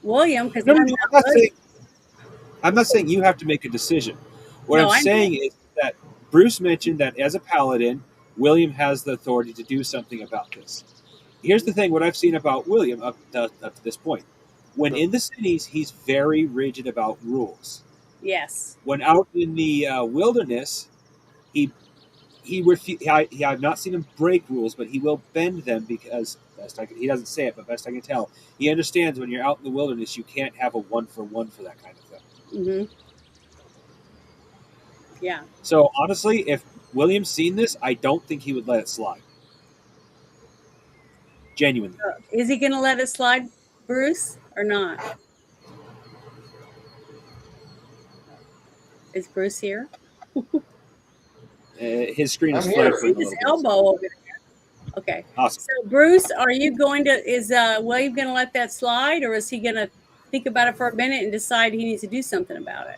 William, because I'm not saying you have to make a decision. What I'm saying is that Bruce mentioned that as a paladin, William has the authority to do something about this. Here's the thing, what I've seen about William up to this point. When in the cities, he's very rigid about rules. Yes. When out in the wilderness, I've not seen him break rules, but he will bend them because, he doesn't say it, but best I can tell, he understands when you're out in the wilderness, you can't have a 1-for-1 for that kind of thing. Mm-hmm. Yeah. So honestly, if William's seen this, I don't think he would let it slide. Genuinely. Is he going to let it slide, Bruce, or not? Is Bruce here? His screen is flickering. His elbow over there. Okay. Awesome. So Bruce, are you going to? Is William going to let that slide, or is he going to think about it for a minute and decide he needs to do something about it,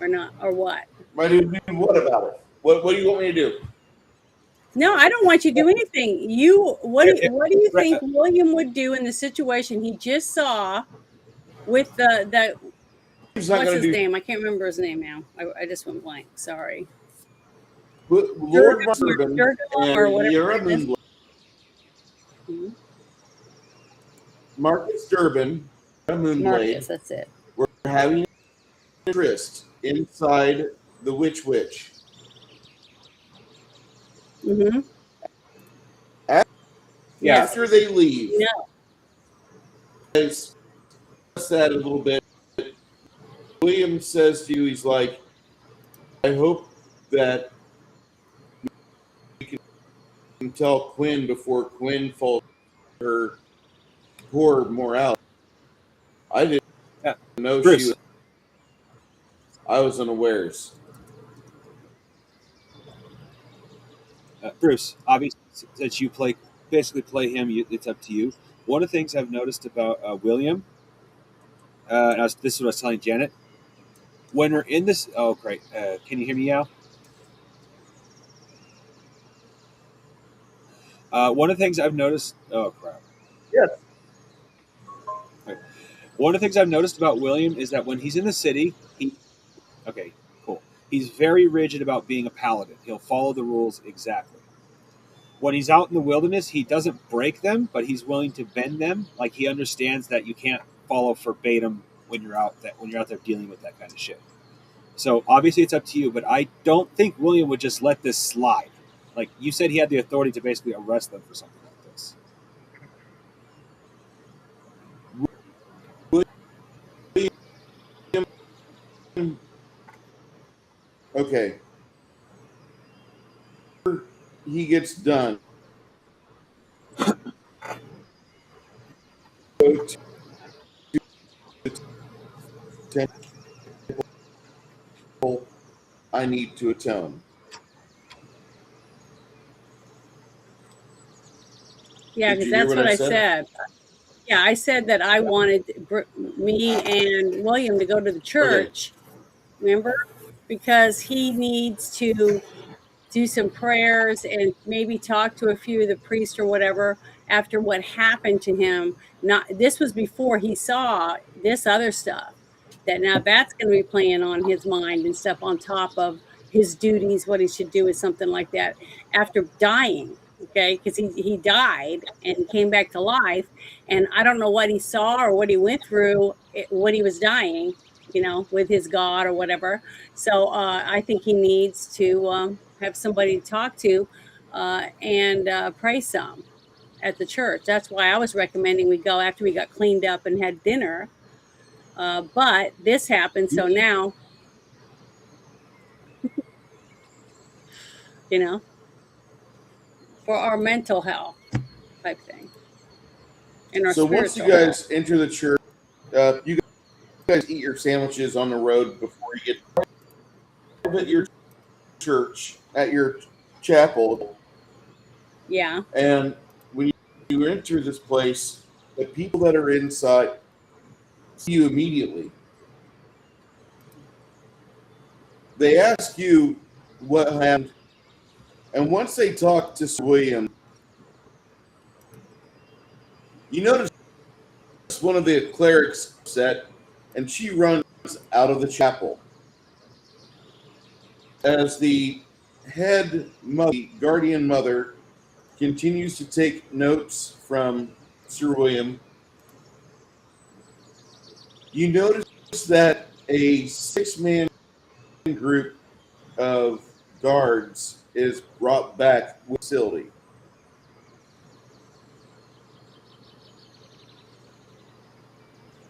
or not, or what? What about it? What do you want me to do? No, I don't want you to do anything. What do you think William would do in the situation he just saw with the what's his name? I can't remember his name now. I just went blank. Sorry. Lord Durbin or whatever. Marcus Durbin, Moonblade. Marcus, that's it. We're having a tryst inside the Witch. Mm-hmm. After they leave, no. I said a little bit. William says to you, he's like, I hope that you can tell Quinn before Quinn falls her poor morality. I didn't know Bruce. she was. I was unawares. Bruce, obviously, since you basically play him, it's up to you. One of the things I've noticed about William, this is what I was telling Janet, when we're in this, oh great, can you hear me now? One of the things I've noticed, oh crap. Yes. Okay. One of the things I've noticed about William is that when he's in the city, he's very rigid about being a paladin. He'll follow the rules exactly. When he's out in the wilderness, he doesn't break them, but he's willing to bend them. Like he understands that you can't follow verbatim when you're out there dealing with that kind of shit. So obviously it's up to you, but I don't think William would just let this slide. Like you said, he had the authority to basically arrest them for something like this. Okay. He gets done. go to the temple, I need to atone. Yeah, Did because you hear that's what what I I said? said. Yeah, I said that I wanted me and William to go to the church. Remember? Because he needs to do some prayers and maybe talk to a few of the priests or whatever after what happened to him. Not this was before he saw this other stuff. That now that's going to be playing on his mind and stuff on top of his duties, what he should do is something like that after dying. Okay, because he died and came back to life, and I don't know what he saw or what he went through when he was dying, with his God or whatever. So I think he needs to have somebody to talk to and pray some at the church. That's why I was recommending we go after we got cleaned up and had dinner. But this happened, so now, you know, for our mental health type thing and our So once you spiritual health. guys enter the church, you guys eat your sandwiches on the road before you get at your church, at your chapel. Yeah. And when you enter this place, the people that are inside see you immediately. They ask you what happened. And once they talk to Sir William, you notice one of the clerics upset, and she runs out of the chapel. As the head mother, guardian mother, continues to take notes from Sir William, you notice that a 6-man group of guards is brought back with facility.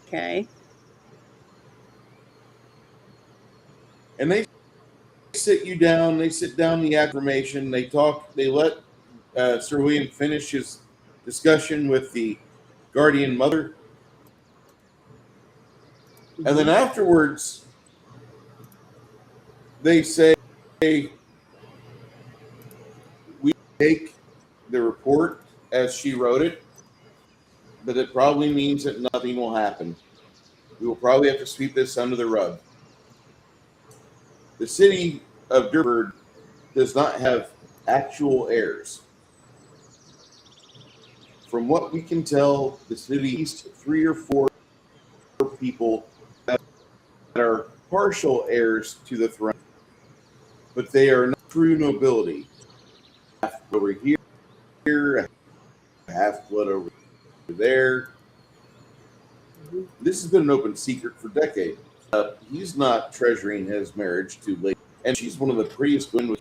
Okay. And they sit you down, they sit down the affirmation, they talk, they let Sir William finish his discussion with the guardian mother. And then afterwards, they say, we take the report as she wrote it, but it probably means that nothing will happen. We will probably have to sweep this under the rug. The city of Durford does not have actual heirs. From what we can tell, the city at least 3 or 4 people that are partial heirs to the throne, but they are not true nobility. Half over here, half blood over there. This has been an open secret for decades. He's not treasuring his marriage to Lady, and she's one of the prettiest women in the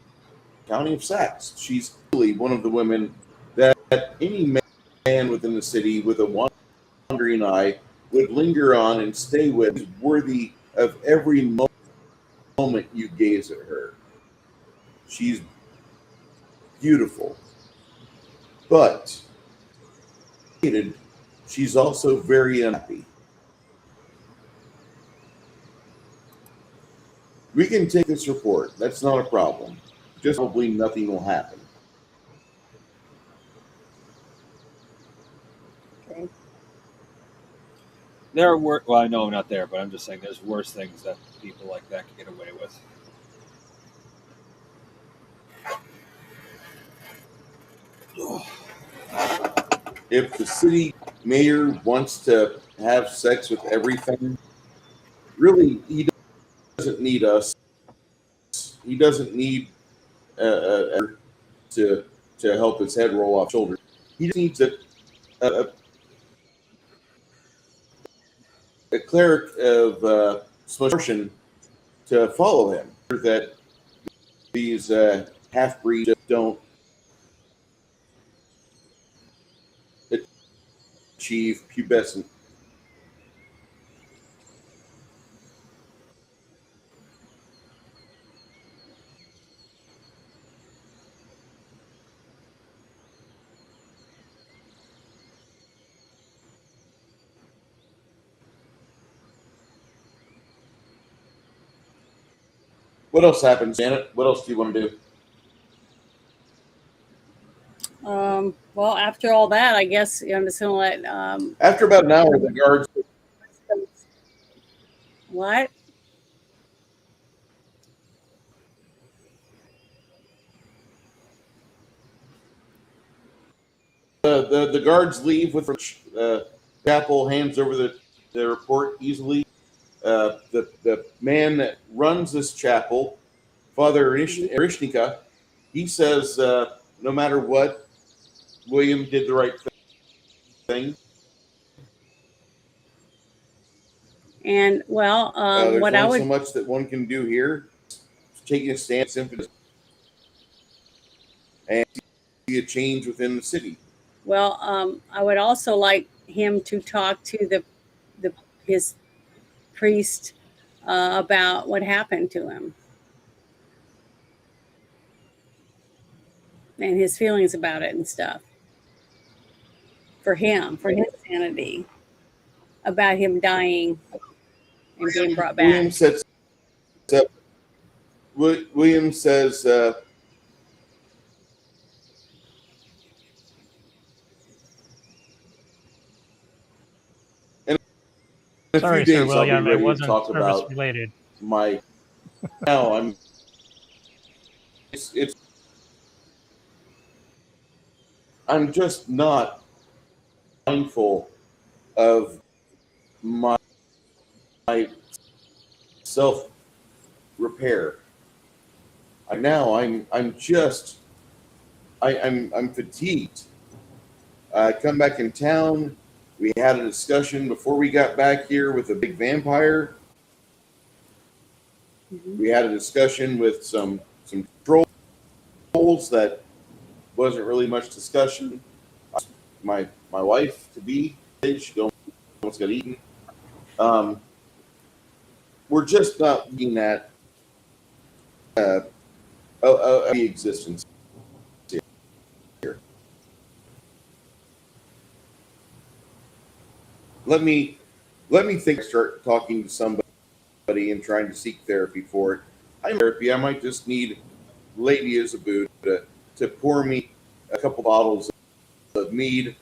county of Saxe. She's really one of the women that any man within the city with a wandering eye would linger on and stay with. Is worthy of every moment you gaze at her. She's beautiful, but she's also very unhappy. We can take this report. That's not a problem. Just probably nothing will happen. Okay. There are well, I know I'm not there, but I'm just saying there's worse things that people like that can get away with. If the city mayor wants to have sex with everything, really, he doesn't need us. He doesn't need to to help his head roll off shoulders. He just needs a cleric of Smotion to follow him. That these half breeds don't achieve pubescent. What else happens, Janet? What else do you want to do? Well, after all that, I guess I'm just gonna let After about an hour, the guards. what? The guards leave with Chapel hands over the report easily. The man that runs this chapel, Father Erishnika, he says no matter what, William did the right thing. And well, There's what I only would so much that one can do here. Taking a stance and see a change within the city. well, I would also like him to talk to his priest about what happened to him and his feelings about it and stuff. For him, for his sanity, about him dying and being brought back. William says. William says. In a Sorry, few Sir days, I'll William, be it ready to wasn't talk service about related. my. Now I'm. It's. I'm just not mindful of my self repair. I'm fatigued. I come back in town. We had a discussion before we got back here with a big vampire. Mhm. We had a discussion with some trolls that wasn't really much discussion. My wife to be, she almost got eaten. We're just not looking at the existence here. Let me think. Start talking to somebody and trying to seek therapy for it. I might just need Lady Isabu to pour me a couple bottles of mead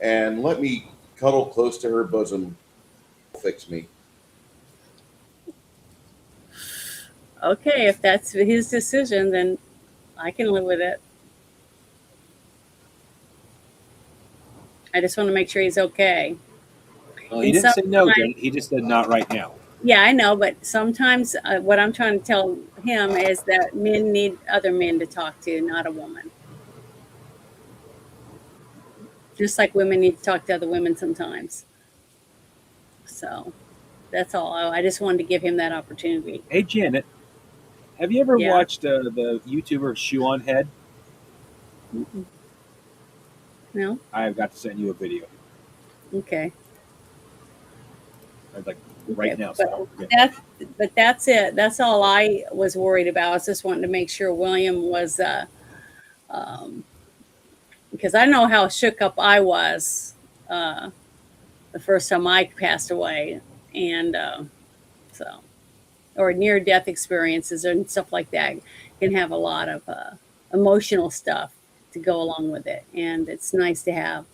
and let me cuddle close to her bosom. Fix me. Okay, if that's his decision, then I can live with it. I just want to make sure he's okay. Well, he And didn't say no, sometimes- Janet. He just said not right now. Yeah, I know, but sometimes what I'm trying to tell him is that men need other men to talk to, not a woman. Just like women need to talk to other women sometimes. So that's all. I just wanted to give him that opportunity. Hey, Janet, have you ever Yeah. watched the YouTuber Shoe on Head? Mm-mm. No? I've got to send you a video. Okay. I'd like right Okay, now. So but that's it. That's all I was worried about. I was just wanting to make sure William was, because I know how shook up I was the first time I passed away, and so, or near death experiences and stuff like that can have a lot of emotional stuff to go along with it, and it's nice to have,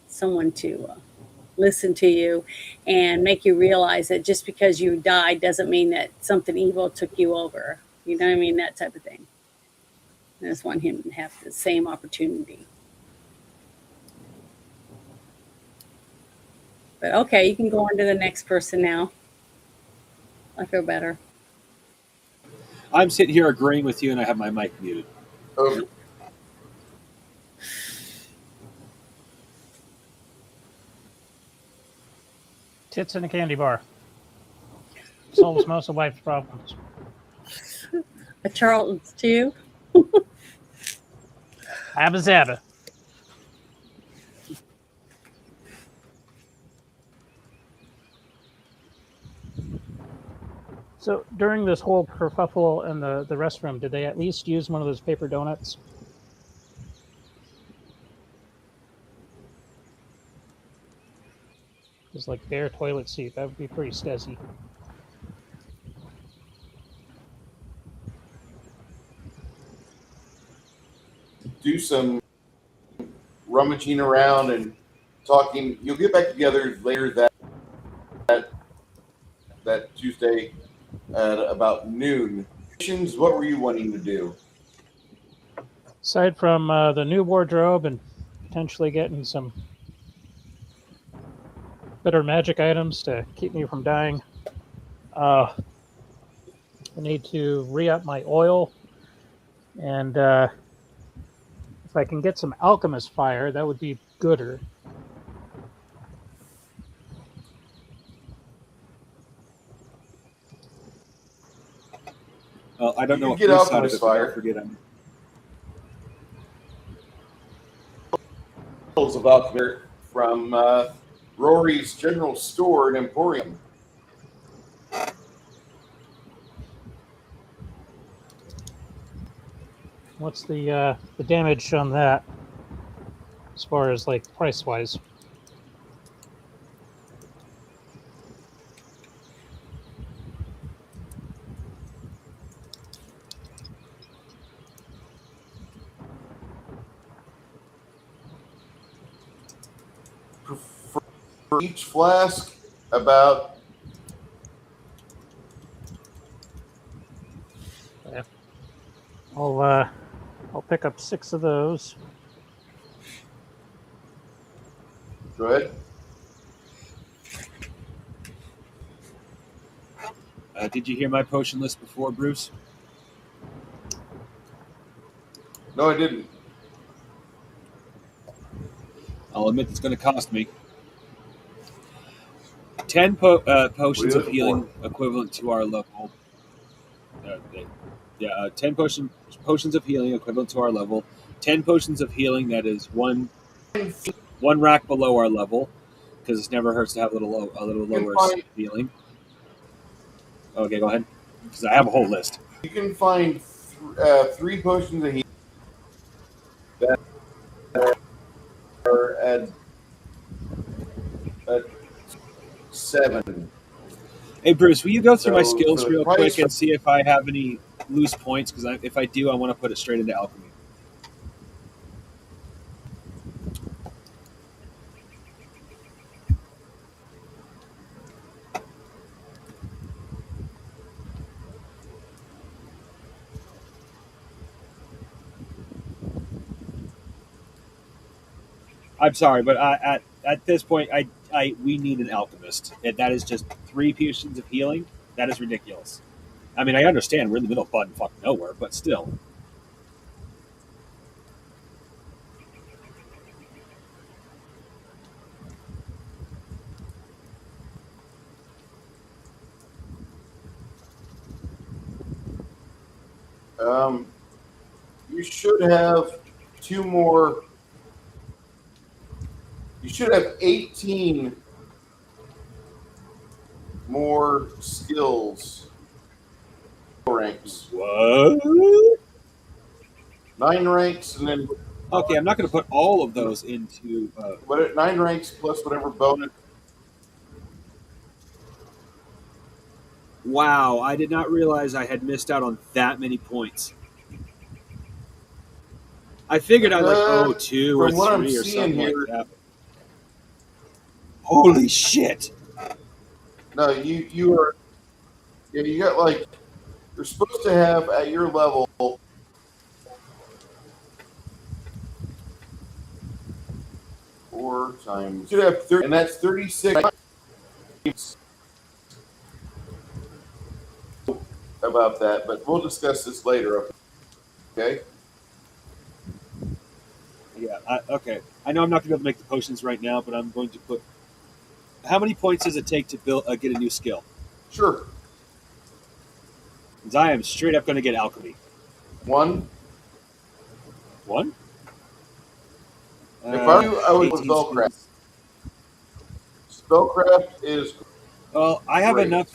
someone to listen to you and make you realize that just because you died doesn't mean that something evil took you over. You know what I mean? That type of thing. I just want him to have the same opportunity. But okay, you can go on to the next person now. I feel better. I'm sitting here agreeing with you, and I have my mic muted. Okay. Tits in a candy bar. Solves most of life's problems. A Charlton's too. Abba Zabba. So during this whole kerfuffle in the restroom, did they at least use one of those paper donuts? Just like bare toilet seat. That would be pretty stazzy. do some rummaging around and talking. You'll get back together later that Tuesday at about noon. What were you wanting to do? Aside from the new wardrobe and potentially getting some better magic items to keep me from dying, I need to re-up my oil, and if I can get some alchemist fire, that would be gooder. Well, I don't know You what can get Bruce side of alchemist it, but fire. don't forget I'm Of alchemy from Rory's General Store and Emporium. What's the damage on that, as far as like price wise? For each flask, about I'll pick up 6 of those. go ahead. Did you hear my potion list before, Bruce? No, I didn't. I'll admit it's going to cost me 10 potions of looking healing equivalent to our level. 10 potions of healing equivalent to our level. 10 potions of healing that is one rack below our level, because it never hurts to have a little lower healing. Okay, go ahead, because I have a whole list. You can find 3 potions of healing that are at 7. Hey, Bruce, will you go through my So, skills for the real price quick and of- see if I have any loose points? Because if I do, I want to put it straight into alchemy. I'm sorry, but at this point, we need an alchemist. And that is just 3 potions of healing. That is ridiculous. I mean, I understand we're in the middle of fucking nowhere, but still. You should have 2 more. You should have 18 more skills ranks. What? 9 ranks, and then Okay, I'm not going to put all of those into. 9 ranks plus whatever bonus. Wow, I did not realize I had missed out on that many points. I figured I'd like 2 or From what I'm 3 or seeing something here- like that. Holy shit! No, you are. Yeah, you got like. You're supposed to have at your level. 4 times. You should have 30, and that's 36. About that, but we'll discuss this later. Okay. Yeah, okay. I know I'm not going to be able to make the potions right now, but I'm going to put. How many points does it take to build get a new skill? Sure. Because I am straight up going to get alchemy. 1. 1? If I were you, I would put 18 spellcraft. skills. Spellcraft is Well, I have Great. enough.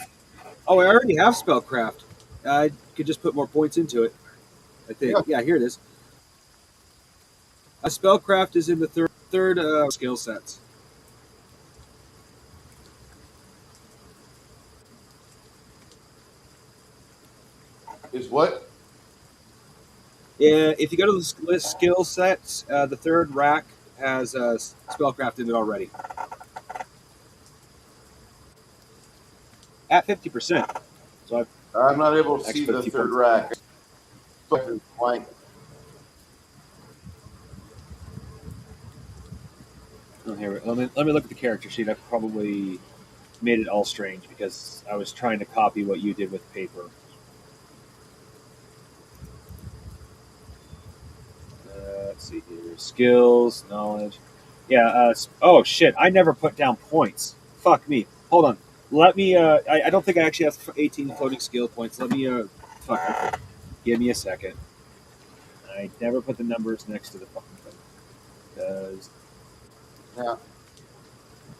Oh, I already have spellcraft. I could just put more points into it. I think. Yeah, here it is. Spellcraft is in the third skill sets. what? Yeah, if you go to the list skill sets, the third rack has spellcraft in it already at 50%. So I'm not able to see extra the 50 third points. rack. It's blank. Oh, here, let me look at the character sheet. I probably made it all strange because I was trying to copy what you did with paper. Let's see here. Skills, knowledge. Yeah. Oh shit! I never put down points. Fuck me. Hold on. Let me. I don't think I actually have 18 floating skill points. Let me. Fuck. Give me a second. I never put the numbers next to the fucking thing. Because Yeah.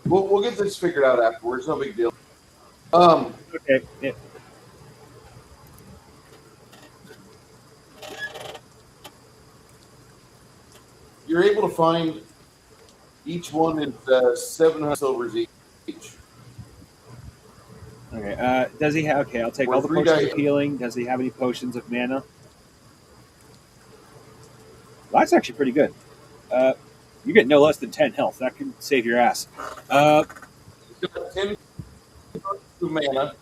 We'll get this figured out afterwards. No big deal. okay. Yeah. You're able to find each one is 700 silvers each. Okay. Does he have? Okay. I'll take We're all the three potions dice. of healing. Does he have any potions of mana? Well, that's actually pretty good. You get no less than 10 health. That can save your ass. He's got 10 potions of mana.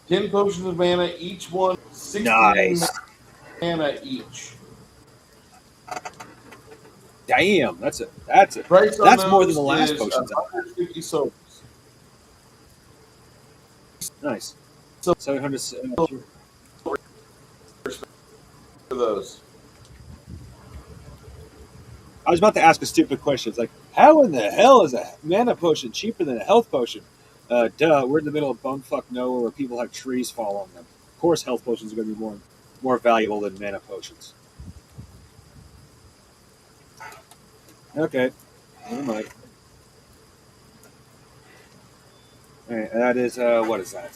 10 potions of mana, each one 16 Nice. mana each. Damn, that's Price on that's more than those the last is potions. 150 silvers. Nice. So 700. for those. I was about to ask a stupid question. It's like, how in the hell is a mana potion cheaper than a health potion? Duh. We're in the middle of bumfuck nowhere where people have trees fall on them. Of course, health potions are going to be more valuable than mana potions. Okay, never mind. All right, that is what is that?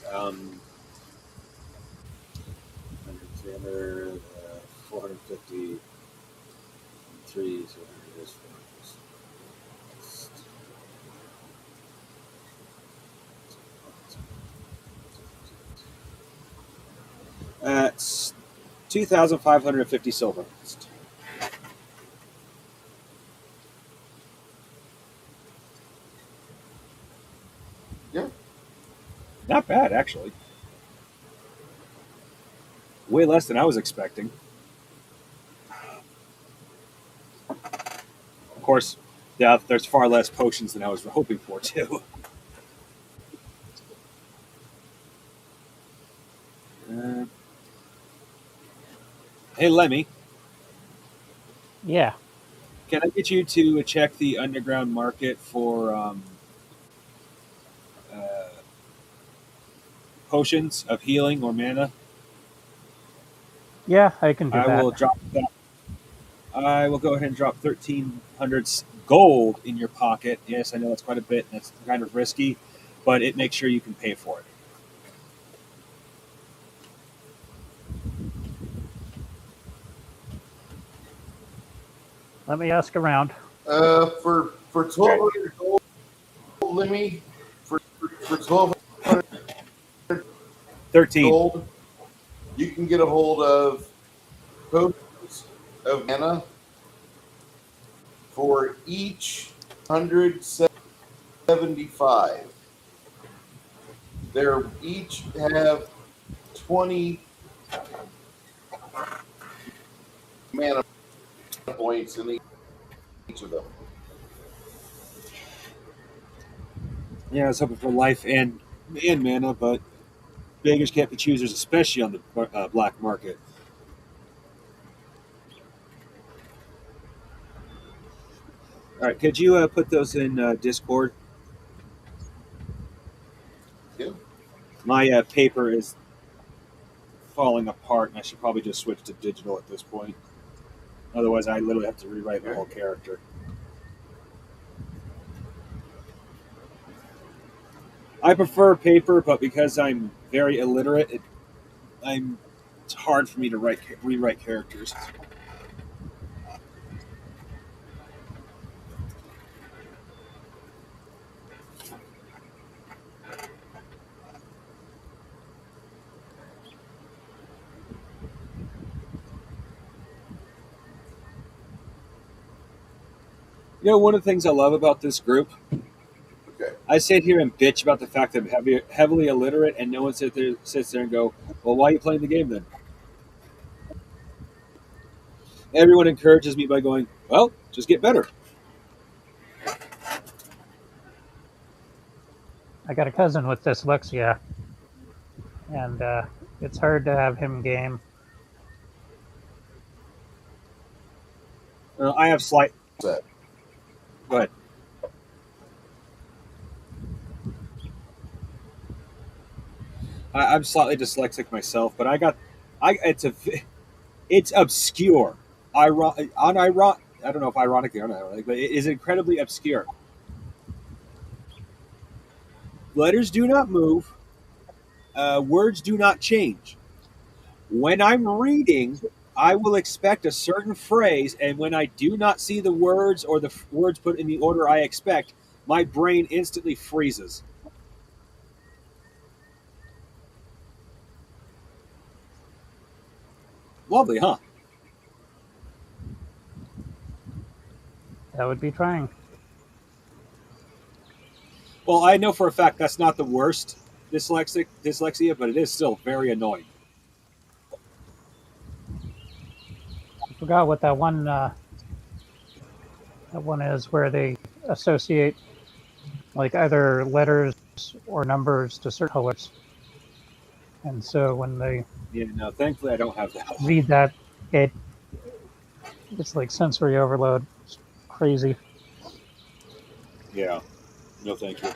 300, 450, 3. So it is 400. That's 2,550 silver. Yeah. Not bad, actually. Way less than I was expecting. Of course, yeah, there's far less potions than I was hoping for, too. Uh, hey, Lemmy, Yeah. can I get you to check the underground market for uh, potions of healing or mana? Yeah, I can do I that. will drop that. I will go ahead and drop 1,300 gold in your pocket. Yes, I know that's quite a bit. That's kind of risky, but it makes sure you can pay for it. Let me ask around. For 1,200 gold, Lemmy, for 1,200 13. gold, you can get a hold of potions of mana for each 175. They're each have 20 mana points in each of them. Yeah, I was hoping for life and mana, but beggars can't be choosers, especially on the black market. All right, could you put those in Discord? Yeah. My paper is falling apart, and I should probably just switch to digital at this point. Otherwise, I literally have to rewrite the whole character. I prefer paper, but because I'm very illiterate, it's hard for me to rewrite characters. You know, one of the things I love about this group, Okay. I sit here and bitch about the fact that I'm heavily illiterate, and no one sits there and go, well, why are you playing the game then? Everyone encourages me by going, well, just get better. I got a cousin with dyslexia, and it's hard to have him game. I have slight... Set. Go ahead. I'm slightly dyslexic myself, but it's obscure. I don't know if ironically or not, but it is incredibly obscure. Letters do not move. Words do not change. When I'm reading, I will expect a certain phrase, and when I do not see the words or the words put in the order I expect, my brain instantly freezes. Lovely, huh? That would be trying. Well, I know for a fact that's not the worst dyslexia, but it is still very annoying. I forgot what that one is where they associate like either letters or numbers to certain colors. And so when they Thankfully I don't have that. read that, it's like sensory overload. It's crazy. Yeah. No, thank you.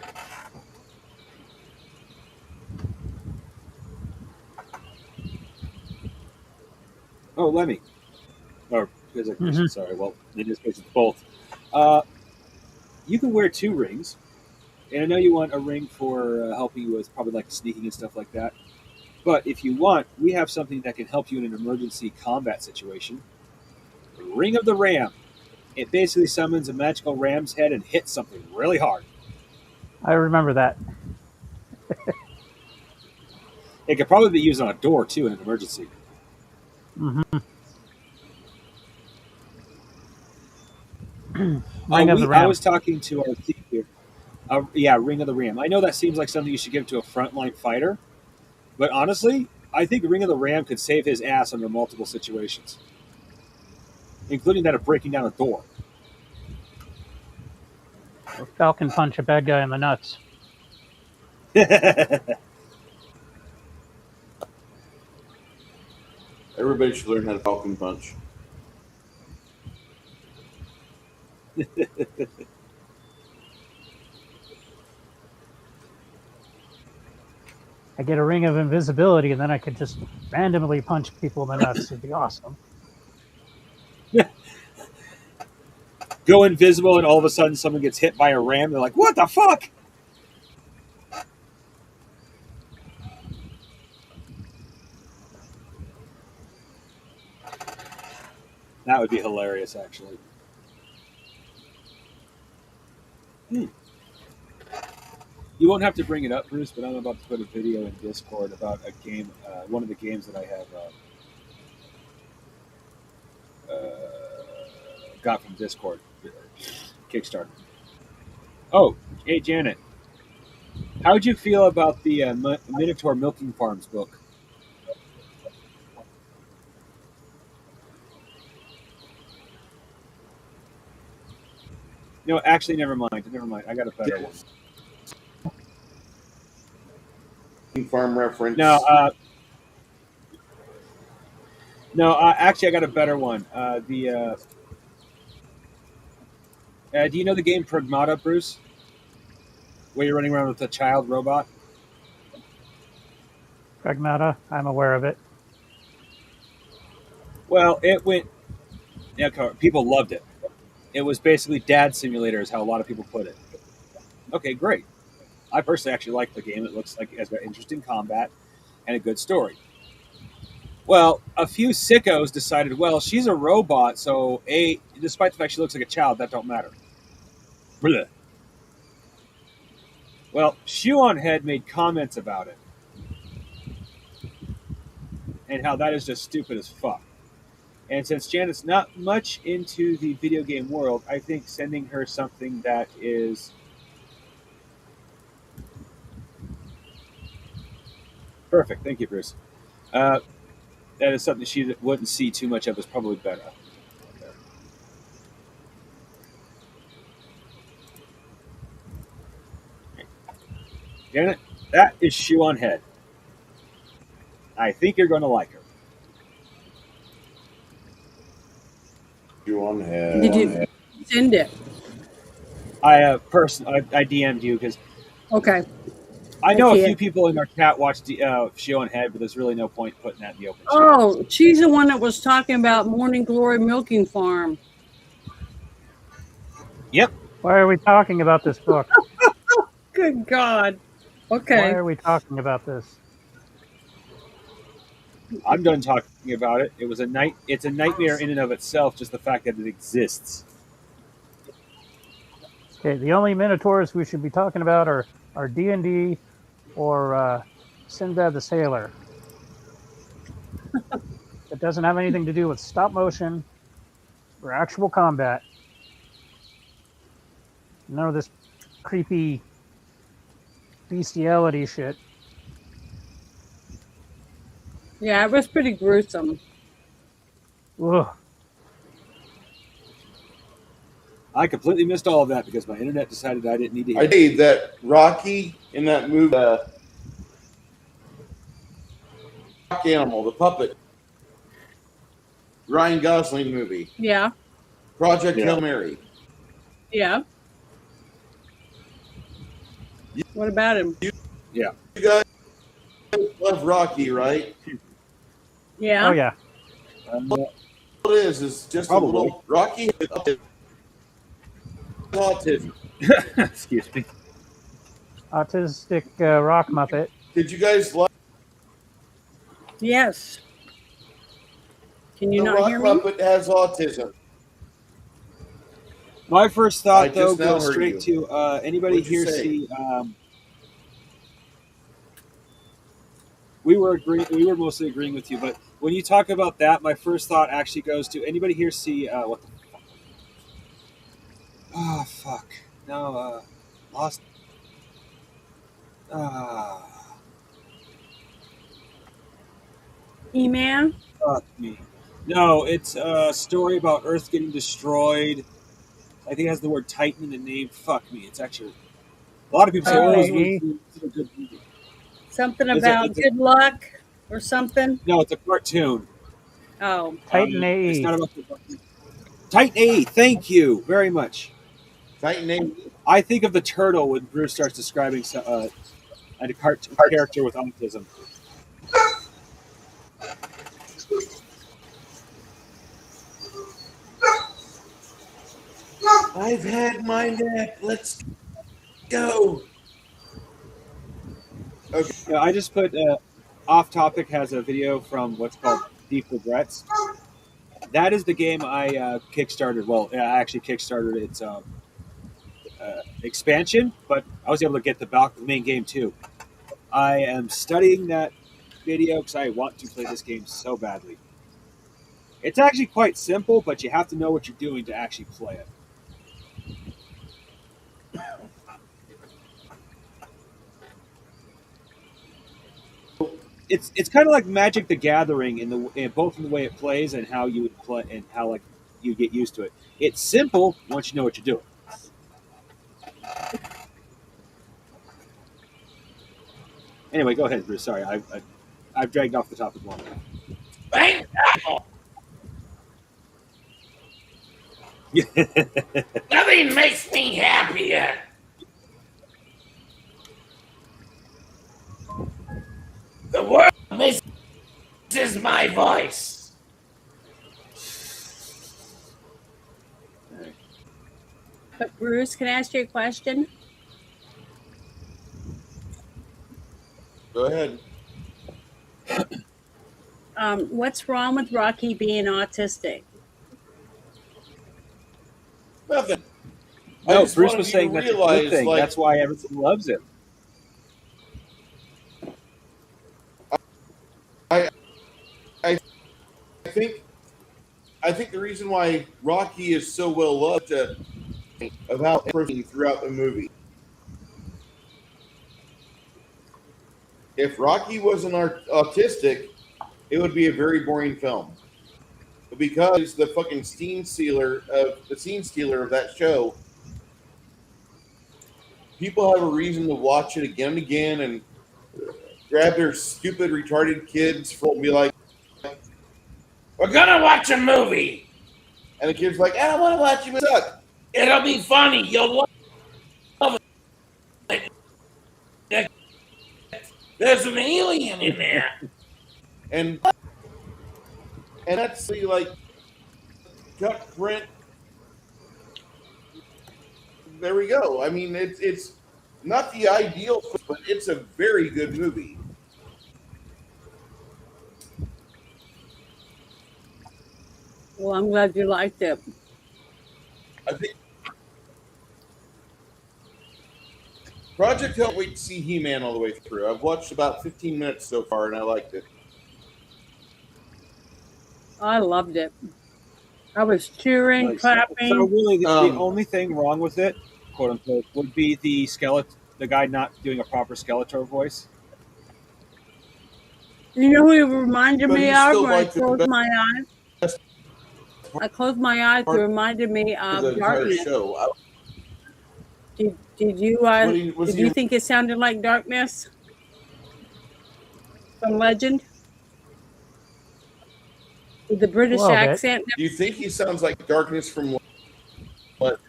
Oh, Lemmy. Or physics, sorry. Well, in this case, it's both. You can wear 2 rings. And I know you want a ring for helping you with probably like sneaking and stuff like that. But if you want, we have something that can help you in an emergency combat situation. Ring of the Ram. It basically summons a magical ram's head and hits something really hard. I remember that. It could probably be used on a door, too, in an emergency. Mm-hmm. Ring of the Ram. I was talking to our team here. Ring of the Ram. I know that seems like something you should give to a frontline fighter, but honestly, I think Ring of the Ram could save his ass under multiple situations, including that of breaking down a door. Or Falcon punch a bad guy in the nuts. Everybody should learn how to Falcon punch. I get a ring of invisibility, and then I could just randomly punch people in the nuts. It'd be awesome. Go invisible, and all of a sudden someone gets hit by a ram. They're like, what the fuck? That would be hilarious, actually. You won't have to bring it up, Bruce, but I'm about to put a video in Discord about a game, one of the games that I have got from Discord, Kickstarter. Oh, hey, Janet. How'd you feel about the Minotaur Milking Farms book? No, actually, never mind. I got a better one. Farm reference. No, actually, I got a better one. Do you know the game Pragmata, Bruce? Where you're running around with a child robot? Pragmata, I'm aware of it. Well, it went... Yeah, people loved it. It was basically Dad Simulator is how a lot of people put it. Okay, great. I personally actually like the game. It looks like it has got interesting combat and a good story. Well, a few sickos decided, well, she's a robot, so despite the fact she looks like a child, that don't matter. Blah. Well, Shoe on Head made comments about it. And how that is just stupid as fuck. And since Janet's not much into the video game world, I think sending her something that is perfect. Thank you, Bruce. That is something she wouldn't see too much of is probably better. Janet, that is Shoe on Head. I think you're going to like her. You on head. Did you send it? I DM'd you because Okay. I know see a few it. people in our chat watch the Shoe on Head, but there's really no point putting that in the open chat. Oh, she's the one that was talking about Morning Glory Milking Farm. Yep. Why are we talking about this book? Good God. Why Okay. are we talking about this? I'm done talking about it. It's a nightmare in and of itself, just the fact that it exists. Okay, the only Minotaurs we should be talking about are D&D or Sinbad the Sailor. It doesn't have anything to do with stop motion or actual combat. None of this creepy bestiality shit. Yeah, it was pretty gruesome. Ugh. I completely missed all of that because my internet decided I didn't need to hear I it. say that Rocky in that movie, Rock Animal, the puppet, Ryan Gosling movie, Yeah. Project Yeah. Hail Mary. Yeah. What about him? You guys love Rocky, right? Yeah. Oh, yeah. What it is just Probably. a little Rocky with autism. Excuse me. Autistic rock muppet. Did you guys like Yes. Can you the not Rock hear me? Muppet has autism? My first I thought, though, just now goes heard straight you. to anybody What'd you here say? see. We were mostly agreeing with you, but when you talk about that, my first thought actually goes to anybody here see what the fuck? Oh fuck! No, lost. E-Man? Fuck me. No, it's a story about Earth getting destroyed. I think it has the word Titan in the name. Fuck me. It's actually a lot of people say, "Oh, it's a good movie." Something It's about a- good luck or something? No, it's a cartoon. Oh. Titan It's AE. not about the Titan AE. Thank you very much. Titan name. I think of the turtle when Bruce starts describing a character with autism. I've had my nap. Let's go. Okay. Yeah, I just put Off Topic has a video from what's called Deep Regrets. That is the game I kickstarted. Well, I actually kickstarted its expansion, but I was able to get the main game too. I am studying that video because I want to play this game so badly. It's actually quite simple, but you have to know what you're doing to actually play it. It's kind of like Magic the Gathering in both in the way it plays and how you would play and how like you get used to it. It's simple once you know what you're doing. Anyway, go ahead, Bruce. Sorry, I've dragged off the topic long enough. Nothing makes me happier. The world misses my voice. But Bruce, can I ask you a question? Go ahead. What's wrong with Rocky being autistic? Nothing. I No, just Bruce wanted was you saying to that's a realize, good thing. like, That's why everyone loves him. I think I think the reason why Rocky is so well loved about everything throughout the movie. If Rocky wasn't autistic, it would be a very boring film. But because he's the fucking scene stealer of that show, people have a reason to watch it again and again and grab their stupid retarded kids and be like, "We're gonna watch a movie," and the kid's like, "I don't want to watch you suck. It'll be funny. You'll love it. There's an alien in there," and that's like Duck Brent. There we go. I mean, it's not the ideal, but it's a very good movie. Well, I'm glad you liked it. I think Project Can't wait to see He-Man all the way through. I've watched about 15 minutes so far, and I liked it. I loved it. I was cheering, Nice. clapping. So really, the only thing wrong with it, quote unquote, would be the guy not doing a proper Skeletor voice. You know who it reminded But me you of still when I liked it the closed best my eyes? I closed my eyes. It reminded me of of the entire Darkness. show. Did you Was did you think it sounded like Darkness from Legend? With the British Little bit. accent Do you think he sounds like Darkness from what?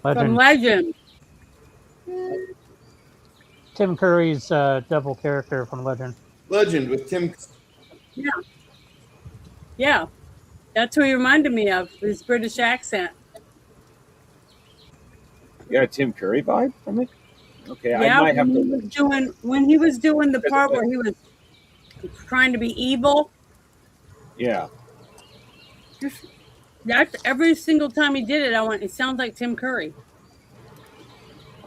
from Legend. Legend. Tim Curry's devil character from Legend. Legend with Tim? Yeah, that's who he reminded me of. His British accent. You got a Tim Curry vibe from it? Okay, Yeah, I might have when he was doing the part where he was trying to be evil. Yeah. That's every single time he did it. I went. It sounds like Tim Curry.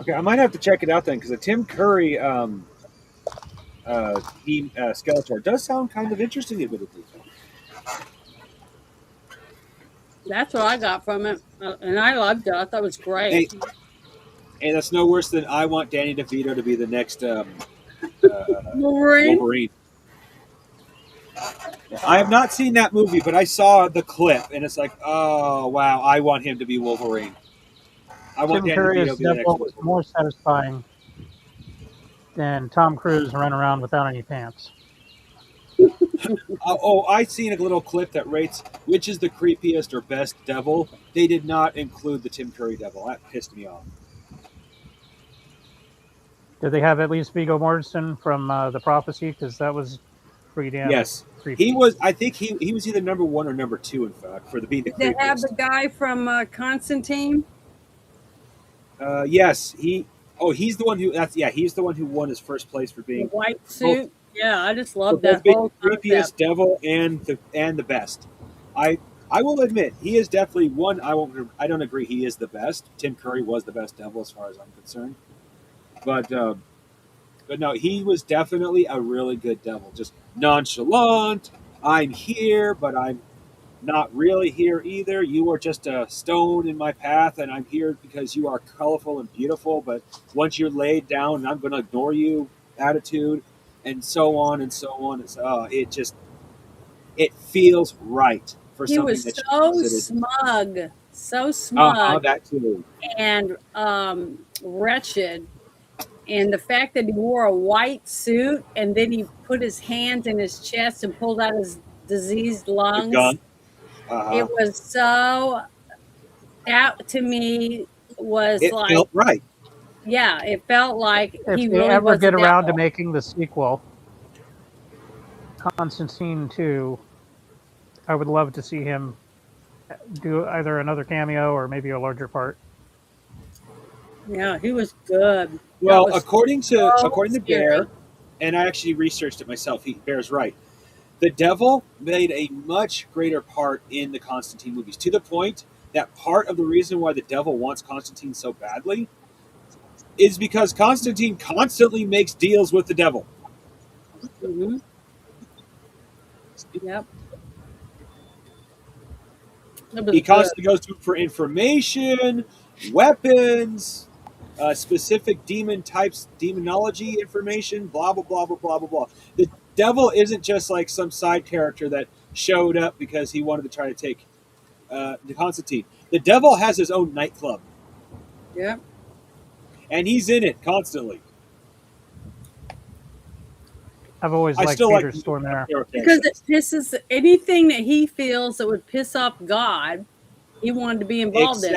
Okay, I might have to check it out then, because the Tim Curry Skeletor does sound kind of interesting, admittedly. That's what I got from it, and I loved it. I thought it was great. Hey, that's no worse than I want Danny DeVito to be the next Wolverine. Wolverine. I have not seen that movie, but I saw the clip, and it's like, oh wow, I want him to be Wolverine. I want Tim Danny Curry DeVito as to be the next devil was Wolverine. more satisfying than Tom Cruise running around without any pants. I seen a little clip that rates which is the creepiest or best devil. They did not include the Tim Curry devil. That pissed me off. Did they have at least Viggo Mortensen from The Prophecy? Because that was pretty damn Yes, creepy. he was. I think he was either number 1 or number 2. In fact, for being the They have creepiest. the guy from Constantine. Yes, he's the one who. He's the one who won his first place for The being white suit. Yeah, I just love both that being whole the creepiest concept. devil and the best. I will admit he is definitely one. I don't agree he is the best. Tim Curry was the best devil as far as I'm concerned, but no, he was definitely a really good devil. Just nonchalant. I'm here, but I'm not really here either. You are just a stone in my path, and I'm here because you are colorful and beautiful. But once you're laid down, I'm going to ignore you. Attitude, and so on and so on. It feels right for He something was that so smug, that too. and wretched. And the fact that he wore a white suit and then he put his hands in his chest and pulled out his diseased The lungs. gun. It was so, that to me was It like, felt right. yeah, it felt like If he they really ever was get a around to devil. making the sequel, Constantine 2, I would love to see him do either another cameo or maybe a larger part. Yeah, he was good. Well, That was according to scary. Bear, and I actually researched it myself. Bear's right. The devil made a much greater part in the Constantine movies, to the point that part of the reason why the devil wants Constantine so badly is because Constantine constantly makes deals with the devil. Mm-hmm. Yep. It was He good. constantly goes to for information, weapons, specific demon types, demonology information, blah blah blah blah blah blah blah. The devil isn't just like some side character that showed up because he wanted to try to take the Constantine. The devil has his own nightclub, Yeah. and he's in it constantly. I've always I liked still like Peter Stormare. Because it pisses anything that he feels that would piss off God, he wanted to be involved in.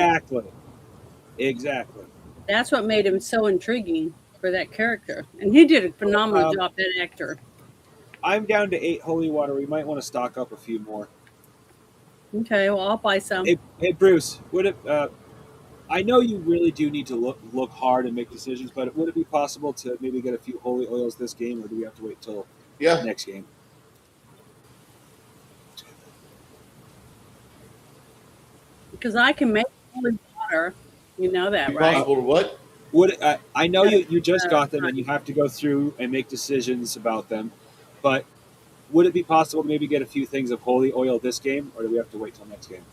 Exactly. That's what made him so intriguing for that character. And he did a phenomenal job, that actor. I'm down to 8 holy water. We might want to stock up a few more. Okay, well, I'll buy some. Hey Bruce, would it? I know you really do need to look hard and make decisions, but would it be possible to maybe get a few holy oils this game, or do we have to wait till the next game? Because I can make holy water. You know that, right? Possible to what? Would I know you just got them and you have to go through and make decisions about them, but would it be possible to maybe get a few things of holy oil this game, or do we have to wait till next game?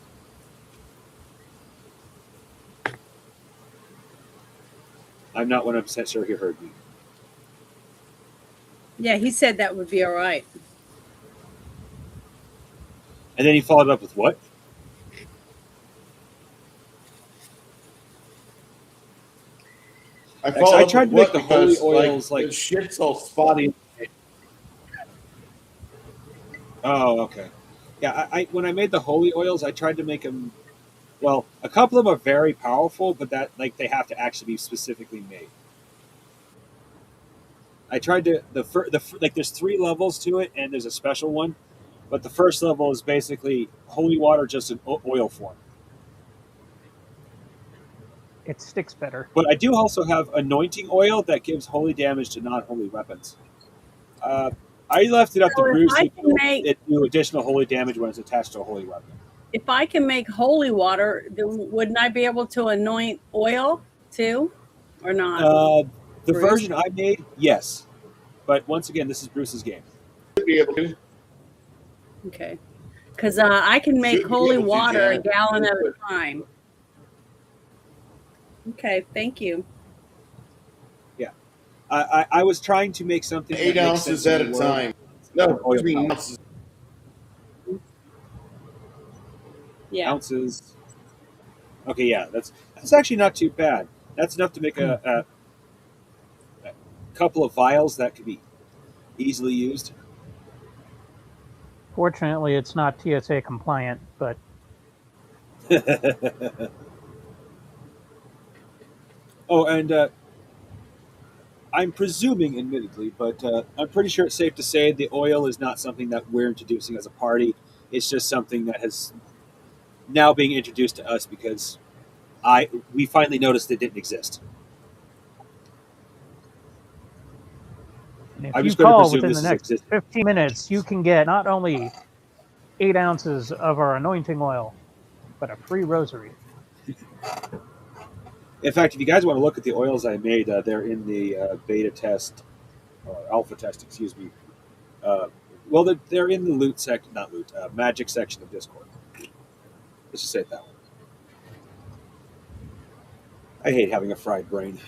I'm not 100% sure he heard me. Yeah, he said that would be all right. And then he followed up with what? I tried to make the holy oils like the shit's all spotty. Oh, okay. Yeah, I when I made the holy oils, I tried to make them. Well, a couple of them are very powerful, but that they have to actually be specifically made. I tried to there's 3 levels to it, and there's a special one, but the first level is basically holy water just in oil form. It sticks better. But I do also have anointing oil that gives holy damage to non-holy weapons. I left it up to Bruce to do additional holy damage when it's attached to a holy weapon. If I can make holy water, then wouldn't I be able to anoint oil too, or not? The version I made, yes. But once again, this is Bruce's game. Should be able to. Okay. Because I can make Should be holy able to, water a Janet. gallon at a time. Okay, thank you. Yeah. I was trying to make something 8 that makes ounces sense at in a the world. time. No, Oil 3 power. ounces. Yeah. Ounces. Okay, yeah, that's actually not too bad. That's enough to make a couple of vials that could be easily used. Fortunately, it's not TSA compliant, but Oh, and I'm presuming, admittedly, but I'm pretty sure it's safe to say the oil is not something that we're introducing as a party. It's just something that has now being introduced to us because we finally noticed it didn't exist. if I'm you just going to call presume within this the is next existing. 15 minutes, you can get not only 8 ounces of our anointing oil, but a free rosary. In fact, if you guys want to look at the oils I made, they're in the beta test, or alpha test, excuse me. Well, they're in the loot section, not loot, magic section of Discord. Let's just say it that way. I hate having a fried brain.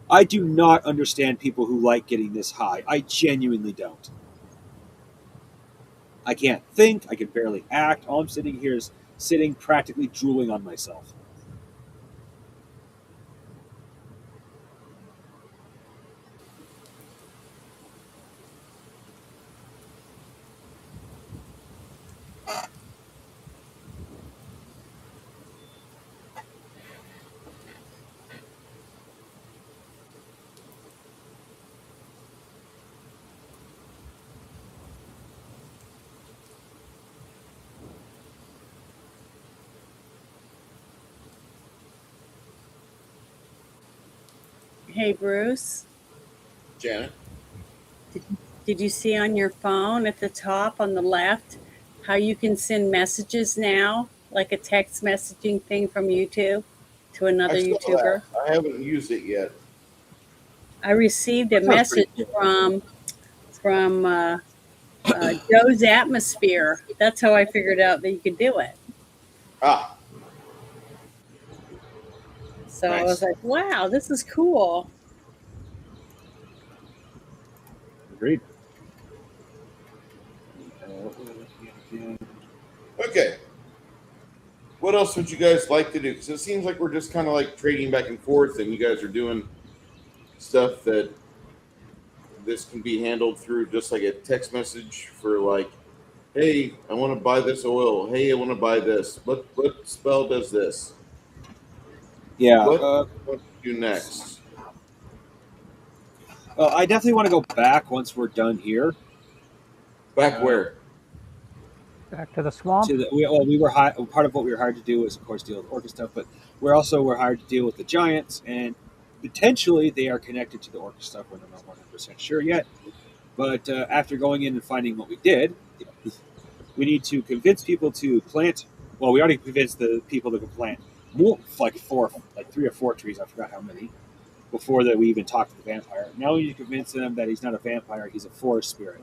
I do not understand people who like getting this high. I genuinely don't. I can't think. I can barely act. All I'm sitting here is sitting practically drooling on myself. Hey, Bruce. Janet. Did you see on your phone at the top on the left how you can send messages now, like a text messaging thing from YouTube to another I saw YouTuber? that. I haven't used it yet. I received a That sounds message pretty cool. from Joe's atmosphere. That's how I figured out that you could do it. Ah, So I Nice. was like, wow, this is cool. Agreed. okay. What else would you guys like to do? Because it seems like we're just kind of like trading back and forth, and you guys are doing stuff that this can be handled through just like a text message for like, hey, I want to buy this oil. Hey, I want to buy this. What spell does this? Yeah. What do you do next? Well, I definitely want to go back once we're done here. Back where? Back to the swamp. We were part of what we were hired to do was, of course, deal with orca stuff, but we're hired to deal with the giants, and potentially they are connected to the orca stuff. We're not 100% sure yet. But after going in and finding what we did, we need to convince people to plant. Well, we already convinced the people to plant more, like 3 or 4 trees. I forgot how many. Before that, we even talked to the vampire. Now we need to convince them that he's not a vampire; he's a forest spirit,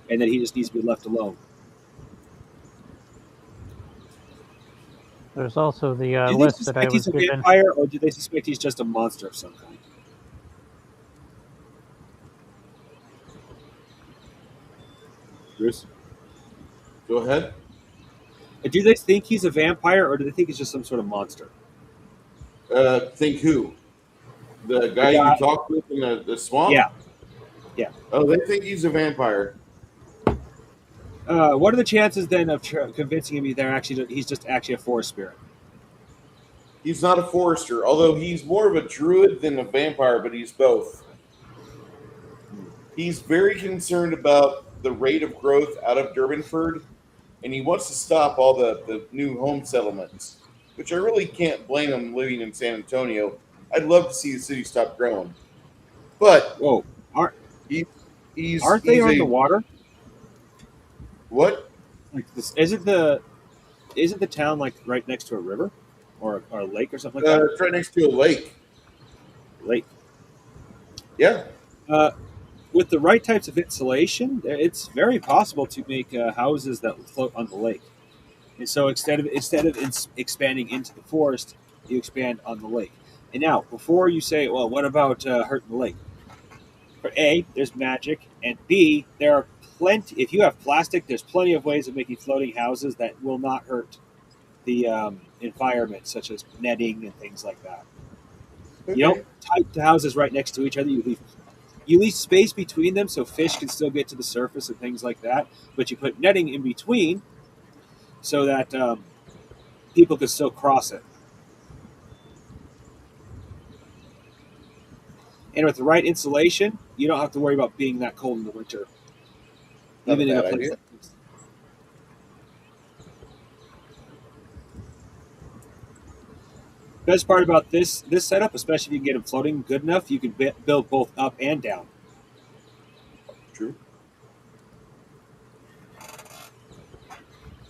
and that he just needs to be left alone. There's also the Do they list that I suspect was he's a given. vampire, or do they suspect he's just a monster of some kind? Bruce? Go ahead. Do they think he's a vampire, or do they think he's just some sort of monster? Think who? The guy guy- you talked with in the swamp? Yeah. Oh, they think he's a vampire. What are the chances then of convincing him he's just actually a forest spirit? He's not a forester, although he's more of a druid than a vampire, but he's both. He's very concerned about the rate of growth out of Durbanford, and he wants to stop all the new home settlements, which I really can't blame him living in San Antonio. I'd love to see the city stop growing. But Whoa. aren't Aren't they underwater? What? Like this, isn't the town like right next to a river or a lake or something like that? It's right next to a lake. Lake. Yeah. With the right types of insulation, it's very possible to make houses that float on the lake. And so instead of expanding into the forest, you expand on the lake. And now, before you say, well, what about hurting the lake? For A, there's magic, and B, there are plenty. If you have plastic, there's plenty of ways of making floating houses that will not hurt the environment, such as netting and things like that. Okay. You don't type the houses right next to each other. You leave space between them so fish can still get to the surface and things like that. But you put netting in between so that people can still cross it. And with the right insulation, you don't have to worry about being that cold in the winter. Not Even a in a bad place idea. like this. Best part about this setup, especially if you can get them floating good enough, you can build both up and down. True.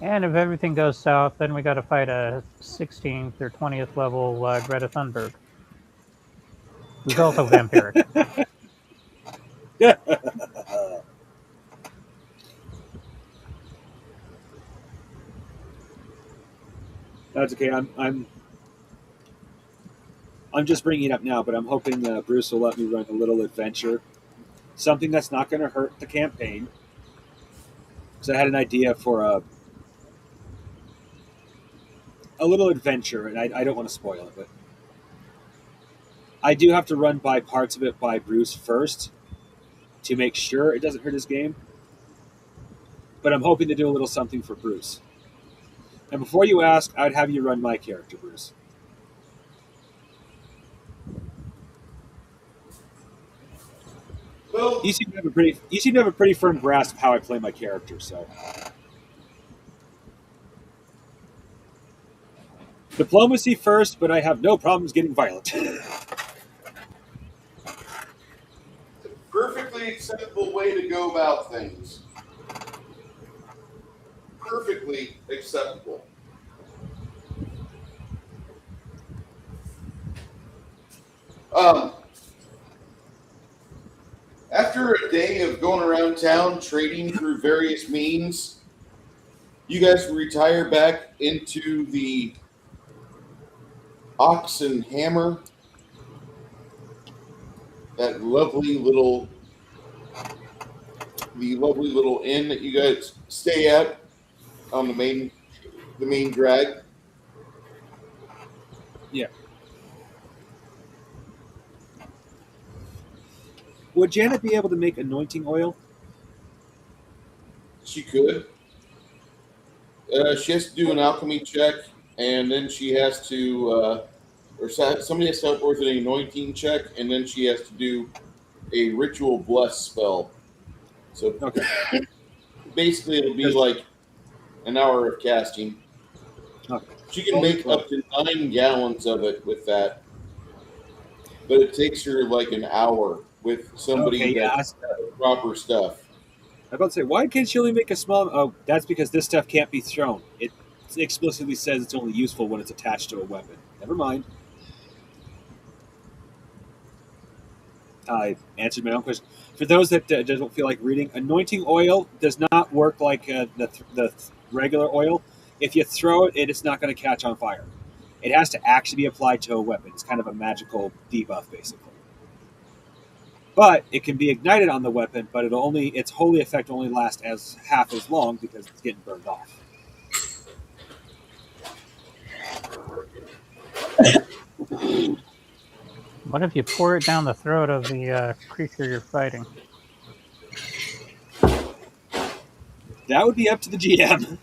And if everything goes south, then we got to fight a 16th or 20th level Greta Thunberg, who's also vampiric. That's okay. I'm just bringing it up now, but I'm hoping Bruce will let me run a little adventure, something that's not going to hurt the campaign. Because I had an idea for a little adventure, and I don't want to spoil it, but I do have to run by parts of it by Bruce first to make sure it doesn't hurt his game. But I'm hoping to do a little something for Bruce. And before you ask, I'd have you run my character, Bruce. Well, You seem to have a pretty firm grasp of how I play my character, so. Diplomacy first, but I have no problems getting violent. perfectly acceptable way to go about things. Perfectly acceptable. after a day of going around town trading through various means, you guys retire back into the Ox and Hammer, that lovely little inn that you guys stay at on the main drag. Yeah. Would Janet be able to make anointing oil? She could. She has to do an alchemy check, and then she has to, somebody has to help her with an anointing check, and then she has to do a ritual bless spell. So Okay. basically, it'll be like an hour of casting. Okay. She can make up to 9 gallons of it with that, but it takes her like an hour with somebody that has the proper stuff. I was about to say, why can't she only make a small? Oh, that's because this stuff can't be thrown. It explicitly says it's only useful when it's attached to a weapon. Never mind. I answered my own question. For those that don't feel like reading, anointing oil does not work like the regular oil. If you throw it, it's not going to catch on fire. It has to actually be applied to a weapon. It's kind of a magical debuff, basically. But it can be ignited on the weapon, but its holy effect only lasts as half as long because it's getting burned off. What if you pour it down the throat of the creature you're fighting? That would be up to the GM.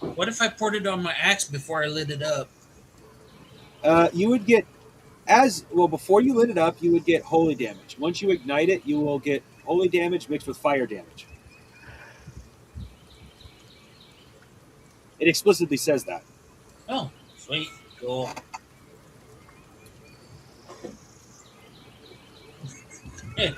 What if I poured it on my axe before I lit it up? You would get, before you lit it up, you would get holy damage. Once you ignite it, you will get holy damage mixed with fire damage. It explicitly says that. Oh, sweet. Cool. Hey.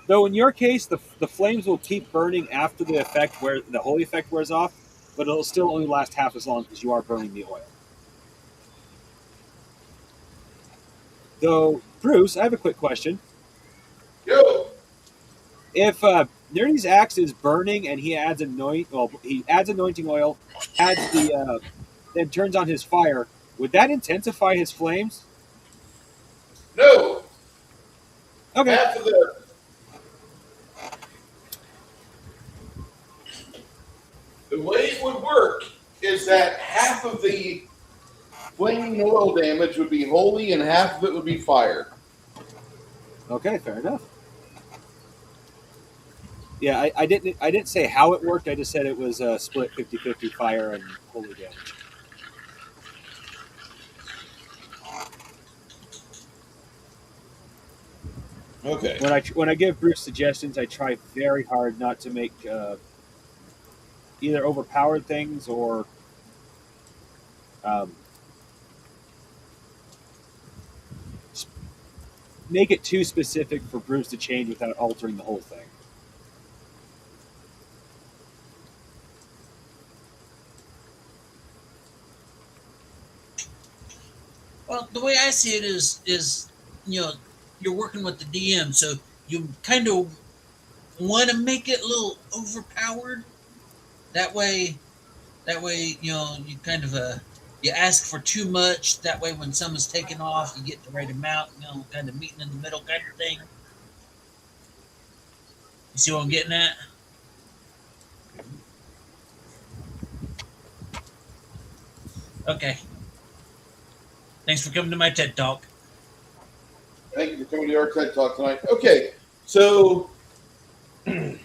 Though in your case, the flames will keep burning after the holy effect wears off, but it'll still only last half as long because you are burning the oil. Though, Bruce, I have a quick question. Yo! If Nerdy's axe is burning and he adds anointing oil, then turns on his fire, would that intensify his flames? No! Okay. Half of the way it would work is that half of the flaming oil damage would be holy and half of it would be fire. Okay, fair enough. Yeah, I didn't say how it worked. I just said it was split 50-50 fire and holy damage. Okay. When I give Bruce suggestions, I try very hard not to make either overpowered things or make it too specific for Bruce to change without altering the whole thing. Well, the way I see it is you're working with the DM, so you kind of want to make it a little overpowered. That way, you kind of you ask for too much. That way, when someone's taken off, you get the right amount. Kind of meeting in the middle kind of thing. You see what I'm getting at? Okay. Thanks for coming to my TED Talk. Thank you for coming to our TED Talk tonight. Okay, so you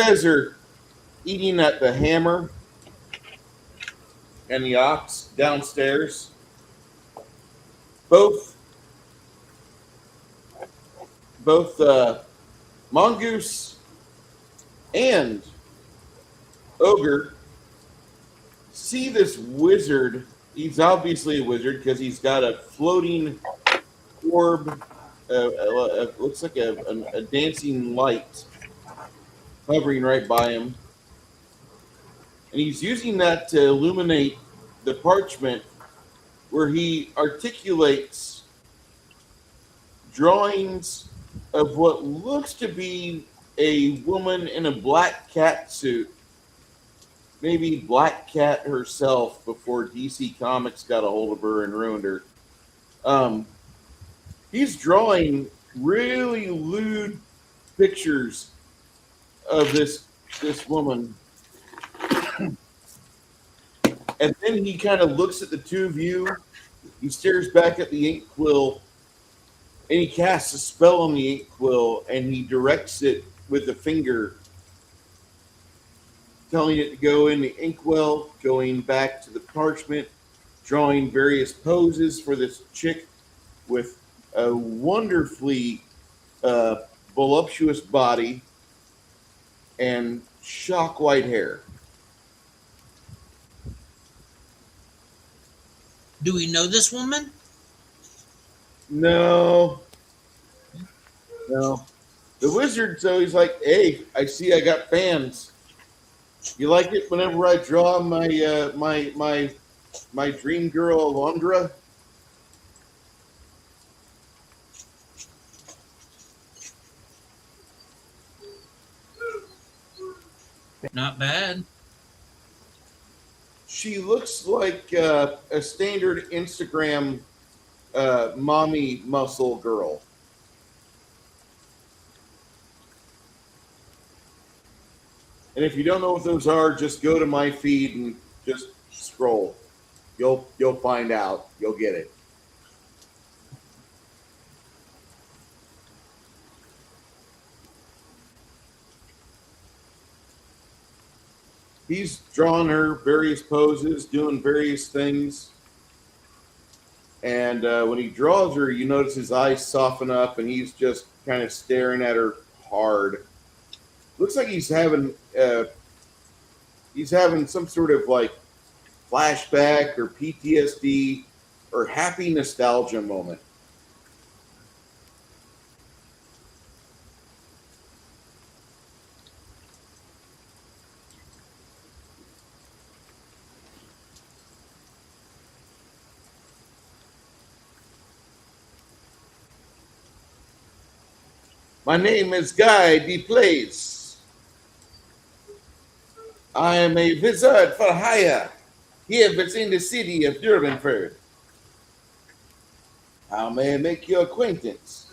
guys are eating at the Hammer and the Ox downstairs. Both Mongoose and Ogre see this wizard. He's obviously a wizard because he's got a floating orb looks like a dancing light hovering right by him, and he's using that to illuminate the parchment where he articulates drawings of what looks to be a woman in a black cat suit. Maybe Black Cat herself before DC Comics got a hold of her and ruined her. He's drawing really lewd pictures of this woman. And then he kind of looks at the two of you. He stares back at the ink quill, and he casts a spell on the ink quill, and he directs it with a finger, telling it to go in the inkwell, going back to the parchment, drawing various poses for this chick with a wonderfully voluptuous body and shock white hair. Do we know this woman? No. The wizard's always like, "Hey, I see I got fans. You like it whenever I draw my dream girl Alondra?" Not bad. She looks like a standard Instagram mommy muscle girl. And if you don't know what those are, just go to my feed and just scroll. You'll find out. You'll get it. He's drawing her various poses, doing various things. And when he draws her, you notice his eyes soften up and he's just kind of staring at her hard. Looks like he's having some sort of like flashback or PTSD or happy nostalgia moment. My name is Guy D. Place. I am a wizard for hire here within the city of Durbanford. How may I make your acquaintance?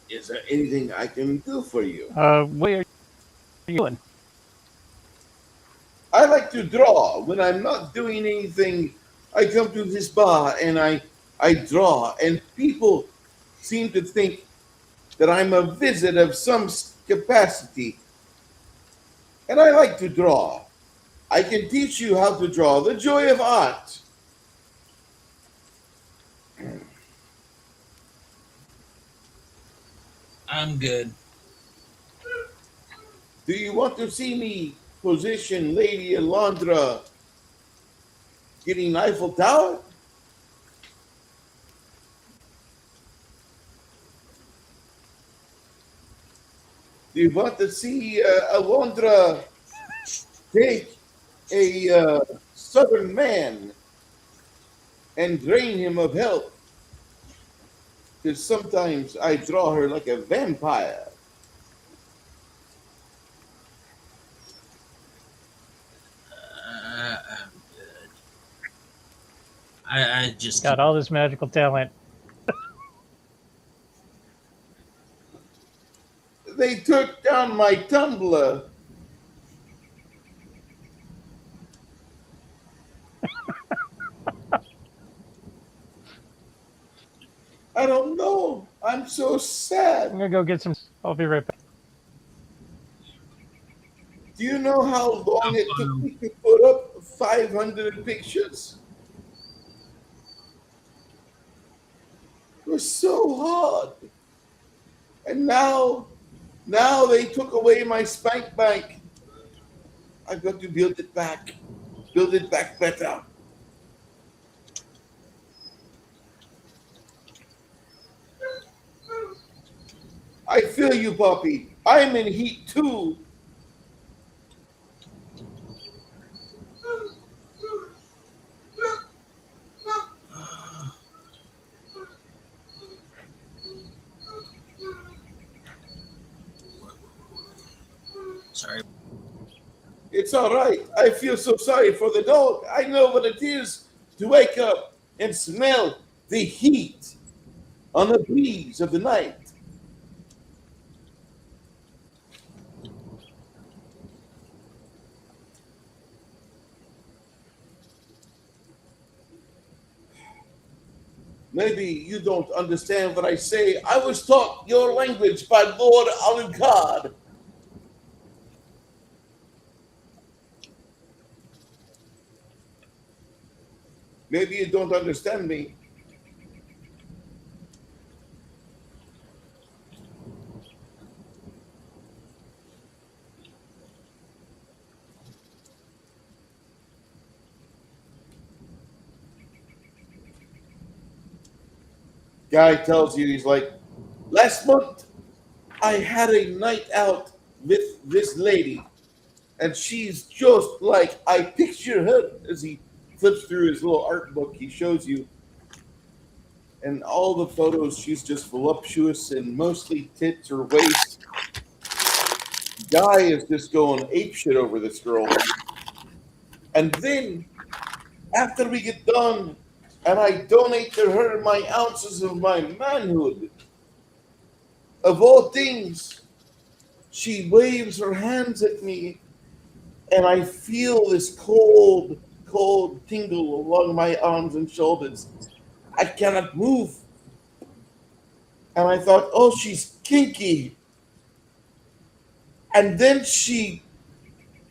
Is there anything I can do for you? What are you doing? I like to draw. When I'm not doing anything, I come to this bar and I draw. And people seem to think that I'm a wizard of some capacity. And I like to draw. I can teach you how to draw. The joy of art. I'm good. Do you want to see me position Lady Alondra getting Eiffel Tower? Do you want to see Alondra take a southern man and drain him of health? Because sometimes I draw her like a vampire. I'm good. I just Got all this magical talent. They took down my Tumblr. I don't know. I'm so sad. I'm gonna go get some. I'll be right back. Do you know how long it took me to put up 500 pictures? It was so hard. And now they took away my spank bank. I've got to build it back. Build it back better. I feel you, puppy. I'm in heat too. Sorry. It's all right. I feel so sorry for the dog. I know what it is to wake up and smell the heat on the breeze of the night. Maybe you don't understand what I say. I was taught your language by Lord Alucard. Maybe you don't understand me. Guy tells you, he's like, last month I had a night out with this lady, and she's just like I picture her. As he flips through his little art book, he shows you, and all the photos, she's just voluptuous and mostly tits or waist. Guy is just going apeshit over this girl. And then, after we get done, and I donate to her my ounces of my manhood, of all things, she waves her hands at me, and I feel this cold, cold tingle along my arms and shoulders. I cannot move. And I thought, oh, she's kinky. And then she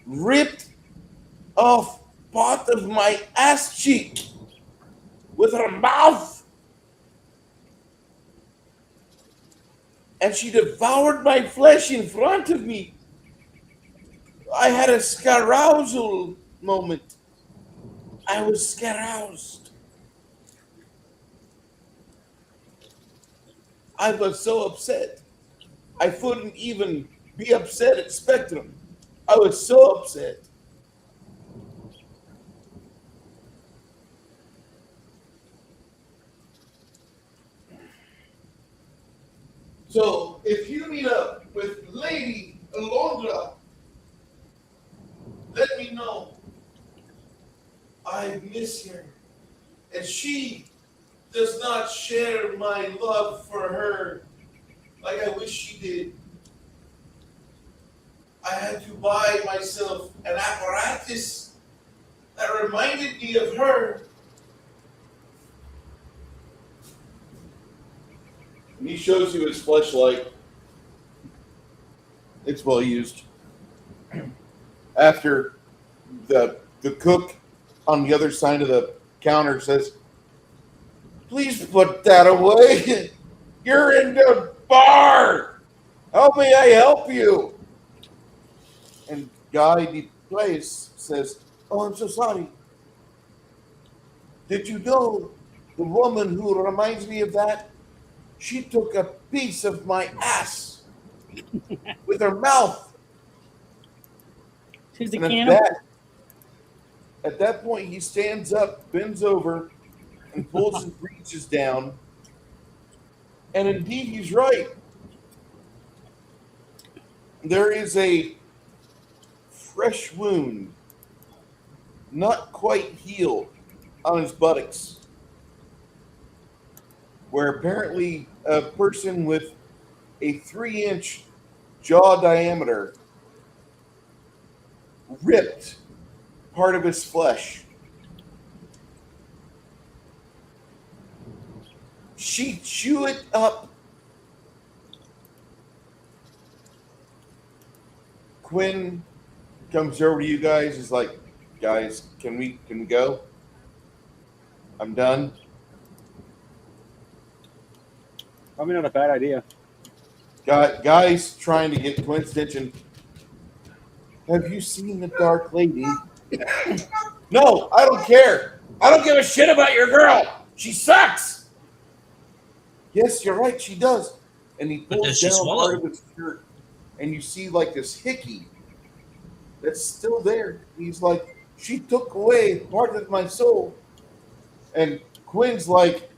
ripped off part of my ass cheek with her mouth. And she devoured my flesh in front of me. I had a scarousal moment. I was scaroused. I was so upset. I couldn't even be upset at Spectrum. I was so upset. So, if you meet up with Lady Alondra, let me know. I miss her. And she does not share my love for her like I wish she did. I had to buy myself an apparatus that reminded me of her. And he shows you his fleshlight. It's well used. After the cook on the other side of the counter says, please put that away. You're in the bar. How may I help you? And Guy DePlace says, oh, I'm so sorry. Did you know the woman who reminds me of that? She took a piece of my ass with her mouth. She's a And cannibal. at that point, he stands up, bends over, and pulls his breeches down. And indeed, he's right. There is a fresh wound, not quite healed, on his buttocks, where apparently a person with a 3-inch jaw diameter ripped part of his flesh. She chew it up. Quinn comes over to you guys. Is like, guys, can we go? I'm done. Probably not a bad idea. Guys trying to get Quinn's attention. have you seen the Dark Lady? No, I don't care. I don't give a shit about your girl. She sucks. Yes, you're right. She does. And he But pulls does she down part swallow? of his shirt, and you see like this hickey that's still there. He's like, she took away part of my soul. And Quinn's like,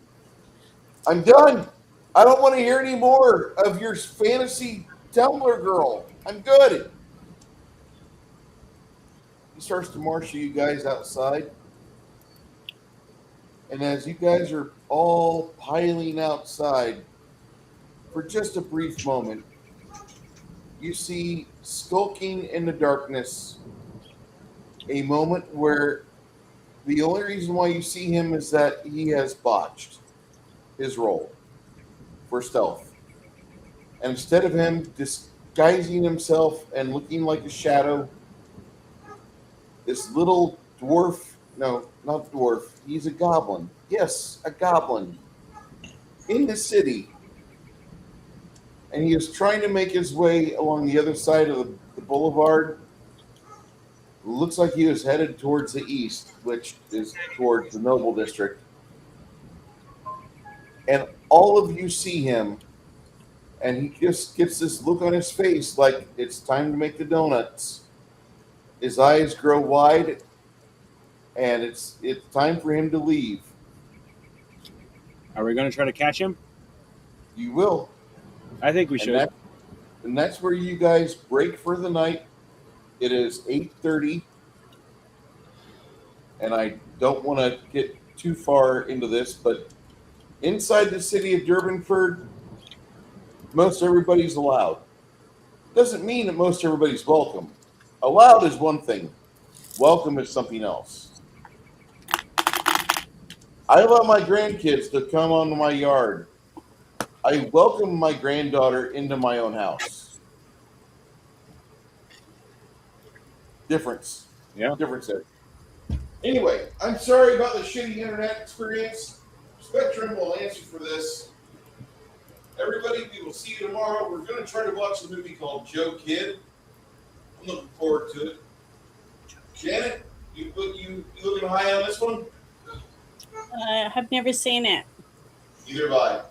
I'm done. I don't want to hear any more of your fantasy Tumblr girl. I'm good. He starts to marshal you guys outside. And as you guys are all piling outside, for just a brief moment, you see skulking in the darkness a moment where the only reason why you see him is that he has botched his role for stealth. And instead of him disguising himself and looking like a shadow, this little dwarf, no, not dwarf, he's a goblin. Yes, a goblin in the city. And he is trying to make his way along the other side of the boulevard. Looks like he was headed towards the east, which is towards the Noble District. And all of you see him, and he just gets this look on his face like it's time to make the donuts. His eyes grow wide, and it's time for him to leave. Are we going to try to catch him? You will. I think we should. And that's where you guys break for the night. It is 8:30, and I don't want to get too far into this, but inside the city of Durbanford, most everybody's allowed. Doesn't mean that most everybody's welcome. Allowed is one thing. Welcome is something else. I allow my grandkids to come onto my yard. I welcome my granddaughter into my own house. Difference. Yeah. Difference there. Anyway, I'm sorry about the shitty internet experience. Spectrum will answer for this. Everybody, we will see you tomorrow. We're going to try to watch a movie called Joe Kid. I'm looking forward to it. Janet, you looking high on this one? I have never seen it. Either have I.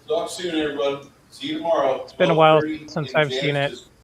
Talk soon, everyone. See you tomorrow. It's been a while 12:30, since and I've seen Janet's it. just